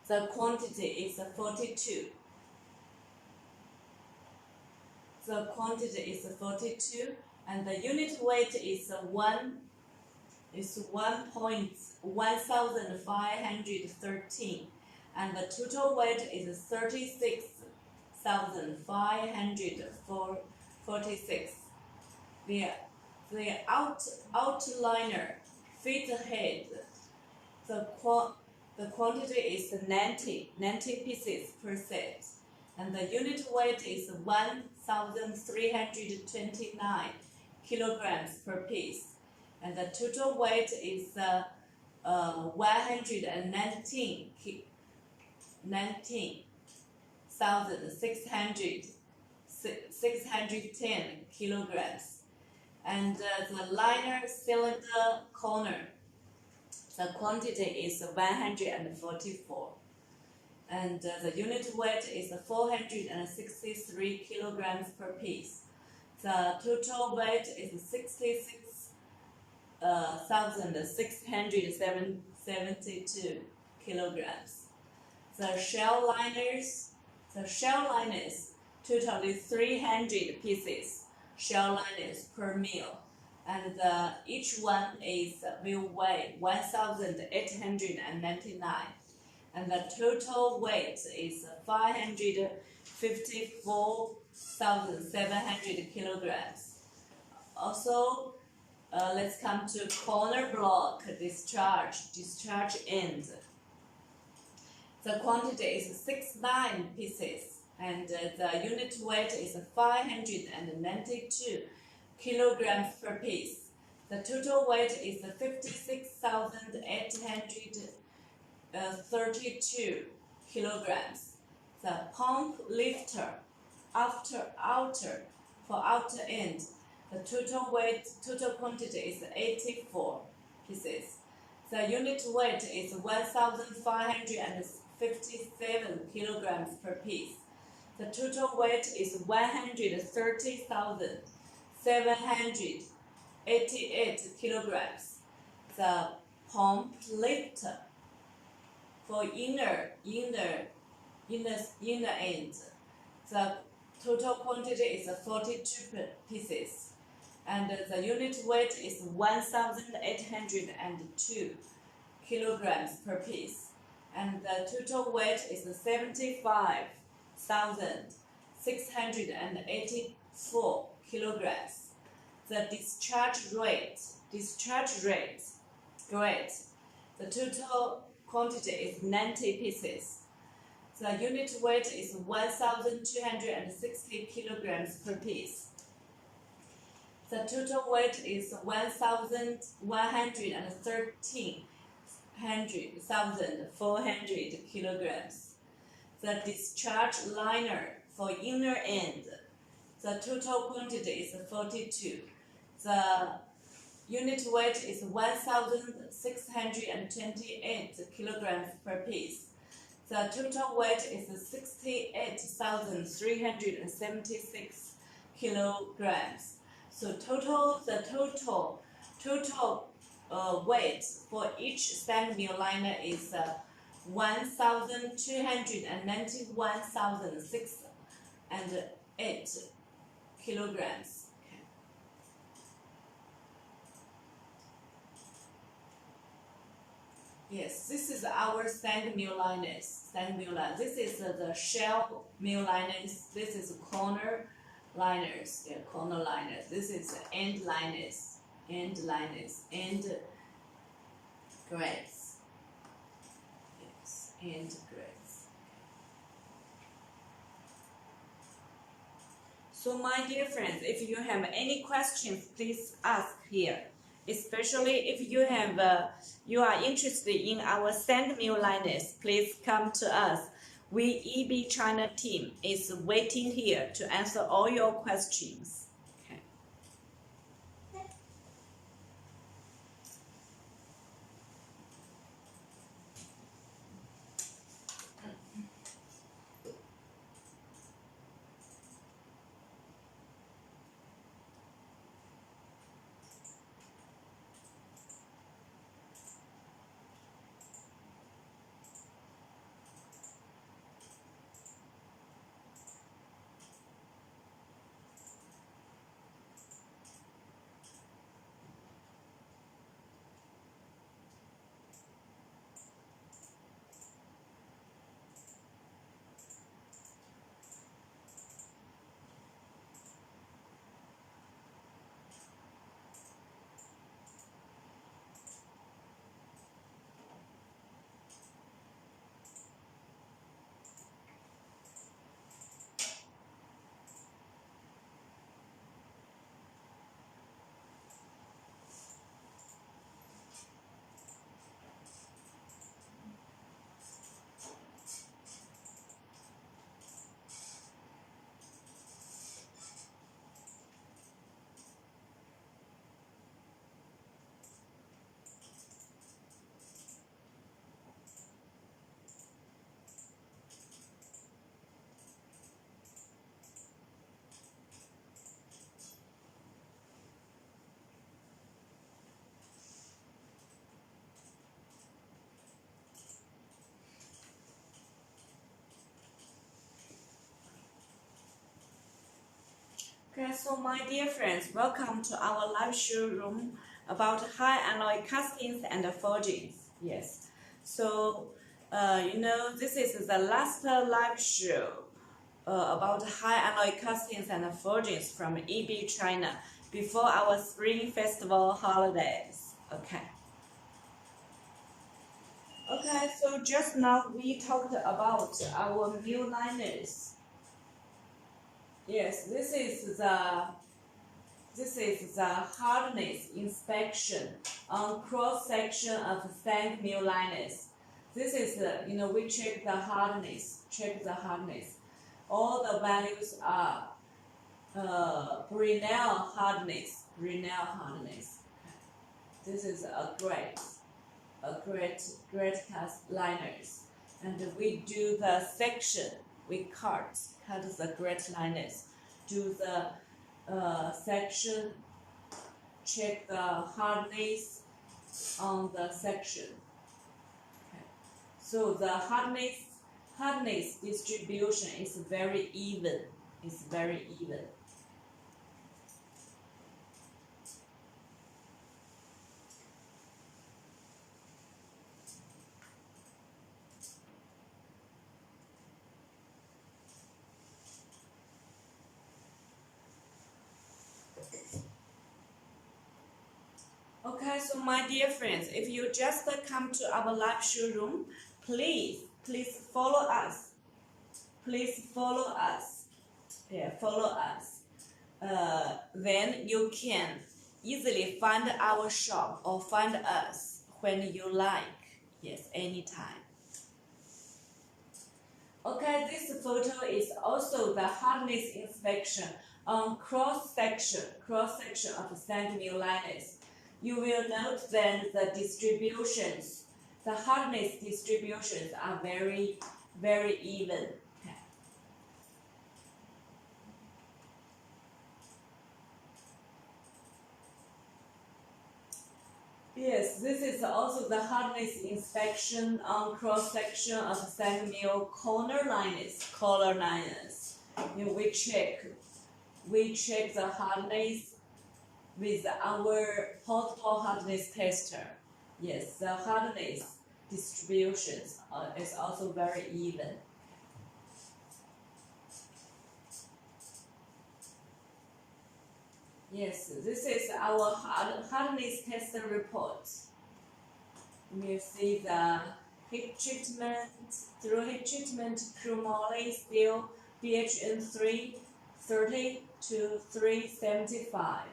The quantity is 42. The quantity is 42, and the unit weight is 1,513, and the total weight is 36,546. The outliner feed head, the quantity is 90 pieces per set, and the unit weight is 1,329 kilograms per piece, and the total weight is 19,610 kilograms. And the liner cylinder corner, the quantity is 144, and the unit weight is 463 kilograms per piece. The total weight is 66,672 kilograms. The shell liners, totally 300 pieces. Shell liners per mill, and each one will weigh 1,899, and the total weight is 554,700 kilograms. Also, let's come to corner block discharge end. The quantity is 69 pieces. And the unit weight is 592 kilograms per piece. The total weight is 56,832 kilograms. The pump lifter for outer end, the total quantity is 84 pieces. The unit weight is 1,557 kilograms per piece. The total weight is 130,788 kilograms. The pump lifter for inner end, the total quantity is 42 pieces, and the unit weight is 1,802 kilograms per piece, and the total weight is 75,684 kilograms. The discharge rate, the total quantity is 90 pieces. The unit weight is 1,260 kilograms per piece. The total weight is 1,400 kilograms. The discharge liner for inner end, the total quantity is 42. The unit weight is 1,628 kilograms per piece. The total weight is 68,376 kilograms. So the total weight for each stand mill liner is 1,291,608 kilograms. Yes, this is our stand mill liners. This is the shell mill liners. This is corner liners. Yeah, corner liners. This is end liners. End grades. Yes, end grades. So my dear friends, if you have any questions, please ask here. Especially if you are interested in our sand mill liners, please come to us. We EB China team is waiting here to answer all your questions. Okay. Okay, so my dear friends, welcome to our live showroom about high alloy castings and forgings. Yes, so this is the last live show about high alloy castings and forgings from EB China before our Spring Festival holidays. Okay. Okay, so just now we talked about our mill liners. Yes, this is the hardness inspection on cross section of sand mill liners. This is we check the hardness. All the values are Brinell hardness. This is a great cast liners, and we do the section. We cut the great liners, do the section, check the hardness on the section. Okay. So the hardness distribution is very even. Okay, so my dear friends, if you just come to our live showroom, please follow us. Yeah, follow us. Then you can easily find our shop or find us when you like. Yes, anytime. Okay, this photo is also the hardness inspection on cross section of sand mill liners. You will note that the hardness distributions are very even. Okay. Yes, this is also the hardness inspection on cross section of sand mill corner liners. We check the hardness with our portable hardness tester. Yes, the hardness distributions is also very even. Yes, this is our hardness tester report. You see the heat treatment, through heat treatment, Chromoly steel BHN 330 to 375.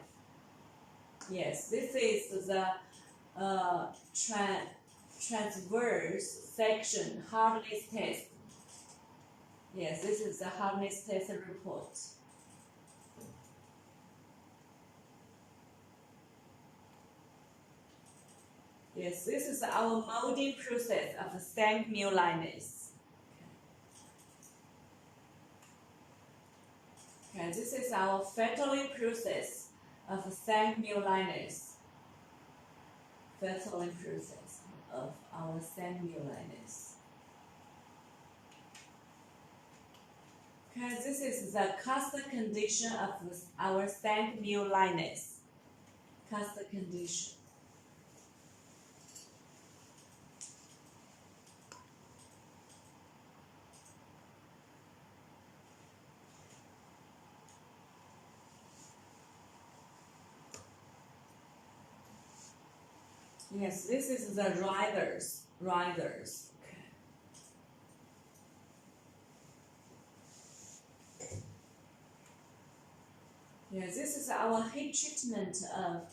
Yes, this is the transverse section hardness test. Yes, this is the hardness test report. Yes, this is our molding process of stand mill liners. Okay, this is our fettling process of stand mill liners. Fettling process of our stand mill liners. Okay, this is the cast condition of our stand mill liners. Cast condition. Yes, this is the riders. Okay. Yes, this is our heat treatment of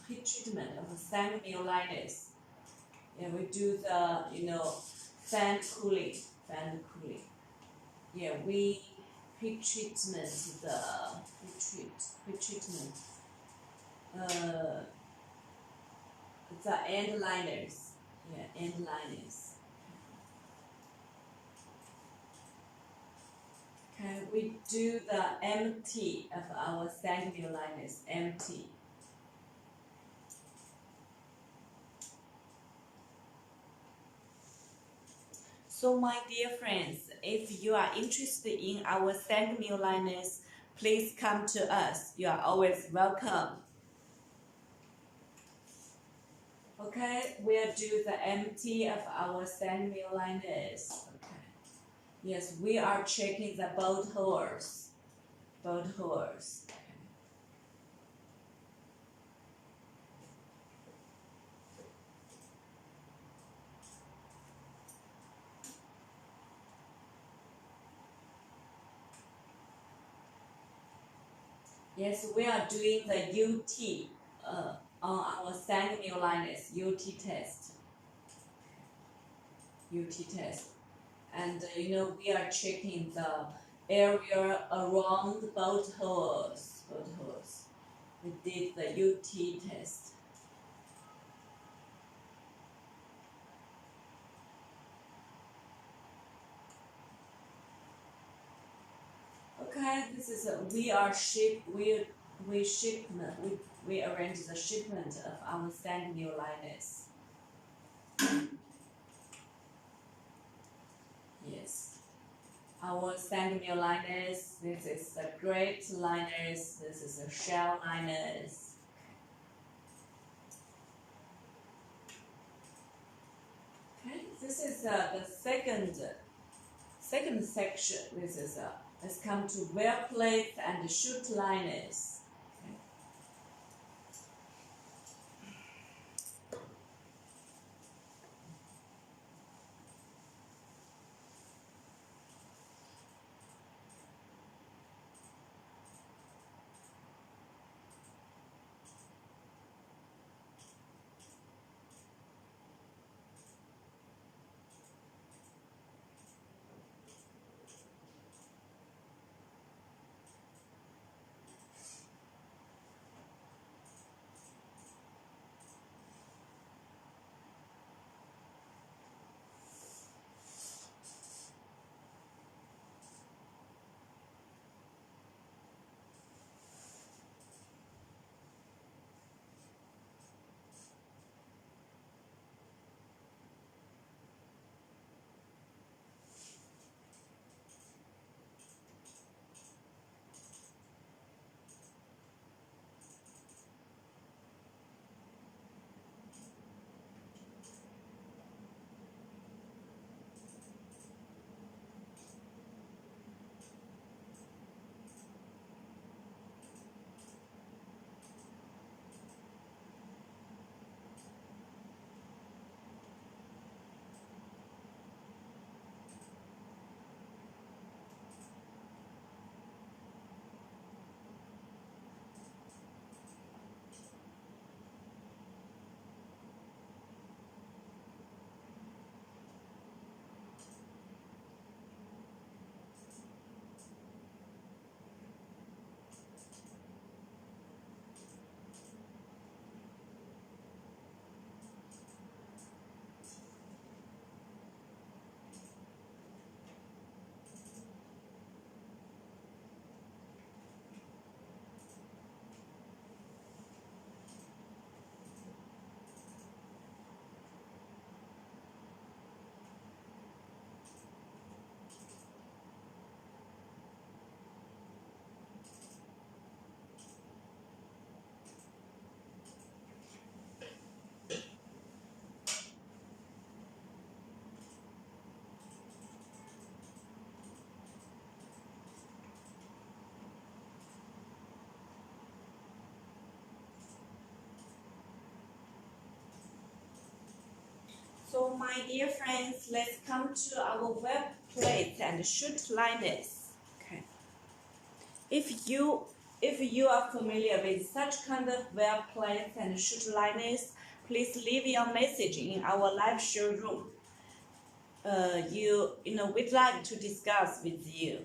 stand mill liners. Yeah, we do the fan cooling. Yeah, we heat treatment the end liners. Yeah, end liners. Okay, we do the empty of our stand mill liners, empty. So my dear friends, if you are interested in our stand mill liners, please come to us. You are always welcome. Okay, we'll do the empty of our stand mill liners. Okay. Yes, we are checking the bolt holes. Yes, we are doing the UT on our stand mill liners, UT test. And we are checking the area around the bolt holes. We did the UT test. Okay, this is we arrange the shipment of our stand mill liners. Yes, our stand mill liners. This is the grate liners. This is the shell liners. Okay, this is the second section. This is let's come to wear plates and shoot liners. So my dear friends, let's come to our web plates and shoot liners. Okay. If you are familiar with such kind of web plates and shoot liners, please leave your message in our live showroom. We'd like to discuss with you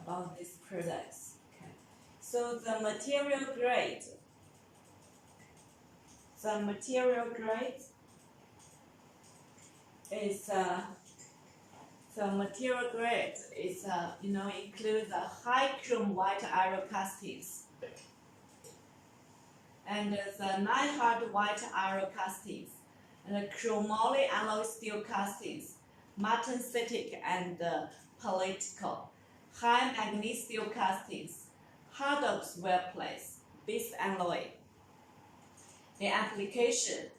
about these products. Okay. So the material grade is includes the high chrome white iron castings and the 9 hard white iron castings and the Chromoly alloy steel castings, Martensitic and political, high manganese steel castings, Hardness weld plates, base alloy. The application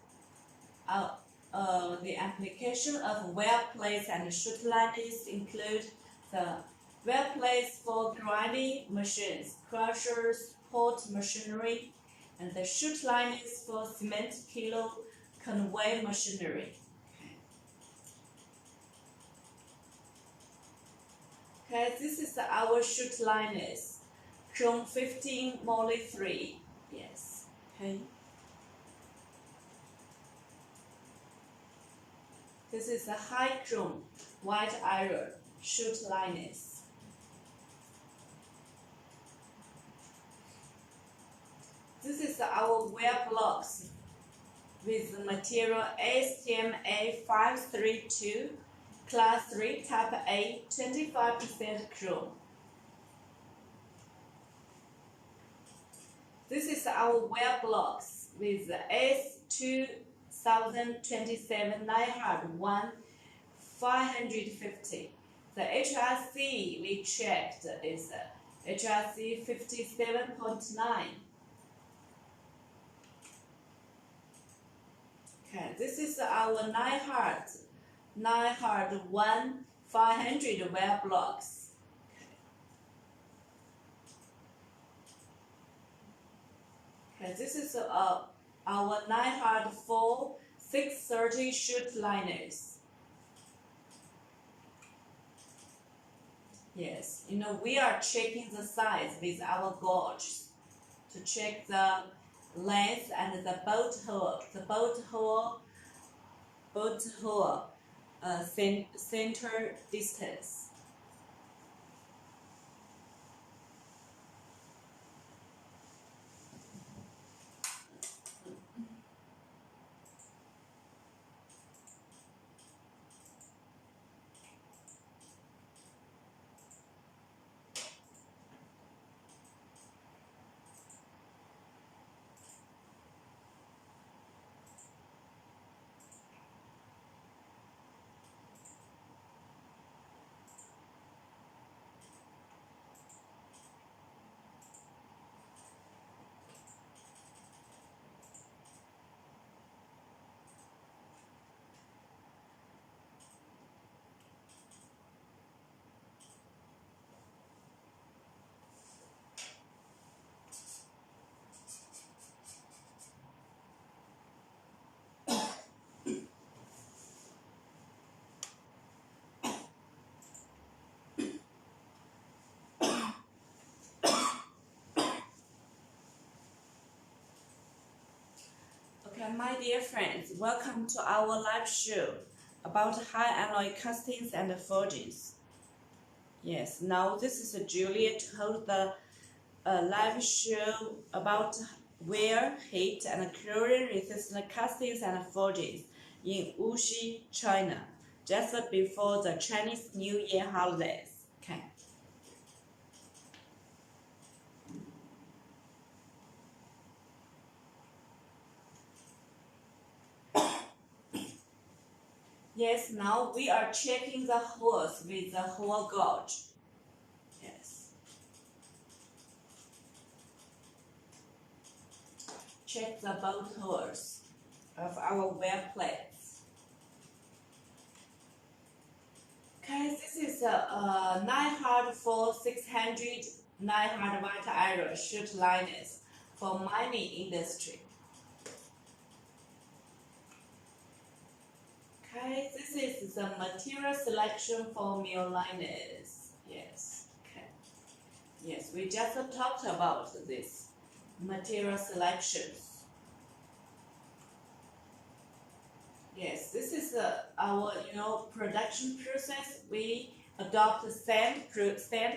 of weld plates and shoot liners include the weld plates for grinding machines, crushers, port machinery, and the shoot liners for cement kilo convey machinery. Okay, this is our shoot liners. Chrome 15 Moly 3. Yes. Okay. This is a high chrome white iron shoot liners. This is our wear blocks with the material ASTM A532 Class 3 Type A 25% chrome. This is our wear blocks with the S2027 901 550. The HRC we checked is HRC 57.9. Okay, this is our 9 hard 1 500 wear blocks. Okay, this is our 9 hard 4 630 shoot liners. Yes, we are checking the size with our gauge to check the length and the bolt hole center distance. Okay, my dear friends, welcome to our live show about high alloy castings and forgings. Yes, now this is Julia to hold the live show about wear, heat, and corrosion-resistant castings and forgings in Wuxi, China, just before the Chinese New Year holidays. Okay. Yes, now we are checking the holes with the hole gauge. Yes. Check the bolt holes of our wear plates. Okay, this is a 9 hard 4 600 9 hard white iron shoot liners for mining industry. Okay, this is the material selection for mill liners. Yes, okay. Yes, we just talked about this material selections. Yes, this is our production process. We adopt the sand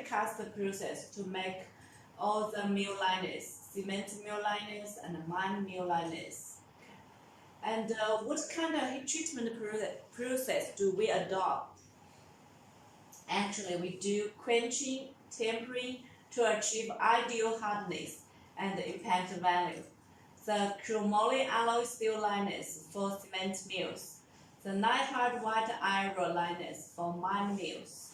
cast process to make all the mill liners, cement mill liners and mine mill liners. And what kind of heat treatment process do we adopt? Actually, we do quenching, tempering to achieve ideal hardness and impact value. The Chromoly alloy steel liners for cement mills. The night-hard white iron liners for mine mills.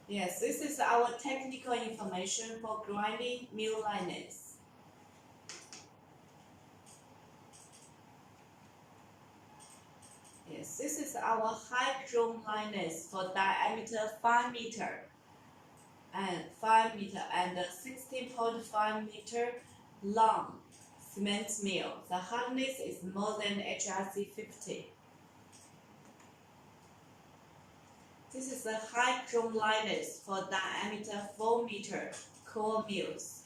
Yes, this is our technical information for grinding mill liners. Yes, this is our high chrome liners for diameter 5 meter and 16.5 meter long cement mill. The hardness is more than HRC 50. This is the high chrome liners for diameter 4 meter core mills.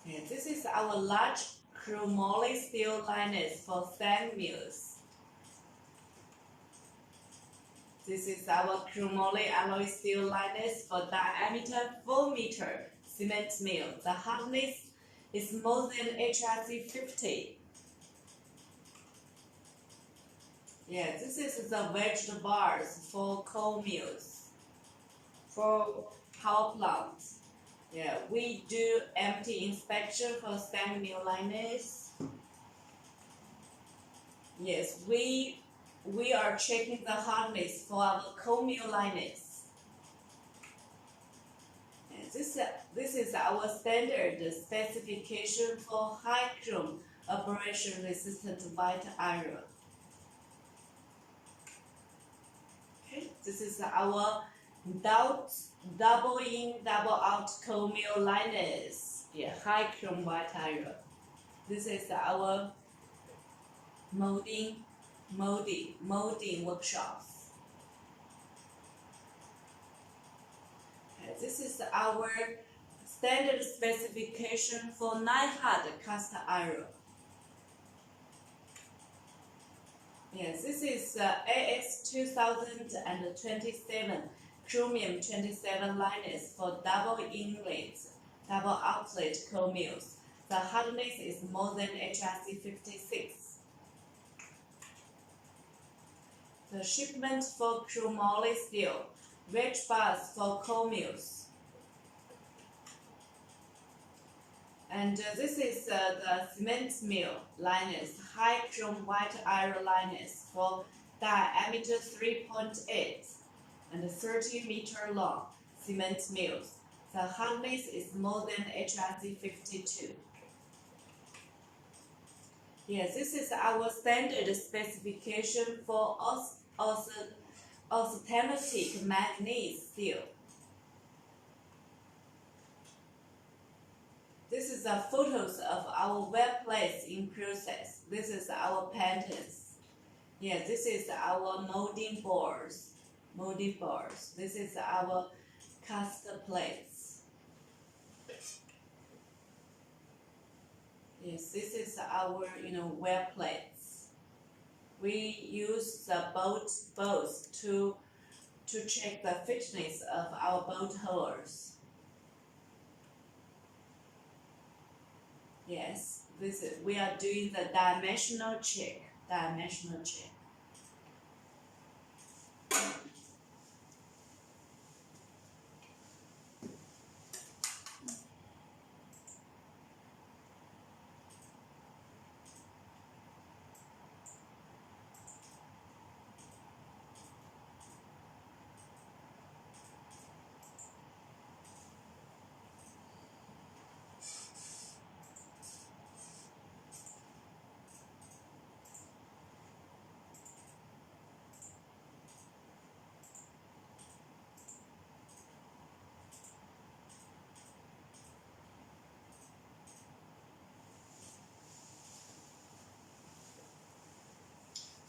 Yeah, this is our large Chromoly steel liners for sand mills. This is our Chromoly alloy steel liners for diameter 4 meter cement mill. The hardness is more than HRC 50. Yeah, this is the wedged bars for coal mills, for power plants. Yeah, we do empty inspection for sand mill liners. Yes, we are checking the hardness for our coal mill liners. And this is our standard specification for high chrome abrasion resistant white iron. Okay, this is our double in, double out coal mill liners. Yeah, high chrome white iron. This is our molding workshops. Okay, this is our standard specification for night-hard cast iron. Yes, this is AS 2027 chromium 27 liners for double inlet, double outlet coal mills. The hardness is more than HRC 56. The shipment for Chromoly steel, wedge bars for coal mills. And this is the cement mill liners, high chrome white iron liners for diameter 3.8 and 30 meter long cement mills. The hardness is more than HRC 52. Yes, this is our standard specification for austenitic manganese steel. This is the photos of our wet plates in process. This is our patterns. Yeah, this is our molding boards. This is our cast plates. Yes, this is our wet plates. We use the bolts to check the fitness of our bolt holes. Yes, we are doing the dimensional check.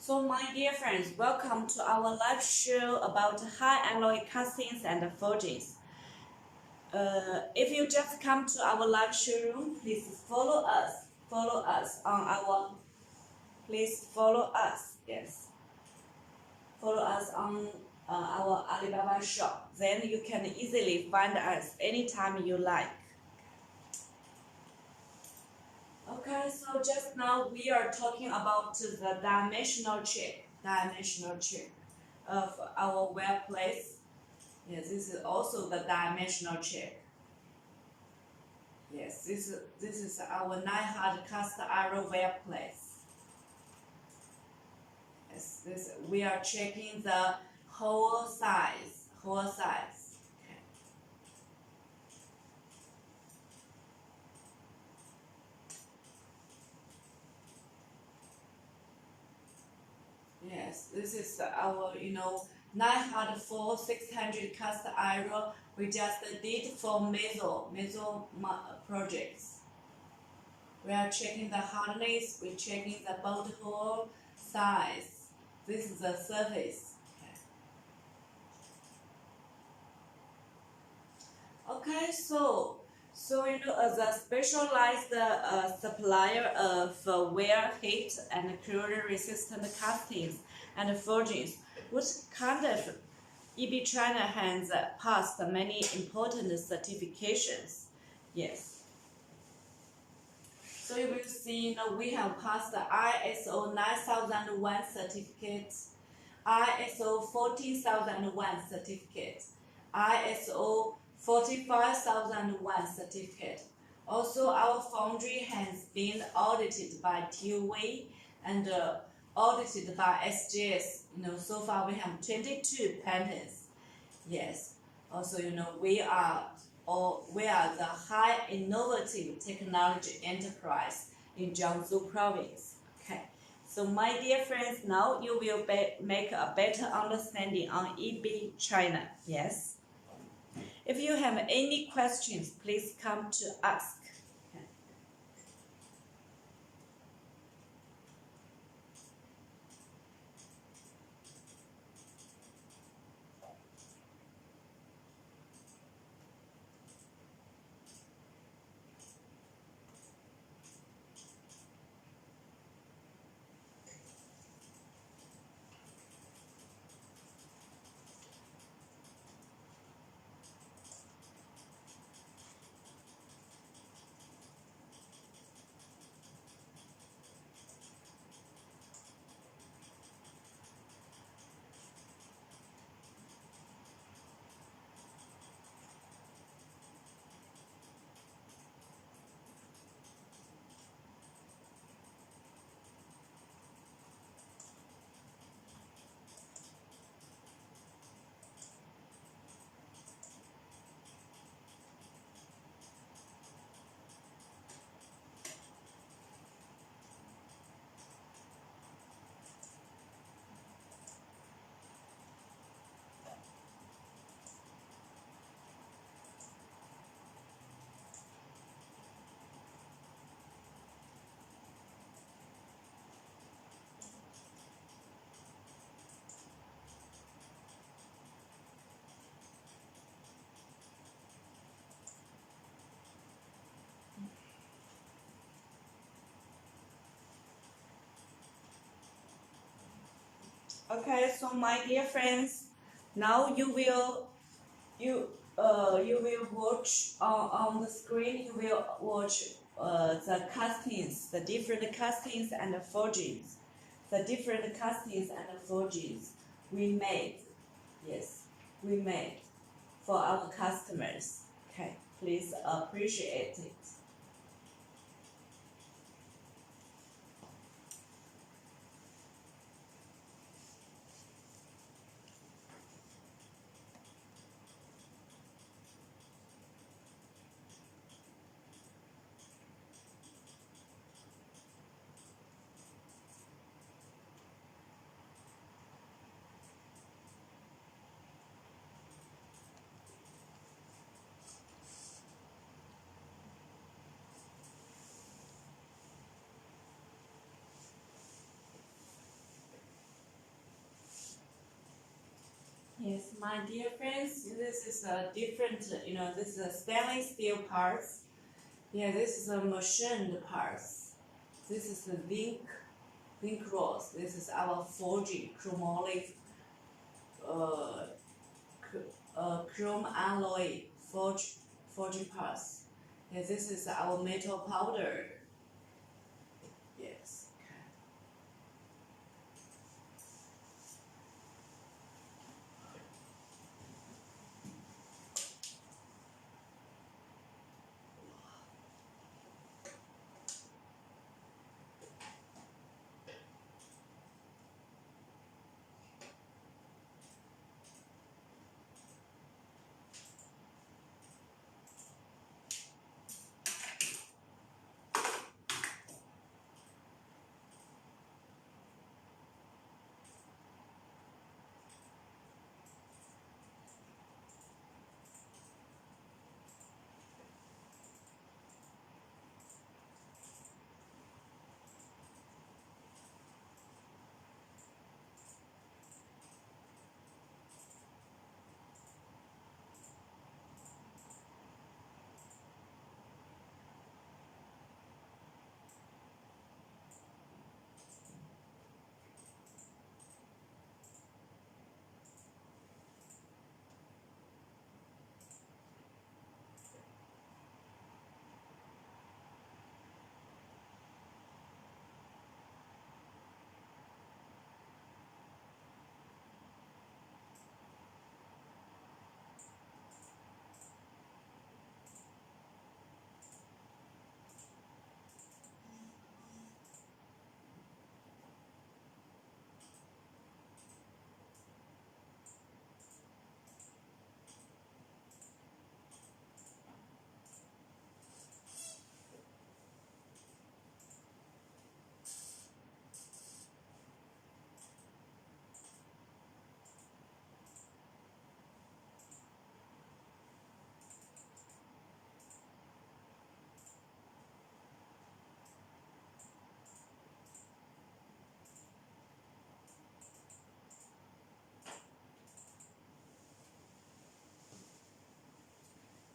So my dear friends, welcome to our live show about high alloy castings and forgings. If you just come to our live showroom, please follow us. Follow us on our. Please follow us. Yes. Follow us on our Alibaba shop. Then you can easily find us anytime you like. Okay, so just now we are talking about the dimensional check of our wear place. Yes, this is also the dimensional check. Yes, this is our 9 hard cast iron wear place. Yes, we are checking the whole size. Okay. Yes, this is our 9 hard for 600 cast iron. We just did for meso projects. We are checking the hardness. We're checking the bolt hole size. This is the surface. Okay, so as a specialized supplier of wear, heat, and corrosion-resistant castings and forgings, which kind of EB China has passed many important certifications. Yes. So you will see, we have passed the ISO 9001 certificate, ISO 14001 certificate, ISO 45001 certificate. Also, our foundry has been audited by TUV and audited by SGS. So far we have 22 patents. Yes. Also, we are the high innovative technology enterprise in Jiangsu province. Okay. So my dear friends, now you will make a better understanding on EB China. Yes. If you have any questions, please come to ask. Okay, so my dear friends, now you will watch on the screen. You will watch the castings, the different castings and forgings, the different castings and forgings we made. Yes, we made for our customers. Okay, please appreciate it. Yes, my dear friends, this is a different, this is a stainless steel parts. Yeah, this is a machined parts. This is the zinc rods. This is our forging, chromoly, chrome alloy forging parts. Yeah, this is our metal powder. Yes.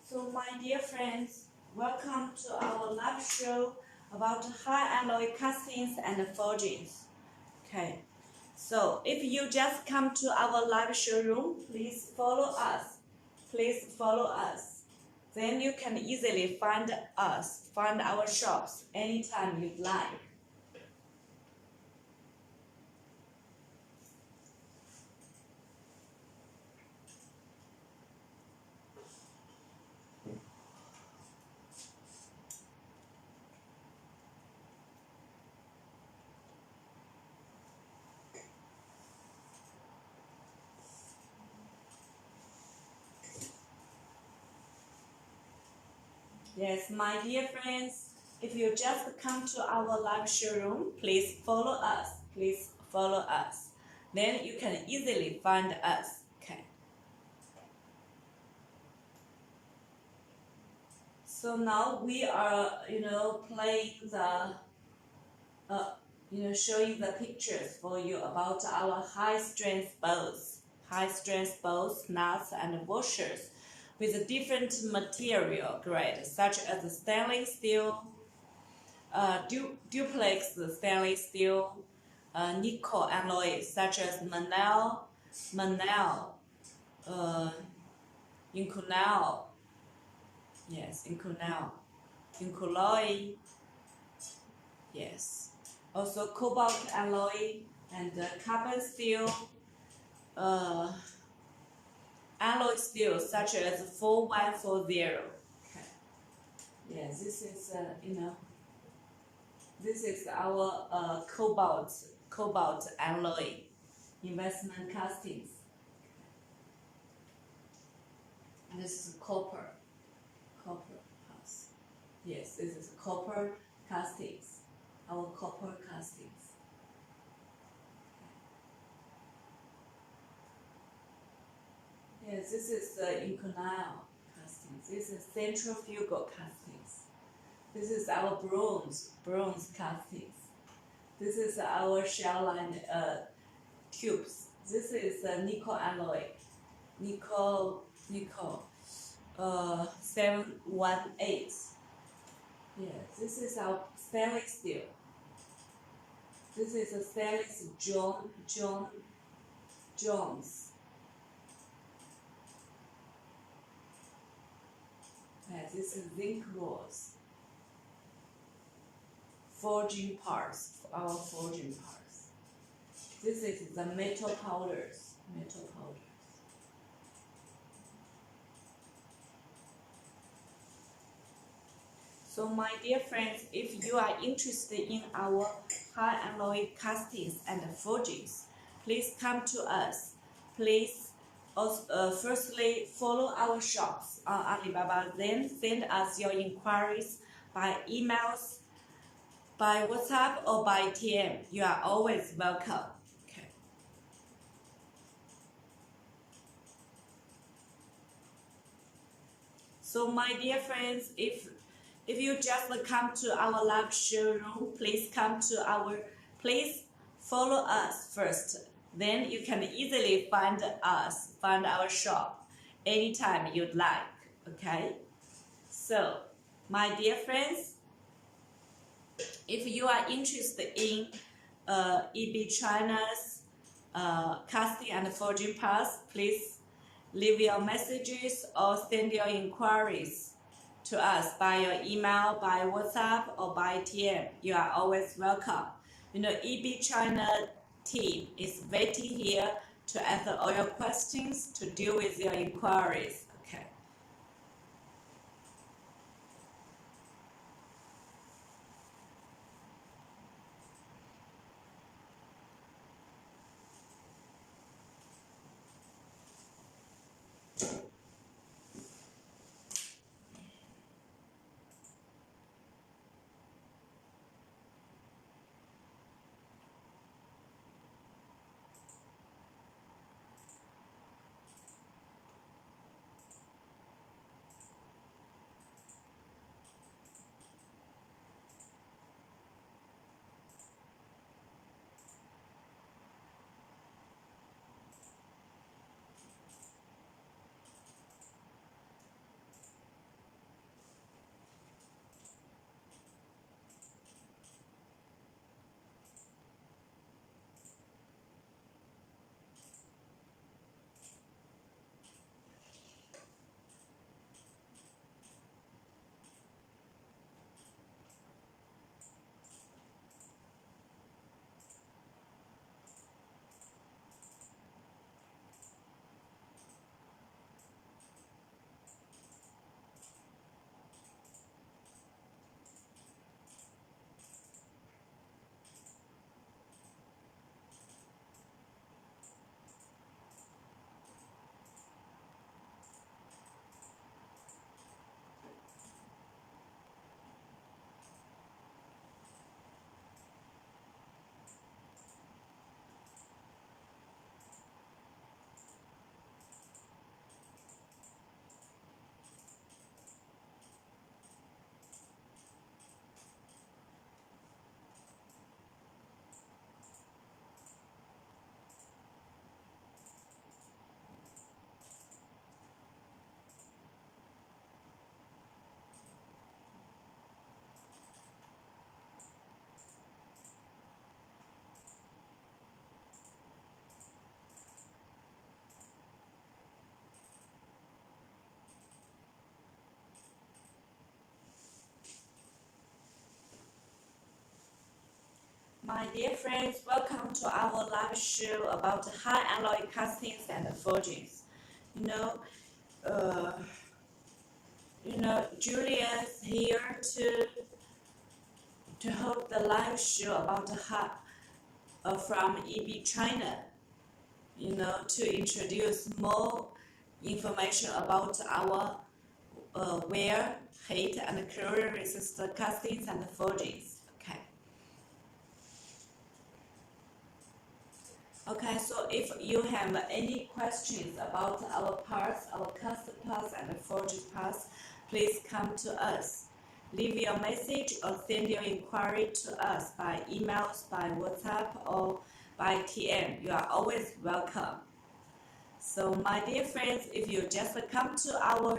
So my dear friends, welcome to our live show about high alloy castings and forgings. Okay, so if you just come to our live showroom, please follow us. Please follow us. Then you can easily find us, find our shops anytime you'd like. Yes, my dear friends, if you just come to our live showroom, please follow us. Please follow us. Then you can easily find us. Okay. So now we are, playing the, showing the pictures for you about our high strength bolts, nuts, and washers with different material grades such as stainless steel, duplex stainless steel, nickel alloy such as Manel, Inconel, yes, Incolloy, yes, also cobalt alloy and carbon steel, alloy steel such as 4140. Okay. Yes, this is this is our cobalt alloy investment castings. This is copper cast. Yes, this is copper castings. Our copper castings. Yes, this is inconel castings. This is centrifugal castings. This is our bronze castings. This is our shell line tubes. This is nickel alloy. Nicole, 718. Yeah, this is our stainless steel. This is a stainless Jones. Yeah, this is zinc rods. Forging parts, our forging parts. This is the metal powders. So my dear friends, if you are interested in our high alloy castings and forgings, please come to us. Please also, firstly follow our shops on Alibaba, then send us your inquiries by emails, by WhatsApp or by TM. You are always welcome. Okay. So my dear friends, if you just come to our live showroom, please follow us first. Then you can easily find our shop anytime you'd like. Okay? So, my dear friends, if you are interested in EB China's casting and forging parts, please leave your messages or send your inquiries to us by your email, by WhatsApp, or by TM. You are always welcome. EB China team is waiting here to answer all your questions, to deal with your inquiries. Okay. My dear friends, welcome to our live show about high alloy castings and forgings. Julia's here to hold the live show about from EB China. To introduce more information about our wear, heat, and corrosion resistant castings and forgings. Okay, so if you have any questions about our parts, our custom parts and forged parts, please come to us. Leave your message or send your inquiry to us by emails, by WhatsApp, or by TM. You are always welcome. So my dear friends, if you just come to our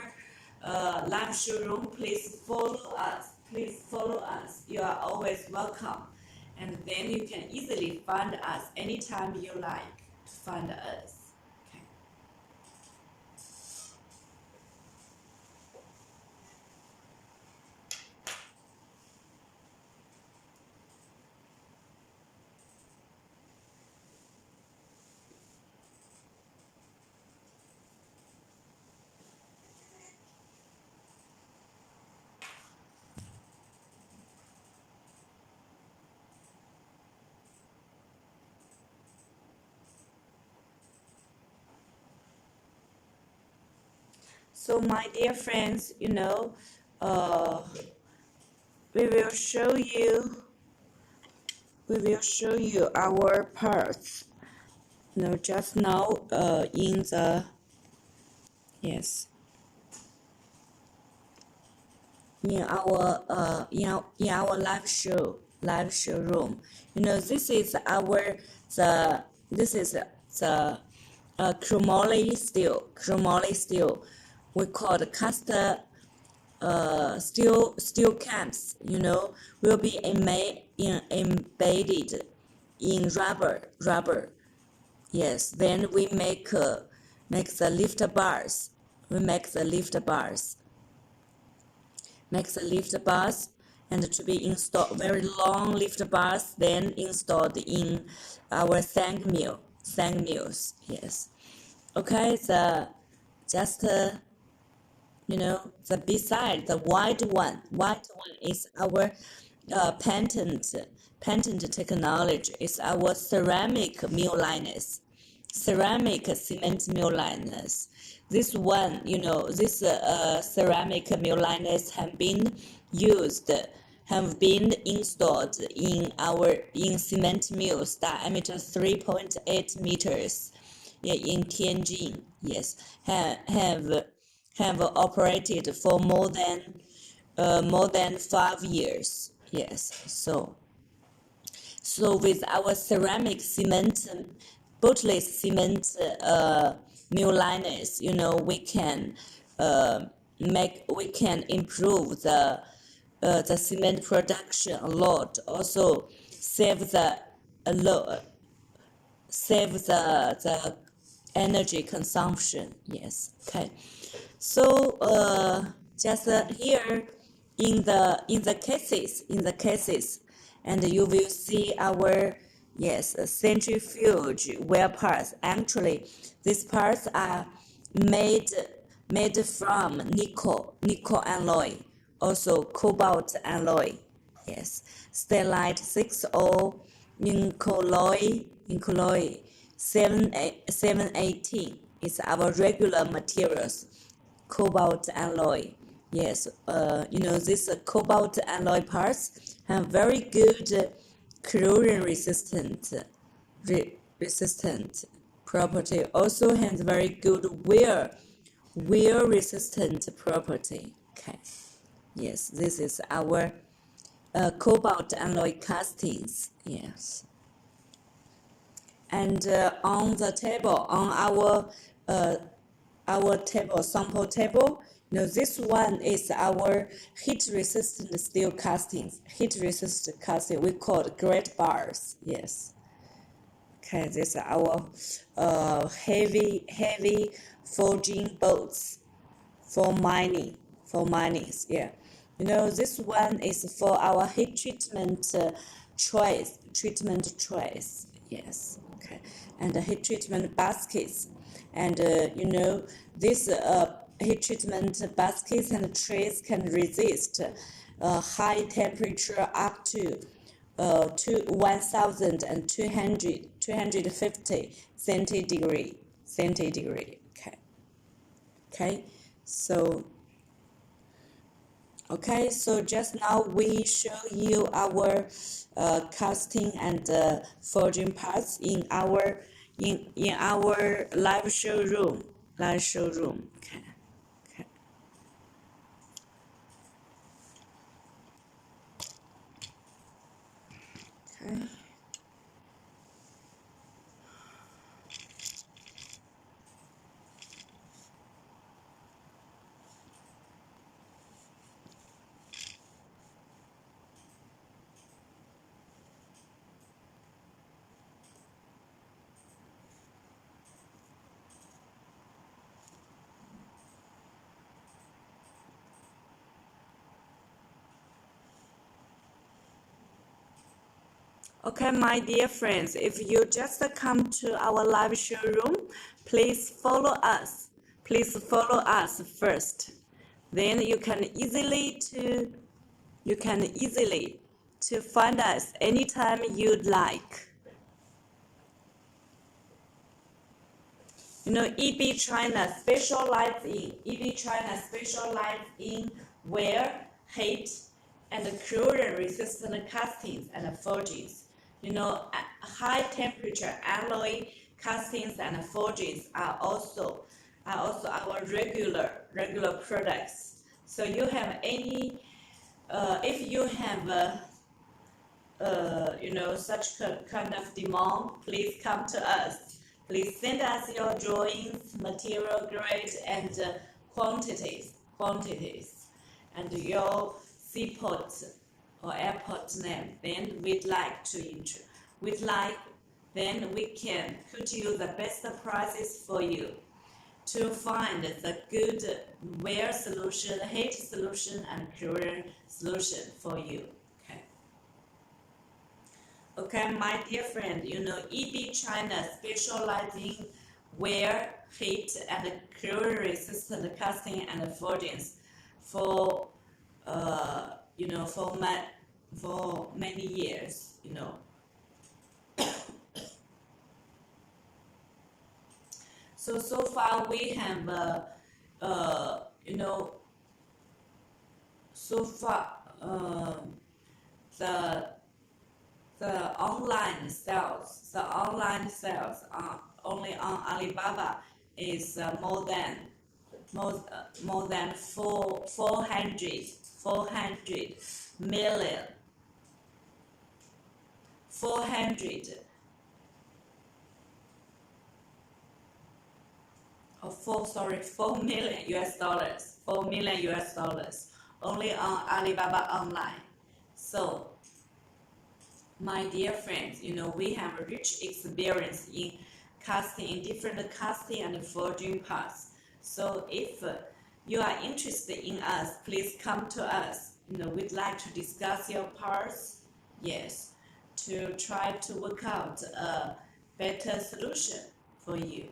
live showroom, please follow us. Please follow us. You are always welcome. And then you can easily find us anytime you like to find us. Okay. So my dear friends, we will show you our parts. Just now in the yes in our live showroom. This is the Chromoly steel. We call the cast steel camps. Will be embedded in rubber. Yes, then we make the lift bars. We make the lift bars, and to be installed very long lift bars, then installed in our sand mills. Yes. Okay. The beside the white one is our patent technology. Is our ceramic mill liners, ceramic cement mill liners. This one, this ceramic mill liners have been installed in cement mills diameter 3.8 meters. Yeah, in Tianjin. Yes, have operated for more than 5 years. Yes, so with our ceramic cement, bootless cement mill liners, we can improve the cement production a lot. Also save the energy consumption. Yes. Okay. So just here in the cases, and you will see our centrifuge wear parts. Actually, these parts are made from nickel alloy, also cobalt alloy. Yes, stellite 60 Incoloy 718 is our regular materials. Cobalt alloy. Yes, these cobalt alloy parts have very good corrosion resistant property. Also has very good wear resistant property. Okay. Yes, this is our cobalt alloy castings. Yes. And on the table, on our table, sample table, this one is our heat-resistant steel castings. Heat-resistant casting, we call it great bars. Yes. Okay, this is our heavy forging bolts for mining. Yeah. This one is for our heat treatment trays. Yes. Okay. And the heat treatment baskets. And this heat treatment baskets and trays can resist high temperature up to 1,250 centigrade. Okay. So just now we show you our casting and forging parts in our live showroom. Okay. Okay, my dear friends, if you just come to our live showroom, please follow us. Please follow us first. Then you can easily to find us anytime you'd like. You know, EB China specializes in wear, heat, and corrosion-resistant castings and forgings. You know, high temperature alloy castings and forgings are also our regular products. So you have any, if you have you know, such kind of demand, please come to us. Please send us your drawings, material grade, and quantities, and your seaport or airport name. Then then we can put you the best prices for you to find the good wear solution, heat solution, and corrosion solution for you. Okay, my dear friend, you know, EB China specializing wear, heat, and corrosion-resistant casting and forgings for, you know, for many years, you know. So far we have, you know, so far the online sales are only on Alibaba is more than 400 million 400 4 million US dollars only on Alibaba online. So my dear friends, you know, we have a rich experience in different casting and forging parts. So if you are interested in us, please come to us. You know, we'd like to discuss your parts, yes, to try to work out a better solution for you.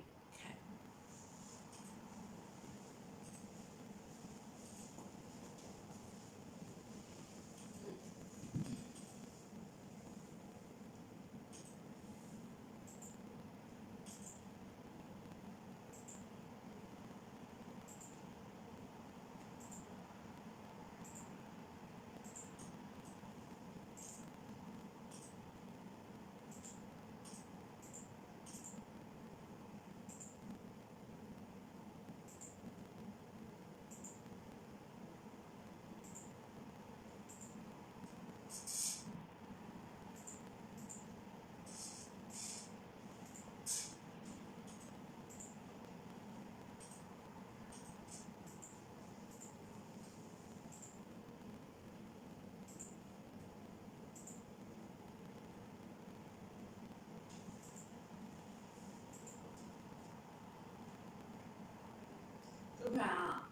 朱凯啊，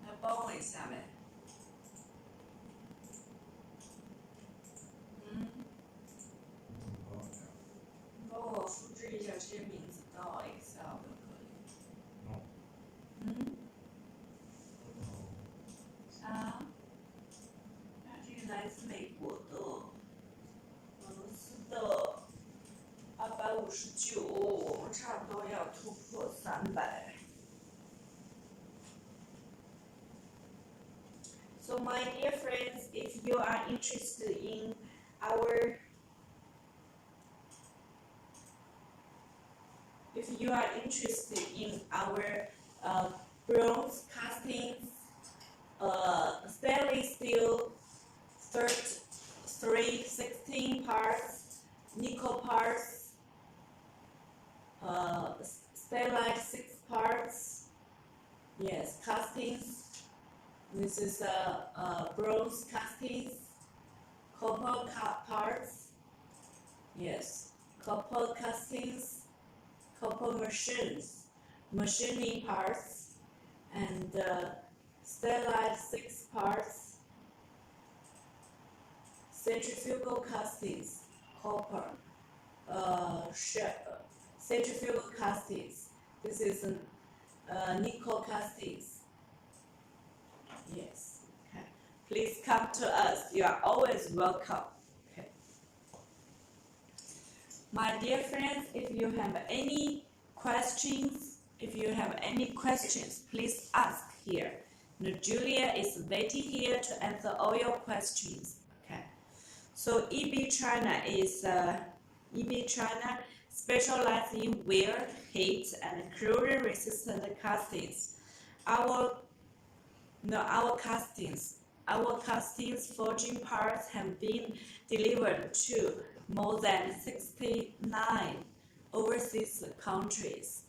来帮我一下呗。帮我复制一下这些名字到 Excel 就可以。啊，这个来自美国的，俄罗斯的259，我们差不多要突破300。So my dear friends, if you are interested in our bronze castings, stainless steel 316 parts, nickel parts, stainless 6 parts, yes, castings. This is bronze castings, copper parts, yes, copper castings, copper machining parts, and stainless 6 parts, centrifugal castings, copper, centrifugal castings. This is nickel castings. Yes. Okay. Please come to us. You are always welcome. Okay. My dear friends, if you have any questions, please ask here. Now, Julia is waiting here to answer all your questions. Okay. So EB China specializes in wear, heat, and corrosion-resistant castings. Our castings forging parts have been delivered to more than 69 overseas countries.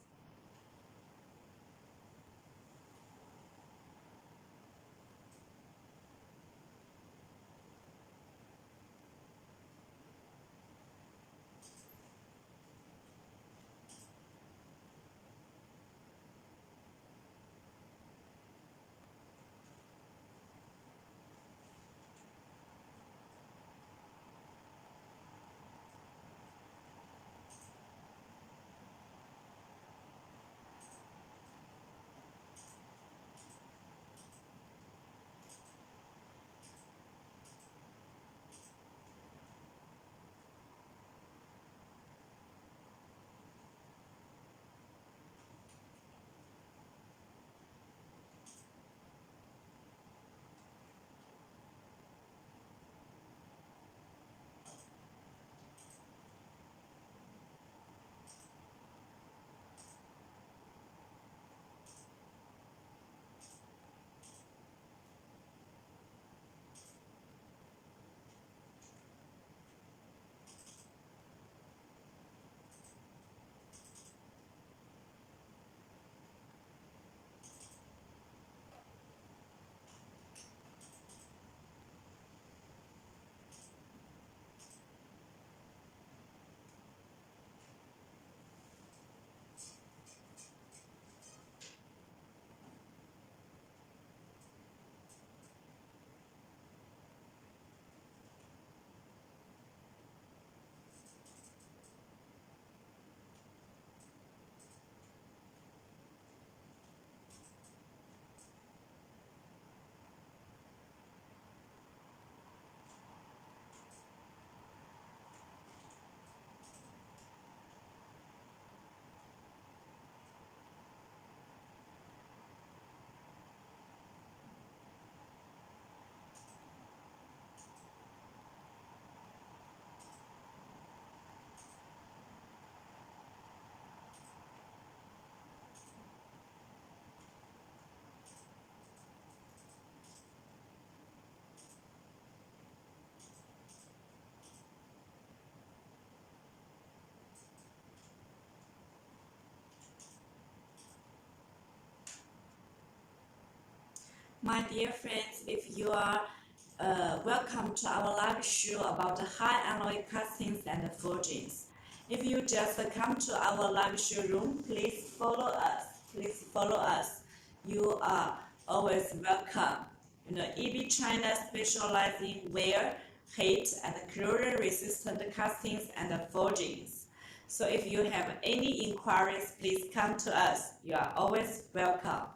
My dear friends, if you are welcome to our live show about high alloy castings and forgings. If you just come to our live show room, please follow us. Please follow us. You are always welcome. EB China specializes in wear, heat, and corrosion-resistant castings and forgings. So if you have any inquiries, please come to us. You are always welcome.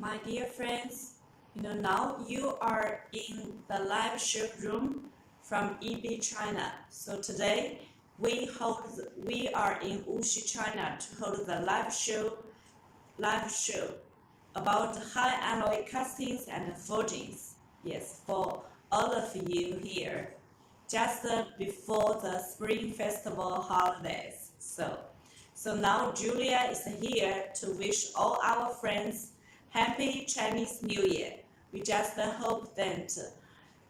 My dear friends, now you are in the live show room from EB China. So today we are in Wuxi, China to hold the live show about high alloy castings and forgings. Yes, for all of you here, just before the Spring Festival holidays. So now Julia is here to wish all our friends Happy Chinese New Year. We just hope that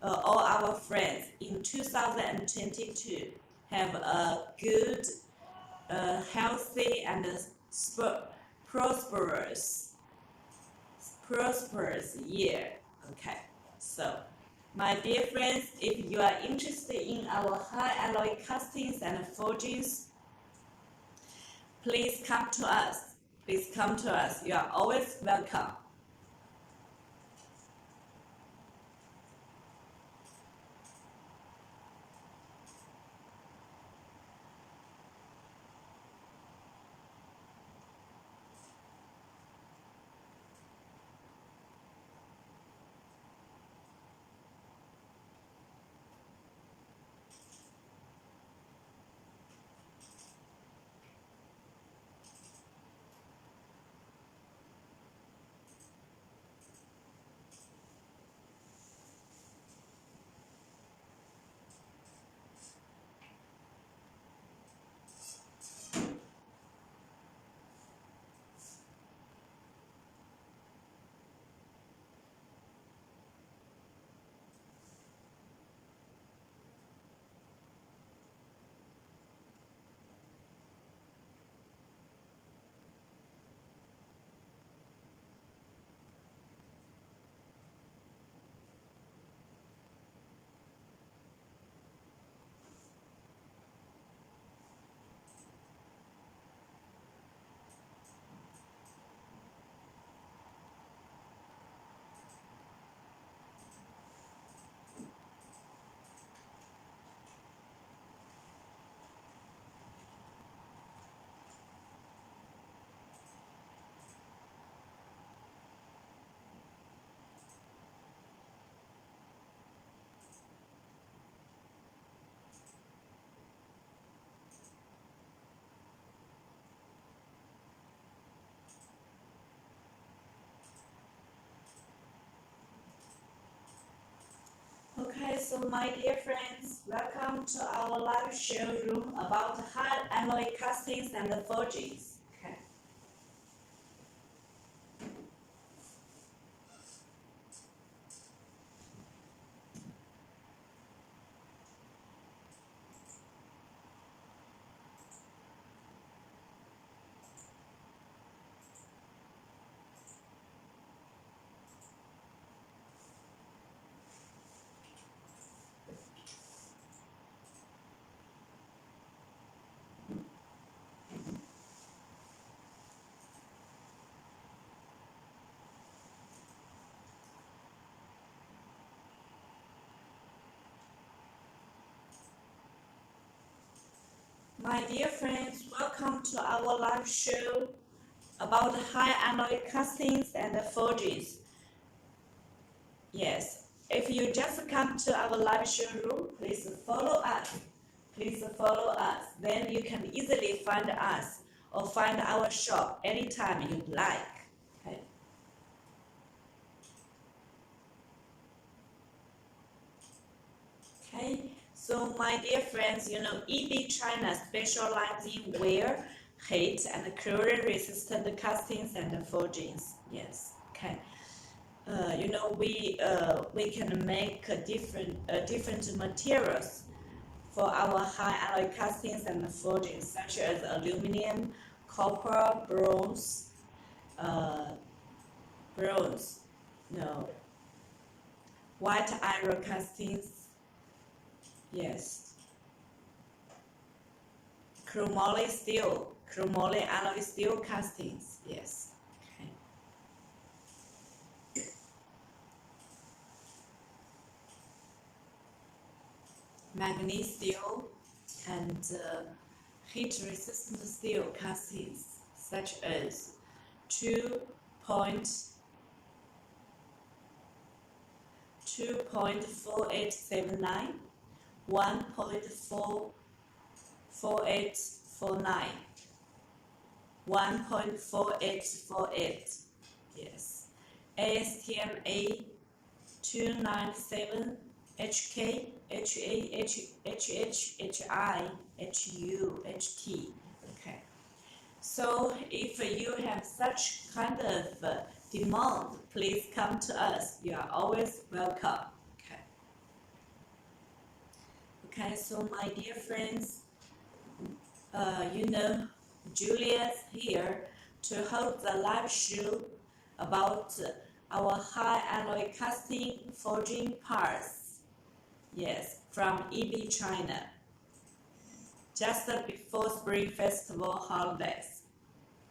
all our friends in 2022 have a good, healthy, and prosperous year. Okay, so my dear friends, if you are interested in our high alloy castings and forgings, please come to us. Please come to us. You are always welcome. Okay, so my dear friends, welcome to our live show room about high alloy castings and forgings. Okay. My dear friends, welcome to our live show about high alloy castings and forgings. Yes, if you just come to our live show room, please follow us. Please follow us. Then you can easily find us or find our shop anytime you like. Okay. Okay. So my dear friends, EB China specializes in wear, heat, and corrosion-resistant castings and forgings. Yes. Okay. We can make different materials for our high alloy castings and forgings, such as aluminum, copper, bronze, white iron castings. Yes. Chromoly steel, chromoly alloy steel castings. Yes. Okay. Manganese steel and heat-resistant steel castings, such as 2.0 2.4879, 1.4849, 1.4848. Yes. ASTM 297 HK, HA, HH, HI, HU, HT. Okay. So if you have such kind of demand, please come to us. You are always welcome. Okay. Okay. So my dear friends, Julia's here to hold the live show about our high alloy casting forging parts. Yes, from EB China. Just before Spring Festival holidays.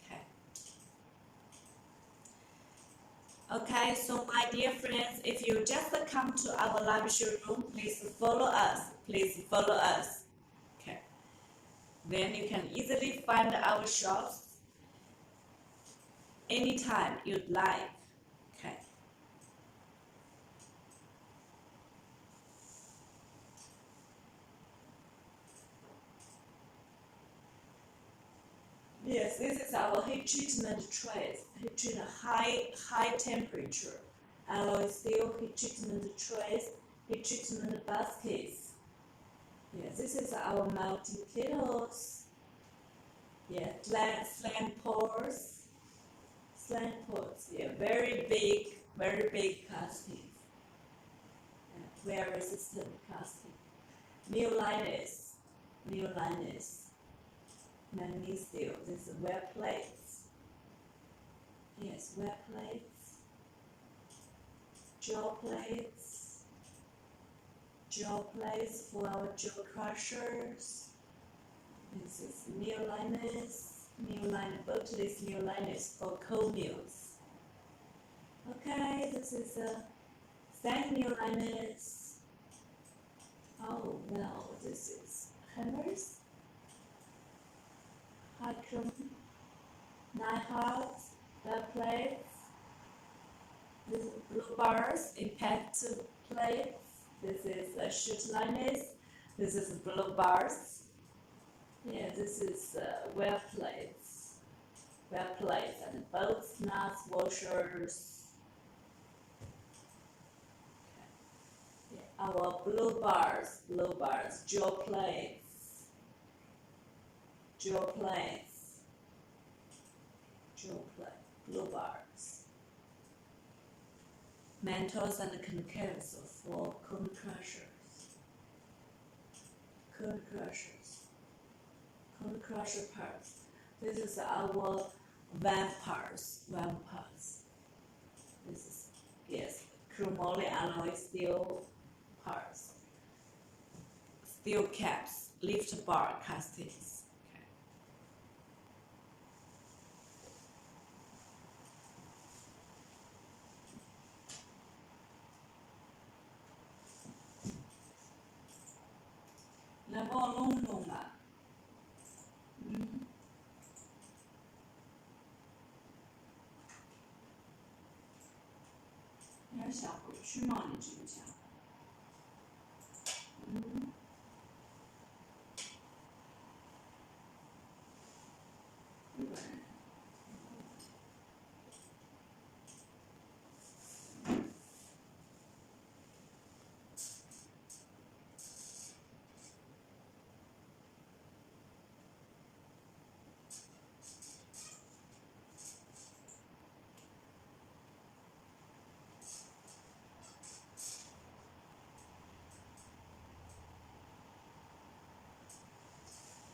Okay. Okay, so my dear friends, if you just come to our live showroom, please follow us. Please follow us. Okay. Then you can easily find our shops anytime you'd like. Okay. Yes, this is our heat treatment trays. Heat treatment high temperature alloy steel heat treatment trays, heat treatment baskets. Yes, this is our melting kettles. Yeah, slant pours. Yeah, very big castings. Wear resistant casting. New liners. Manganese steel. This is wear plates. Yes, wear plates. Jaw plates for our jaw crushers. This is new liner, both these new liners for cold mills. Okay, this is a stand new liners. Oh well, this is hammers. High chrome, 9 hearts, bell plates. This is blue bars, impact plates. This is shoot liners. This is blue bars. Yeah, this is wear plates and bolts, nuts, washers. Okay. Yeah, our blue bars, jaw plates, blue bars. Mantles and concaves for cone crushers. Cone crusher parts. This is our valve parts. This is, yes, Chromoly alloy steel parts. Steel caps, lift bar castings. Okay.来帮我弄弄吧。你还想回去吗？你这个家？日本人。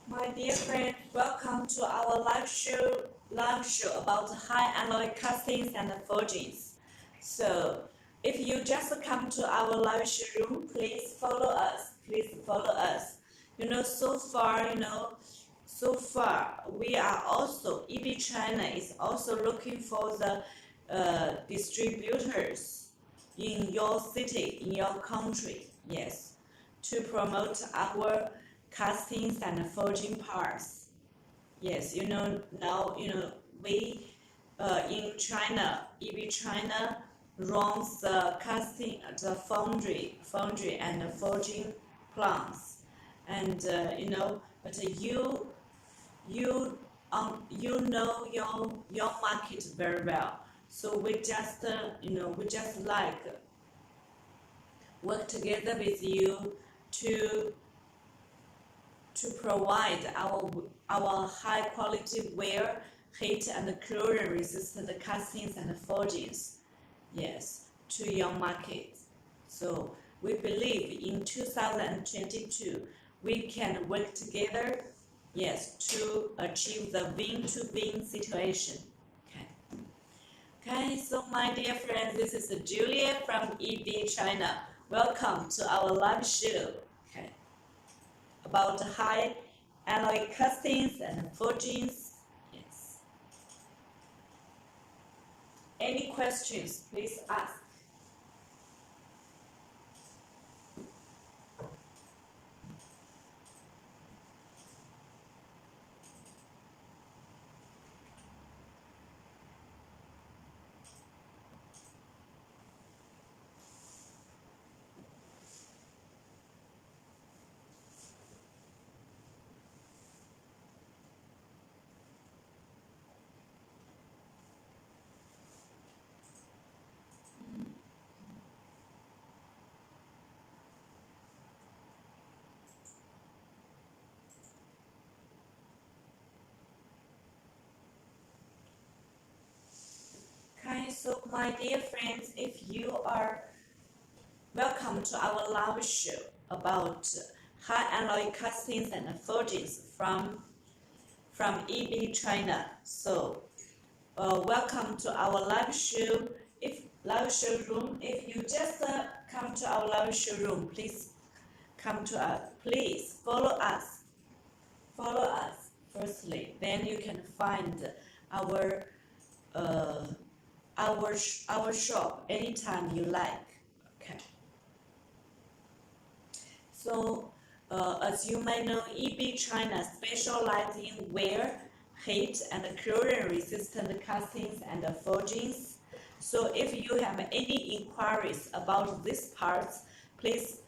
My dear friend, welcome to our live show about high alloy castings and forgings. So, if you just come to our live showroom, please follow us. So far, we are also, EB China is also looking for the distributors in your city, in your country, yes, to promote our castings and forging parts. Yes, now, we in China, EB China, runs the casting, the foundry and forging plants, and but you know your market very well. So we just we just like work together with you to provide our high quality wear, heat and corrosion resistant castings and forgings, yes, to your market. So we believe in 2022 we can work together, yes, to achieve the win-to-win situation. Okay, so my dear friends, this is Julia from EB China. Welcome to our live show. Okay, about high alloy castings and forgings. Yes. Any questions, please ask. Okay, so my dear friends, if you are welcome to our live show about high alloy castings and forgings from EB China. So welcome to our live show. If live showroom, if you just come to our live showroom, please come to us. Please follow us. Follow us firstly. Then you can find our our shop anytime you like. Okay. So as you may know, EB China specializes in wear, heat and corrosion resistant castings and forgings. So if you have any inquiries about these parts, please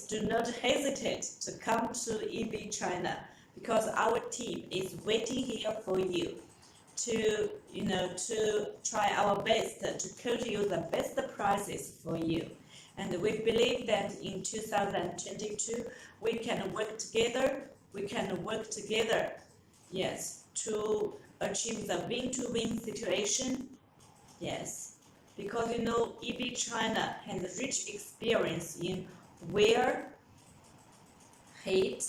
do not hesitate to come to EB China, because our team is waiting here for you to try our best to quote you the best prices for you. And we believe that in 2022 we can work together. Yes, to achieve the win-to-win situation. Yes, because EB China has rich experience in wear, heat,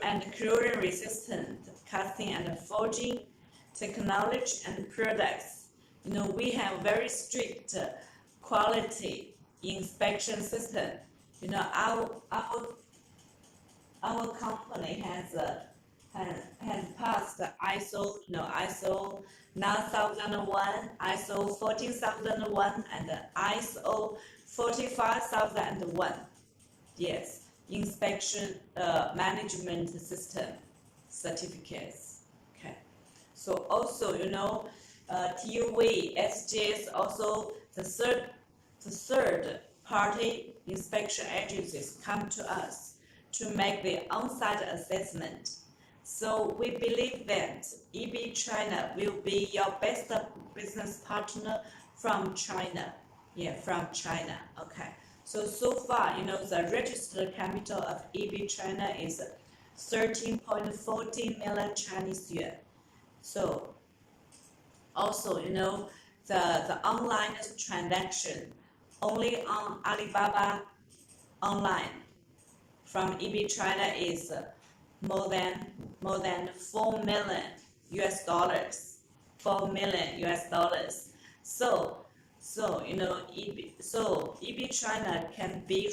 and corrosion resistant casting and forging technology and products. We have very strict quality inspection system. Our company has passed ISO 9001, ISO 14001, and ISO 45001. Yes, inspection management system certificates. Okay, so also TUV, SGS, also the third party inspection agencies come to us to make the on-site assessment. So we believe that EB China will be your best business partner from China. Yeah, from China. Okay. So far, the registered capital of EB China is 13.14 million Chinese yuan. So also, the online transaction only on Alibaba online from EB China is more than $4 million US dollars. $4 million US dollars. So EB China can be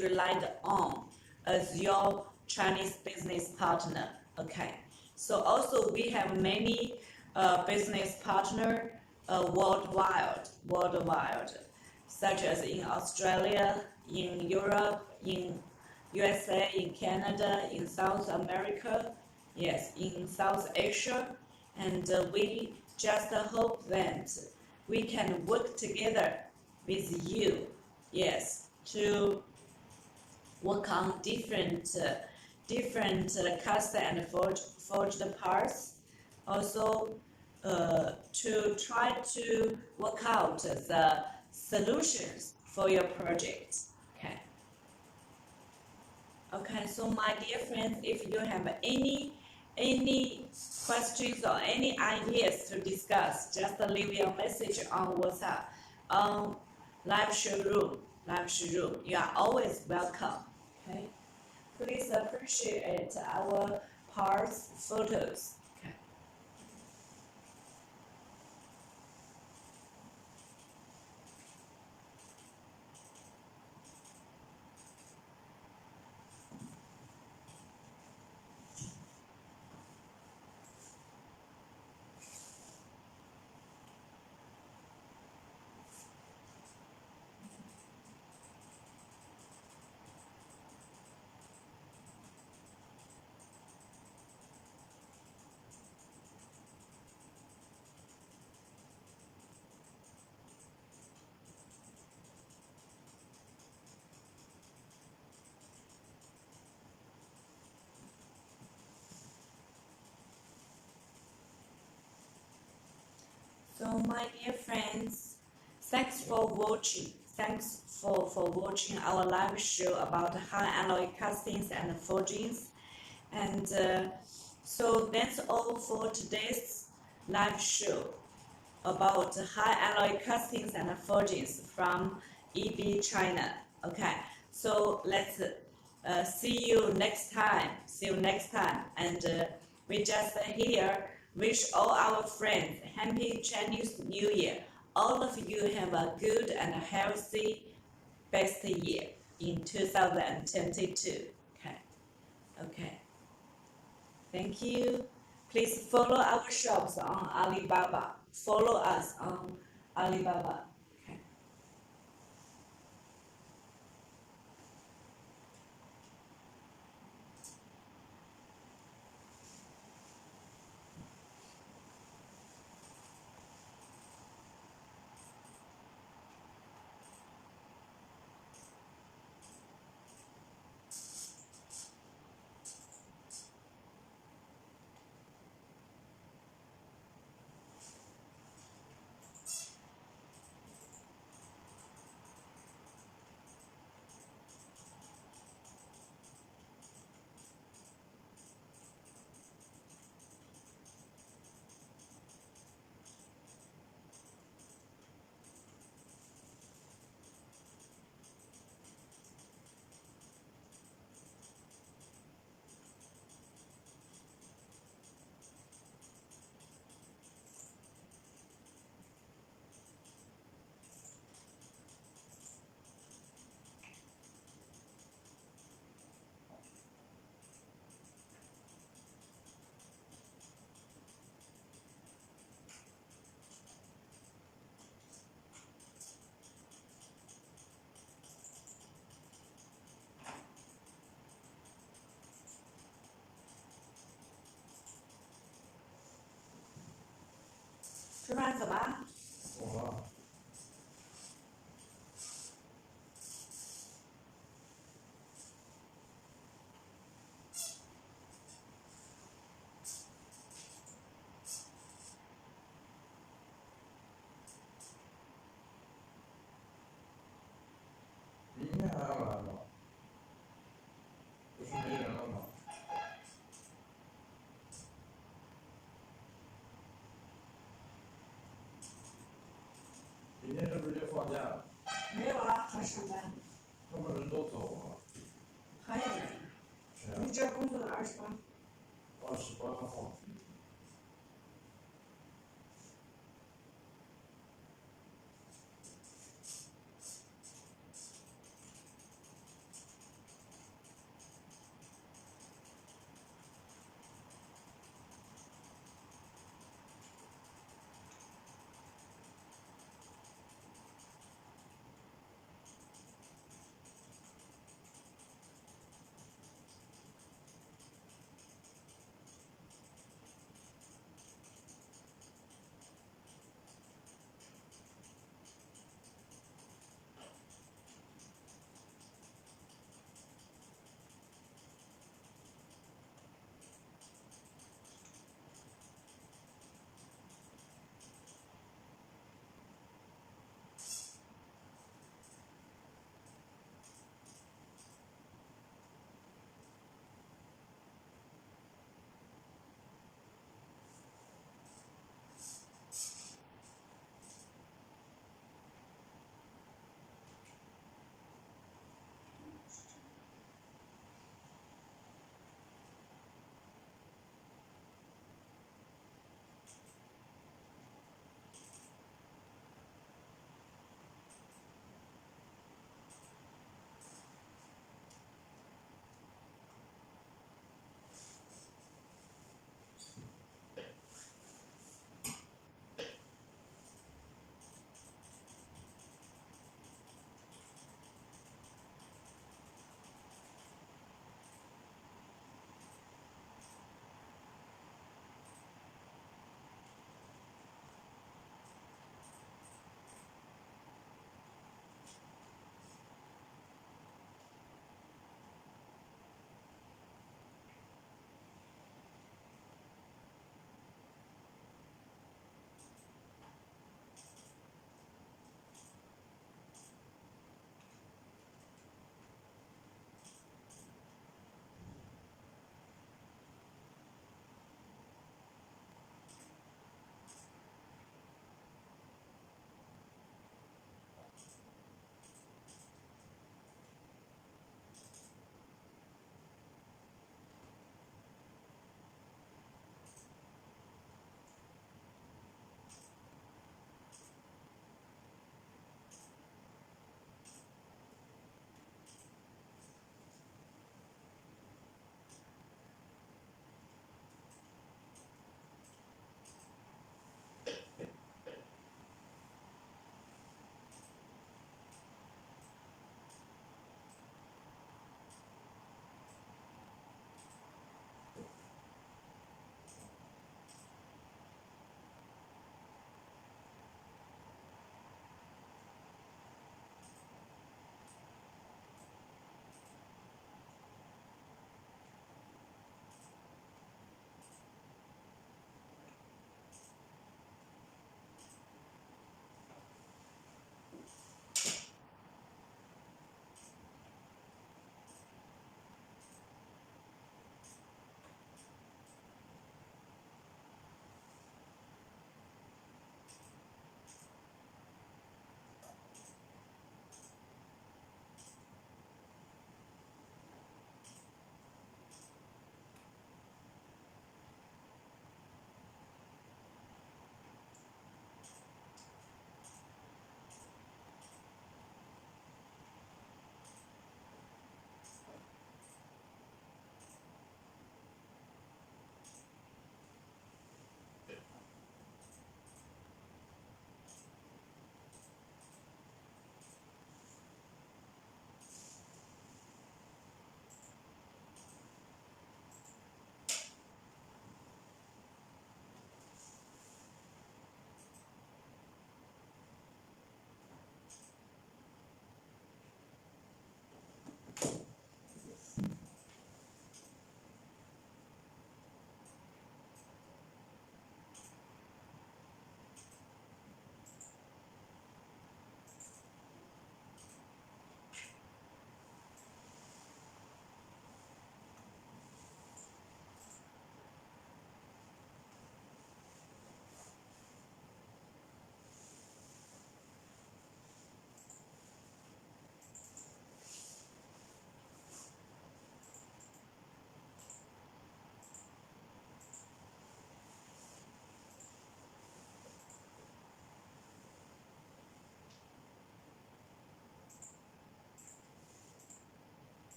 relied on as your Chinese business partner. Okay. So also we have many business partner worldwide, such as in Australia, in Europe, in USA, in Canada, in South America, yes, in South Asia, and we just hope that we can work together with you, yes, to work on different cast and forged parts. Also, to try to work out the solutions for your project. Okay. Okay. So, my dear friends, if you have any questions or any ideas to discuss, just leave your message on WhatsApp, on live showroom. You are always welcome. Okay. Please appreciate our parts photos. Okay. So, my dear friends, thanks for watching. Thanks for watching our live show about high alloy castings and forgings. And so that's all for today's live show about high alloy castings and forgings from EB China. Okay, so let's see you next time. And we just here wish all our friends happy Chinese New Year. All of you have a good and healthy best year in 2022. Okay. Thank you. Please follow our shops on Alibaba. Follow us on Alibaba. Okay. 吃饭怎么？懂了。明天还要来吗？不是没人了吗？明天是不是就放假了？没有啊，还上班。他们人都走了。还有人。谁啊？你这工作的28。28号。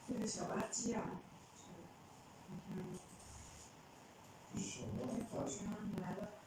这个小垃圾啊，什么？今天早上来了。